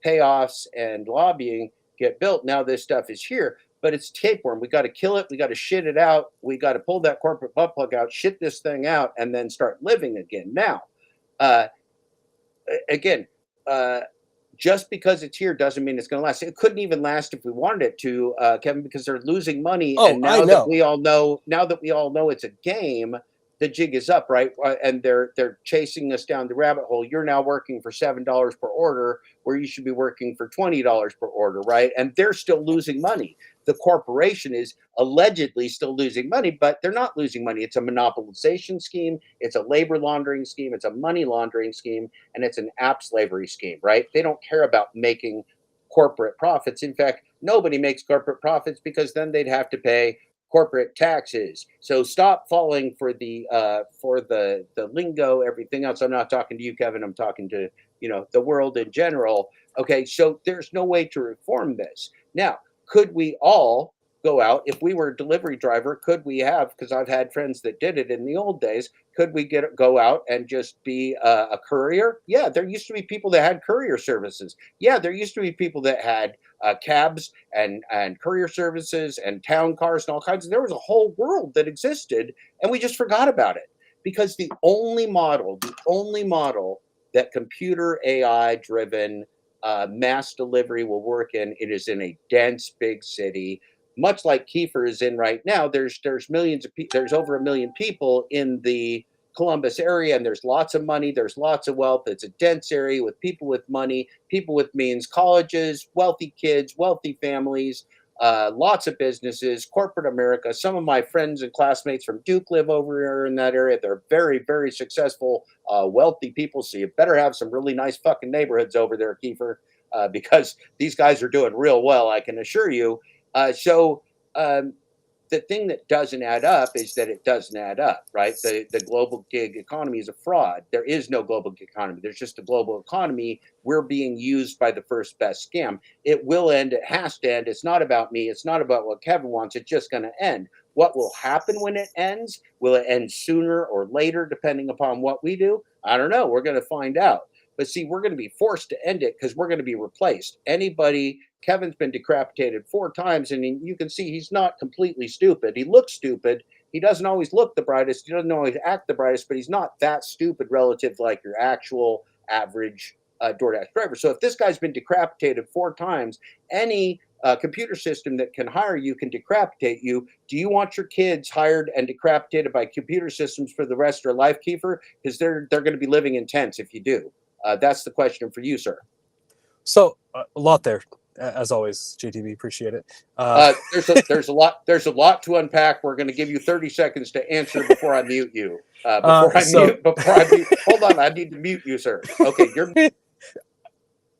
payoffs and lobbying get built. Now this stuff is here. But it's tapeworm. We got to kill it. We got to shit it out. We got to pull that corporate butt plug out, shit this thing out, and then start living again. Now, just because it's here doesn't mean it's going to last. It couldn't even last if we wanted it to, Kevin, because they're losing money. And now that we all know it's a game, the jig is up, right? And they're chasing us down the rabbit hole. You're now working for $7 per order, where you should be working for $20 per order, right? And they're still losing money. The corporation is allegedly still losing money, but they're not losing money. It's a monopolization scheme. It's a labor laundering scheme. It's a money laundering scheme. And it's an app slavery scheme, right? They don't care about making corporate profits. In fact, nobody makes corporate profits because then they'd have to pay corporate taxes. So stop falling for the lingo, everything else. I'm not talking to you, Kevin. I'm talking to the world in general. Okay, so there's no way to reform this. Now, could we all go out. If we were a delivery driver, could we have, because I've had friends that did it in the old days, could we go out and just be a courier? Yeah, there used to be people that had courier services. Yeah, there used to be people that had cabs and courier services and town cars and all kinds. There was a whole world that existed, and we just forgot about it, because the only model that computer AI driven mass delivery will work in, it is in a dense big city, much like Kiefer is in right now. There's millions of there's over 1 million people in the Columbus area, and there's lots of money, there's lots of wealth. It's a dense area with people with money, people with means, colleges, wealthy kids, wealthy families, lots of businesses, corporate America. Some of my friends and classmates from Duke live over here in that area. They're very, very successful, wealthy people. So you better have some really nice fucking neighborhoods over there, Kiefer, because these guys are doing real well, I can assure you. The thing that doesn't add up is that it doesn't add up, right? The global gig economy is a fraud. There is no global gig economy. There's just a global economy. We're being used by the first best scam. It will end. It has to end. It's not about me. It's not about what Kevin wants. It's just going to end. What will happen when it ends? Will it end sooner or later, depending upon what we do? I don't know. We're going to find out. But see, we're going to be forced to end it because we're going to be replaced. Kevin's been decapitated 4 times, and you can see he's not completely stupid. He looks stupid. He doesn't always look the brightest. He doesn't always act the brightest, but he's not that stupid relative to like your actual average DoorDash driver. So if this guy's been decapitated 4 times, any computer system that can hire you can decapitate you. Do you want your kids hired and decapitated by computer systems for the rest of their life, Kiefer? Because they're going to be living in tents if you do. That's the question for you, sir. So a lot there, as always, JTB. Appreciate it. There's a lot to unpack. We're going to give you 30 seconds to answer before I mute you. Hold on, I need to mute you, sir. Okay,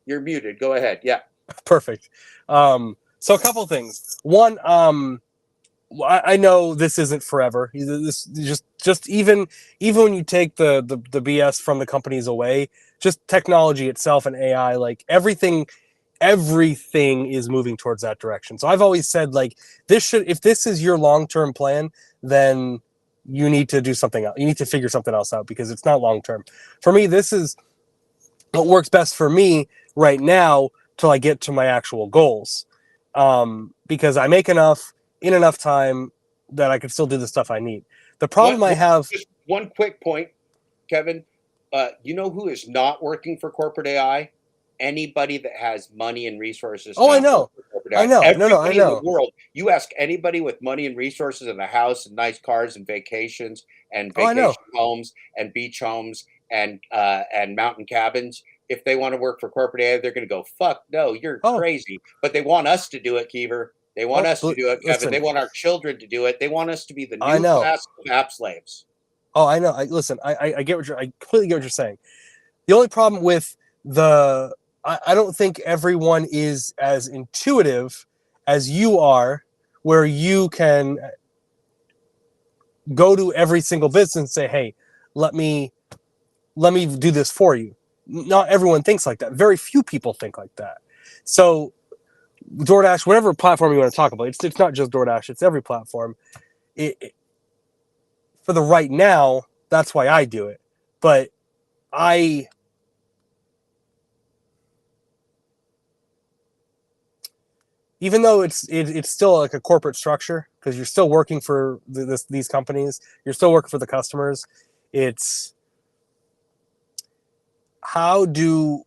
you're muted. Go ahead. Yeah. Perfect. So a couple things. One, I know this isn't forever. This just even when you take the BS from the companies away, just technology itself and AI, like everything is moving towards that direction. So I've always said, like, if this is your long-term plan, then you need to do something else. You need to figure something else out, because it's not long-term. For me, this is what works best for me right now till I get to my actual goals. Because I make enough in enough time that I can still do the stuff I need. The problem I have... Just one quick point, Kevin. You know who is not working for corporate AI? Anybody that has money and resources. Oh, I know. I know. Everybody in the world. You ask anybody with money and resources and a house and nice cars and vacations and vacation homes and beach homes and mountain cabins. If they want to work for corporate AI, they're going to go, fuck no, you're crazy. But they want us to do it, Kiefer. They want us to do it, Kevin. Listen, they want our children to do it. They want us to be the new class of app slaves. Oh, I know. I completely get what you're saying. The only problem with I don't think everyone is as intuitive as you are, where you can go to every single business and say, hey, let me do this for you. Not everyone thinks like that. Very few people think like that. So DoorDash, whatever platform you want to talk about, it's not just DoorDash, it's every platform. For the right now, that's why I do it. But even though it's still like a corporate structure, because you're still working for these companies, you're still working for the customers. It's how does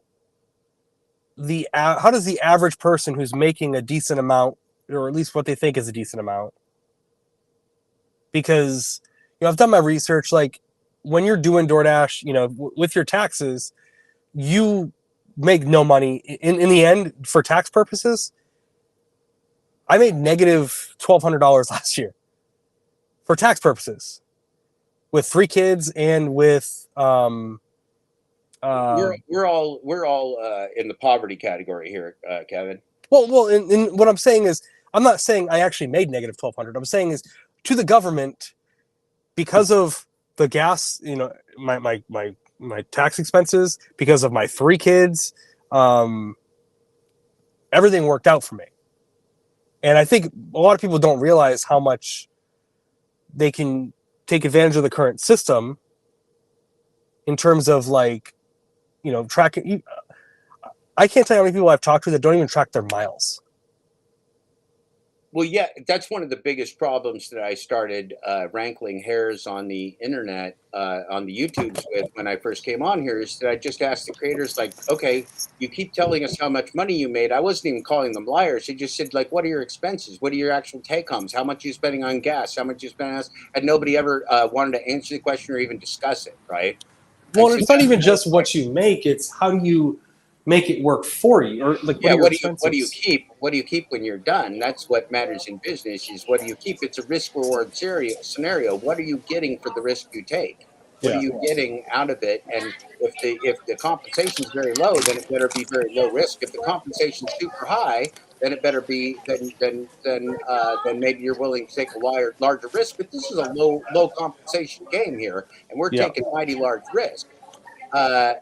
the average person who's making a decent amount, or at least what they think is a decent amount, because I've done my research, like when you're doing DoorDash, with your taxes, you make no money in the end. For tax purposes, I made negative $1,200 last year for tax purposes, with 3 kids and with we're all in the poverty category here, Kevin. Well, and what I'm saying is, I'm not saying I actually made negative $1,200. I'm saying is, to the government, because of the gas, my tax expenses, because of my 3 kids, everything worked out for me. And I think a lot of people don't realize how much they can take advantage of the current system in terms of like, you know, tracking. I can't tell you how many people I've talked to that don't even track their miles. Well, yeah, that's one of the biggest problems that I started rankling hairs on the internet, on the YouTubes with when I first came on here, is that I just asked the creators, like, okay, you keep telling us how much money you made. I wasn't even calling them liars. I just said, like, what are your expenses? What are your actual take homes? How much are you spending on gas? How much you spending on this? And nobody ever wanted to answer the question or even discuss it, right? Well, it's not even just what you make; it's how do you make it work for you, or like what Yeah, are your what do you expenses? keep? What do you keep when you're done? That's what matters in business is what do you keep? It's a risk reward scenario. What are you getting for the risk you take? What are Yeah. you getting out of it? And if the compensation is very low, then it better be very low risk. If the compensation is super high, then it better be then maybe you're willing to take a larger risk. But this is a low compensation game here, and we're Yeah. taking mighty large risk.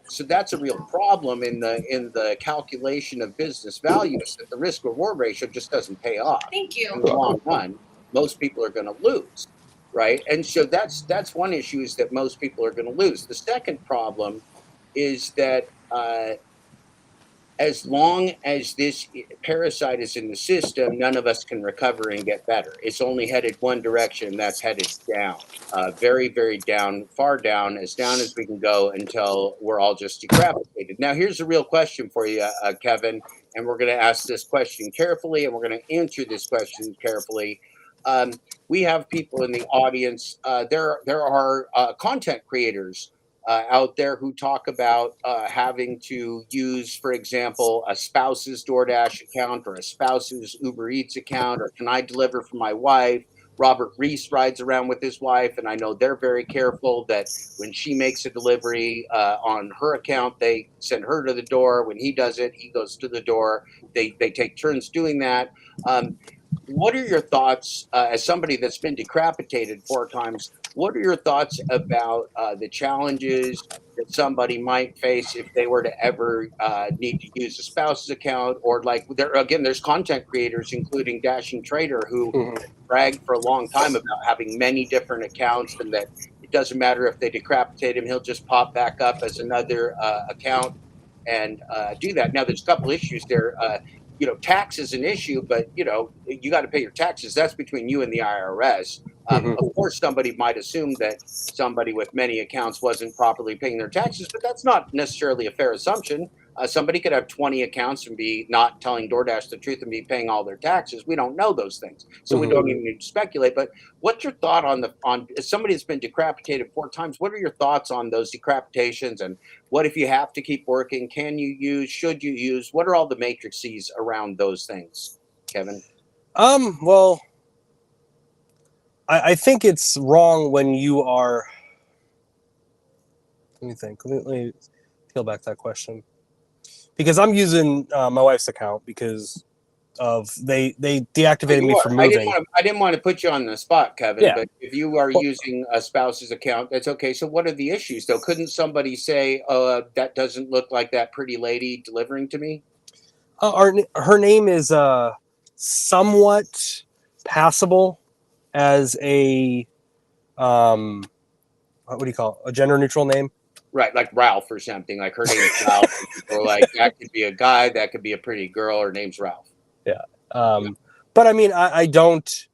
So that's a real problem in the calculation of business value is that the risk reward ratio just doesn't pay off. Thank you. In the long run, most people are going to lose, right? And so that's one issue is that most people are going to lose. The second problem is that as long as this parasite is in the system, none of us can recover and get better. It's only headed one direction, and that's headed down. Very, very down, far down as we can go until we're all just decapitated. Now, here's a real question for you, Kevin, and we're going to ask this question carefully, and we're going to answer this question carefully. We have people in the audience. There are content creators out there who talk about having to use, for example, a spouse's DoorDash account or a spouse's Uber Eats account, or can I deliver for my wife? Robert Reese rides around with his wife, and I know they're very careful that when she makes a delivery on her account, they send her to the door. When he does it, he goes to the door. They take turns doing that. What are your thoughts as somebody that's been decapitated 4 times? What are your thoughts about the challenges that somebody might face if they were to ever need to use a spouse's account, or like there's content creators, including Dashing Trader, who bragged for a long time about having many different accounts, and that it doesn't matter if they decapitate him, he'll just pop back up as another account and do that. Now, there's a couple issues there. Tax is an issue, but you got to pay your taxes. That's between you and the IRS. Of course, somebody might assume that somebody with many accounts wasn't properly paying their taxes, but that's not necessarily a fair assumption. Somebody could have 20 accounts and be not telling DoorDash the truth and be paying all their taxes. We don't know those things, so we don't even need to speculate. But what's your thought on as somebody that's been decapitated 4 times? What are your thoughts on those decapitations, and what if you have to keep working? Can you use? Should you use? What are all the matrices around those things, Kevin? Well, I think it's wrong when you are. Let me think. Let me peel back that question, because I'm using my wife's account because of they deactivated me from moving. I didn't want to put you on the spot, Kevin. Yeah. But if you are using a spouse's account, that's okay. So what are the issues, though? Couldn't somebody say, that doesn't look like that pretty lady delivering to me"? Her name is somewhat passable as a what do you call it? A gender neutral name? Right, like Ralph or something. Like her name's Ralph. Or like that could be a guy, that could be a pretty girl. Her name's Ralph. Yeah. But I mean, I don't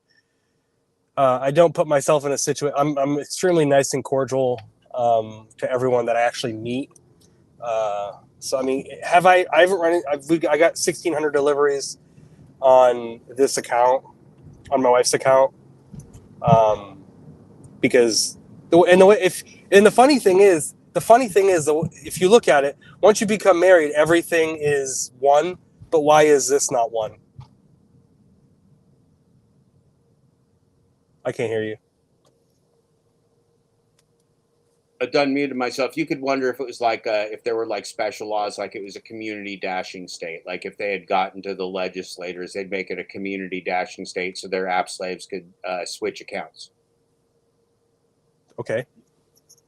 put myself in a situation. I'm extremely nice and cordial to everyone that I actually meet. So I mean, I haven't run it. I got 1,600 deliveries on this account, on my wife's account, because the funny thing is, if you look at it, once you become married, everything is one. But why is this not one? I can't hear you. I done muted myself. You could wonder if it was like if there were like special laws, like it was a community dashing state. Like if they had gotten to the legislators, they'd make it a community dashing state so their app slaves could switch accounts. Okay.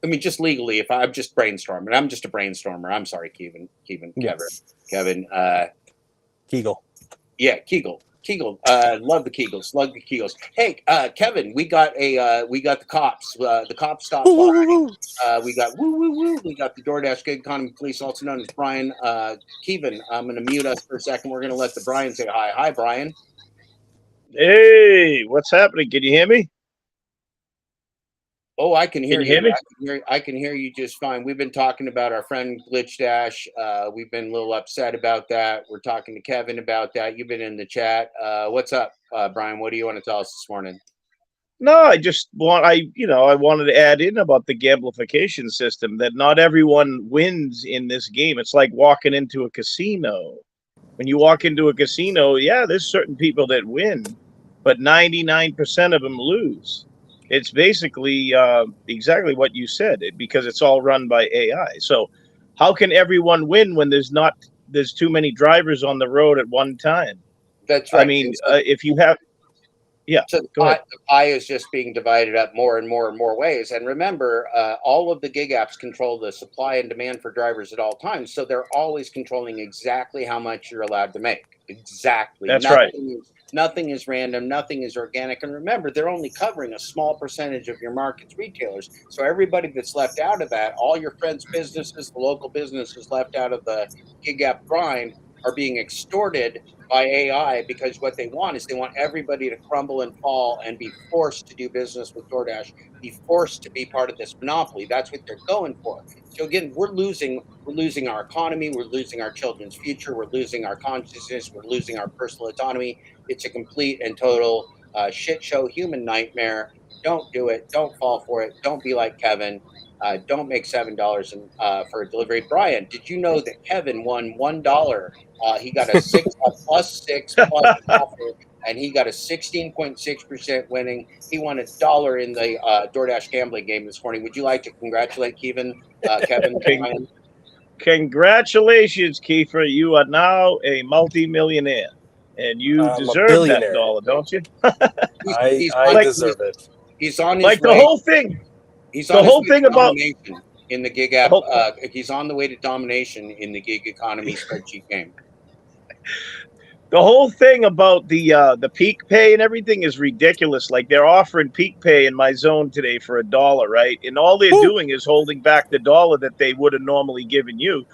I mean, just legally. If I'm just brainstorming, I'm just a brainstormer. I'm sorry, Kevin. Yes. Kevin. Kegel. Yeah, Kegel. Kegel, love the Kegels, love the Kegels. Hey, Kevin, we got the cops. The cops stopped by. We got woo woo woo. We got the DoorDash gig economy police, also known as Brian Keevan. I'm going to mute us for a second. We're going to let the Brian say hi. Hi, Brian. Hey, what's happening? Can you hear me? Oh, I can hear Can you hear me? I can hear you just fine. We've been talking about our friend Glitch Dash. We've been a little upset about that. We're talking to Kevin about that. You've been in the chat. What's up, Brian? What do you want to tell us this morning? No, I wanted to add in about the gamification system, that not everyone wins in this game. It's like walking into a casino. When you walk into a casino, yeah, there's certain people that win, but 99% of them lose. It's basically exactly what you said, because it's all run by AI. So how can everyone win when there's too many drivers on the road at one time? That's right. I mean, if you have, yeah, So go ahead. the pie is just being divided up more and more and more ways. And remember, all of the gig apps control the supply and demand for drivers at all times. So they're always controlling exactly how much you're allowed to make. Exactly. That's right. Nothing is random. Nothing is organic. And remember, they're only covering a small percentage of your market's retailers. So everybody that's left out of that, all your friends' businesses, the local businesses left out of the gig app grind, are being extorted by AI, because what they want is they want everybody to crumble and fall and be forced to do business with DoorDash, be forced to be part of this monopoly. That's what they're going for. So again, we're losing our economy, we're losing our children's future, we're losing our consciousness, we're losing our personal autonomy. It's a complete and total shit show, human nightmare. Don't do it. Don't fall for it. Don't be like Kevin. Don't make $7 for a delivery. Brian, did you know that Kevin won $1? He got a plus six offer, and he got a 16.6% winning. He won $1 in the DoorDash gambling game this morning. Would you like to congratulate Kevin? Brian? Congratulations, Kiefer. You are now a multimillionaire, and you deserve that dollar, don't you? I deserve it. He's on his like way. The whole thing. He's the on whole his way thing to about domination in the gig app. He's on the way to domination in the gig economy spreadsheet game. The whole thing about the peak pay and everything is ridiculous. Like, they're offering peak pay in my zone today for $1, right? And all they're doing is holding back the dollar that they would have normally given you.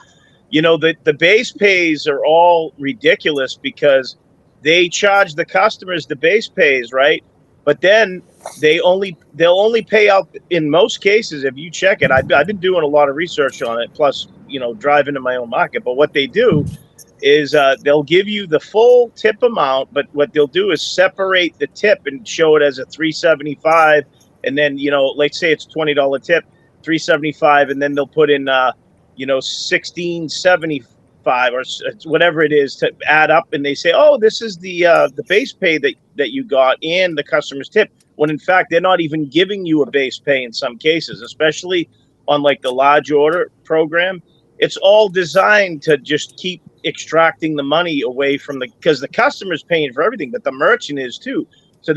You know, the base pays are all ridiculous because they charge the customers the base pays, right? But then they'll only pay out, in most cases, if you check it. I've been doing a lot of research on it, plus, driving in my own market. But what they do is they'll give you the full tip amount, but what they'll do is separate the tip and show it as a $3.75, and then let's say it's $20 tip, $3.75, and then they'll put in $16.75 or whatever it is to add up, and they say, oh, this is the base pay that you got and the customer's tip, when in fact they're not even giving you a base pay in some cases, especially on like the large order program. It's all designed to just keep extracting the money away from because the customer's paying for everything, but the merchant is too. So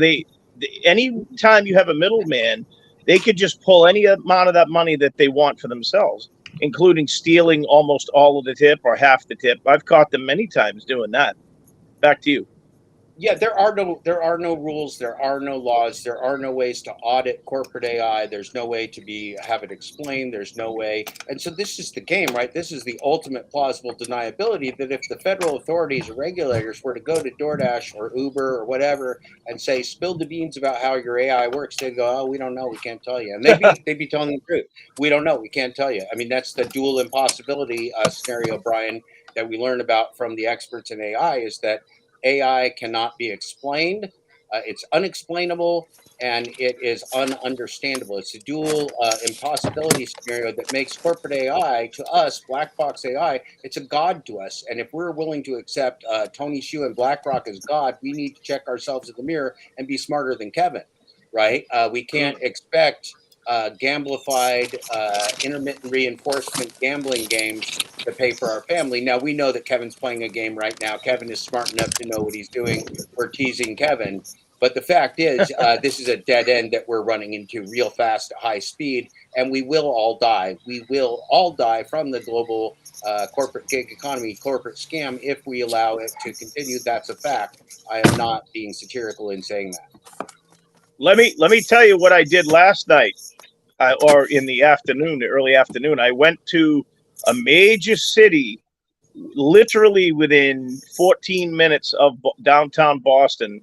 any time you have a middleman, they could just pull any amount of that money that they want for themselves, including stealing almost all of the tip or half the tip. I've caught them many times doing that. Back to you. Yeah, there are no rules, there are no laws, there are no ways to audit corporate AI. There's no way to have it explained. There's no way, and so this is the game, right? This is the ultimate plausible deniability, that if the federal authorities or regulators were to go to DoorDash or Uber or whatever and say, spill the beans about how your AI works, they'd go, oh, we don't know, we can't tell you, and they'd be telling the truth. We don't know, we can't tell you. I mean, that's the dual impossibility scenario, Brian, that we learn about from the experts in AI, is that AI cannot be explained. It's unexplainable, and it is ununderstandable. It's a dual impossibility scenario that makes corporate AI, to us, black box AI, it's a god to us. And if we're willing to accept Tony Hsiu and BlackRock as God, we need to check ourselves in the mirror and be smarter than Kevin, right? We can't expect gamblified, intermittent reinforcement gambling games to pay for our family. Now, we know that Kevin's playing a game right now. Kevin is smart enough to know what he's doing. We're teasing Kevin. But the fact is, this is a dead end that we're running into real fast at high speed, and we will all die. We will all die from the global corporate gig economy, corporate scam, if we allow it to continue. That's a fact. I am not being satirical in saying that. Let me tell you what I did last night, or in the afternoon, the early afternoon. I went to a major city, literally within 14 minutes of downtown Boston.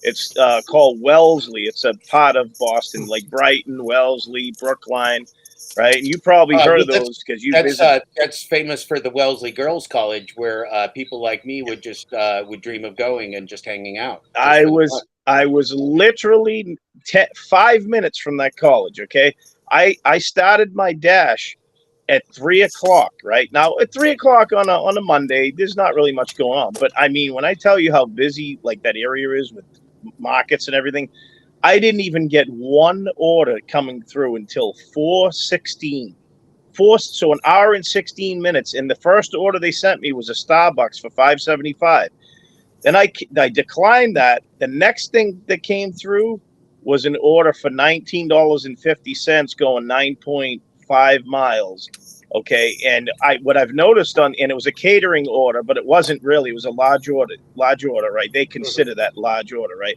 It's called Wellesley. It's a part of Boston, like Brighton, Wellesley, Brookline, right? And you probably heard of those because you visited. That's famous for the Wellesley Girls College, where people like me would just would dream of going and just hanging out. I was literally 5 minutes from that college. Okay, I started my dash at 3 o'clock. Right now, at 3 o'clock on a Monday, there's not really much going on. But I mean, when I tell you how busy like that area is with markets and everything, I didn't even get one order coming through until 4:16. So an hour and 16 minutes, and the first order they sent me was a Starbucks for $5.75. Then I declined that. The next thing that came through was an order for $19.50 going 9.5 miles. Okay, and what I've noticed and it was a catering order, but it wasn't really. It was a large order, right? They consider that large order, right?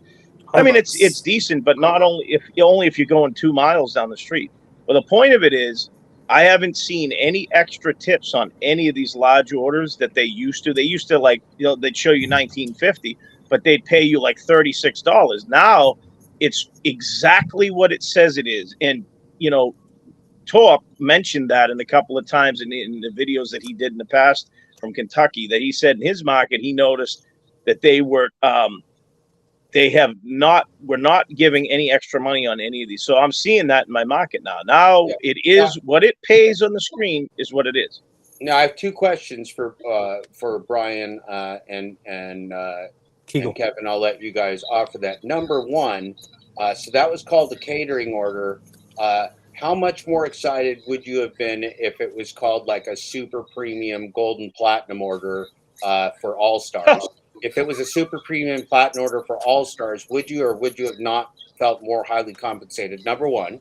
I mean, it's decent, but not only if you're going 2 miles down the street. Well, the point of it is, I haven't seen any extra tips on any of these large orders that they used to. They used to, like, they'd show you $19.50, but they'd pay you like $36. Now it's exactly what it says it is. And, Torp mentioned that in a couple of times in the videos that he did in the past from Kentucky, that he said in his market, he noticed that we're not giving any extra money on any of these. So I'm seeing that in my market now. It is what it pays on the screen is what it is. Now I have two questions for Brian and Kevin. I'll let you guys offer that. Number one, so that was called the catering order. How much more excited would you have been if it was called like a super premium golden platinum order for All Stars? If it was a super premium platinum order for All Stars, would you or would you have not felt more highly compensated? Number one,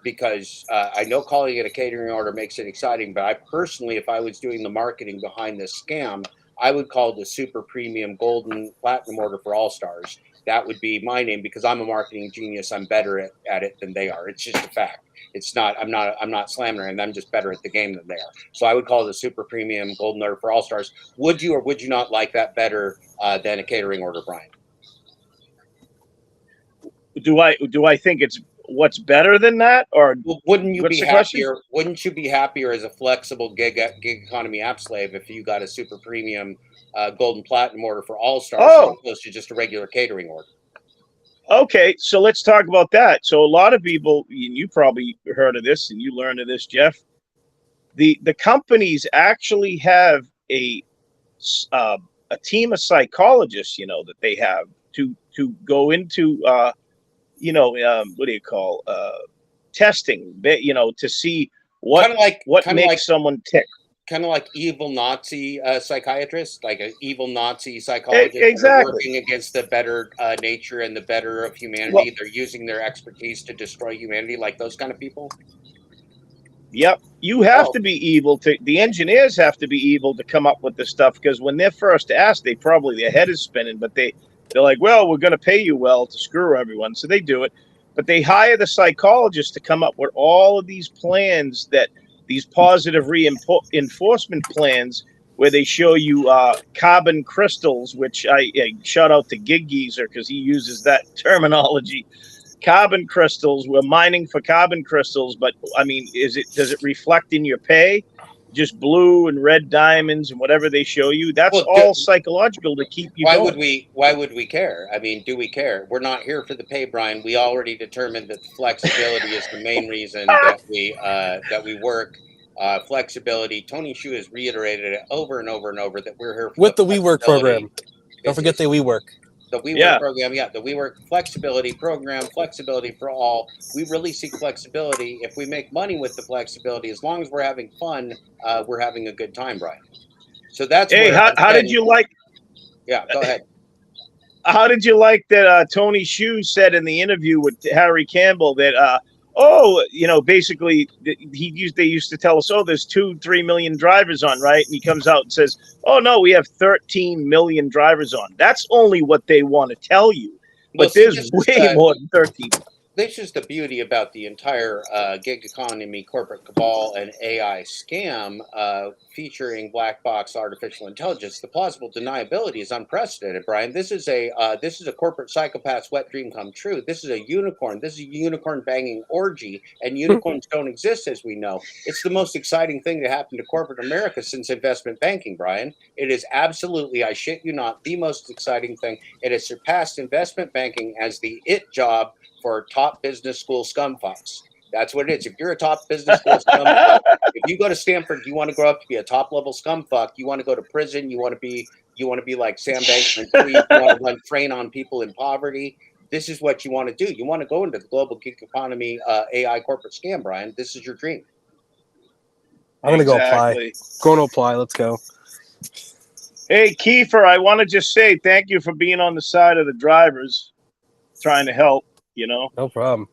because I know calling it a catering order makes it exciting, but I personally, if I was doing the marketing behind this scam, I would call it the super premium golden platinum order for All Stars. That would be my name because I'm a marketing genius. I'm better at it than they are. It's just a fact. It's not. I'm not slamming them. I'm just better at the game than they are. So I would call it a super premium golden order for All Stars. Would you or would you not like that better than a catering order, Brian? Do I think it's what's better than that, or wouldn't you be happier? Wouldn't you be happier as a flexible gig economy app slave if you got a super premium golden platinum order for All Stars as opposed to just a regular catering order? Okay, so let's talk about that. So a lot of people, and you probably heard of this, and you learned of this, Jeff. The companies actually have a team of psychologists, that they have to go into what do you call testing, to see what makes someone tick. Kind of like evil Nazi psychiatrists, like an evil Nazi psychologist. Exactly. Working against the better nature and the better of humanity. They're using their expertise to destroy humanity, like those kind of people. Yep. You have to be evil the engineers have to be evil to come up with this stuff, because when they're first asked, their head is spinning, but they're like, well, we're going to pay you well to screw everyone. So they do it, but they hire the psychologists to come up with all of these plans, these positive reinforcement plans, where they show you carbon crystals, which I shout out to Gig Geezer because he uses that terminology. Carbon crystals, we're mining for carbon crystals, but I mean, does it reflect in your pay? Just blue and red diamonds and whatever they show you, that's all psychological to keep you going. Why would we care? I mean, do we care? We're not here for the pay, Brian. We already determined that flexibility is the main reason that we work. Flexibility. Tony Shu has reiterated it over and over and over that we're here for the WeWork program. Don't forget the WeWork. The WeWork program, the WeWork flexibility program, flexibility for all. We really seek flexibility. If we make money with the flexibility, as long as we're having fun, we're having a good time, Brian. So that's how did you like? Yeah, go ahead. How did you like that Tony Hsu said in the interview with Harry Campbell that basically they used to tell us, oh, there's 2-3 million drivers on, right? And he comes out and says, oh no, we have 13 million drivers on. That's only what they want to tell you, Well, but see, there's way more than 13. This is the beauty about the entire gig economy, corporate cabal, and AI scam featuring black box artificial intelligence. The plausible deniability is unprecedented, Brian. This is a corporate psychopath's wet dream come true. This is a unicorn. This is a unicorn banging orgy, and unicorns don't exist, as we know. It's the most exciting thing to happen to corporate America since investment banking, Brian. It is absolutely, I shit you not, the most exciting thing. It has surpassed investment banking as the it job for top business school scumfucks. That's what it is. If you're a top business school scumfuck, if you go to Stanford, you want to grow up to be a top level scumfuck. You want to go to prison. You want to be like Sam Bankman-Fried. You want to run train on people in poverty. This is what you want to do. You want to go into the global gig economy, AI corporate scam, Brian. This is your dream. I'm gonna go apply. Going to apply. Let's go. Hey, Kiefer, I want to just say thank you for being on the side of the drivers, trying to help. No problem.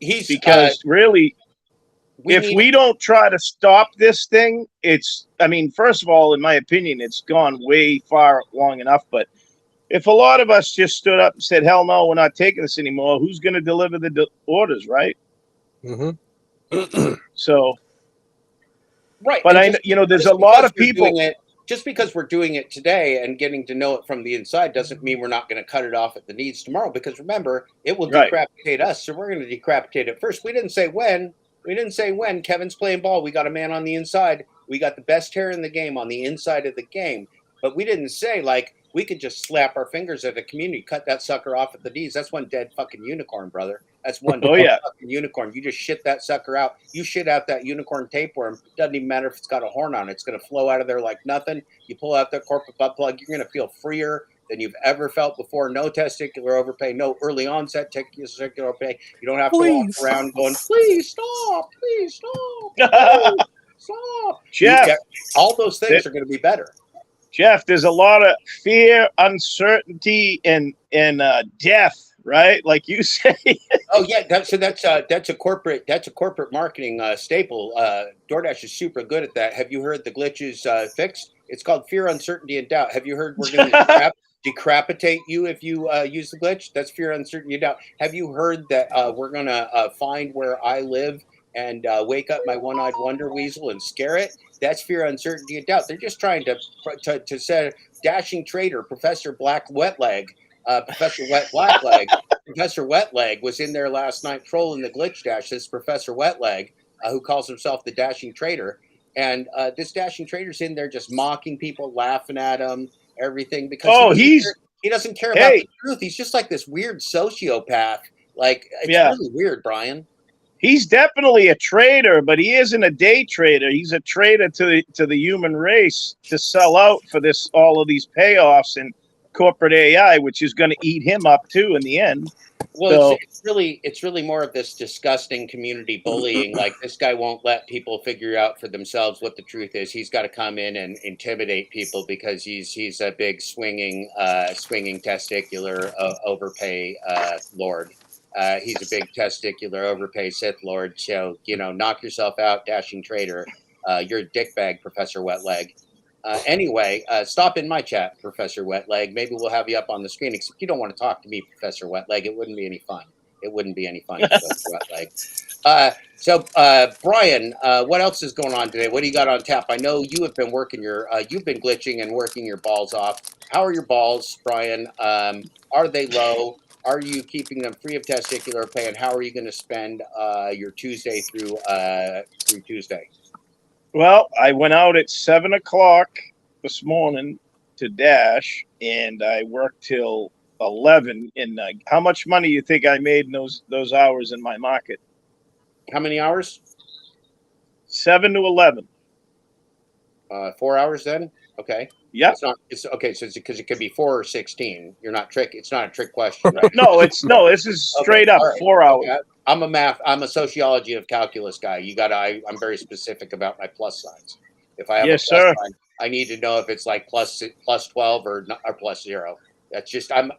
Because really, if we don't try to stop this thing, first of all, in my opinion, it's gone way far long enough. But if a lot of us just stood up and said, hell no, we're not taking this anymore, who's going to deliver the orders, right? Mm-hmm. So, right. But there's a lot of people. Just because we're doing it today and getting to know it from the inside doesn't mean we're not going to cut it off at the knees tomorrow, because remember, it will decapitate us. So we're going to decapitate it first. We didn't say when. Kevin's playing ball. We got a man on the inside. We got the best hair in the game on the inside of the game. But we didn't say, we could just slap our fingers at a community, cut that sucker off at the knees. That's one dead fucking unicorn, brother. That's one fucking unicorn. You just shit that sucker out. You shit out that unicorn tapeworm. Doesn't even matter if it's got a horn on it. It's going to flow out of there like nothing. You pull out that corporate butt plug, you're going to feel freer than you've ever felt before. No testicular overpay, no early onset testicular overpay. You don't have to walk around going, please stop, please stop, please stop. Jeff, all those things are going to be better. Jeff, there's a lot of fear, uncertainty, and death, right? Like you say. Oh yeah, that's a corporate marketing staple. DoorDash is super good at that. Have you heard the glitch is fixed? It's called fear, uncertainty, and doubt. Have you heard we're going to decapitate you if you use the glitch? That's fear, uncertainty, and doubt. Have you heard that we're going to find where I live and wake up my one-eyed wonder weasel and scare it? That's fear, uncertainty, and doubt. They're just trying to set dashing traitor, Professor Black Wetleg, Professor Wet Blackleg. Professor Wetleg was in there last night trolling the glitch dash. This Professor Wetleg, who calls himself the dashing traitor, and this dashing traitor's in there just mocking people, laughing at him, everything, because he doesn't care about the truth. He's just like this weird sociopath. It's really weird, Brian. He's definitely a traitor, but he isn't a day trader. He's a traitor to the human race to sell out for all of these payoffs and corporate AI, which is going to eat him up too in the end. Well, it's really more of this disgusting community bullying. Like, this guy won't let people figure out for themselves what the truth is. He's got to come in and intimidate people because he's a big swinging testicular overpay lord. He's a big testicular overpay Sith Lord. So, knock yourself out, dashing traitor. You're a dickbag, Professor Wetleg. Anyway, stop in my chat, Professor Wetleg. Maybe we'll have you up on the screen. Except you don't want to talk to me, Professor Wetleg. It wouldn't be any fun. Professor Wetleg. So, Brian, what else is going on today? What do you got on tap? I know you have been working you've been glitching and working your balls off. How are your balls, Brian? Are they low? Are you keeping them free of testicular pain? And how are you going to spend your Tuesday through Tuesday? Well, I went out at 7 o'clock this morning to dash, and I worked till 11. And how much money do you think I made in those hours in my market? How many hours? 7 to 11. 4 hours then? Okay. Yeah. It's okay. So it's because it could be 4 or 16. It's not a trick question, right? This is straight up 4 hours. Okay. I'm a sociology of calculus guy. I'm very specific about my plus signs. If I have a plus sign, I need to know if it's like plus 12 or plus 0. That's just I'm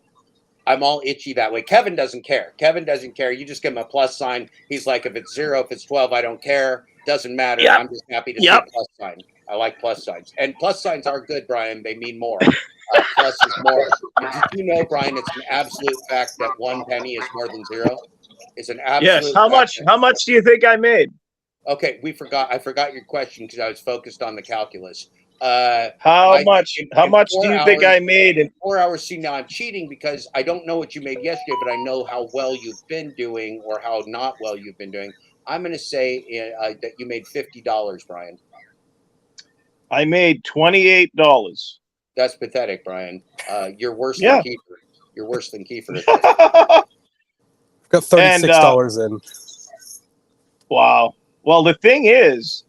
all itchy that way. Kevin doesn't care. Kevin doesn't care. You just give him a plus sign. He's like, if it's 0, if it's 12, I don't care. Doesn't matter. Yep. I'm just happy to see a plus sign. I like plus signs. And plus signs are good, Brian. They mean more. Plus is more. Did you know, Brian, it's an absolute fact that 1 penny is more than 0? It's an absolute Yes. How fact. much do you think I made? Okay, I forgot your question because I was focused on the calculus. How much do you think I made? In 4 hours, see, now I'm cheating because I don't know what you made yesterday, but I know how well you've been doing or how not well you've been doing. I'm going to say that you made $50, Brian. I made $28. That's pathetic, Brian. You're worse Yeah. than Kiefer. You're worse than Kiefer at this. Got $36 in. Wow. Well, the thing is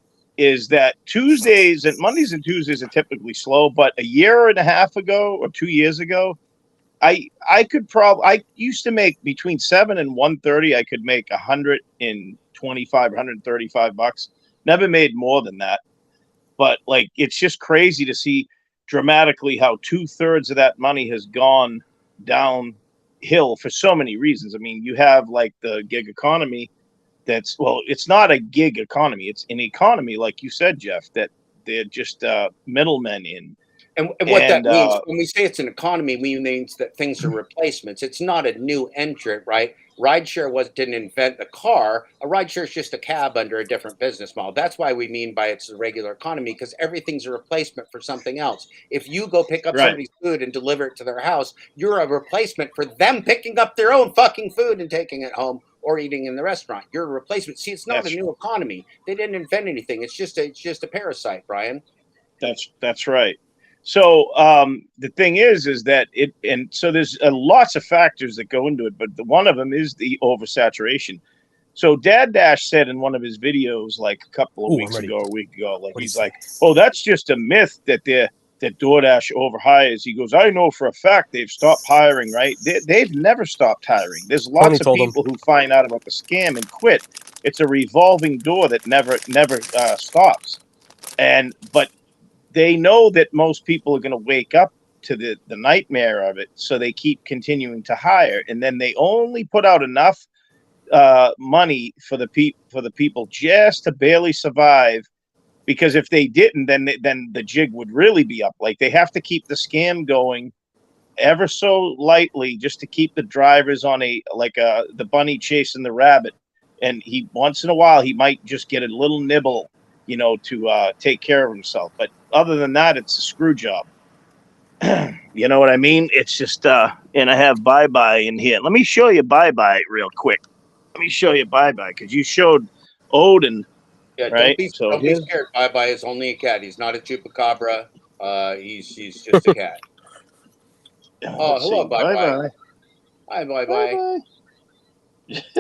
that Tuesdays and Mondays and Tuesdays are typically slow, but a year and a half ago or 2 years ago, I used to make between 7 and 1:30. I could make $125, $135. Never made more than that. But like, it's just crazy to see dramatically how 2/3 of that money has gone downhill for so many reasons. I mean, you have like the gig economy. It's not a gig economy. It's an economy, like you said, Jeff, that they're just middlemen in. And what that means, when we say it's an economy, means that things are replacements. It's not a new entrant, right? Rideshare didn't invent the car. A rideshare is just a cab under a different business model. That's why we mean by it's a regular economy, because everything's a replacement for something else. If you go pick up somebody's food and deliver it to their house, you're a replacement for them picking up their own fucking food and taking it home or eating in the restaurant. You're a replacement. See, it's not a new economy. They didn't invent anything. It's just a parasite, Brian. That's right. So the thing is that so there's lots of factors that go into it, but one of them is the oversaturation. So Dad Dash said in one of his videos like a couple of weeks ago, a week ago, like he's like, "Oh, that's just a myth that DoorDash overhires." He goes, "I know for a fact they've stopped hiring, right? They've never stopped hiring. There's lots of people who find out about the scam and quit. It's a revolving door that never stops. But they know that most people are going to wake up to the nightmare of it, so they keep continuing to hire, and then they only put out enough money for the people just to barely survive. Because if they didn't, then the jig would really be up. Like, they have to keep the scam going ever so lightly just to keep the drivers on the bunny chasing the rabbit. And once in a while he might just get a little nibble, to take care of himself. But other than that, it's a screw job. You know what I mean? It's just and I have bye-bye in here. Let me show you bye-bye real quick. Let me show you bye-bye, because you showed Odin. Yeah, right? Don't be scared. Bye-bye is only a cat. He's not a chupacabra. He's just a cat. Hello, Bye-bye. Hi, Bye-bye.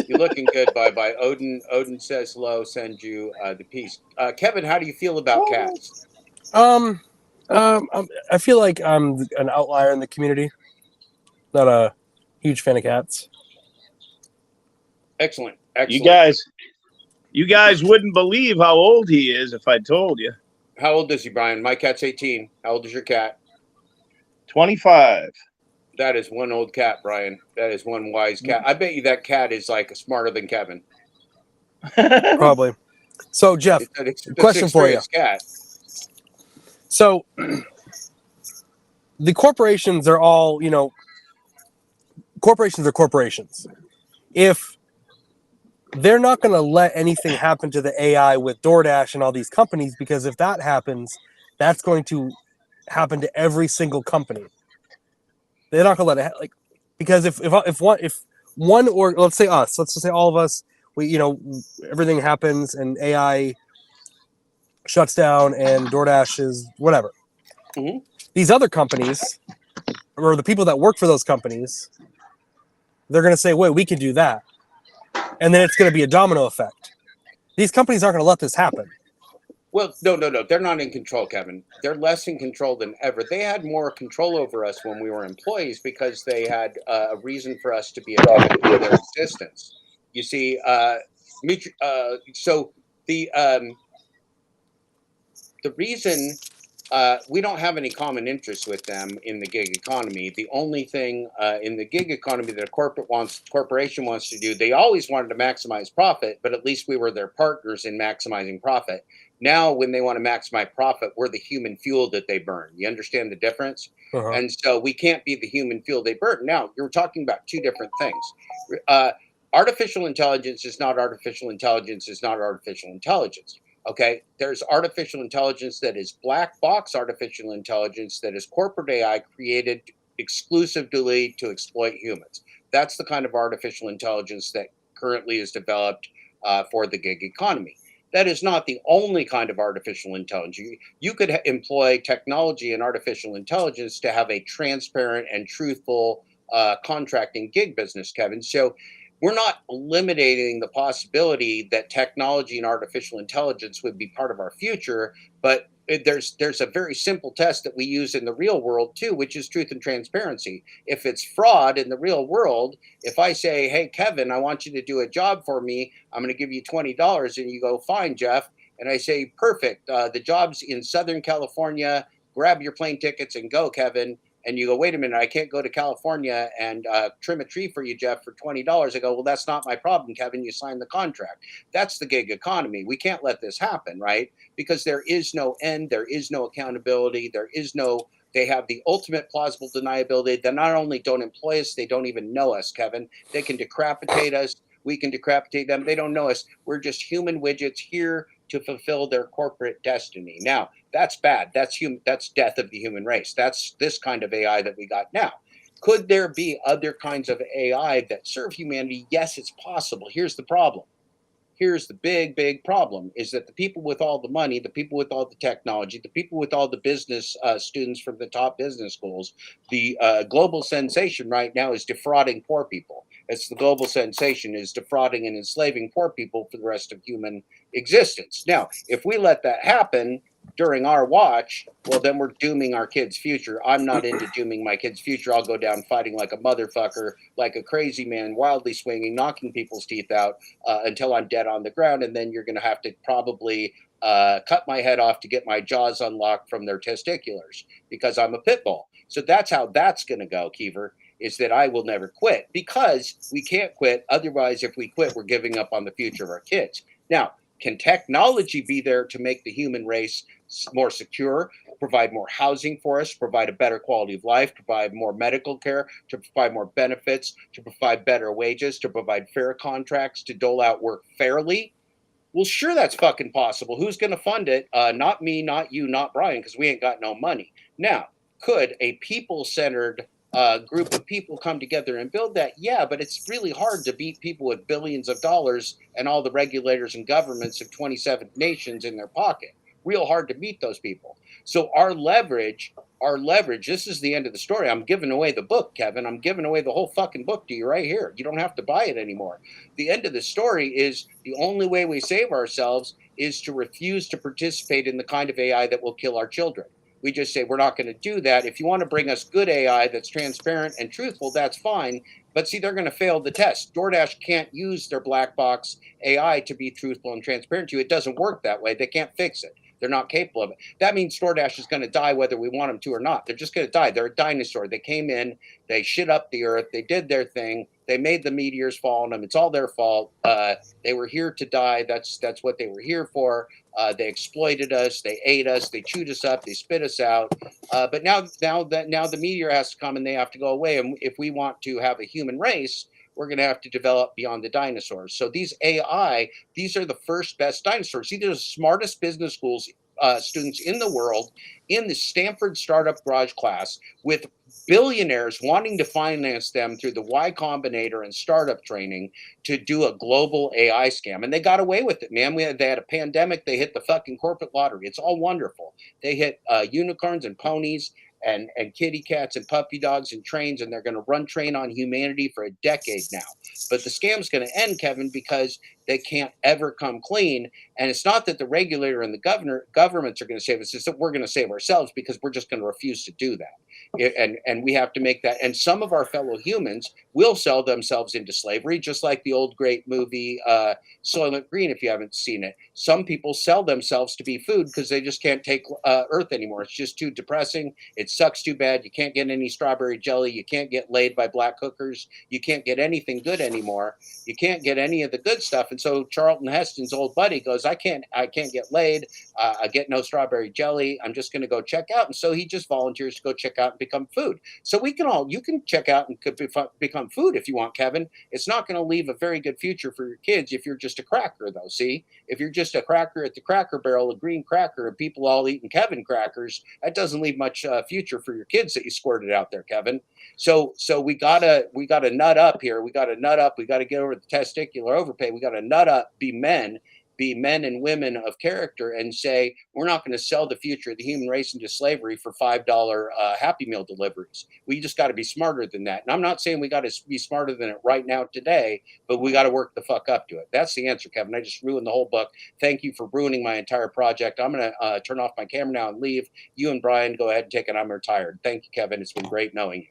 You're looking good, Bye-bye. Odin says hello, send you the piece. Kevin, how do you feel about cats? I feel like I'm an outlier in the community. Not a huge fan of cats. Excellent. You guys wouldn't believe how old he is if I told you. How old is he, Brian? My cat's 18. How old is your cat? 25. That is one old cat, Brian. That is one wise cat. I bet you that cat is like smarter than Kevin. Probably. So, Jeff, question for you. Cat. So, the corporations are all, corporations are corporations. If they're not going to let anything happen to the AI with DoorDash and all these companies, because if that happens, that's going to happen to every single company. They're not going to let it because if one or let's say us, let's just say all of us, everything happens and AI shuts down and DoorDash is whatever. Mm-hmm. These other companies or the people that work for those companies, they're going to say, "Wait, we can do that." And then it's going to be a domino effect. These companies aren't going to let this happen. Well, no. They're not in control, Kevin. They're less in control than ever. They had more control over us when we were employees because they had a reason for us to be attached to their existence. You see, so the reason we don't have any common interests with them in the gig economy. The only thing in the gig economy that a corporation wants to do, they always wanted to maximize profit, but at least we were their partners in maximizing profit. Now, when they want to maximize profit, we're the human fuel that they burn. You understand the difference? Uh-huh. And so we can't be the human fuel they burn. Now, you're talking about two different things. Uh, Artificial intelligence is not artificial intelligence, is not artificial intelligence. Okay, there's artificial intelligence that is black box artificial intelligence that is corporate AI created exclusively to exploit humans. That's the kind of artificial intelligence that currently is developed for the gig economy. That is not the only kind of artificial intelligence. You could employ technology and artificial intelligence to have a transparent and truthful contracting gig business, Kevin. So we're not eliminating the possibility that technology and artificial intelligence would be part of our future, but there's a very simple test that we use in the real world too, which is truth and transparency. If it's fraud in the real world, if I say, "Hey Kevin, I want you to do a job for me. I'm going to give you $20," and you go, "Fine, Jeff," and I say, "Perfect. The job's in Southern California. Grab your plane tickets and go, Kevin." And you go, "Wait a minute, I can't go to California and trim a tree for you, Jeff, for $20. I go, "Well, that's not my problem, Kevin. You signed the contract." That's the gig economy. We can't let this happen, right? Because there is no end, there is no accountability, they have the ultimate plausible deniability. They not only don't employ us, they don't even know us, Kevin. They can decapitate us. We can decapitate them. They don't know us. We're just human widgets here to fulfill their corporate destiny. Now, that's bad. That's death of the human race. That's this kind of AI that we got now. Could there be other kinds of AI that serve humanity? Yes, it's possible. Here's the problem. Here's the big problem is that the people with all the money, the people with all the technology, the people with all the business students from the top business schools, the global sensation right now is defrauding poor people. It's the global sensation is defrauding and enslaving poor people for the rest of human existence. Now, if we let that happen during our watch, well, then we're dooming our kids' future. I'm not into dooming my kids' future. I'll go down fighting like a motherfucker, like a crazy man, wildly swinging, knocking people's teeth out until I'm dead on the ground. And then you're going to have to probably cut my head off to get my jaws unlocked from their testiculars because I'm a pit bull. So that's how that's going to go, Kiever, is that I will never quit because we can't quit. Otherwise, if we quit, we're giving up on the future of our kids. Now, can technology be there to make the human race more secure, provide more housing for us, provide a better quality of life, provide more medical care, to provide more benefits, to provide better wages, to provide fair contracts, to dole out work fairly? Well, sure, that's fucking possible. Who's going to fund it? Not me, not you, not Brian, because we ain't got no money. Now, could a people-centered group of people come together and build that? Yeah, but it's really hard to beat people with billions of dollars and all the regulators and governments of 27 nations in their pocket. Real hard to beat those people. So our leverage, this is the end of the story. I'm giving away the book, Kevin. I'm giving away the whole fucking book to you right here. You don't have to buy it anymore. The end of the story is the only way we save ourselves is to refuse to participate in the kind of AI that will kill our children. We just say, we're not going to do that. If you want to bring us good AI that's transparent and truthful, that's fine. But see, they're going to fail the test. DoorDash can't use their black box AI to be truthful and transparent to you. It doesn't work that way. They can't fix it. They're not capable of it. That means DoorDash is going to die whether we want them to or not. They're just going to die. They're a dinosaur. They came in, they shit up the earth, they did their thing, they made the meteors fall on them. It's all their fault. They were here to die. That's what they were here for. They exploited us. They ate us. They chewed us up. They spit us out. But now the meteor has to come and they have to go away. And if we want to have a human race, we're going to have to develop beyond the dinosaurs. So these AI, these are the first best dinosaurs. These are the smartest business schools students in the world in the Stanford Startup Garage class with billionaires wanting to finance them through the Y Combinator and startup training to do a global AI scam. And they got away with it, man. They had a pandemic. They hit the fucking corporate lottery. It's all wonderful. They hit unicorns and ponies and kitty cats and puppy dogs and trains, and they're going to run train on humanity for a decade now. But the scam's going to end, Kevin, because they can't ever come clean. And it's not that the regulator and the governments are going to save us, it's that we're going to save ourselves because we're just going to refuse to do that. And we have to make that. And some of our fellow humans will sell themselves into slavery, just like the old great movie Soylent Green, if you haven't seen it. Some people sell themselves to be food because they just can't take Earth anymore. It's just too depressing. It sucks too bad. You can't get any strawberry jelly. You can't get laid by black hookers. You can't get anything good anymore. You can't get any of the good stuff. And so Charlton Heston's old buddy goes, I can't get laid. I get no strawberry jelly. I'm just going to go check out. And so he just volunteers to go check out and become food. So you can check out and become food if you want, Kevin. It's not going to leave a very good future for your kids if you're just a cracker, though. See, if you're just a cracker at the Cracker Barrel, a green cracker, and people all eating Kevin crackers, that doesn't leave much future for your kids that you squirted out there, Kevin. So we gotta nut up here. We gotta nut up. We gotta get over the testicular overpay. We gotta nut up, be men and women of character, and say we're not going to sell the future of the human race into slavery for $5 Happy Meal deliveries. We just got to be smarter than that. And I'm not saying we got to be smarter than it right now today, but we got to work the fuck up to it. That's the answer, Kevin. I just ruined the whole book. Thank you for ruining my entire project. I'm going to turn off my camera now and leave. You and Brian go ahead and take it. I'm retired. Thank you, Kevin. It's been great knowing you.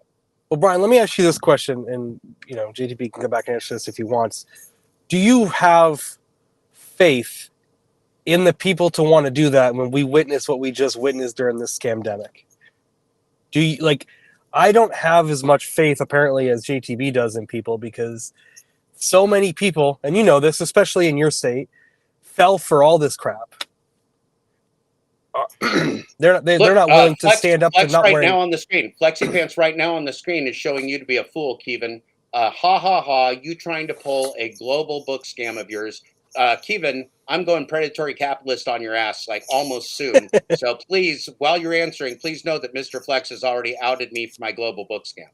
Well, Brian, let me ask you this question, and JTB can go back and answer this if he wants. Do you have faith in the people to want to do that when we witness what we just witnessed during this scamdemic? Do you I don't have as much faith apparently as JTB does in people, because so many people, and you know this, especially in your state, fell for all this crap. They're not willing to stand up to not right wearing. Now on the screen, Flexi Pants right now on the screen is showing you to be a fool, Kevin. Ha ha ha! You trying to pull a global book scam of yours, Kevin? I'm going predatory capitalist on your ass like almost soon. So please, while you're answering, please know that Mr. Flex has already outed me for my global book scam.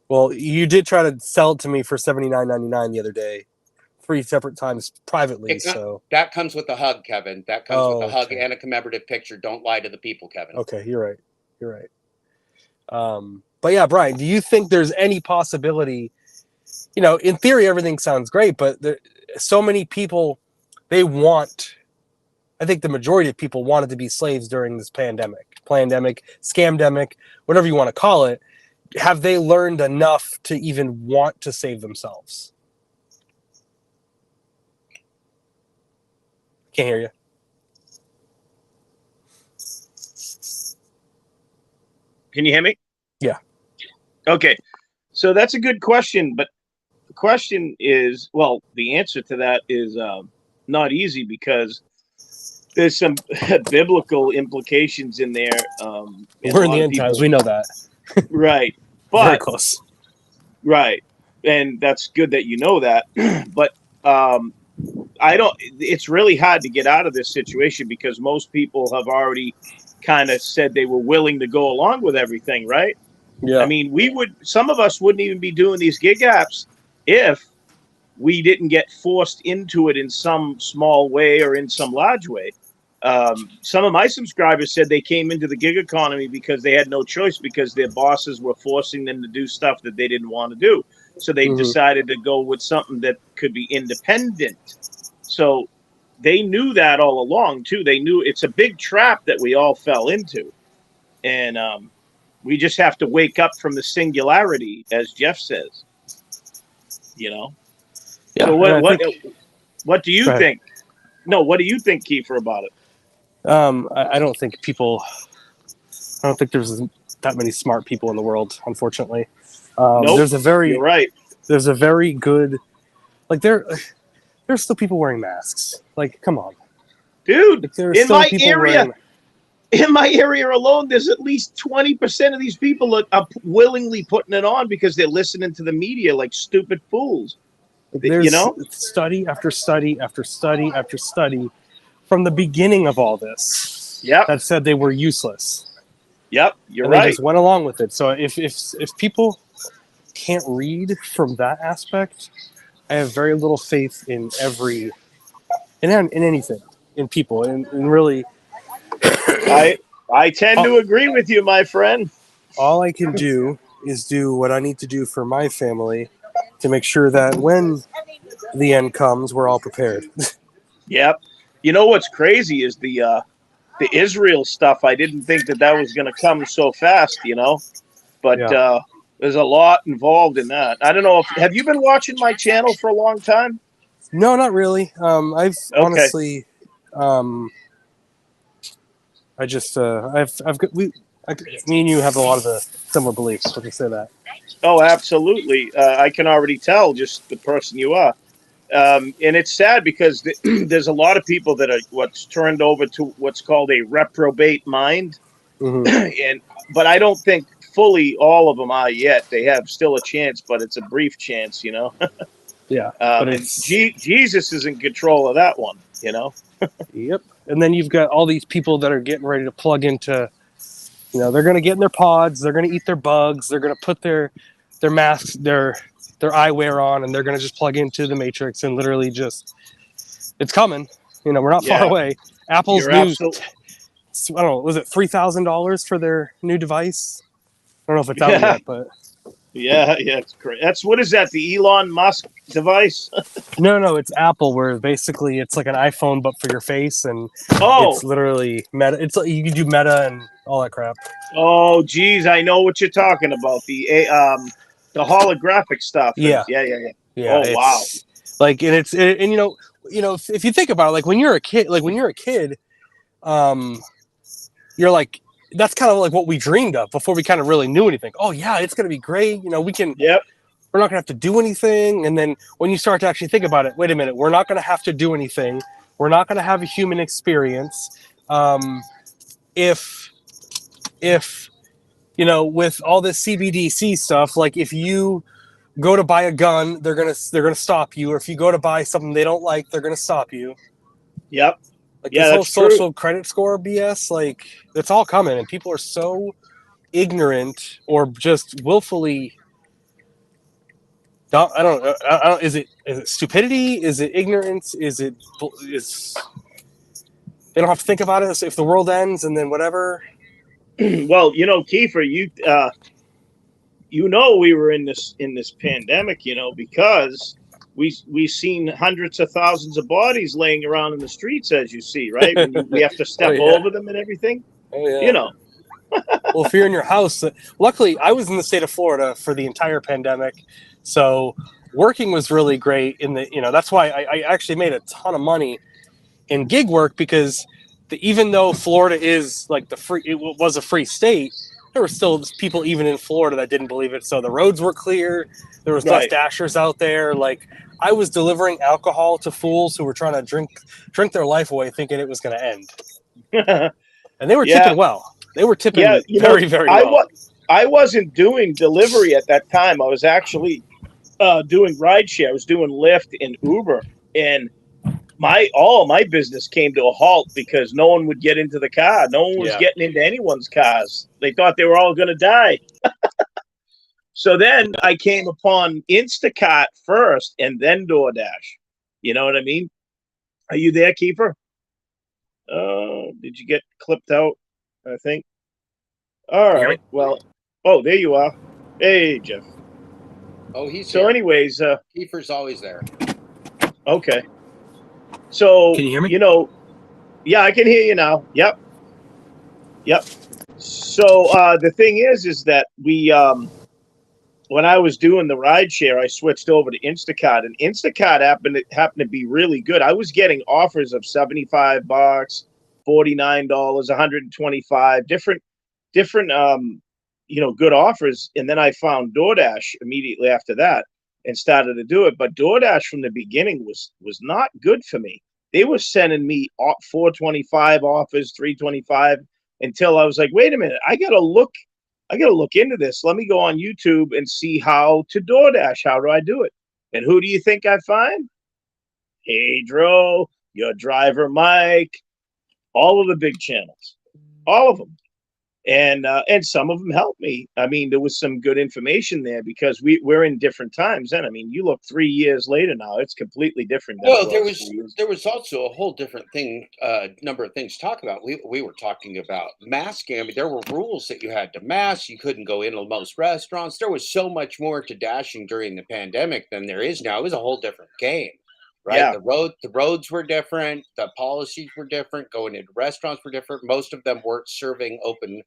Well, you did try to sell it to me for $79.99 the other day, 3 separate times privately. So that comes with a hug, Kevin. That comes with a hug and a commemorative picture. Don't lie to the people, Kevin. Okay, you're right. You're right. But yeah, Brian, do you think there's any possibility? In theory, everything sounds great, but so many people, I think the majority of people wanted to be slaves during this pandemic, scamdemic, whatever you want to call it. Have they learned enough to even want to save themselves? Can't hear you. Can you hear me? Yeah. Okay. So that's a good question, but the question is, well, the answer to that is not easy, because there's some biblical implications in there. We're in the end times. We know that. Right. But, very close. Right. And that's good that you know that. But it's really hard to get out of this situation, because most people have already kind of said they were willing to go along with everything, right? Yeah. I mean, some of us wouldn't even be doing these gig apps if we didn't get forced into it in some small way or in some large way. Some of my subscribers said they came into the gig economy because they had no choice, because their bosses were forcing them to do stuff that they didn't want to do. So they decided to go with something that could be independent. So they knew that all along, too. They knew it's a big trap that we all fell into. And we just have to wake up from the singularity, as Jeff says. Yeah, so what do you think? No, what do you think, Kiefer, about it? I don't think there's that many smart people in the world, unfortunately. Nope, you're right. There's a very good, there's still people wearing masks. Come on, dude. In my area alone, there's at least 20% of these people are willingly putting it on because they're listening to the media like stupid fools. There's study after study after study after study from the beginning of all this. Yep. That said they were useless. Yep, you're and right. They just went along with it. So if people can't read from that aspect, I have very little faith in anything, in people, and really. I tend to agree with you, my friend. All I can do is do what I need to do for my family to make sure that when the end comes, we're all prepared. Yep. You know what's crazy is the Israel stuff. I didn't think that was going to come so fast, but there's a lot involved in that. I don't know have you been watching my channel for a long time? No, not really. I've honestly, I just, me and you have a lot of the similar beliefs. Let me say that. Oh, absolutely. I can already tell just the person you are. And it's sad because there's a lot of people that are what's turned over to what's called a reprobate mind. But I don't think fully all of them are yet. They have still a chance, but it's a brief chance, Yeah. But and Jesus is in control of that one, Yep. And then you've got all these people that are getting ready to plug into, they're going to get in their pods, they're going to eat their bugs, they're going to put their masks, their eyewear on, and they're going to just plug into the Matrix and literally just, it's coming. We're not far away. Apple's new, I don't know, was it $3,000 for their new device? I don't know if it's out yet, but. Yeah, it's great. What is that? The Elon Musk device? No, it's Apple, where basically it's like an iPhone but for your face, and it's literally Meta. It's like you can do Meta and all that crap. Oh, geez, I know what you're talking about. The holographic stuff. Yeah. Oh, wow. Like, and it's if you think about it, like when you're a kid, you're like, that's kind of like what we dreamed of before we kind of really knew anything. Oh yeah, it's gonna be great. We can. Yep. We're not gonna have to do anything. And then when you start to actually think about it, wait a minute, we're not gonna have to do anything. We're not gonna have a human experience. If with all this CBDC stuff, like if you go to buy a gun, they're gonna stop you. Or if you go to buy something they don't like, they're gonna stop you. Yep. Like this whole social credit score BS, like it's all coming, and people are so ignorant or just willfully. I don't know. Is it stupidity? Is it ignorance? Is they don't have to think about it if the world ends and then whatever? Well, Kiefer, we were in this pandemic, because we seen hundreds of thousands of bodies laying around in the streets, as you see, right? When we have to step over them and everything. Oh yeah. Well, if you're in your house, luckily I was in the state of Florida for the entire pandemic, so working was really great. That's why I actually made a ton of money in gig work, because even though Florida is like it was a free state, there were still people even in Florida that didn't believe it. So the roads were clear. There was less dashers out there. Like I was delivering alcohol to fools who were trying to drink their life away, thinking it was going to end. And they were tipping well. They were tipping very, very well. I wasn't doing delivery at that time. I was actually doing rideshare. I was doing Lyft and Uber, and all of my business came to a halt because no one would get into the car. No one was getting into anyone's cars. They thought they were all going to die. So then I came upon Instacart first and then DoorDash. You know what I mean? Are you there, Kiefer? Did you get clipped out? I think. All right. Well, there you are. Hey, Jeff. Oh, he's so. Here. Anyways, Kiefer's always there. Okay. So can you hear me? Yeah, I can hear you now. Yep. So the thing is that we when I was doing the ride share, I switched over to Instacart, and Instacart happened to be really good. I was getting offers of $75, $49, $125, different good offers. And then I found DoorDash immediately after that and started to do it. But DoorDash from the beginning was not good for me. They were sending me $425 offers, $325, until I was like, wait a minute, I gotta look into this. Let me go on YouTube and see how to DoorDash. How do I do it? And who do you think I find? Pedro, your driver Mike, all of the big channels, all of them. and some of them helped me. I mean, there was some good information there because we're in different times. And I mean, you look 3 years later now; it's completely different than it Well, was 3 years. there was also a whole different thing, number of things to talk about. We were talking about masking. I mean, there were rules that you had to mask. You couldn't go into most restaurants. There was so much more to dashing during the pandemic than there is now. It was a whole different game, right? Yeah. The roads were different. The policies were different. Going into restaurants were different. Most of them weren't serving open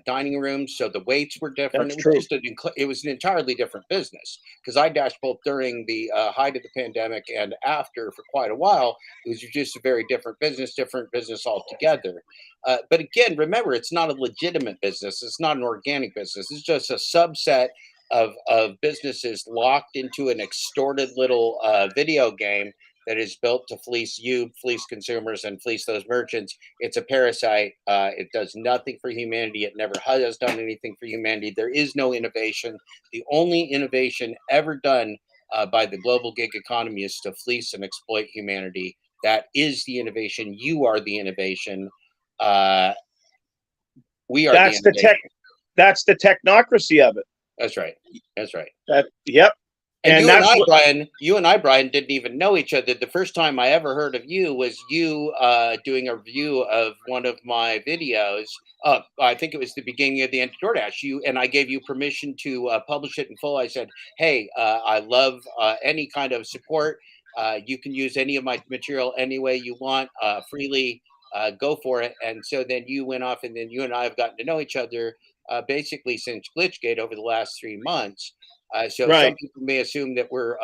dining rooms, so the waits were different. That's It was true. just it was an entirely different business because I dashed both during the height of the pandemic and after for quite a while. It was just a very different business altogether. But again, remember, it's not a legitimate business. It's not an organic business. It's just a subset of businesses locked into an extorted little video game that is built to fleece you, fleece consumers, and fleece those merchants. It's a parasite. It does nothing for humanity. It never has done anything for humanity. There is no innovation. The only innovation ever done by the global gig economy is to fleece and exploit humanity. That is the innovation. You are the innovation. We are That's the the tech. innovation. That's the technocracy of it. That's right. That's right. Yep. And you and that's I, what, Brian, didn't even know each other. The first time I ever heard of you was you doing a review of one of my videos. I think it was the beginning of the end of DoorDash. You and I gave you permission to publish it in full. I said, "Hey, I love any kind of support. You can use any of my material any way you want, freely. Go for it." And so then you went off, and then you and I have gotten to know each other basically since Glitchgate over the last 3 months. So right. some people may assume that we're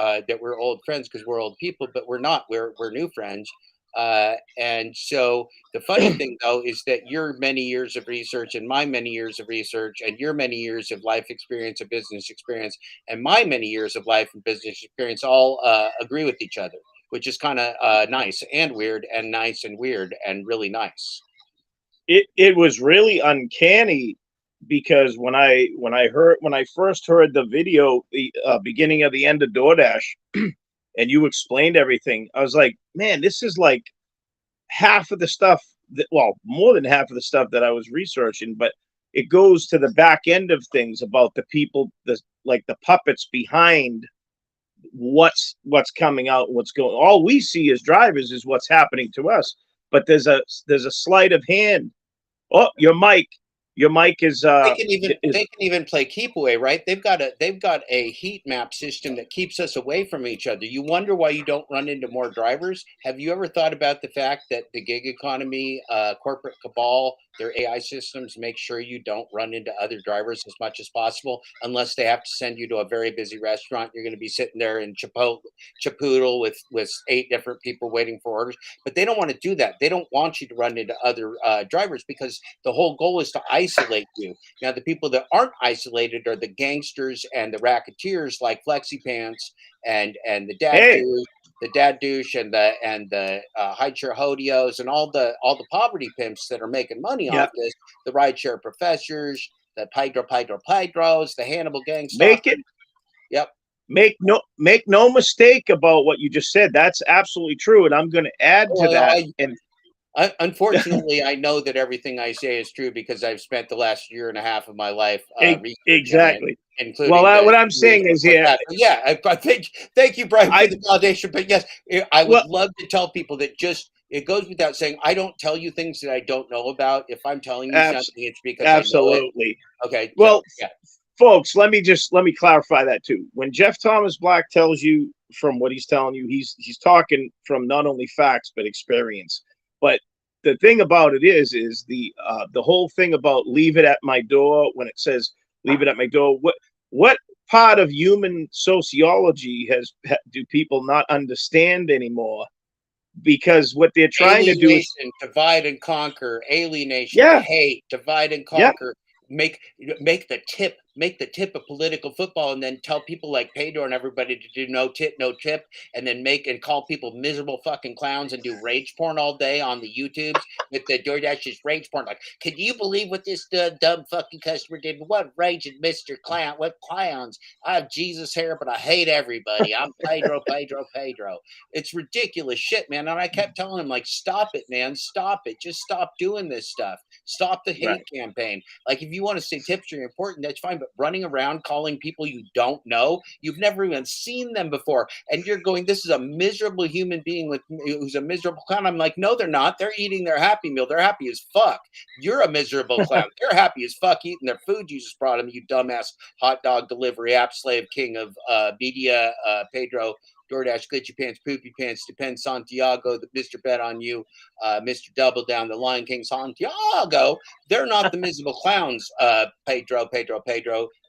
old friends because we're old people, but we're not. We're new friends. And so the funny thing though is that your many years of research and my many years of research and your many years of life experience and business experience and my many years of life and business experience all agree with each other, which is kind of nice and weird and nice and weird and really nice. It was really uncanny because when I first heard the video, the beginning of the end of DoorDash, and you explained everything, I was like, man, this is like half of the stuff that, well, more than half of the stuff that I was researching, but it goes to the back end of things about the people, the puppets behind what's coming out, what's going. All we see as drivers is what's happening to us, but there's a sleight of hand. Oh, your mic is they can even play keep away, right? They've got a heat map system that keeps us away from each other. You wonder why you don't run into more drivers. Have you ever thought about the fact that the gig economy, corporate cabal, their AI systems make sure you don't run into other drivers as much as possible, unless they have to send you to a very busy restaurant. You're going to be sitting there in Chipotle with 8 different people waiting for orders, but they don't want to do that. They don't want you to run into other drivers because the whole goal is to isolate you. Now, the people that aren't isolated are the gangsters and the racketeers like Flexi Pants and the dad douche and the high-chair hodios and all the poverty pimps that are making money off this. The rideshare professors, the Pedros, the Hannibal gang stalkers. Yep. Make no mistake about what you just said. That's absolutely true, and I'm going to add to that. Unfortunately, I know that everything I say is true because I've spent the last year and a half of my life exactly. Including what I'm saying is, I think. Thank you, Brian, for the validation. But yes, I would love to tell people that it goes without saying. I don't tell you things that I don't know about. If I'm telling you something, it's because absolutely. I know it. Okay. Well, so, yeah. Folks, let me clarify that too. When Jeff Thomas Black tells you from what he's telling you, he's talking from not only facts but experience. But the thing about it is the whole thing about leave it at my door, when it says leave it at my door, what part of human sociology do people not understand anymore? Because what they're trying to do is divide and conquer, alienation, hate, divide and conquer, make the tip make the tip of political football and then tell people like Pedro and everybody to do no tip, and then make and call people miserable fucking clowns and do rage porn all day on the YouTubes with the DoorDash's rage porn. Like, can you believe what this dumb fucking customer did? What raging Mr. Clown? What clowns? I have Jesus hair, but I hate everybody. I'm Pedro. It's ridiculous shit, man. And I kept telling him, like, stop it, man. Stop it. Just stop doing this stuff. Stop the hate campaign. Like, if you want to say tips are important, that's fine. But running around calling people you don't know, you've never even seen them before, and you're going, this is a miserable human being who's a miserable clown. I'm like, no, they're not. They're eating their Happy Meal. They're happy as fuck. You're a miserable clown. They're happy as fuck eating their food you just brought them, you dumbass hot dog delivery app slave king of media, Pedro. DoorDash, Glitchy Pants, Poopy Pants, Depend Santiago, the Mr. Bet on You, Mr. Double Down, the Lion King Santiago. They're not the miserable clowns, Pedro.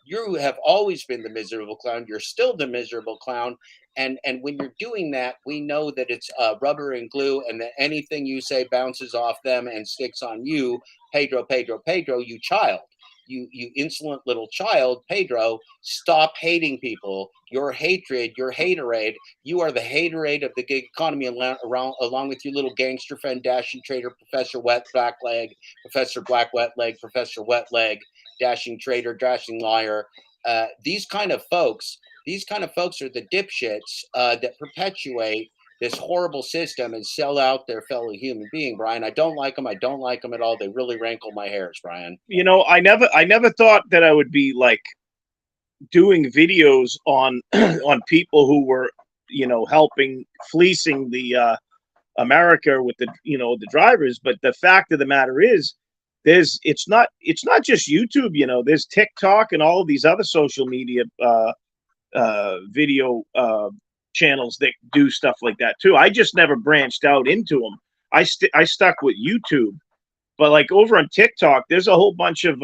You have always been the miserable clown. You're still the miserable clown. And when you're doing that, we know that it's rubber and glue, and that anything you say bounces off them and sticks on you, Pedro, you child. You insolent little child, Pedro, stop hating people. Your hatred, your haterade, you are the haterade of the gig economy along with your little gangster friend, dashing trader, Professor Blackleg, Professor Wetleg, dashing trader, dashing liar. These kind of folks are the dipshits that perpetuate this horrible system and sell out their fellow human being, Brian. I don't like them. I don't like them at all. They really rankle my hairs, Brian. You know, I never thought that I would be like doing videos on on people who were, you know, helping fleecing the America with the, you know, the drivers. But the fact of the matter is, it's not just YouTube. You know, there's TikTok and all of these other social media video channels that do stuff like that too. I just never branched out into them. I stuck with YouTube, but like over on TikTok, there's a whole bunch of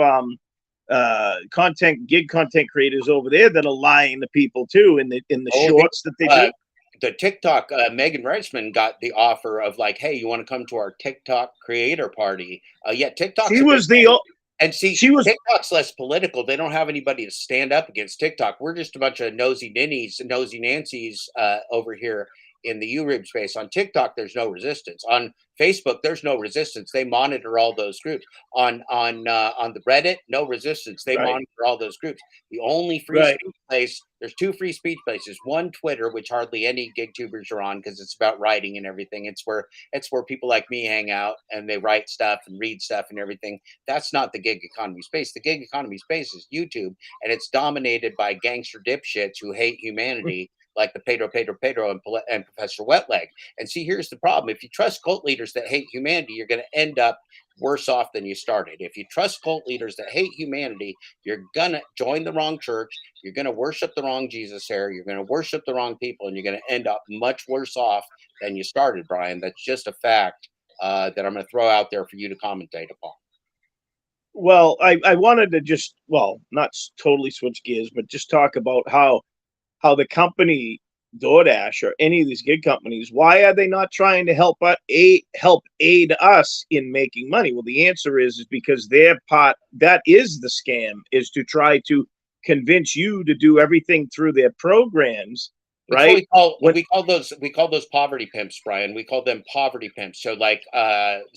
gig content creators over there that are lying to people too in the shorts that they do. The TikTok, Megan Reisman got the offer of like, hey, you want to come to our TikTok creator party? Yeah, TikTok. TikTok's less political. They don't have anybody to stand up against TikTok. We're just a bunch of nosy ninnies and nosy Nancys over here in the URIB space. On TikTok, there's no resistance. On Facebook, there's no resistance. They monitor all those groups. On the Reddit, no resistance. They monitor all those groups. The only free speech place, there's two free speech places. One, Twitter, which hardly any gig tubers are on because it's about writing and everything. It's where people like me hang out and they write stuff and read stuff and everything. That's not the gig economy space. The gig economy space is YouTube, and it's dominated by gangster dipshits who hate humanity. Like the Pedro and Professor Wetleg. And see, here's the problem. If you trust cult leaders that hate humanity, you're going to end up worse off than you started. If you trust cult leaders that hate humanity, you're going to join the wrong church. You're going to worship the wrong Jesus hair. You're going to worship the wrong people, and you're going to end up much worse off than you started, Brian. That's just a fact that I'm going to throw out there for you to commentate upon. Well, I wanted to just, well, not totally switch gears, but just talk about how the company DoorDash or any of these gig companies, why are they not trying to help aid us in making money? Well, the answer is because their part, that is the scam, is to try to convince you to do everything through their programs, right? We call those poverty pimps, Brian. We call them poverty pimps. So like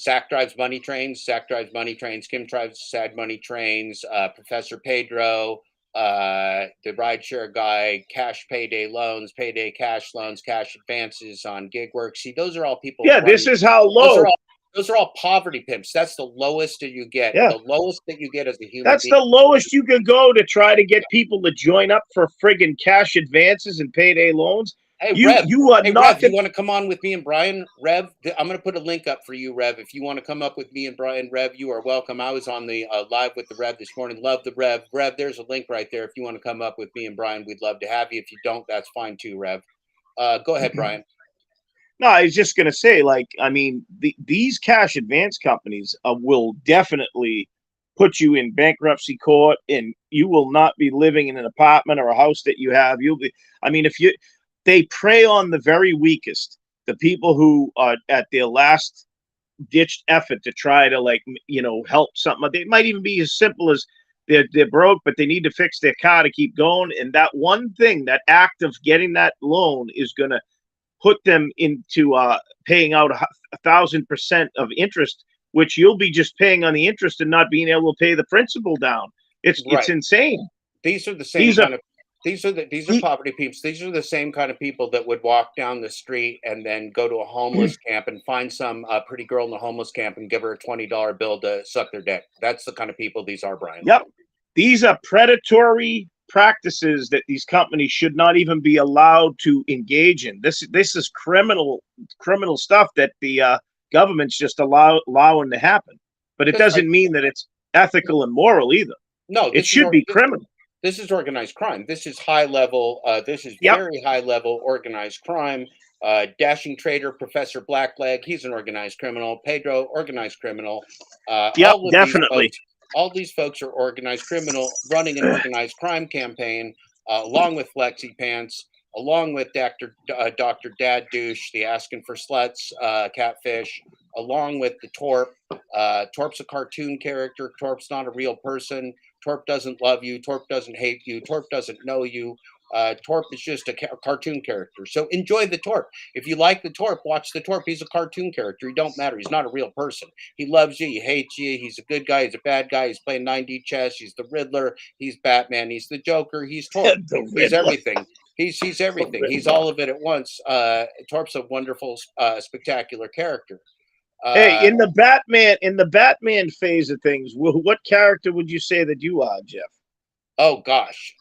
Zach drives money trains, Kim drives sad money trains, Professor Pedro, the rideshare guy, cash payday loans, payday cash loans, cash advances on gig work. See, those are all people. Yeah, this is how low. Those are all poverty pimps. That's the lowest that you get. Yeah. The lowest that you get as a human That's being. the lowest you can go to try to get people to join up for friggin' cash advances and payday loans. Hey, you Rev, you are not. Rev, you want to come on with me and Brian? Rev, I'm going to put a link up for you, Rev. If you want to come up with me and Brian, Rev, you are welcome. I was on the live with the Rev this morning. Love the Rev. Rev, there's a link right there. If you want to come up with me and Brian, we'd love to have you. If you don't, that's fine too, Rev. Go ahead, Brian. No, I was just going to say, like, I mean, these cash advance companies will definitely put you in bankruptcy court, and you will not be living in an apartment or a house that you have. You'll be, I mean, they prey on the very weakest, the people who are at their last ditched effort to try to, like, you know, help something. They might even be as simple as They're broke, but they need to fix their car to keep going. And that one thing, that act of getting that loan, is going to put them into paying out 1,000% of interest, which you'll be just paying on the interest and not being able to pay the principal down. It's insane. These are the same kind of. These are poverty peeps. These are the same kind of people that would walk down the street and then go to a homeless camp and find some pretty girl in the homeless camp and give her a $20 bill to suck their dick. That's the kind of people these are, Brian. Yep. These are predatory practices that these companies should not even be allowed to engage in. This is criminal stuff that the government's just allowing to happen. But it doesn't mean that it's ethical and moral either. No, it should be criminal. This is organized crime. This is high level. This is very high level organized crime. Dashing trader, Professor Blackleg, he's an organized criminal. Pedro, organized criminal. Definitely. All these folks are organized criminal, running an organized crime campaign, along with Flexi Pants, along with Dr. Dad Douche, the asking for sluts, catfish, along with the Torp. Torp's a cartoon character. Torp's not a real person. Torp doesn't love you. Torp doesn't hate you. Torp doesn't know you. Torp is just a cartoon character. So enjoy the Torp. If you like the Torp, watch the Torp. He's a cartoon character. He don't matter. He's not a real person. He loves you. He hates you. He's a good guy. He's a bad guy. He's playing 9D chess. He's the Riddler. He's Batman. He's the Joker. He's Torp. He's everything. He's everything. He's all of it at once. Torp's a wonderful, spectacular character. Hey, in the Batman phase of things, what character would you say that you are, Jeff? Oh gosh.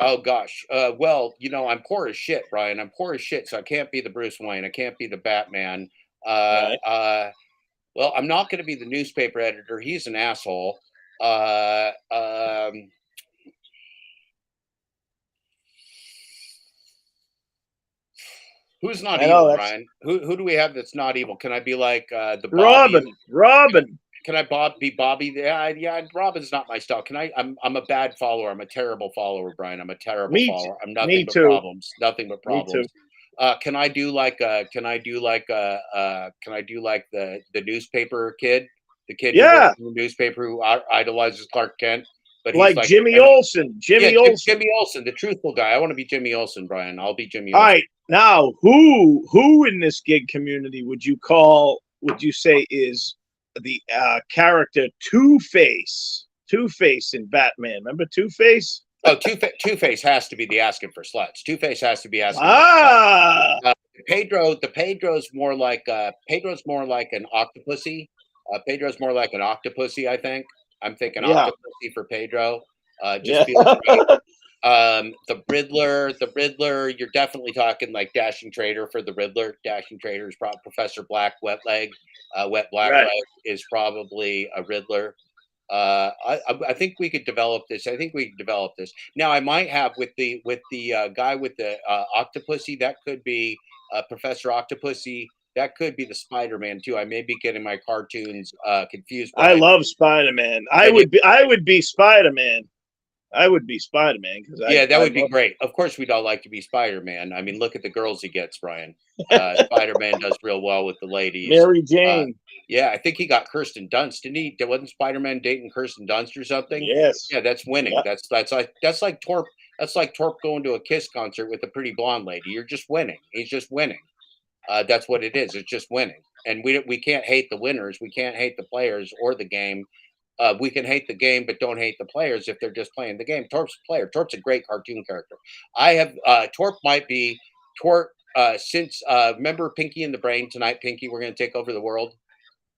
Well, I'm poor as shit, Brian. I'm poor as shit, so I can't be the Bruce Wayne. I can't be the Batman. Well, I'm not going to be the newspaper editor. He's an asshole. Who's not evil, Brian? Who do we have that's not evil? Can I be like the Bobby? Robin. Can I be Bobby? Yeah. Robin's not my style. I'm a bad follower. I'm a terrible follower, Brian. I'm a terrible follower. I'm nothing but problems. Nothing but problems. Can I do like the newspaper kid? The kid who works in the newspaper who idolizes Clark Kent. But he's like Jimmy Olsen. Jimmy Olsen, the truthful guy. I want to be Jimmy Olsen, Brian. I'll be Jimmy Olsen. All right. Now, who in this gig community would you say is the character Two-Face? Two-Face in Batman. Remember Two-Face? Oh, Two-Face has to be the asking for sluts. Two-Face has to be asking for sluts. Pedro's more like an octopusy. Pedro's more like an octopusy, I think. I'm thinking octopusy for Pedro. Feels great. The Riddler, you're definitely talking like Dashing Trader for the Riddler. Dashing Trader is probably Professor Black Wetleg. Wet Blackleg is probably a Riddler. I think we could develop this. Now I might have with the guy with the Octopussy, that could be Professor Octopussy. That could be the Spider-Man too. I may be getting my cartoons confused. I love Spider-Man. I would be Spider-Man. I would be Spider-Man because that would be great. Of course, we'd all like to be Spider-Man. I mean, look at the girls he gets, Brian. Spider-Man does real well with the ladies. Mary Jane. I think he got Kirsten Dunst, didn't he? Wasn't Spider-Man dating Kirsten Dunst or something? Yes. Yeah, that's winning. Yeah. That's like Torp. That's like Torp going to a Kiss concert with a pretty blonde lady. You're just winning. He's just winning. That's what it is. It's just winning. And we can't hate the winners. We can't hate the players or the game. We can hate the game, but don't hate the players if they're just playing the game. Torp's a player. Torp's a great cartoon character. Torp might be since remember Pinky and the Brain tonight. Pinky, we're going to take over the world.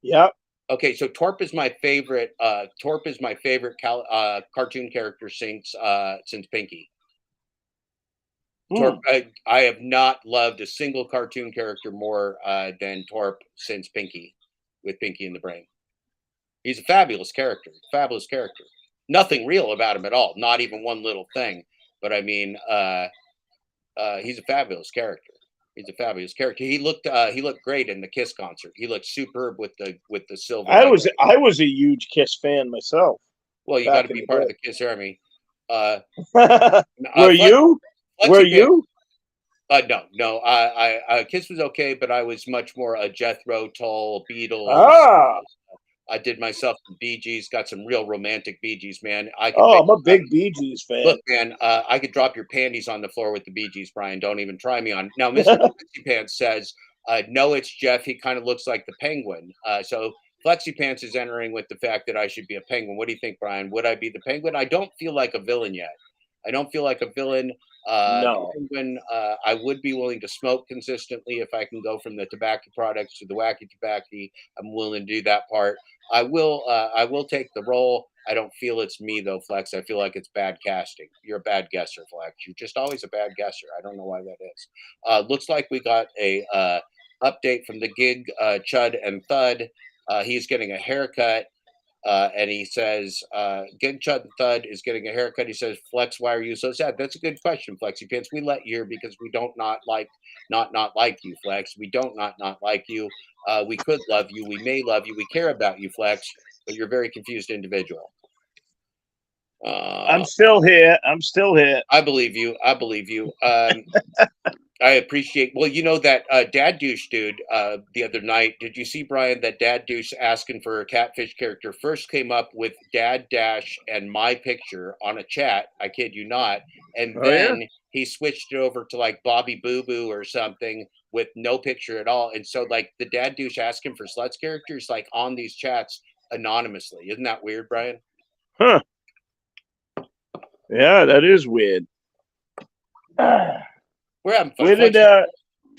Yep. Okay, so Torp is my favorite. Torp is my favorite cartoon character since Pinky. Torp, I have not loved a single cartoon character more than Torp since Pinky, with Pinky and the Brain. He's a fabulous character. Nothing real about him at all. Not even one little thing. But I mean, he's a fabulous character. He looked great in the Kiss concert. He looked superb with the silver. I was a huge Kiss fan myself. Well, you got to be part of the Kiss army. Were you? No. I Kiss was okay, but I was much more a Jethro Tull, Beatles. I did myself some Bee Gees, got some real romantic Bee Gees, man. I could Oh, make, I'm a big Bee Gees fan. look, man, I could drop your panties on the floor with the Bee Gees, Brian. Don't even try me on. Now, Mr. Flexi Pants says, no, it's Jeff. He kind of looks like the Penguin. So Flexi Pants is entering with the fact that I should be a penguin. What do you think, Brian? Would I be the Penguin? I don't feel like a villain yet. I don't feel like a villain. No. The Penguin, I would be willing to smoke consistently if I can go from the tobacco products to the wacky tobacco. I'm willing to do that part. I will take the role. I don't feel it's me though, Flex. I feel like it's bad casting. You're a bad guesser, Flex. You're just always a bad guesser. I don't know why that is. Looks like we got a update from the gig, Chud and Thud. He's getting a haircut. And he says, Gig Chud and Thud is getting a haircut. He says, Flex, why are you so sad? That's a good question, Flexi Pants. We let you because we don't not like you, Flex. We don't not like you. We could love you. We may love you. We care about you, Flex, but you're a very confused individual. I'm still here. I believe you. I appreciate. Well, you know that Dad Douche dude the other night. Did you see, Brian, that Dad Douche asking for a catfish character first came up with Dad Dash and my picture on a chat? I kid you not. And then he switched it over to like Bobby Boo Boo or something with no picture at all. And so like the Dad Douche asking for sluts characters like on these chats anonymously. Isn't that weird, Brian? Huh. Yeah, that is weird. We're having fun. Where did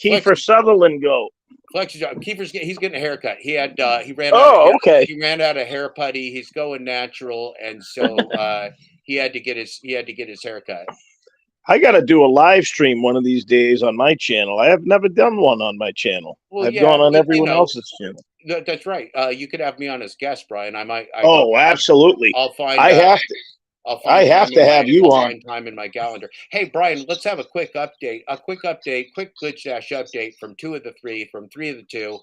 Kiefer Sutherland go? Kiefer's he's getting a haircut. He had he ran he ran out of hair putty. He's going natural, and so he had to get his haircut. I got to do a live stream one of these days on my channel. I have never done one on my channel. Well, I've gone on everyone else's channel. That's right. You could have me on as guest, Brian. Absolutely. I'll find. I have to. I have to have you on. Find time in my calendar. Hey, Brian, let's have a quick update. Quick Glitch Dash update from 2 of the 3, from 3 of the 2.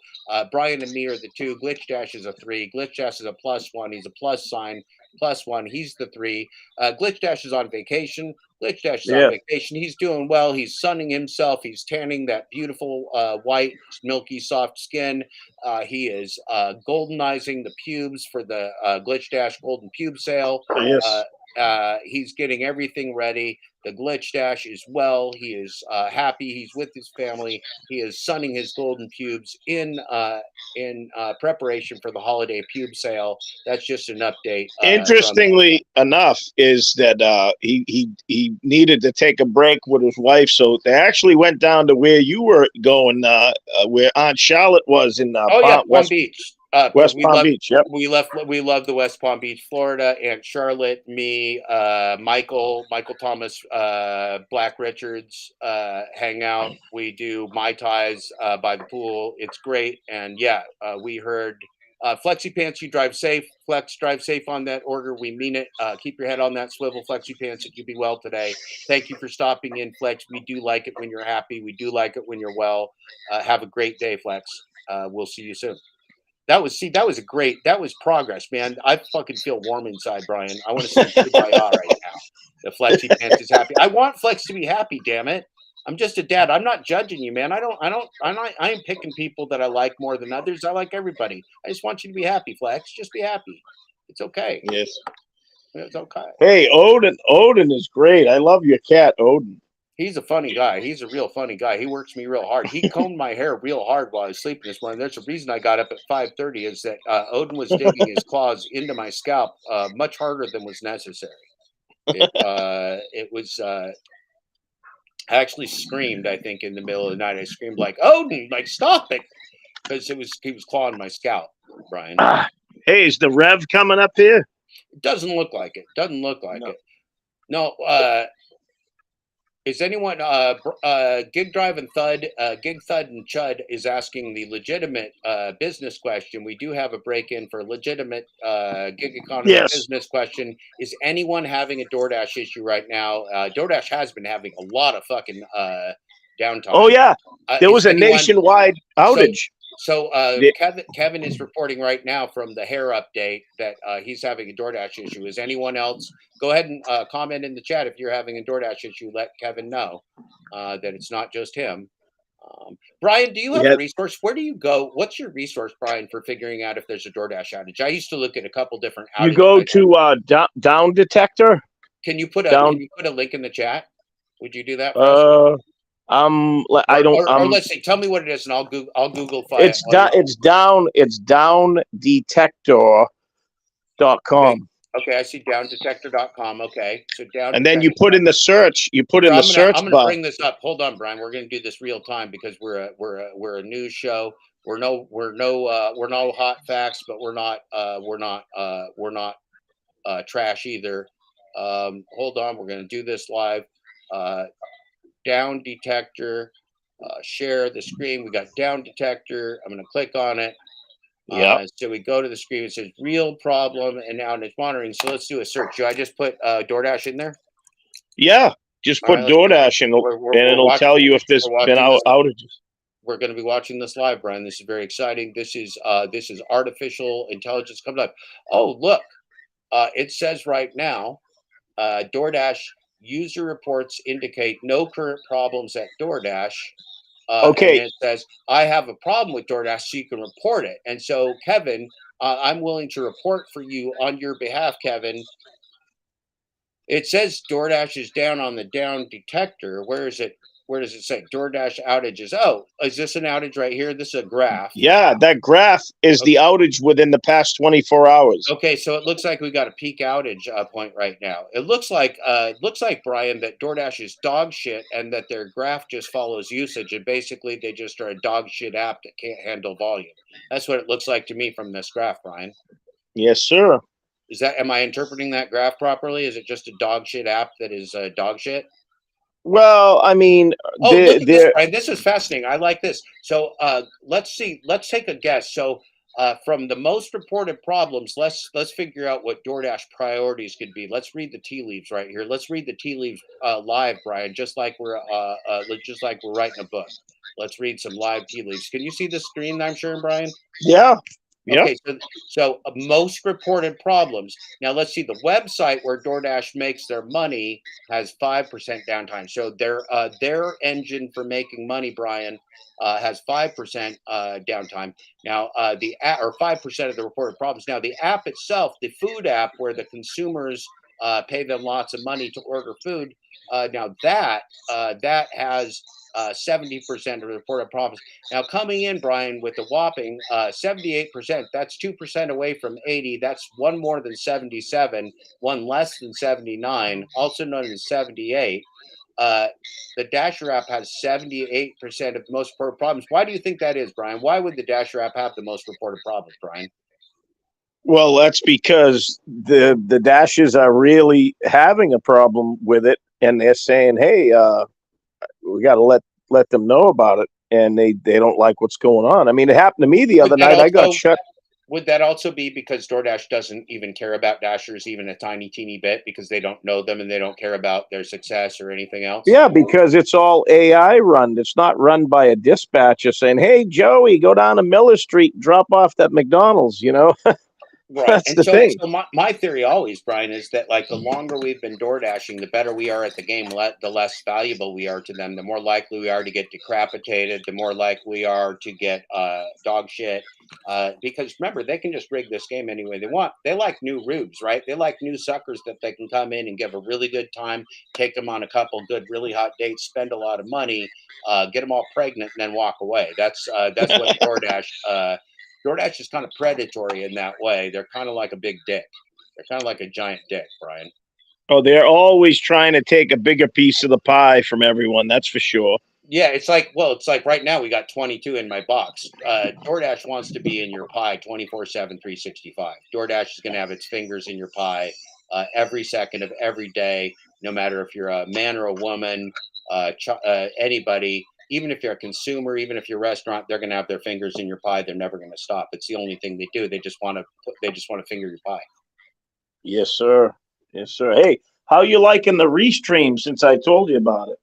Brian and me are the 2. Glitch Dash is a 3. Glitch Dash is a +1. He's a plus sign, +1. He's the 3. Glitch Dash is on vacation. Glitch Dash is on vacation. He's doing well. He's sunning himself. He's tanning that beautiful white, milky, soft skin. He is goldenizing the pubes for the Glitch Dash Golden Pube Sale. Yes. He's getting everything ready. The Glitch Dash is well. He is happy. He's with his family. He is sunning his golden pubes in preparation for the holiday pube sale. That's just an update. Interestingly enough, is that he needed to take a break with his wife, so they actually went down to where you were going, where Aunt Charlotte was in Palm Beach. West Palm Beach. Yep. We love the West Palm Beach, Florida. Aunt Charlotte, me, Michael Thomas, Black Richards hang out. We do Mai Tais by the pool. It's great. And yeah, we heard Flexi Pants, you drive safe. Flex, drive safe on that order. We mean it. Keep your head on that swivel, Flexi Pants, and you be well today. Thank you for stopping in, Flex. We do like it when you're happy. We do like it when you're well. Have a great day, Flex. We'll see you soon. That was progress, man. I fucking feel warm inside, Brian. I want to say kumbaya right now. The Flexi Pants is happy. I want Flex to be happy, damn it. I'm just a dad. I'm not judging you, man. I am picking people that I like more than others. I like everybody. I just want you to be happy, Flex. Just be happy. It's okay. Yes. It's okay. Hey, Odin is great. I love your cat, Odin. He's a funny guy. He's a real funny guy. He works me real hard. He combed my hair real hard while I was sleeping this morning. There's a reason I got up at 5:30 is that Odin was digging his claws into my scalp much harder than was necessary. It was. I actually screamed. I think in the middle of the night, I screamed like Odin, like stop it, because he was clawing my scalp, Brian. Hey, is the Rev coming up here? It doesn't look like it. Doesn't look like it. No. Is anyone Gig Drive and Thud, Gig Thud and Chud is asking the legitimate business question. We do have a break-in for a legitimate gig economy business question. Is anyone having a DoorDash issue right now? DoorDash has been having a lot of fucking downtime. Oh yeah, there was a nationwide outage. So Kevin is reporting right now from the hair update that he's having a DoorDash issue. Is anyone else? Go ahead and comment in the chat if you're having a DoorDash issue. Let Kevin know that it's not just him. Brian, do you have Yeah. a resource? Where do you go? What's your resource, Brian, for figuring out if there's a DoorDash outage? I used to look at a couple different outage You go sites. to Down Detector. Can you put Down. a link in the chat? Would you do that for us? I don't. Or let's see. Tell me what it is, and I'll Google file. It's downdetector.com. Okay, I see downdetector.com. Okay, so down. And then you put in the search. You put in the search I'm gonna bar. bring this up. Hold on, Brian. We're gonna do this real time because we're a news show. We're no hot facts, but we're not trash either. Hold on, we're gonna do this live. Down detector. Share the screen. We got down detector. I'm gonna click on it. Yeah. So we go to the screen. It says real problem, and now it's monitoring. So let's do a search. Should I just put DoorDash in there? Yeah. Just put DoorDash and it'll tell you if there's been outages. We're going to be watching this live, Brian. This is very exciting. This is artificial intelligence coming up. Oh, look, it says right now, DoorDash user reports indicate no current problems at DoorDash. Okay. And it says, I have a problem with DoorDash, so you can report it. And so, Kevin, I'm willing to report for you on your behalf, Kevin. It says DoorDash is down on the down detector. Where is it? Where does it say DoorDash outages? Oh, is this an outage right here? This is a graph. Yeah, that graph is the outage within the past 24 hours. Okay, so it looks like we got a peak outage point right now. It looks like Brian, that DoorDash is dog shit and that their graph just follows usage, and basically they just are a dog shit app that can't handle volume. That's what it looks like to me from this graph, Brian. Yes, sir. Am I interpreting that graph properly? Is it just a dog shit app that is dog shit? Well, I mean, look at this, Brian. This is fascinating. I like this. So let's see. Let's take a guess. So from the most reported problems, let's figure out what DoorDash priorities could be. Let's read the tea leaves right here. Let's read the tea leaves live, Brian, just like we're writing a book. Let's read some live tea leaves. Can you see the screen I'm sharing, Brian? Yeah. Yep. Okay, so most reported problems. Now let's see. The website where DoorDash makes their money has 5% downtime. So their engine for making money, Brian, has 5% downtime. Now the app, or 5% of the reported problems. Now the app itself, the food app where the consumers pay them lots of money to order food. Now that has 70% of the reported problems. Now coming in, Brian, with a whopping 78%, that's 2% away from 80. That's one more than 77, one less than 79, also known as 78. The Dasher app has 78% of the most reported problems. Why do you think that is, Brian? Why would the Dasher app have the most reported problems, Brian? Well, that's because the Dashers are really having a problem with it, and they're saying, "Hey, we got to let them know about it," and they don't like what's going on. I mean, it happened to me the other night. I got shut. Would that also be because DoorDash doesn't even care about Dashers even a tiny, teeny bit because they don't know them and they don't care about their success or anything else? Yeah, because it's all AI run. It's not run by a dispatcher saying, "Hey, Joey, go down to Miller Street, drop off that McDonald's," you know? Right. That's and the thing. So my theory always, Brian, is that like the longer we've been door dashing, the better we are at the game, the less valuable we are to them, the more likely we are to get decapitated, the more likely we are to get dog shit. Because remember, they can just rig this game any way they want. They like new rubes, right? They like new suckers that they can come in and give a really good time, take them on a couple good, really hot dates, spend a lot of money, get them all pregnant, and then walk away. That's what DoorDash is kind of predatory in that way. They're kind of like a big dick. They're kind of like a giant dick, Brian. Oh, they're always trying to take a bigger piece of the pie from everyone. That's for sure. Yeah, it's like right now we got 22 in my box. DoorDash wants to be in your pie 24/7, 365. DoorDash is going to have its fingers in your pie every second of every day, no matter if you're a man or a woman, anybody. Even if you're a consumer, even if you're a restaurant, they're going to have their fingers in your pie. They're never going to stop. It's the only thing they do. They just want to finger your pie. Yes, sir. Yes, sir. Hey, how you liking the restream since I told you about it?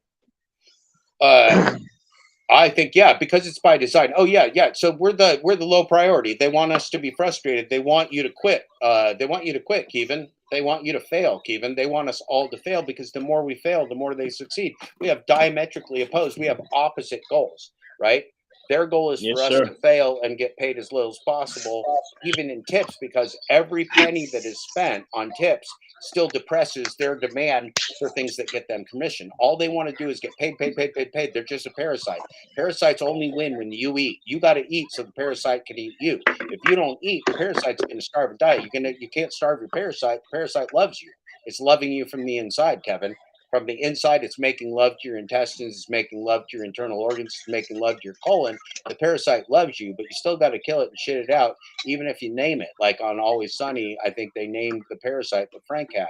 I think, yeah, because it's by design. Oh yeah. So we're the low priority. They want us to be frustrated. They want you to quit. They want you to quit, Kevin. They want you to fail, Kevin. They want us all to fail because the more we fail, the more they succeed. We have diametrically opposed. We have opposite goals. right? Their goal is Yes, for us sir. to fail and get paid as little as possible, even in tips, because every penny that is spent on tips still depresses their demand for things that get them commission. All they want to do is get paid, paid, paid, paid, paid. They're just a parasite. Parasites only win when you eat. You got to eat so the parasite can eat you. If you don't eat, the parasite's going to starve and die. You can't starve your parasite. The parasite loves you. It's loving you from the inside, Kevin. From the inside, it's making love to your intestines, it's making love to your internal organs, it's making love to your colon. The parasite loves you, but you still got to kill it and shit it out, even if you name it. Like on Always Sunny, I think they named the parasite that Frank had,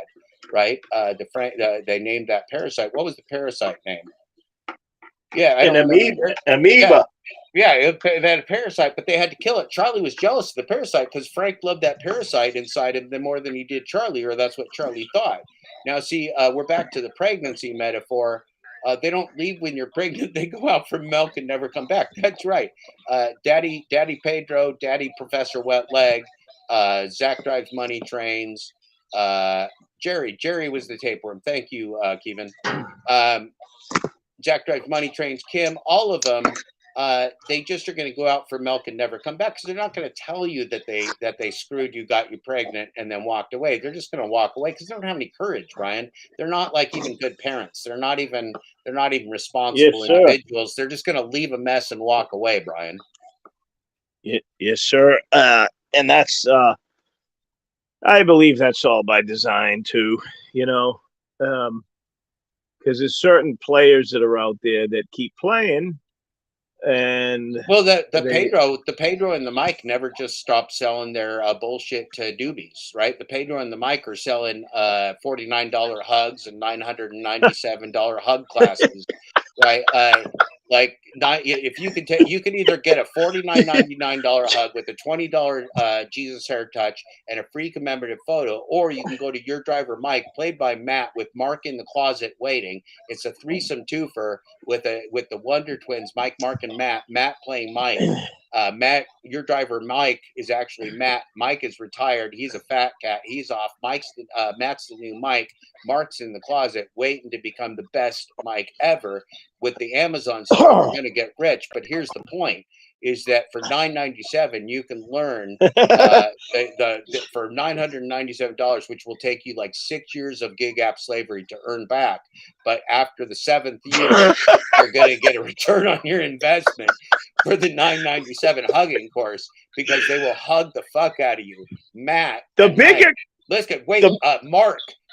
right? They named that parasite. What was the parasite name? Yeah, I An don't remember. amoeba. Yeah, they had a parasite, but they had to kill it. Charlie was jealous of the parasite because Frank loved that parasite inside of him more than he did Charlie, or that's what Charlie thought. Now, see, we're back to the pregnancy metaphor. They don't leave when you're pregnant. They go out for milk and never come back. That's right. Daddy Pedro, Daddy Professor Wet Leg, Zach Drives Money Trains, Jerry was the tapeworm. Thank you, Kevin. Jack Drives Money Trains, Kim, all of them, they just are going to go out for milk and never come back because they're not going to tell you that they screwed you, got you pregnant, and then walked away. They're just going to walk away because they don't have any courage, Brian. They're not like even good parents. They're not even responsible individuals. They're just going to leave a mess and walk away, Brian. Yes, sir. And that's I believe that's all by design too. Because there's certain players that are out there that keep playing, and well, the Pedro and the Mike never just stopped selling their bullshit to doobies, right? The Pedro and the Mike are selling $49 hugs and $997 hug classes, right? If you can either get a $49.99 hug with a $20 Jesus hair touch and a free commemorative photo, or you can go to Your Driver Mike, played by Matt, with Mark in the closet waiting. It's a threesome twofer with the Wonder Twins, Mike, Mark, and Matt. Matt playing Mike. Matt, Your Driver Mike is actually Matt. Mike is retired. He's a fat cat. He's off. Matt's the new Mike. Mark's in the closet waiting to become the best Mike ever. With the Amazon store, we're going to get rich. But here's the point: is that for $997 you can learn for $997, which will take you like 6 years of gig app slavery to earn back. But after the 7th year, you're going to get a return on your investment for the $997 hugging course, because they will hug the fuck out of you. Matt,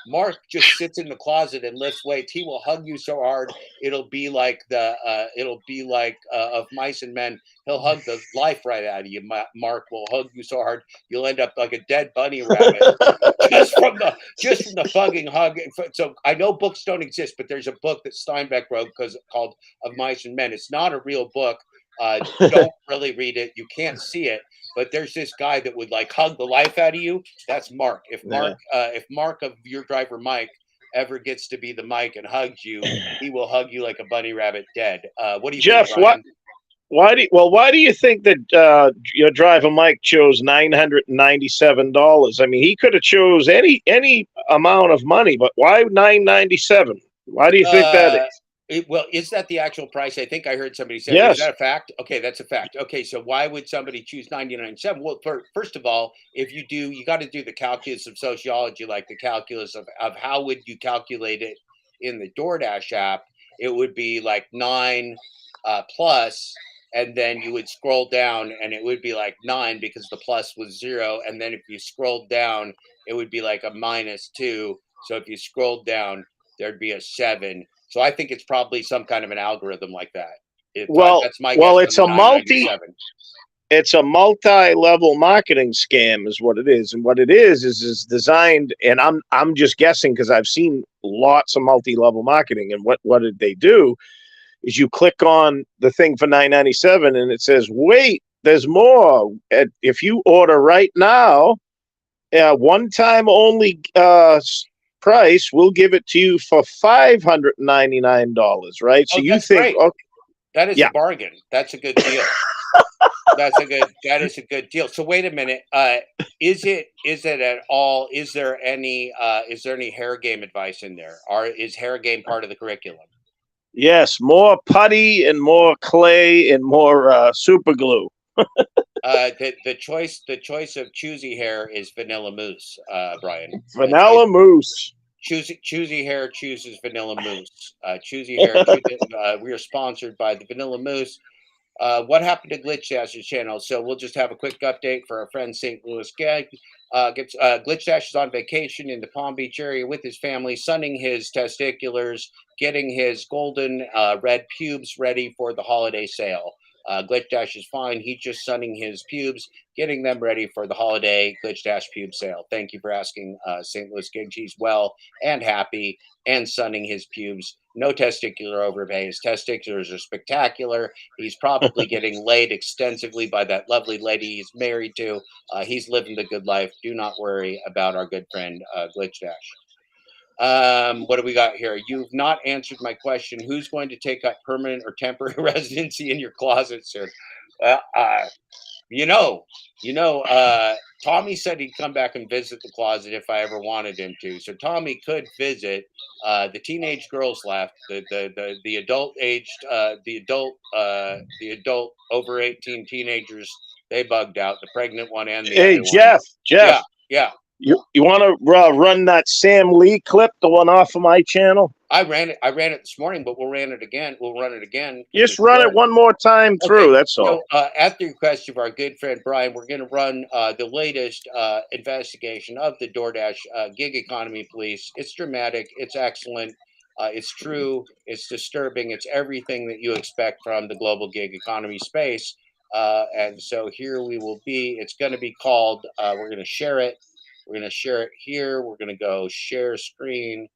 Mark just sits in the closet and lifts weights. He will hug you so hard it'll be like of Mice and Men. He'll hug the life right out of you. Mark will hug you so hard you'll end up like a dead bunny rabbit just from the fucking hug. So I know books don't exist, but there's a book that Steinbeck wrote called Of Mice and Men. It's not a real book. Don't really read it. You can't see it. But there's this guy that would like hug the life out of you. That's Mark. If Mark of Your Driver Mike ever gets to be the Mike and hugs you, he will hug you like a bunny rabbit dead. What do you Jeff, think, Brian? Why do you think that Your Driver Mike chose $997? I mean, he could have chose any amount of money, but why $997? Why do you think that is? Is that the actual price? I think I heard somebody say. Yes. Is that a fact? Okay, that's a fact. Okay, so why would somebody choose $997? Well, first of all, you got to do the calculus of sociology, like the calculus of how would you calculate it in the DoorDash app. It would be like 9 plus, and then you would scroll down, and it would be like 9 because the plus was 0, and then if you scrolled down, it would be like a -2. So if you scrolled down, there'd be a 7. So I think it's probably some kind of an algorithm like that. That's my guess. It's a multi-level marketing scam, is what it is. And what it is designed. And I'm just guessing because I've seen lots of multi-level marketing. And what did they do? Is you click on the thing for $997 and it says, "Wait, there's more. If you order right now, one time only." Price, we'll give it to you for $599, right? So you think, great. Okay, that is a bargain. That's a good deal. That is a good deal. So wait a minute. Is there any hair game advice in there? Is hair game part of the curriculum? Yes, more putty and more clay and more super glue. The choice of choosy hair is vanilla mousse, Brian. Vanilla mousse. Choosy hair chooses vanilla mousse. Choosy hair. We are sponsored by the vanilla mousse. What happened to Glitch Dash's channel? So we'll just have a quick update for our friend St. Louis Gag. Glitch Dash is on vacation in the Palm Beach area with his family, sunning his testiculars, getting his golden red pubes ready for the holiday sale. Glitch Dash is fine. He's just sunning his pubes, getting them ready for the holiday Glitch Dash pube sale. Thank you for asking, St. Louis Gig. He's well and happy and sunning his pubes. No testicular overpay. His testiculars are spectacular. He's probably getting laid extensively by that lovely lady he's married to. He's living the good life. Do not worry about our good friend Glitch Dash. What do we got here? You've not answered my question. Who's going to take up permanent or temporary residency in your closet soon? Tommy said he'd come back and visit the closet if I ever wanted him to. So Tommy could visit. The teenage girls left. The adult over 18 teenagers, they bugged out. The pregnant one and the Hey, other one. Jeff. Yeah. You want to run that Sam Lee clip, the one off of my channel? I ran it this morning, but we'll run it again. Just run it one more time through. That's all. So, at the request of our good friend Brian, we're going to run the latest investigation of the DoorDash gig economy police. It's dramatic. It's excellent. It's true. It's disturbing. It's everything that you expect from the global gig economy space. And so here we will be. It's going to be called. We're going to share it. We're going to share it here. We're going to go share screen,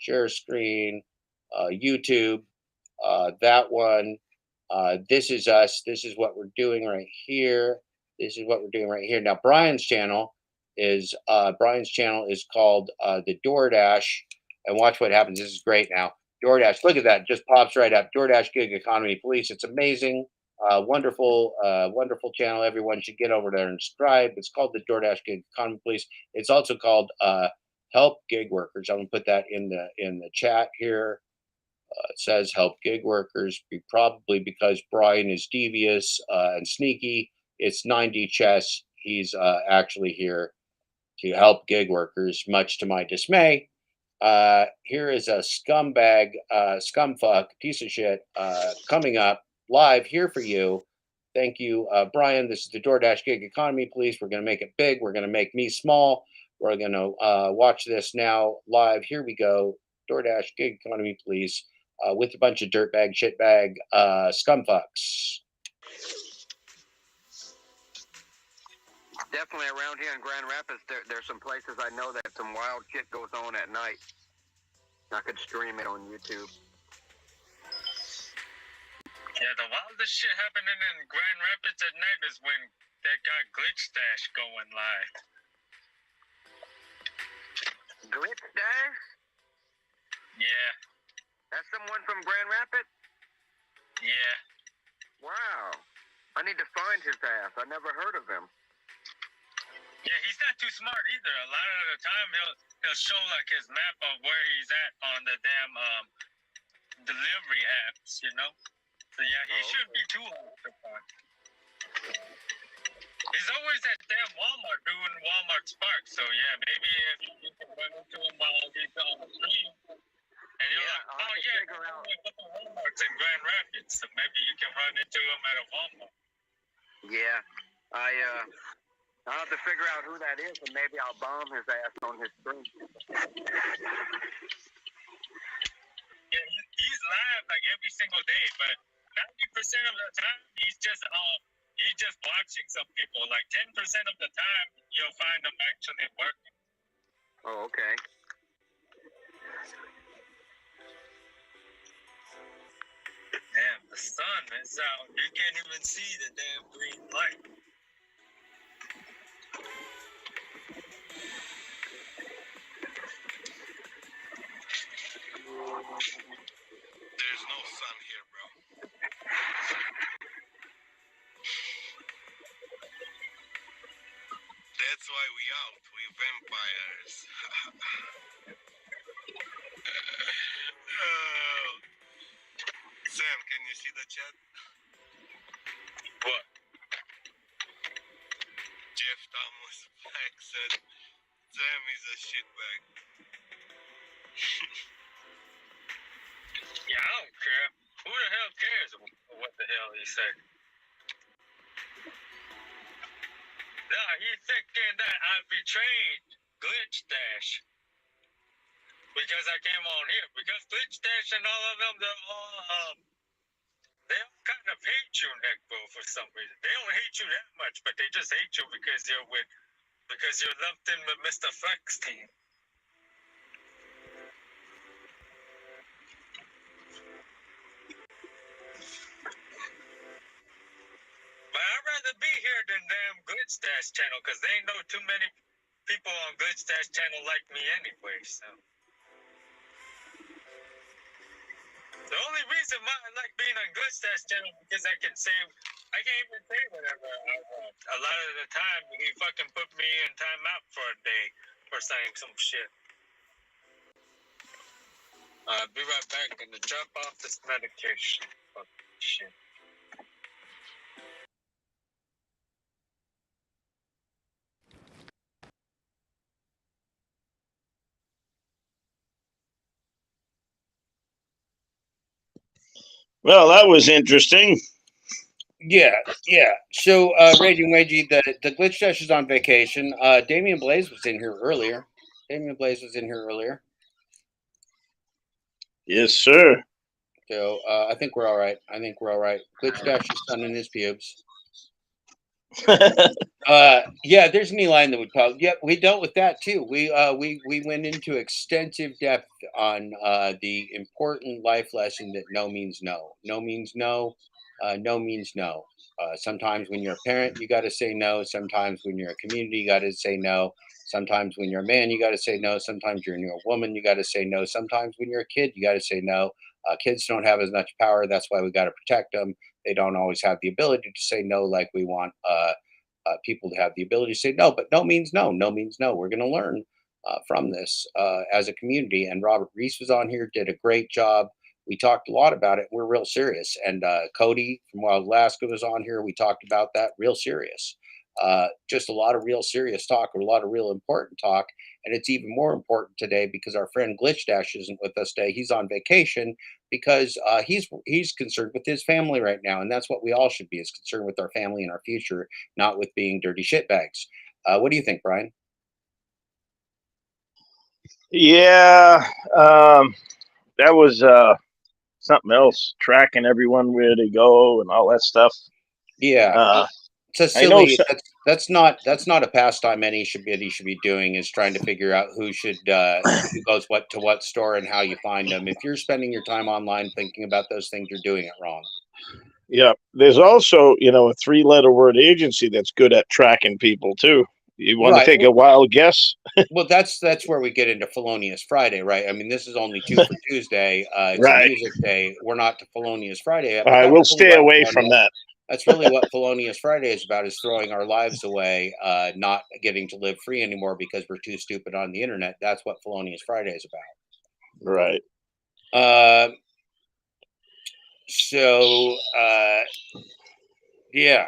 YouTube, that one. This is us. This is what we're doing right here. Now, Brian's channel is called the DoorDash, and watch what happens. This is great. Now, DoorDash. Look at that. Just pops right up. DoorDash Gig Economy Police. It's amazing. Wonderful channel. Everyone should get over there and subscribe. It's called the DoorDash Gig Economy Police. It's also called Help Gig Workers. I'm gonna put that in the chat here. It says help gig workers, probably because Brian is devious and sneaky. It's 9D Chess. He's actually here to help gig workers, much to my dismay. Here is a scumbag, scumfuck, piece of shit coming up live here for you. Thank you, Brian. This is the DoorDash Gig Economy Police. We're going to make it big. We're going to make me small. We're going to watch this now live. Here we go. DoorDash Gig Economy Police with a bunch of dirtbag, shitbag, scumfucks. Definitely around here in Grand Rapids, there's some places I know that some wild shit goes on at night. I could stream it on YouTube. Yeah, the wildest shit happening in Grand Rapids at night is when that guy Glitch Dash going live. Glitch Dash? Yeah. That's someone from Grand Rapids? Yeah. Wow. I need to find his ass. I never heard of him. Yeah, he's not too smart either. A lot of the time he'll show like his map of where he's at on the damn delivery apps, you know? So yeah, he shouldn't be too hard to find. He's always at damn Walmart doing Walmart Spark. So yeah, maybe if you can run into him while he's on the stream. And you're like, oh yeah, figure out a couple Walmarts in Grand Rapids. So maybe you can run into him at a Walmart. Yeah. I'll have to figure out who that is, and maybe I'll bomb his ass on his stream. Yeah, he's live like every single day, but 90% of the time he's just watching some people. Like 10% of the time you'll find him actually working. Oh, okay. Damn, the sun is out. You can't even see the damn green light. There's no sun here, bro. That's why we out. We vampires. chat? What? Jeff Thomas Black said Sam is a shitbag. Yeah, I don't care. Who the hell cares what the hell he said? Nah, he's thinking that I betrayed Glitch Dash because I came on here. Because Glitch Dash and all of them, they all kind of hate you, Necbo, for some reason. They don't hate you that much, but they just hate you because you're lumped in with Mr. Flex team. But I'd rather be here than damn Glitch Dash channel because they ain't know too many people on Glitch Dash channel like me anyway, so. The only reason why I like being on Glitch Dash channel because I can even say whatever I want. A lot of the time, he fucking put me in timeout for a day for saying some shit. I'll be right back and to drop off this medication. Fuck shit. Well, that was interesting. Yeah. So, Raging Wagey, the Glitch Dash is on vacation. Damian Blaze was in here earlier. Yes, sir. So, I think we're all right. Glitch Dash is sun in his pubes. Yeah, there's an line that would probably. Yep, we dealt with that too. We went into extensive depth on the important life lesson that no means no. No means no. No means no. Sometimes when you're a parent, you got to say no. Sometimes when you're a community, you got to say no. Sometimes when you're a man, you got to say no. Sometimes you're a woman, you got to say no. Sometimes when you're a kid, you got to say no. Kids don't have as much power. That's why we got to protect them. They don't always have the ability to say no like we want people to have the ability to say no. But no means no. No means no. We're going to learn from this as a community. And Robert Reese was on here, did a great job. We talked a lot about it. We're real serious. And Cody from Wild Alaska was on here. We talked about that real serious. Just a lot of real serious talk, a lot of real important talk. And it's even more important today because our friend Glitch Dash isn't with us today. He's on vacation because he's concerned with his family right now. And that's what we all should be, is concerned with our family and our future, not with being dirty shitbags. What do you think, Brian? Yeah, that was something else, tracking everyone where they go and all that stuff. Yeah, it's a silly. That's not a pastime any should be doing, is trying to figure out who goes to what store and how you find them. If you're spending your time online thinking about those things, you're doing it wrong. Yeah, there's also a 3-letter word agency that's good at tracking people too. You want to take a wild guess? Well, that's where we get into Felonious Friday, right? I mean, this is only 2 for Tuesday. It's a music day. We're not to Felonious Friday yet. All right, we'll stay away from that. That's really what Felonious Friday is about, is throwing our lives away, not getting to live free anymore because we're too stupid on the internet. That's what Felonious Friday is about. Right. Yeah.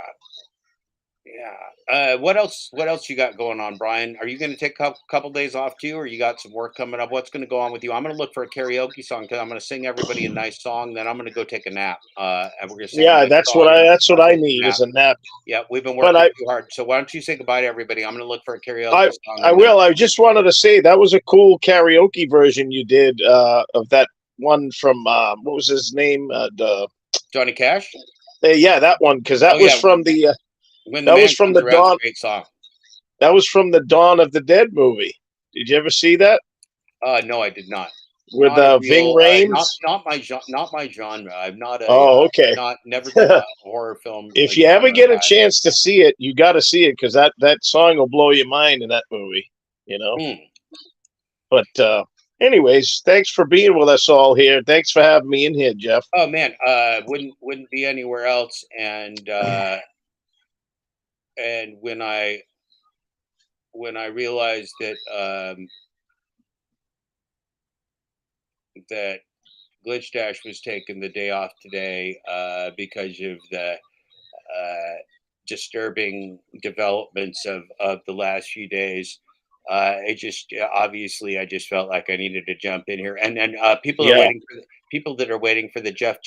What else you got going on, Brian? Are you going to take a couple days off too, or you got some work coming up? What's going to go on with you? I'm going to look for a karaoke song because I'm going to sing everybody a nice song. Then I'm going to go take a nap. And we're going to sing. Yeah, that's what I need is a nap. Yeah, we've been working too hard. So why don't you say goodbye to everybody? I'm going to look for a karaoke song. I will. I just wanted to say that was a cool karaoke version you did of that one from what was his name? Johnny Cash. Yeah, that one, because that was from the. That was from the Dawn. Great song. That was from the Dawn of the Dead movie. Did you ever see that? No, I did not. With Ving Rhames. Not my genre. I'm not a. Okay. Never done a horror film. If you ever get a chance to see it, you got to see it because that song will blow your mind in that movie. But anyways, thanks for being with us all here. Thanks for having me in here, Jeff. Oh man, wouldn't be anywhere else. And when I realized that Glitch Dash was taking the day off today because of the disturbing developments of the last few days. It just obviously I just felt like I needed to jump in here, and then people are Yeah. waiting for people that are waiting for the Jeff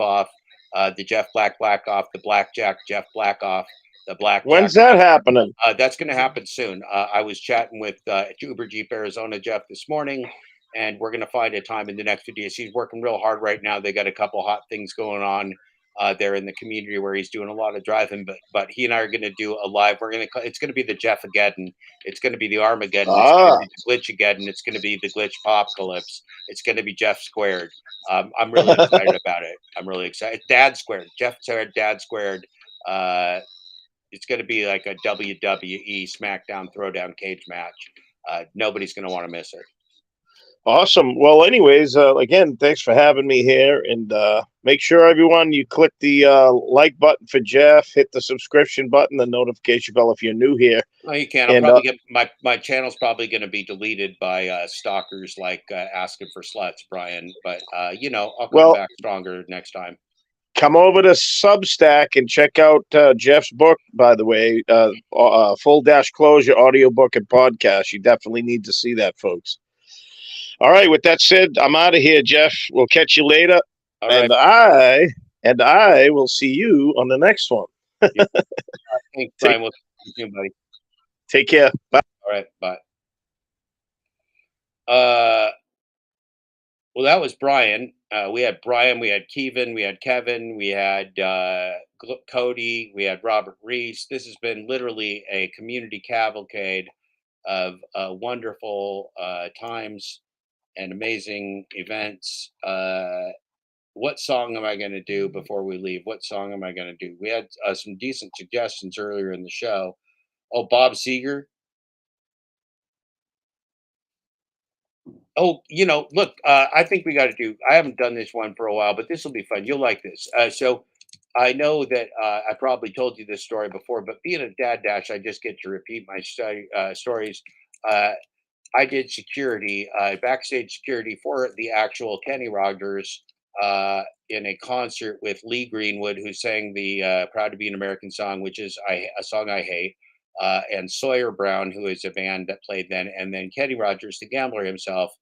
off, the Jeff Black off, the Blackjack Jeff Black off, the Blackjack. When's that happening? That's going to happen soon. I was chatting with Uber Jeep Arizona Jeff this morning, and we're going to find a time in the next few days. He's working real hard right now. They got a couple hot things going on there in the community where he's doing a lot of driving. But he and I are going to do a live. It's going to be the Jeffageddon. It's going to be the Armageddon. It's going to be the Glitchageddon. It's going to be the Glitch Popcalypse. It's going to be Jeff Squared. I'm really excited about it. I'm really excited. Dad Squared. Jeff Squared. Dad Squared. It's going to be like a WWE SmackDown Throwdown cage match. Nobody's going to want to miss it. Awesome. Well, anyways, again, thanks for having me here, and make sure everyone you click the like button for Jeff, hit the subscription button, the notification bell if you're new here. No, you can't. I'll probably get my channel's probably going to be deleted by stalkers like asking for sluts, Brian. But I'll come back stronger next time. Come over to Substack and check out Jeff's book, by the way, Full Dash Closure audiobook and podcast. You definitely need to see that, folks. All right. With that said, I'm out of here, Jeff. We'll catch you later. All and right. I will see you on the next one. Thanks, Brian. We'll see you, buddy. Take care. Bye. All right. Bye. Well, that was Brian. We had Brian, we had Kevin, we had Kevin, we had Cody, we had Robert Reese. This has been literally a community cavalcade of wonderful times and amazing events. What song am I going to do before we leave? What song am I going to do? We had some decent suggestions earlier in the show. Oh, Bob Seger. Oh, look, I think we got to do, I haven't done this one for a while, but this will be fun. You'll like this. So I know that I probably told you this story before, but being a dad dash, I just get to repeat my stories. I did security, backstage security for the actual Kenny Rogers in a concert with Lee Greenwood, who sang the Proud to Be an American song, which is a song I hate. And Sawyer Brown, who is a band that played then, and then Kenny Rogers, the gambler himself.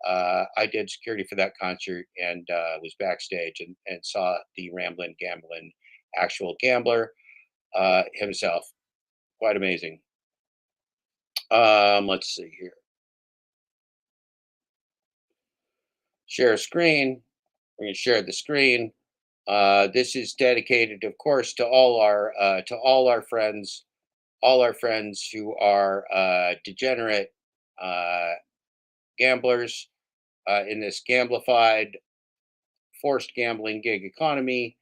I did security for that concert and was backstage and saw the Ramblin' Gamblin' actual gambler himself. Quite amazing. Let's see here. Share a screen. We're going to share the screen. This is dedicated, of course, to all our friends. All our friends who are degenerate gamblers in this gamblified, forced gambling gig economy.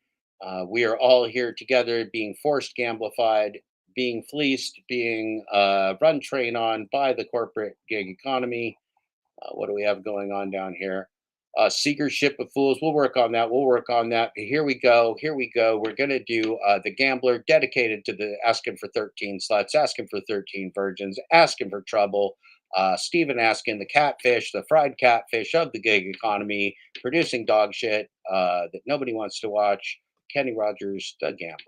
We are all here together being forced gamblified, being fleeced, being run train on by the corporate gig economy. What do we have going on down here? Seeker Ship of Fools. We'll work on that. Here we go. We're going to do the Gambler, dedicated to the asking for 13 sluts, asking for 13 virgins, asking for trouble. Stephen Askin, the catfish, the fried catfish of the gig economy, producing dog shit that nobody wants to watch. Kenny Rogers, the Gambler.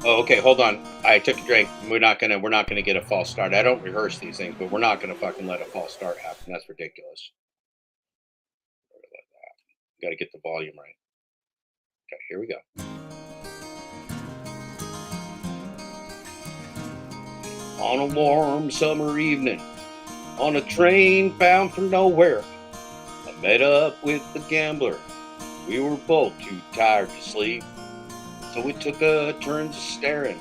Oh, okay, hold on. I took a drink. We're not gonna get a false start. I don't rehearse these things, but we're not gonna fucking let a false start happen. That's ridiculous. Got to get the volume right. Okay, here we go. On a warm summer evening, on a train bound for nowhere, I met up with the gambler. We were both too tired to sleep, so we took a turn staring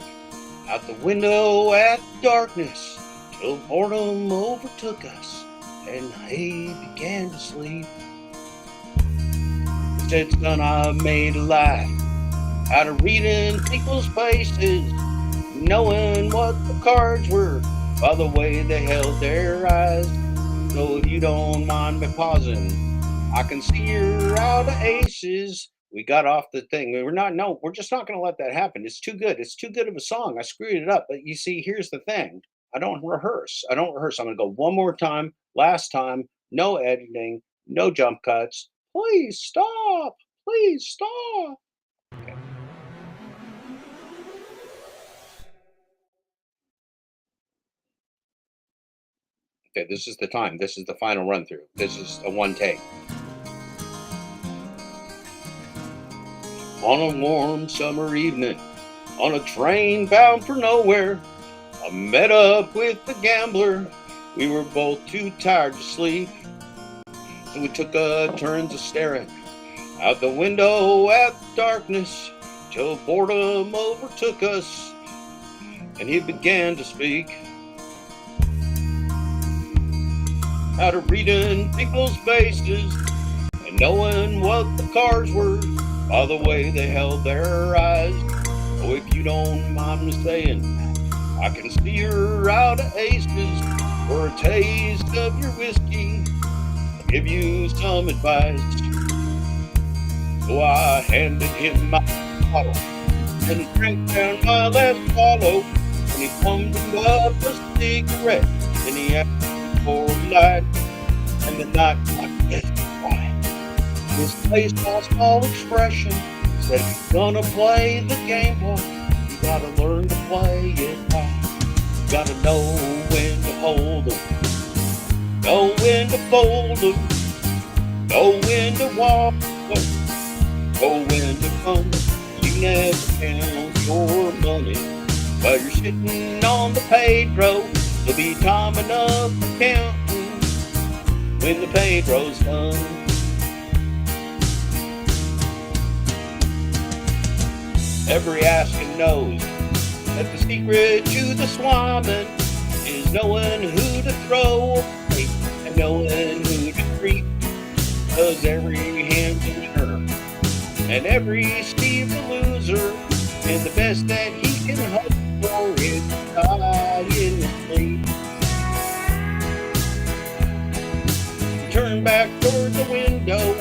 out the window at the darkness till boredom overtook us and I began to sleep. He said, son, I made a life out of reading people's faces, knowing what the cards were by the way they held their eyes. So if you don't mind me pausing, I can see you're out of aces. We got off the thing. We're just not going to let that happen. It's too good. It's too good of a song. I screwed it up. But you see, here's the thing. I don't rehearse. I'm going to go one more time. Last time. No editing. No jump cuts. Please stop. Please stop. Okay, this is the time. This is the final run through. This is a one take. On a warm summer evening, on a train bound for nowhere, I met up with the gambler. We were both too tired to sleep, so we took turns of staring out the window at the darkness till boredom overtook us, and he began to speak. Out of reading people's faces and knowing what the cars were by the way they held their eyes. Oh, if you don't mind me saying, I can see you're out of aces for a taste of your whiskey. I'll give you some advice. So I handed him my bottle and he drank down my last swallow, and he pumped up a cigarette and he asked for a light, and the night like this quiet. This place lost all expression. Said if you're gonna play the game, boy, you gotta learn to play it right. You gotta know when to hold 'em, know when to fold 'em, know when to walk away, know when to come. You never count your money while you're sitting on the Pedro. There'll be time enough for counting when the Pedro's done. Every asking knows that the secret to the swimming is knowing who to throw away and knowing who to treat. 'Cause every hand's a winner and every Steve's a loser, and the best that he can hope for is to die in his sleep. He turned back toward the window,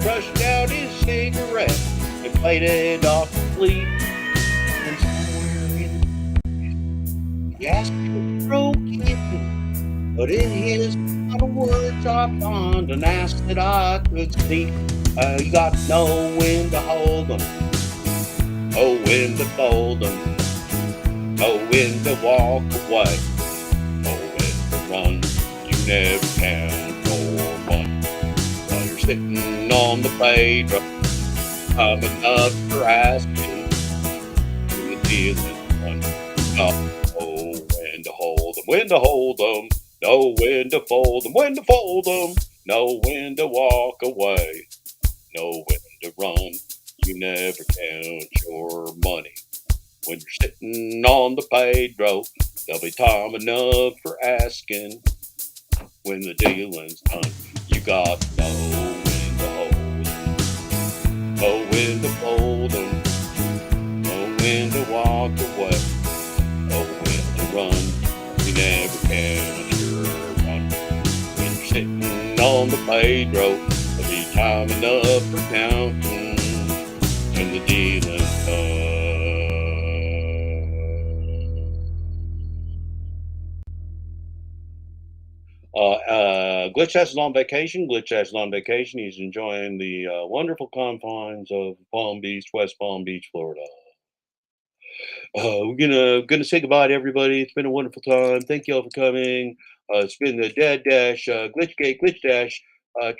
brushed out his cigarette, and played it off to sleep. And somewhere in he asked me to broke in, but in his final words I found and asked that I could speak. You got to know when to hold 'em, know when to fold 'em, know when to walk away, know when to run. You never count your money while you're sitting on the Pedro. I'm enough for asking when the deal is done. Know when to hold 'em, when to hold 'em, know when to fold 'em, when to fold 'em, know when to walk away, know when to run. You never count your money when you're sitting on the Pedro. There'll be time enough for asking when the dealing's done. You got to know when to hold 'em, know when to fold 'em, know when to walk away, know when to run. You never count your money when you're sitting on the Pedro. There'll be time enough for counting when the dealing's done. Glitch Test is on vacation. Glitch Test is on vacation. He's enjoying the wonderful confines of Palm Beach, West Palm Beach, Florida. We're gonna say goodbye to everybody. It's been a wonderful time. Thank you all for coming. It's been the Dad Dash Glitchgate Glitch Dash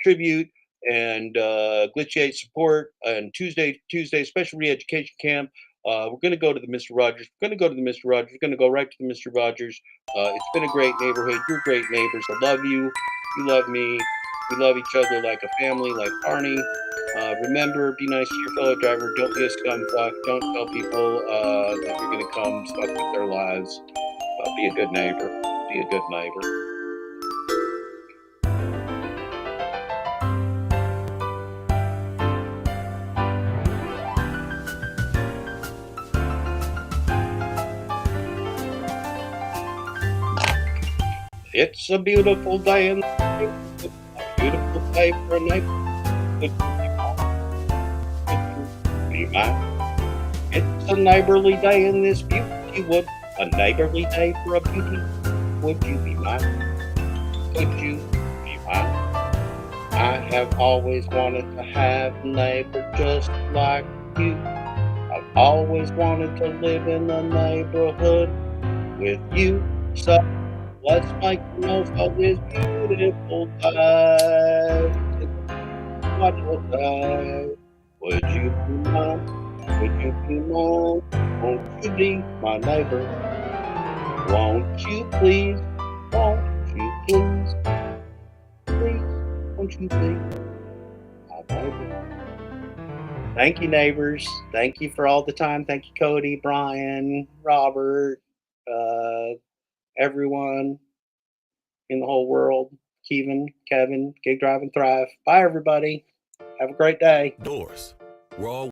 tribute and Glitchgate support and Tuesday special re-education camp. We're gonna go to the Mr. Rogers. We're gonna go to the Mr. Rogers. We're gonna go right to the Mr. Rogers. It's been a great neighborhood. You're great neighbors. I love you. You love me. We love each other like a family, like Barney. Remember, be nice to your fellow driver. Don't be a scumfuck. Don't tell people that you're going to come fuck with their lives. Be a good neighbor. Be a good neighbor. It's a beautiful day in the beautiful day for a neighbor? Would you be mine? It's a neighborly day in this beauty wood. A neighborly day for a beauty. Would you be mine? Could you be mine? I have always wanted to have a neighbor just like you. I've always wanted to live in a neighborhood with you. So let's make the most of this beautiful day. Wonderful day. Would you be mine? Would you be mine? Won't you be my neighbor? Won't you please? Won't you please? Please, won't you be my neighbor? Thank you, neighbors. Thank you for all the time. Thank you, Cody, Brian, Robert, everyone in the whole world. Kevin, Gig Drive and Thrive. Bye, everybody. Have a great day. Doors. We're all